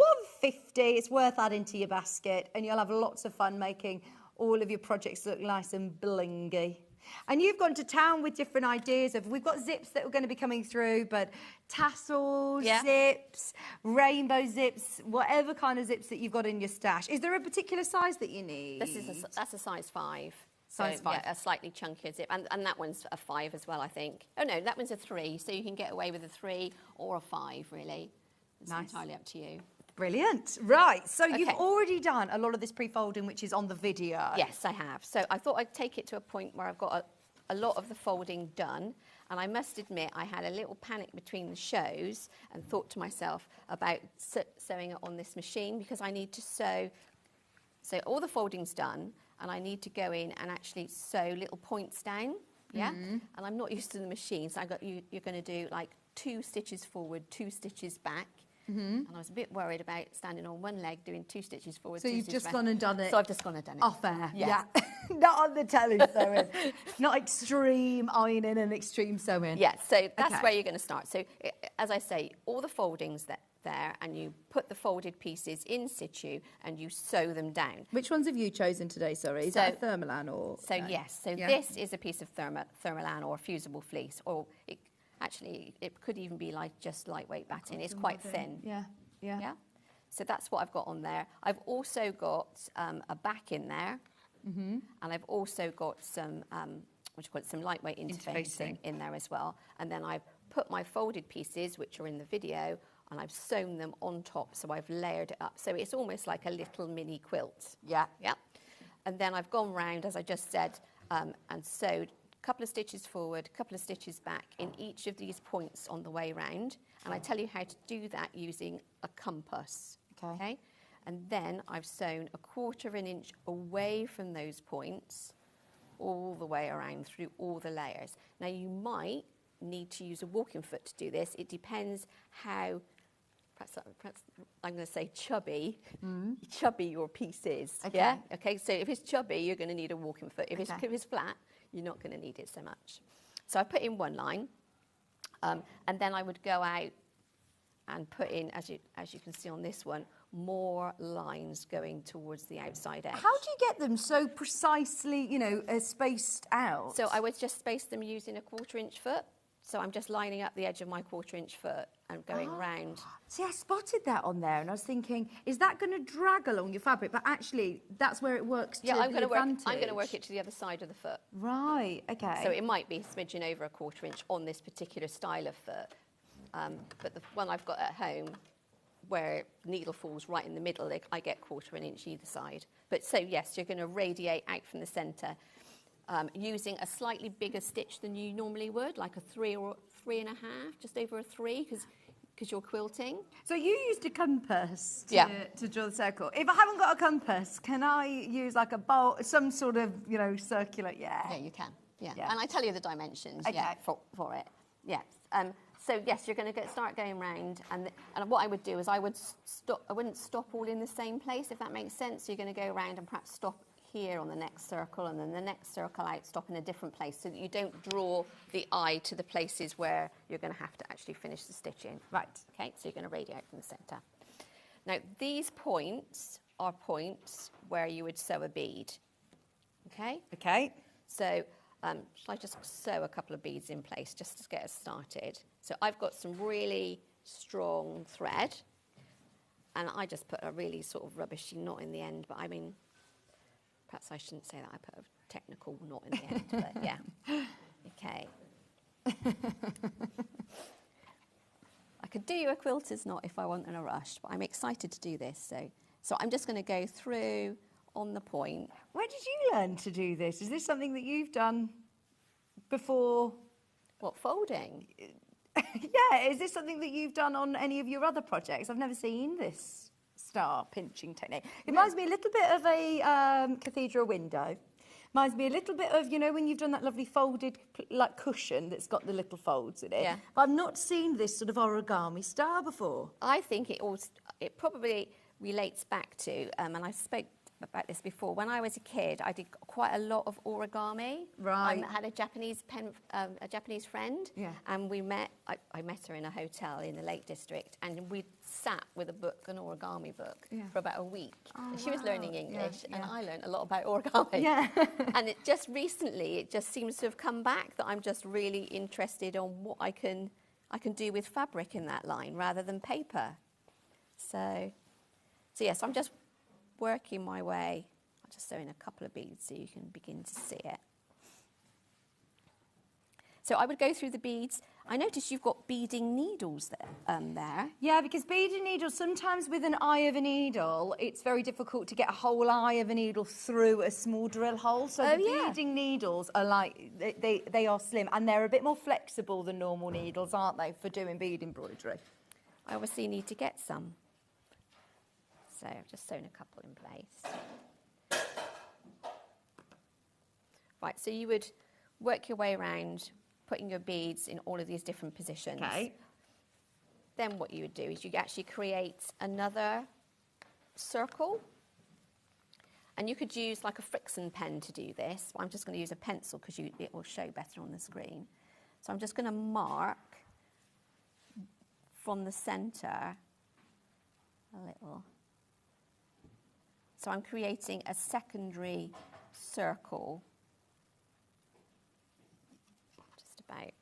£1.50, it's worth adding to your basket, and you'll have lots of fun making all of your projects look nice and blingy. And you've gone to town with different ideas of, we've got zips that are going to be coming through, but tassels, zips, rainbow zips, whatever kind of zips that you've got in your stash. Is there a particular size that you need? That's a size 5. Size 5. Yeah, a slightly chunkier zip. And that one's a 5 as well, I think. Oh, no, that one's a 3. So you can get away with a 3 or a 5, really. It's entirely up to you. Brilliant. Right, so you've already done a lot of this pre-folding, which is on the video. Yes, I have. So I thought I'd take it to a point where I've got a lot of the folding done. And I must admit, I had a little panic between the shows and thought to myself about sewing it on this machine, because I need to sew. So all the folding's done, and I need to go in and actually sew little points down. Yeah. And I'm not used to the machine, so you're going to do like 2 stitches forward, 2 stitches back. And I was a bit worried about standing on one leg doing 2 stitches forward. So you've just gone and done it. So I've just gone and done it. Off air. Yeah. Not on the telly sewing. Not extreme ironing and extreme sewing. Yeah, so that's where you're going to start. So as I say, all the foldings there, and you put the folded pieces in situ and you sew them down. Which ones have you chosen today, sorry? Is that a thermalan or...? So yes, this is a piece of thermalan or fusible fleece, or actually, it could even be like just lightweight batting. It's quite thin. Yeah. So that's what I've got on there. I've also got a back in there, and I've also got some some lightweight interfacing in there as well. And then I've put my folded pieces, which are in the video, and I've sewn them on top. So I've layered it up. So it's almost like a little mini quilt. Yeah. And then I've gone round, as I just said, and sewed couple of stitches forward, couple of stitches back in each of these points on the way round. And I tell you how to do that using a compass. Okay? And then I've sewn 1/4 of an inch away from those points all the way around through all the layers. Now you might need to use a walking foot to do this. It depends how, perhaps I'm going to say chubby your piece is. Yeah? Okay, so if it's chubby, you're going to need a walking foot. If it's flat, you're not going to need it so much. So I put in one line, and then I would go out and put in, as you can see on this one, more lines going towards the outside edge. How do you get them so precisely, you know, spaced out? So I would just space them using a 1/4 inch foot. So I'm just lining up the edge of my 1/4 inch foot and going round. See, I spotted that on there, and I was thinking, is that going to drag along your fabric? But actually, that's where it works to the advantage. I'm going to work it to the other side of the foot. Right, okay. So it might be smidging over a 1/4 inch on this particular style of foot. But the one I've got at home, where needle falls right in the middle, I get 1/4 inch either side. But so yes, you're going to radiate out from the centre using a slightly bigger stitch than you normally would, like a 3 or 3.5, just over a 3, because you're quilting. So you used a compass to draw the circle. If I haven't got a compass, can I use like a bowl, some sort of, you know, circular? Yeah, you can. Yeah. And I tell you the dimensions. Okay. For it. Yes. So yes, you're going to start going round, and what I would do is I wouldn't stop all in the same place, if that makes sense. So you're going to go around and perhaps stop here on the next circle, and then the next circle out, stop in a different place, so that you don't draw the eye to the places where you're going to have to actually finish the stitching. Right. Okay, so you're going to radiate from the centre. Now, these points are points where you would sew a bead. Okay? Okay. So, shall I just sew a couple of beads in place just to get us started? So I've got some really strong thread, and I just put a really sort of rubbishy knot in the end, but I mean, perhaps I shouldn't say that. I put a technical knot in the end, but yeah. Okay. I could do you a quilter's knot if I wasn't in a rush, but I'm excited to do this. So I'm just going to go through on the point. Where did you learn to do this? Is this something that you've done before? What, folding? Yeah, is this something that you've done on any of your other projects? I've never seen this star pinching technique. It reminds me a little bit of a cathedral window. Reminds me a little bit of, you know, when you've done that lovely folded like cushion that's got the little folds in it. Yeah. But I've not seen this sort of origami star before. I think it probably relates back to, and I spoke about this before. When I was a kid, I did quite a lot of origami. Right. I had a Japanese friend, Yeah. and we met. I met her in a hotel in the Lake District, and we sat with a book, an origami book, for about a week. Oh, She was learning English, yeah. and I learned a lot about origami. Yeah. And it just seems to have come back that I'm just really interested on what I can do with fabric in that line rather than paper. So yes, I'm just working my way. I'll just sew in a couple of beads so you can begin to see it. So I would go through the beads. I noticed you've got beading needles there. Yeah, because beading needles, sometimes with an eye of a needle, it's very difficult to get a whole eye of a needle through a small drill hole. So the beading needles are like, they are slim, and they're a bit more flexible than normal needles, aren't they, for doing bead embroidery? I obviously need to get some. So I've just sewn a couple in place. Right, so you would work your way around, putting your beads in all of these different positions. Okay. Then what you would do is you actually create another circle. And you could use like a Frickson pen to do this. I'm just going to use a pencil because it will show better on the screen. So I'm just going to mark from the centre a little. So I'm creating a secondary circle, just about.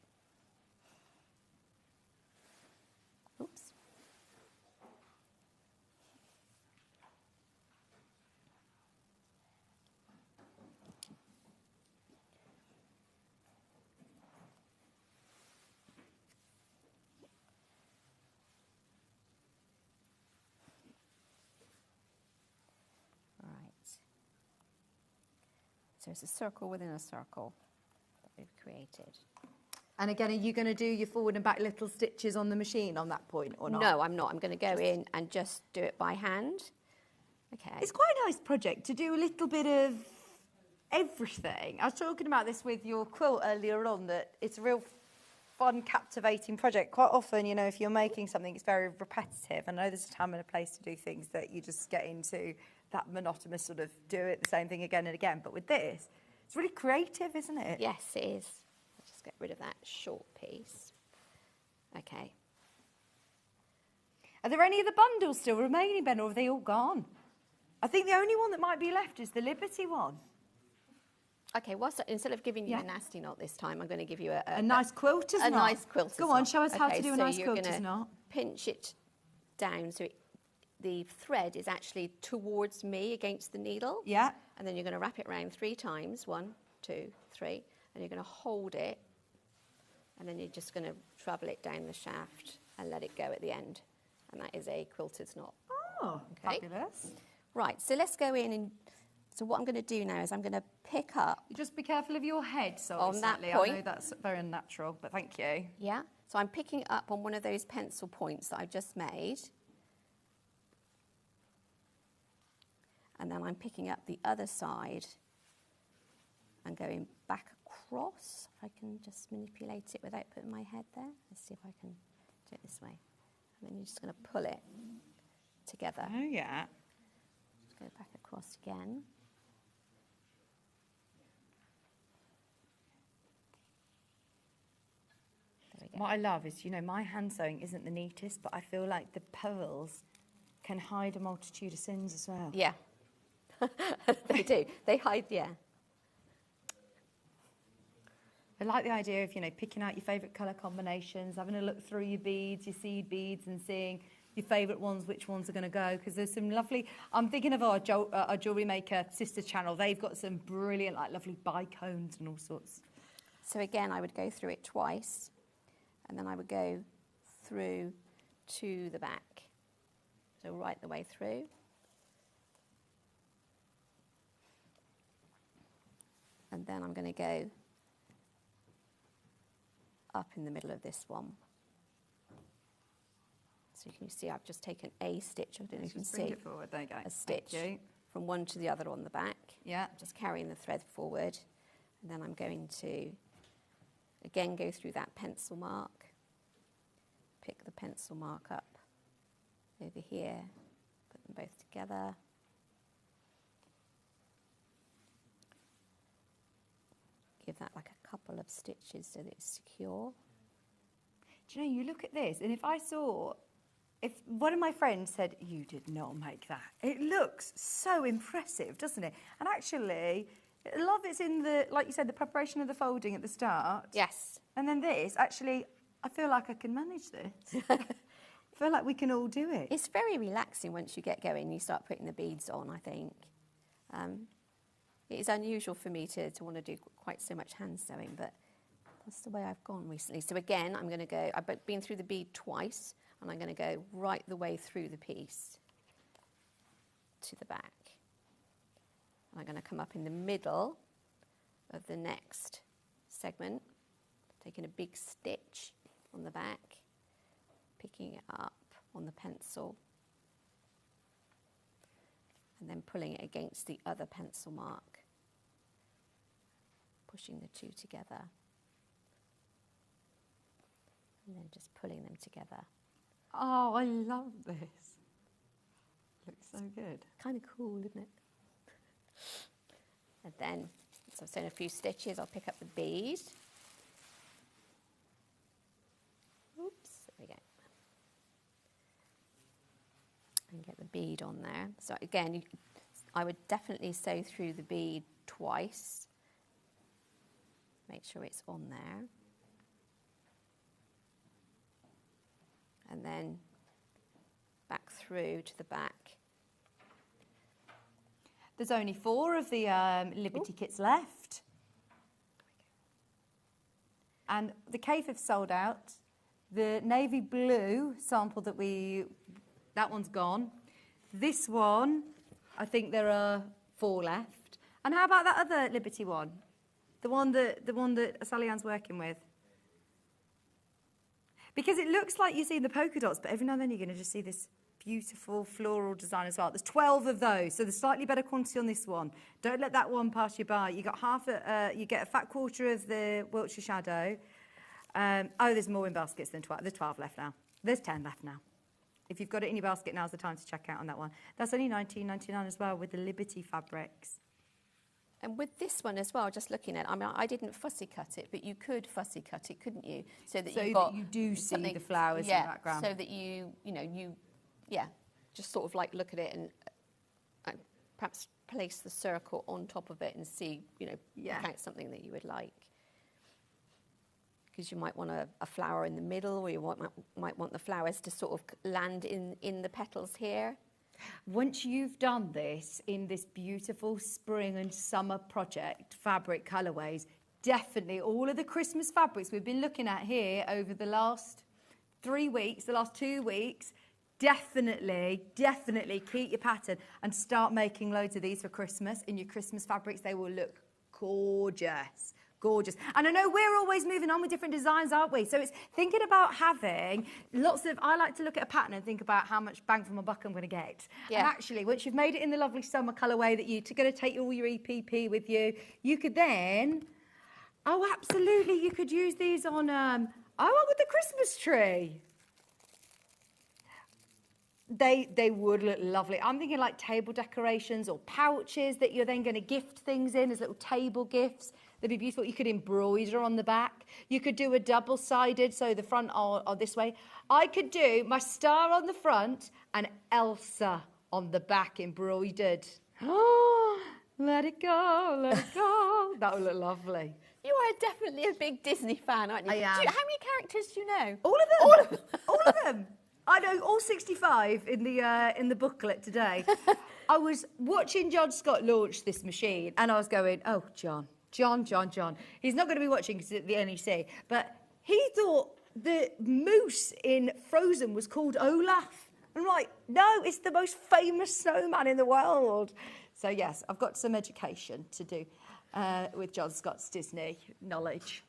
Oops. So it's a circle within a circle that we've created. And again, are you going to do your forward and back little stitches on the machine on that point or not? No, I'm not. I'm going to go in and just do it by hand. Okay. It's quite a nice project to do a little bit of everything. I was talking about this with your quilt earlier on, that it's a real fun, captivating project. Quite often, you know, if you're making something, it's very repetitive. I know there's a time and a place to do things that you just get into that monotonous sort of do it the same thing again and again. But with this, it's really creative, isn't it? Yes, it is. I'll just get rid of that short piece. Okay. Are there any of the bundles still remaining, Ben, or have they all gone? I think the only one that might be left is the Liberty one. Okay, instead of giving you Yeah. a nasty knot this time, I'm going to give you A nice quilter's knot. A nice quilter's knot. Go on, show us how to Okay, do a so nice you're quilter's gonna knot. Pinch it down so the thread is actually towards me against the needle. Yeah. And then you're going to wrap it around 3 times. 1, 2, 3. And you're going to hold it. And then you're just going to travel it down the shaft and let it go at the end. And that is a quilted knot. Oh, Okay. fabulous. Right, so let's go in and... So what I'm going to do now is I'm going to pick up... Just be careful of your head, sorry, On that Sally. point. I know that's very unnatural, but thank you. Yeah, so I'm picking up on one of those pencil points that I just made. And then I'm picking up the other side and going back across. If I can just manipulate it without putting my head there. Let's see if I can do it this way. And then you're just going to pull it together. Oh, yeah. Just go back across again. There we go. What I love is, you know, my hand sewing isn't the neatest, but I feel like the pearls can hide a multitude of sins as well. Yeah, they do. They hide, yeah. I like the idea of, you know, picking out your favourite colour combinations, having a look through your beads, your seed beads, and seeing your favourite ones, which ones are going to go. Because there's some lovely... I'm thinking of our jewellery maker sister channel. They've got some brilliant, like, lovely bicones and all sorts. So again, I would go through it twice, and then I would go through to the back. So right the way through. And then I'm going to go up in the middle of this one. So you can see I've just taken a stitch. I don't know if you can Just bring see it forward. There you go. a stitch Thank you. from one to the other on the back. Yeah. Just carrying the thread forward. And then I'm going to, again, go through that pencil mark. Pick the pencil mark up over here. Put them both together. Give that like a couple of stitches so that it's secure. Do you know, you look at this, and if one of my friends said, "You did not make that," it looks so impressive, doesn't it? And actually, a lot of it's in the, like you said, the preparation of the folding at the start. Yes. And then this, actually, I feel like I can manage this. I feel like we can all do it. It's very relaxing once you get going. You start putting the beads on, I think. It is unusual for me to want to do quite so much hand sewing, but that's the way I've gone recently. So again, I'm going to go, I've been through the bead twice, and I'm going to go right the way through the piece to the back. And I'm going to come up in the middle of the next segment, taking a big stitch on the back, picking it up on the pencil, and then pulling it against the other pencil mark, pushing the two together, and then just pulling them together. Oh, I love this. Looks so good. Kind of cool, isn't it? And then, so I've sewn a few stitches, I'll pick up the bead. Oops, there we go. And get the bead on there. So again, I would definitely sew through the bead twice. Make sure it's on there. And then back through to the back. There's only 4 of the Liberty kits left. And the Cave have sold out. The navy blue sample that one's gone. This one, I think there are 4 left. And how about that other Liberty one? The one that Sally Ann's working with. Because it looks like you see the polka dots, but every now and then you're going to just see this beautiful floral design as well. There's 12 of those, so there's slightly better quantity on this one. Don't let that one pass you by. You got you get a fat quarter of the Wiltshire Shadow. There's more in baskets than 12. There's 12 left now. There's 10 left now. If you've got it in your basket, now's the time to check out on that one. That's only $19.99 as well with the Liberty fabrics. And with this one as well, just looking at it, I mean, I didn't fussy cut it, but you could fussy cut it, couldn't you? So that you do see the flowers in the background. So that you Yeah, just sort of like look at it and perhaps place the circle on top of it and see, you know, pick out something that you would like. Because you might want a flower in the middle, or you might want the flowers to sort of land in the petals here. Once you've done this in this beautiful spring and summer project, fabric colourways, definitely all of the Christmas fabrics we've been looking at here over the last 3 weeks, the last 2 weeks, definitely keep your pattern and start making loads of these for Christmas. In your Christmas fabrics, they will look gorgeous. Gorgeous. And I know we're always moving on with different designs, aren't we? So it's thinking about having lots of, I like to look at a pattern and think about how much bang for my buck I'm going to get. Yeah. And actually, once you've made it in the lovely summer colourway that you're going to take all your EPP with you, you could then, oh, absolutely, you could use these on, with the Christmas tree. They would look lovely. I'm thinking like table decorations or pouches that you're then going to gift things in as little table gifts. They'd be beautiful. You could embroider on the back. You could do a double-sided, so the front or this way. I could do my star on the front and Elsa on the back embroidered. Oh, let it go, let it go. That would look lovely. You are definitely a big Disney fan, aren't you? I am. How many characters do you know? All of them. All of them. All of them. I know all 65 in the booklet today. I was watching John Scott launch this machine, and I was going, oh, John. He's not going to be watching because it's at the NEC, but he thought the moose in Frozen was called Olaf. I'm like, no, it's the most famous snowman in the world. So, yes, I've got some education to do with John Scott's Disney knowledge.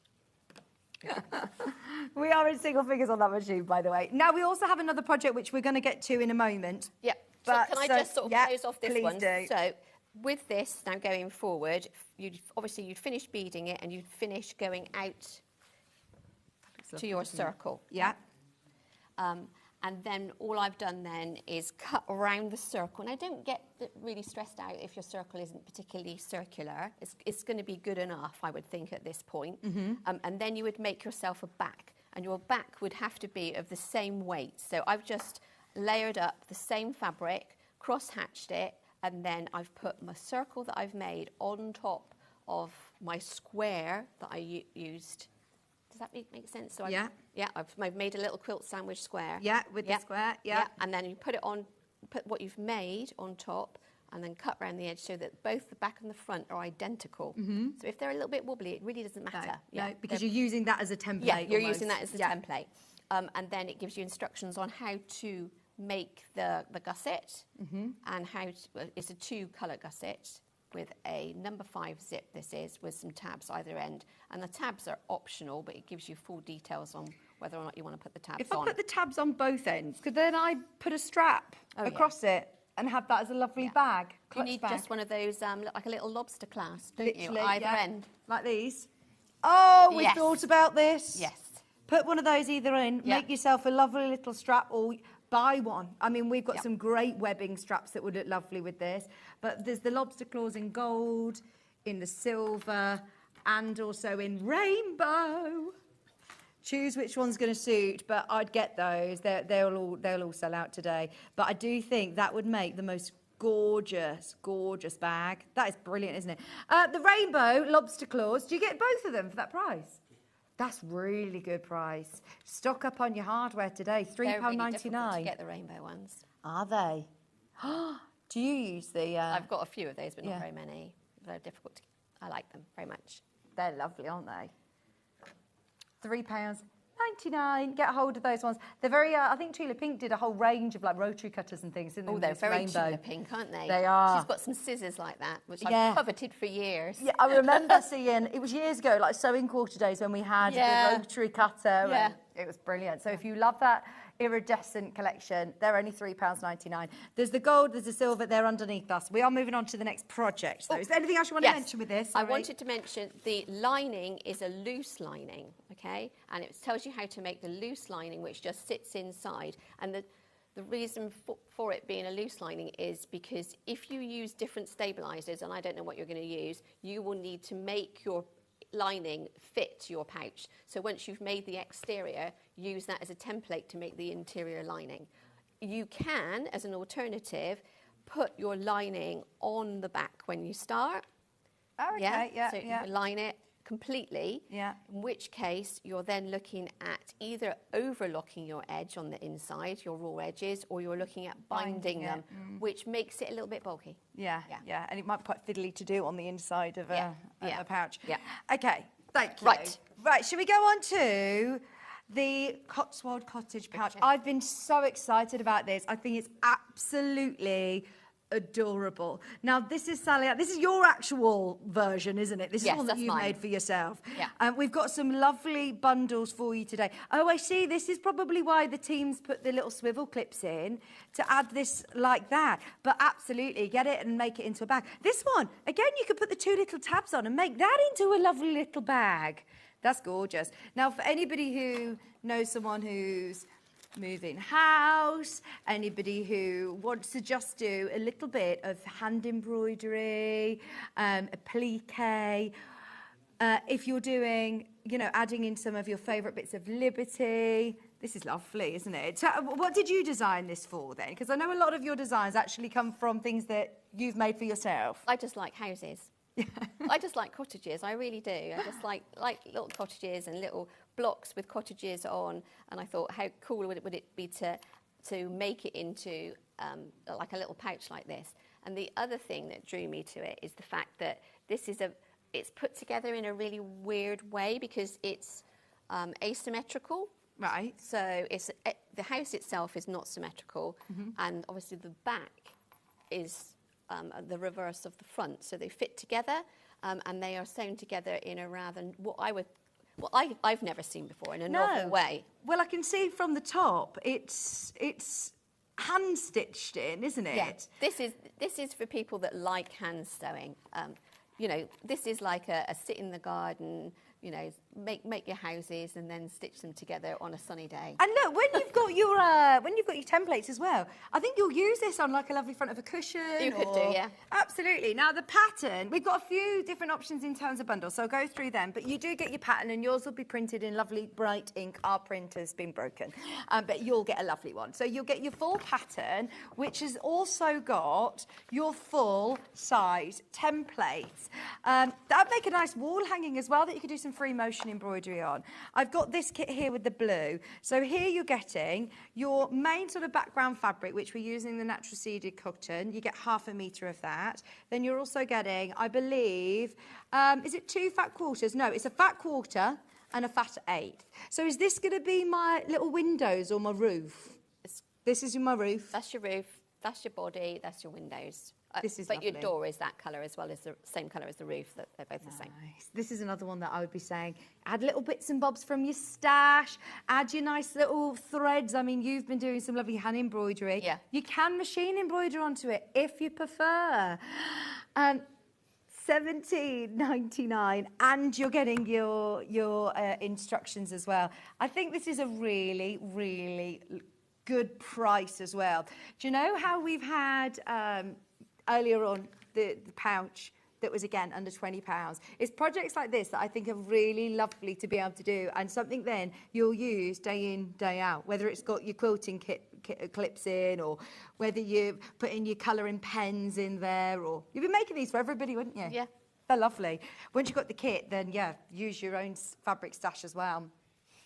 We are in single figures on that machine, by the way. Now, we also have another project which we're going to get to in a moment. Yeah, but can I just sort of close off this one? Do. So, with this now going forward, you'd finish beading it and you'd finish going out to your circle. Yeah. And then all I've done then is cut around the circle. And I don't get really stressed out if your circle isn't particularly circular. It's going to be good enough, I would think, at this point. Mm-hmm. And then you would make yourself a back. And your back would have to be of the same weight. So I've just layered up the same fabric, cross-hatched it, and then I've put my circle that I've made on top of my square that I used. Does that make sense? So I've made a little quilt sandwich square. Yeah, with the square, yeah. And then you put what you've made on top and then cut around the edge so that both the back and the front are identical. Mm-hmm. So if they're a little bit wobbly, it really doesn't matter. No, because you're using that as a template. Yeah, you're using that as a template. And then it gives you instructions on how to make the gusset, and it's a 2-colour gusset with a number 5 zip, with some tabs either end. And the tabs are optional, but it gives you full details on whether or not you want to put the tabs on. If I put the tabs on both ends, could then I put a strap across it and have that as a lovely bag? You need just one of those, like a little lobster clasp, don't you, either end. Like these. Oh, we thought about this. Yes. Put one of those either end, make yourself a lovely little strap, or buy one. I mean, we've got some great webbing straps that would look lovely with this. But there's the lobster claws in gold, in the silver, and also in rainbow. Choose which one's going to suit, but I'd get those. They'll all sell out today. But I do think that would make the most gorgeous bag. That is brilliant, isn't it? The rainbow lobster claws, do you get both of them for that price? That's really good price. Stock up on your hardware today. £3.99. They're really difficult to get the rainbow ones. Are they? Do you use the... I've got a few of those, but not very many. They're difficult to... I like them very much. They're lovely, aren't they? £3.99. Get a hold of those ones. They're very... I think Tilda Pink did a whole range of like rotary cutters and things. Oh, they're very Tilda Pink, aren't they? They are. She's got some scissors like that, which I've coveted for years. Yeah, I remember seeing... It was years ago, like sewing quarter days when we had the rotary cutter. Yeah. It was brilliant. So if you love that iridescent collection, they're only £3.99. There's the gold, there's the silver, they're underneath us. We are moving on to the next project, though. Is there anything else you want to mention with this? I wanted to mention the lining is a loose lining, okay? And it tells you how to make the loose lining, which just sits inside. And the reason for it being a loose lining is because if you use different stabilisers, and I don't know what you're going to use, you will need to make your lining fit your pouch. So once you've made the exterior, use that as a template to make the interior lining. you can, as an alternative, put your lining on the back when you start. Oh, okay, yeah, So you line it completely, Yeah. in which case you're then looking at either overlocking your edge on the inside, your raw edges, or you're looking at binding them, which makes it a little bit bulky. Yeah, yeah, and it might be quite fiddly to do on the inside of a pouch. Yeah. Okay, thank you. Right. Shall we go on to the Cotswold cottage pouch? I've been so excited about this. I think it's absolutely adorable. Now, this is Sally. This is your actual version, isn't it? This is one that you've made for yourself. Yeah. We've got some lovely bundles for you today. Oh, I see. This is probably why the teams put the little swivel clips in to add this like that. But absolutely, get it and make it into a bag. This one, again, you could put the 2 little tabs on and make that into a lovely little bag. That's gorgeous. Now, for anybody who knows someone who's moving house, anybody who wants to just do a little bit of hand embroidery, applique, if you're doing, adding in some of your favourite bits of Liberty, this is lovely, isn't it? So, what did you design this for then? Because I know a lot of your designs actually come from things that you've made for yourself. I just like houses. I just like cottages, I really do. I just like little cottages and little blocks with cottages on, and I thought how cool would it be to make it into like a little pouch like this. And the other thing that drew me to it is the fact that it's put together in a really weird way because it's asymmetrical. Right. So the house itself is not symmetrical, and obviously the back is the reverse of the front, so they fit together, and they are sewn together in a rather I've never seen before in a novel way. Well, I can see from the top it's hand stitched in, isn't it? Yeah. This is for people that like hand sewing. This is like a sit in the garden. Make your houses and then stitch them together on a sunny day. And look, when you've got your templates as well, I think you'll use this on like a lovely front of a cushion. You could do, yeah. Absolutely. Now the pattern, we've got a few different options in terms of bundles, so I'll go through them. But you do get your pattern, and yours will be printed in lovely bright ink. Our printer's been broken, but you'll get a lovely one. So you'll get your full pattern, which has also got your full size templates. That'd make a nice wall hanging as well that you could do some free motion embroidery on. I've got this kit here with the blue. So here you're getting your main sort of background fabric, which we're using the natural seeded cotton. You get 1/2 metre of that. Then you're also getting, I believe, is it 2 fat quarters? No, it's a fat quarter and a fat 1/8. So is this going to be my little windows or my roof? This is my roof. That's your roof. That's your body. That's your windows. This is but lovely. Your door is that colour as well as the same colour as the roof. That they're both the same. This is another one that I would be saying, add little bits and bobs from your stash, add your nice little threads. I mean, you've been doing some lovely hand embroidery. Yeah. You can machine embroider onto it if you prefer. $17.99, and you're getting your instructions as well. I think this is a really, really good price as well. Do you know how we've had earlier on the pouch that was again under £20? It's projects like this that I think are really lovely to be able to do, and something then you'll use day in, day out, whether it's got your quilting kit clips in, or whether you're putting your colouring pens in there, or you'd be making these for everybody, wouldn't you? Yeah. They're lovely. Once you've got the kit, then yeah, use your own fabric stash as well.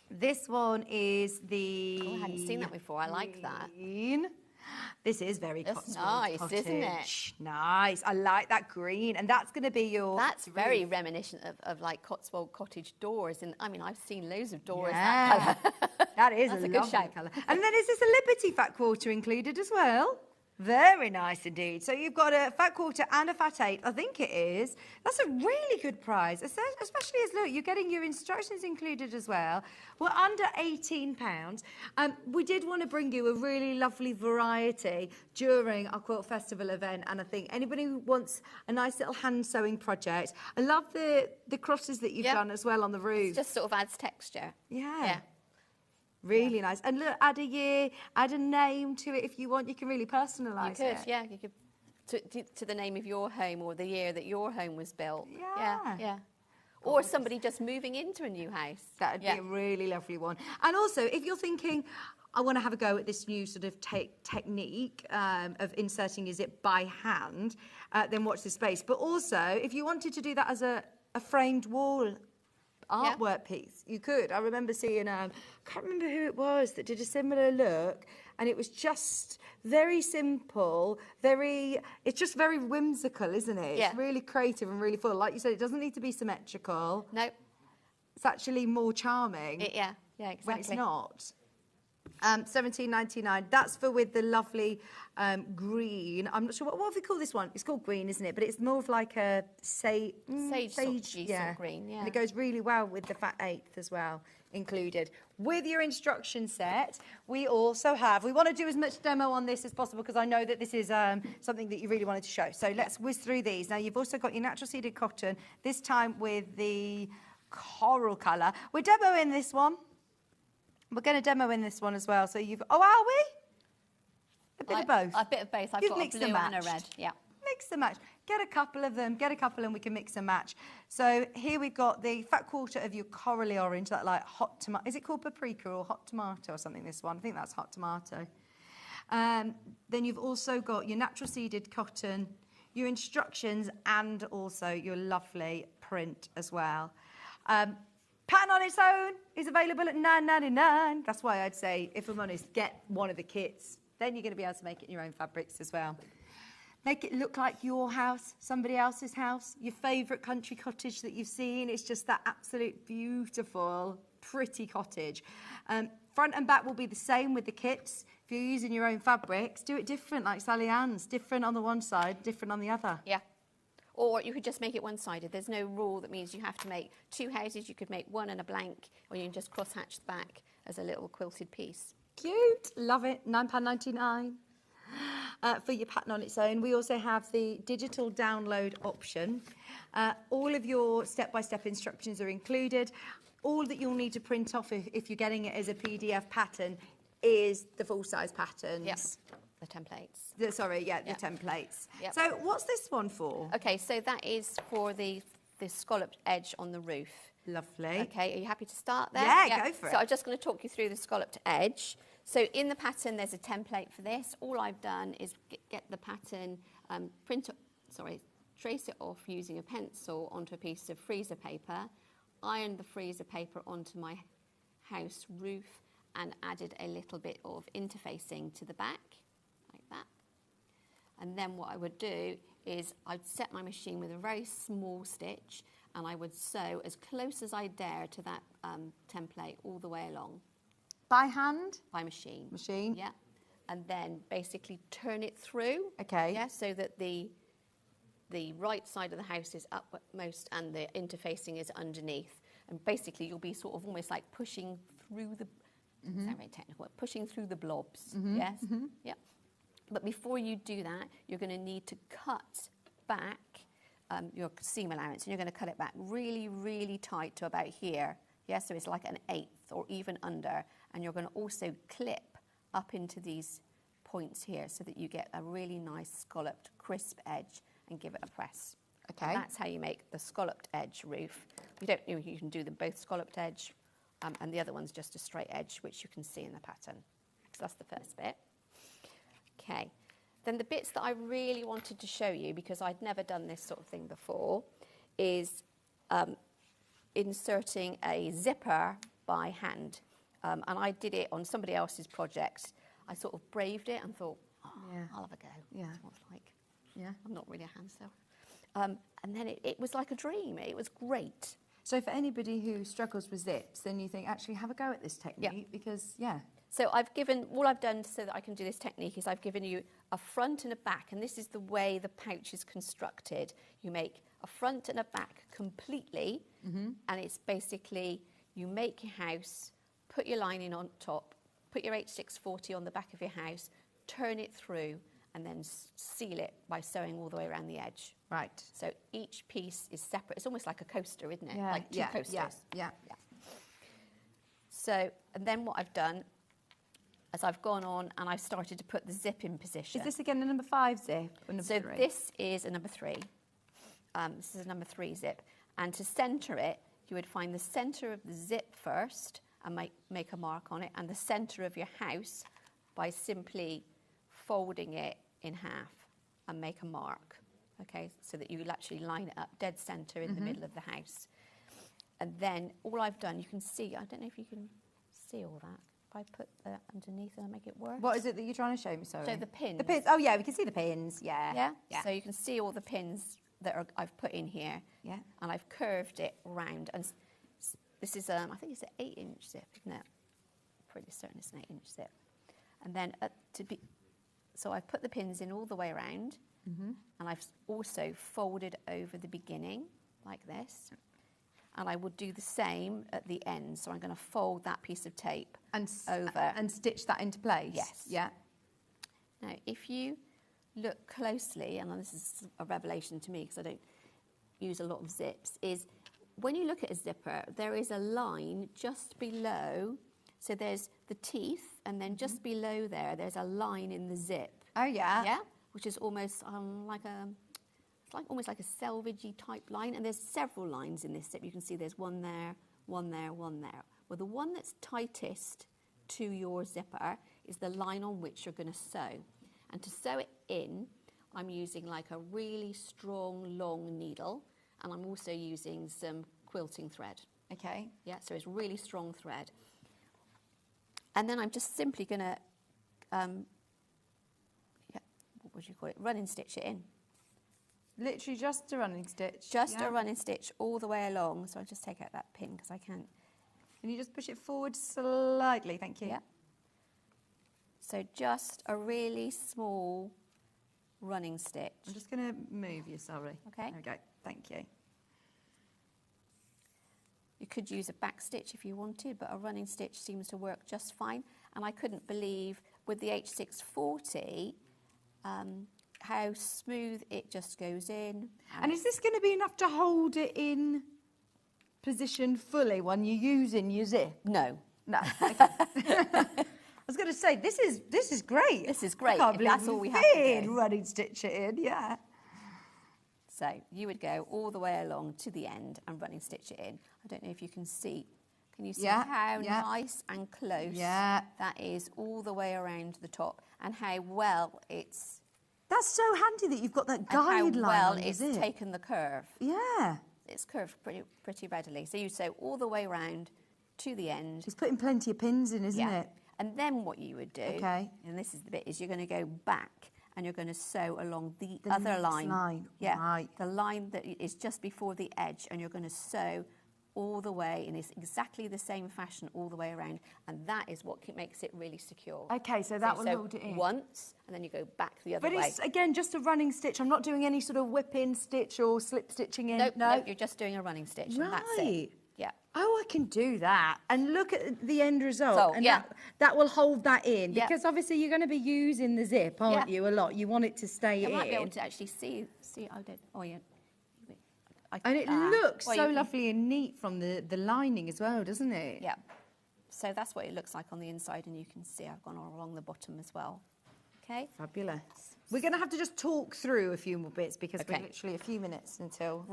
This one is the... Oh, I hadn't seen that before. I like that. This is very That's Cotswold nice, cottage. isn't it? Nice. I like that green, and that's going to be your... That's very reminiscent of like Cotswold cottage doors. And I mean, I've seen loads of doors Yeah. that colour. That is That's a a good lovely shout. colour. And then is this a Liberty fat quarter included as well? Very nice indeed. So you've got a fat quarter and a fat 8, I think it is. That's a really good price, especially as, look, you're getting your instructions included as well. We're under £18. We did want to bring you a really lovely variety during our Quilt Festival event, and I think anybody who wants a nice little hand sewing project, I love the crosses that you've done as well on the roof. It just sort of adds texture. Yeah. Really nice. And look, add a year, add a name to it if you want. You can really personalise it. You could to the name of your home or the year that your home was built. Yeah. Or somebody just moving into a new house. That would be a really lovely one. And also, if you're thinking, I want to have a go at this new sort of technique of inserting your zip by hand, then watch this space. But also, if you wanted to do that as a framed wall artwork piece, you could. I remember seeing, I can't remember who it was that did a similar look, and it was just very simple, it's just very whimsical, isn't it? Yeah. It's really creative and really full. Like you said, it doesn't need to be symmetrical. No. It's actually more charming. Yeah, exactly. When it's not. $17.99. That's with the lovely green. I'm not sure what have we called this one. It's called green, isn't it? But it's more of like a sage sort of green. Yeah. And it goes really well with the fat eighth as well included. With your instruction set, we also have. We want to do as much demo on this as possible because I know that this is something that you really wanted to show. So let's whiz through these. Now you've also got your natural seeded cotton. This time with the coral colour. We're demoing this one. We're going to demo in this one as well. So you've... Oh, are we? A bit of both. A bit of both. I've got a blue and a red. Yeah. Mix and match. Get a couple of them. Get a couple and we can mix and match. So here we've got the fat quarter of your corally orange, that like hot tomato. Is it called paprika or hot tomato or something, this one? I think that's hot tomato. Then you've also got your natural seeded cotton, your instructions, and also your lovely print as well. Pattern on its own is available at $9.99. That's why I'd say, if I'm honest, get one of the kits. Then you're going to be able to make it in your own fabrics as well. Make it look like your house, somebody else's house, your favourite country cottage that you've seen. It's just that absolute beautiful, pretty cottage. Front and back will be the same with the kits. If you're using your own fabrics, do it different, like Sally Ann's. Different on the one side, different on the other. Yeah. Or you could just make it one-sided. There's no rule that means you have to make two houses. You could make one and a blank, or you can just cross-hatch the back as a little quilted piece. Cute. Love it. £9.99 for your pattern on its own. We also have the digital download option. All of your step-by-step instructions are included. All that you'll need to print off if you're getting it as a PDF pattern is the full-size patterns. Yes. The templates. The templates. Yep. So what's this one for? Okay, so that is for the scalloped edge on the roof. Lovely. Okay, are you happy to start there? Yeah, go for it. So I'm just going to talk you through the scalloped edge. So in the pattern, there's a template for this. All I've done is get the pattern, trace it off using a pencil onto a piece of freezer paper, ironed the freezer paper onto my house roof, and added a little bit of interfacing to the back. And then what I would do is I'd set my machine with a very small stitch and I would sew as close as I dare to that template all the way along. By hand? By machine. Machine? Yeah. And then basically turn it through. Okay. Yeah, so that the right side of the house is uppermost and the interfacing is underneath. And basically you'll be sort of almost like pushing through the, it's not very technical, pushing through the blobs. Yes? Yeah. But before you do that, you're going to need to cut back your seam allowance, and you're going to cut it back really, really tight to about here. Yeah, so it's like an eighth or even under. And you're going to also clip up into these points here so that you get a really nice scalloped, crisp edge and give it a press. Okay. And that's how you make the scalloped edge roof. You can do them both scalloped edge, and the other one's just a straight edge, which you can see in the pattern. So that's the first bit. Okay, then the bits that I really wanted to show you, because I'd never done this sort of thing before, is inserting a zipper by hand. And I did it on somebody else's project. I sort of braved it and thought, I'll have a go. Yeah. That's what it's like. Yeah. I'm not really a hand sewer. And then it was like a dream. It was great. So for anybody who struggles with zips, then you think, actually, have a go at this technique because, So all I've done so that I can do this technique is I've given you a front and a back, and this is the way the pouch is constructed. You make a front and a back completely, and it's basically you make your house, put your lining on top, put your H640 on the back of your house, turn it through, and then seal it by sewing all the way around the edge. Right. So each piece is separate. It's almost like a coaster, isn't it? Yeah, like two coasters. Yeah. So, and then what I've done as I've gone on and I've started to put the zip in position. Is this again a number 5 zip? Or number 3? This is a number 3. This is a number 3 zip. And to centre it, you would find the centre of the zip first and make a mark on it, and the centre of your house by simply folding it in half and make a mark, okay, so that you will actually line it up dead centre in the middle of the house. And then all I've done, you can see, I don't know if you can see all that. If I put that underneath and make it worse. What is it that you're trying to show me, sorry? So the pins. The pins. Oh, yeah, we can see the pins. Yeah. So you can see all the pins that I've put in here. Yeah. And I've curved it round. And this is, I think it's an 8-inch zip, isn't it? Pretty certain it's an 8-inch zip. And then so I've put the pins in all the way around. And I've also folded over the beginning like this. And I would do the same at the end. So I'm going to fold that piece of tape over. And stitch that into place? Yes. Yeah. Now, if you look closely, and this is a revelation to me because I don't use a lot of zips, is when you look at a zipper, there is a line just below. So there's the teeth, and then just below there's a line in the zip. Oh, yeah. Yeah? Which is almost almost like a selvagey type line, and there's several lines in this zip. You can see there's one there, one there, one there. Well, the one that's tightest to your zipper is the line on which you're going to sew. And to sew it in, I'm using like a really strong, long needle, and I'm also using some quilting thread. Okay. Yeah, so it's really strong thread. And then I'm just simply going to, what would you call it? Running stitch it in. Literally just a running stitch? Just a running stitch all the way along. So I'll just take out that pin because I can't. Can you just push it forward slightly? Thank you. Yeah. So just a really small running stitch. I'm just going to move you, sorry. Okay. There we go. Thank you. You could use a back stitch if you wanted, but a running stitch seems to work just fine. And I couldn't believe with the H640 how smooth it just goes in. And is this going to be enough to hold it in position fully when you're using your zip? No. No. Okay. I was going to say, this is great. This is great. I can't If believe that's all we have to do. Running stitch it in, yeah. So you would go all the way along to the end and running stitch it in. I don't know if you can see. Can you see how nice and close that is all the way around the top, and how well it's... That's so handy that you've got that guideline. How well on it's your zip. taken the curve. Yeah. It's curved pretty readily. So you sew all the way around to the end. She's putting plenty of pins in, isn't it? And then what you would do, and this is the bit, is you're going to go back and you're going to sew along the other line. Yeah, right. The line that is just before the edge, and you're going to sew all the way in exactly the same fashion all the way around, and that is what makes it really secure. Okay, so that will hold it in. Once, and then you go back the other way. But it's, again, just a running stitch. I'm not doing any sort of whip-in stitch or slip stitching in. No, you're just doing a running stitch, and that's it. Yeah. Oh, I can do that. And look at the end result. So, and that will hold that in. Because obviously you're going to be using the zip, aren't you, a lot? You want it to stay in. You might be able to actually see and it looks so lovely and neat from the lining as well, doesn't it? Yeah. So that's what it looks like on the inside, and you can see I've gone all along the bottom as well. Okay. Fabulous. We're going to have to just talk through a few more bits because we're literally a few minutes until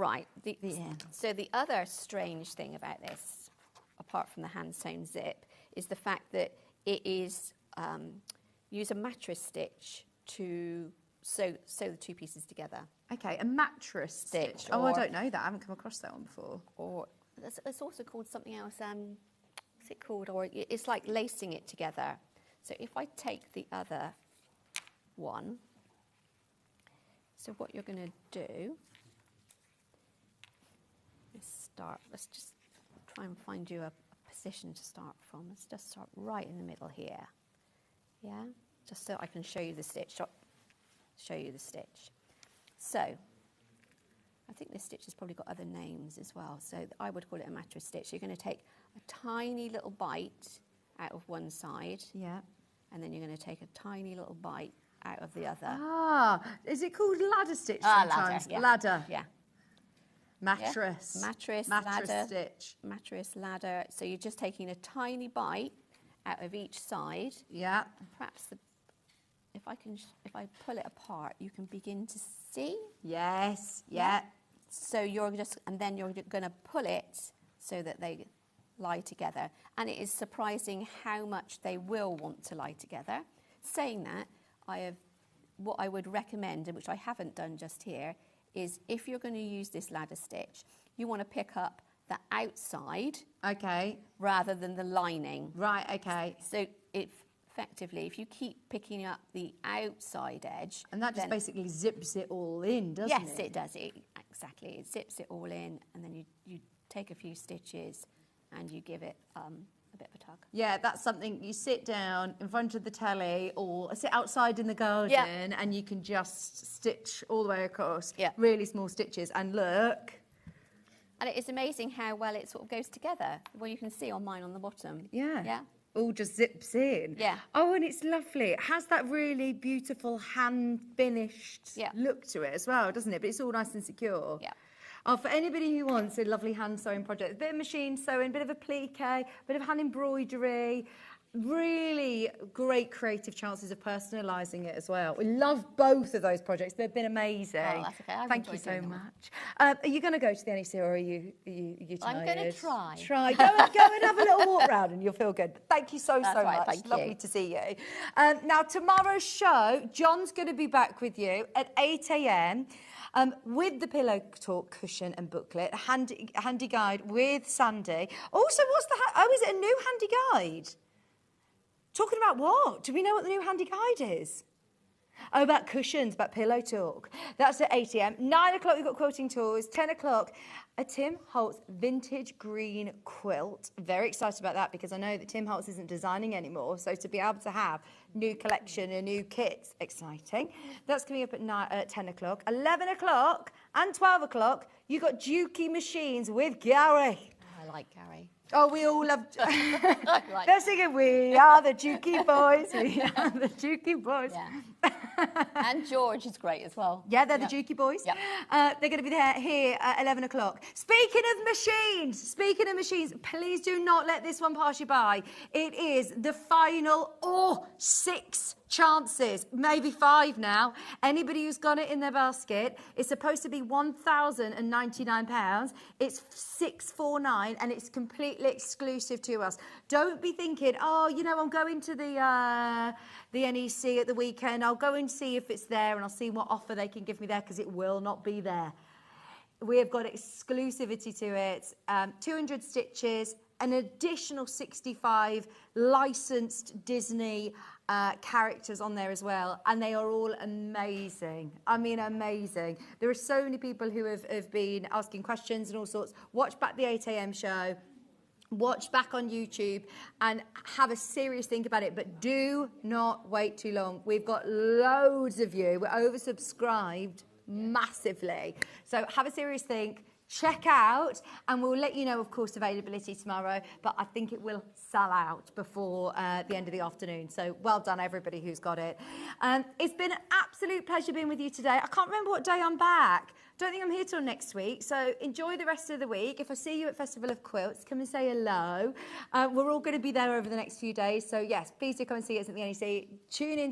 the end. So the other strange thing about this, apart from the hand-sewn zip, is the fact that it is use a mattress stitch to sew the two pieces together. Okay, a mattress stitch. Oh, I don't know that. I haven't come across that one before. Or it's also called something else. What's it called? Or it's like lacing it together. So if I take the other one, so what you're going to do is let's just try and find you a position to start from. Let's just start right in the middle here. Yeah, just so I can show you the stitch. So I think this stitch has probably got other names as well. So I would call it a mattress stitch. You're going to take a tiny little bite out of one side. Yeah. And then you're going to take a tiny little bite out of the other. Ah, is it called ladder stitch sometimes? Ladder. Yeah. Mattress. Yeah. Mattress ladder stitch. Mattress, ladder. So you're just taking a tiny bite out of each side. Yeah. And perhaps if I pull it apart, you can begin to see. Yes. Yeah. So then you're going to pull it so that they lie together. And it is surprising how much they will want to lie together. Saying that, what I would recommend, and which I haven't done just here, is if you're going to use this ladder stitch, you want to pick up the outside, Okay. rather than the lining. Right, okay. So effectively, if you keep picking up the outside edge, And that just then, basically zips it all in, doesn't it? yes, it does. Exactly. It zips it all in, and then you take a few stitches and you give it a bit of a tug. Yeah, that's something you sit down in front of the telly or sit outside in the garden and you can just stitch all the way across. Yeah. Really small stitches and look. And it is amazing how well it sort of goes together. Well, you can see on mine on the bottom. Yeah. Yeah. All just zips in. Yeah. Oh, and it's lovely. It has that really beautiful hand-finished look to it as well, doesn't it? But it's all nice and secure. Yeah. Oh, for anybody who wants a lovely hand sewing project, a bit of machine sewing, a bit of applique, a bit of hand embroidery, really great creative chances of personalising it as well. We love both of those projects. They've been amazing. Oh, that's okay. Thank you so much. Are you going to go to the NEC or are you tired? I'm going to try. Try. Go and have a little walk round and you'll feel good. But thank you so That's right, much. thank you. Lovely to see you. Now, tomorrow's show, John's going to be back with you at 8 a.m. With the Pillow Talk cushion and booklet, handy guide with Sandy. Also, is it a new handy guide? Talking about what? Do we know what the new handy guide is? Oh, about cushions, about Pillow Talk. That's at 8 a.m. 9 o'clock, we've got quilting tours. 10 o'clock, a Tim Holtz vintage green quilt. Very excited about that because I know that Tim Holtz isn't designing anymore. So to be able to have new collection and new kits, exciting. That's coming up at 10 o'clock. 11 o'clock and 12 o'clock, you've got Dukey Machines with Gary. I like Gary. Oh, we all love... Right. They're singing, we are the Dukey boys, we are the Dukey boys. Yeah. And George is great as well. Yeah, they're the Dukey boys. Yeah. They're going to be there here at 11 o'clock. Speaking of machines, please do not let this one pass you by. It is the final 6 chances, maybe 5 now. Anybody who's got it in their basket, it's supposed to be £1,099. It's $649 and it's completely exclusive to us. Don't be thinking, I'm going to the NEC at the weekend. I'll go and see if it's there and I'll see what offer they can give me there because it will not be there. We have got exclusivity to it, 200 stitches, an additional 65 licensed Disney characters on there as well, and they are all amazing. I mean, amazing. There are so many people who have been asking questions and all sorts. Watch back the 8 a.m. show. Watch back on YouTube and have a serious think about it, but do not wait too long. We've got loads of you. We're oversubscribed massively. So have a serious think. Check out, and we'll let you know, of course, availability tomorrow, but I think it will sell out before the end of the afternoon. So well done, everybody who's got it. It's been an absolute pleasure being with you today. I can't remember what day I'm back. Don't think I'm here till next week, so enjoy the rest of the week. If I see you at Festival of Quilts, come and say hello. We're all going to be there over the next few days, so yes, please do come and see us at the NEC. Tune in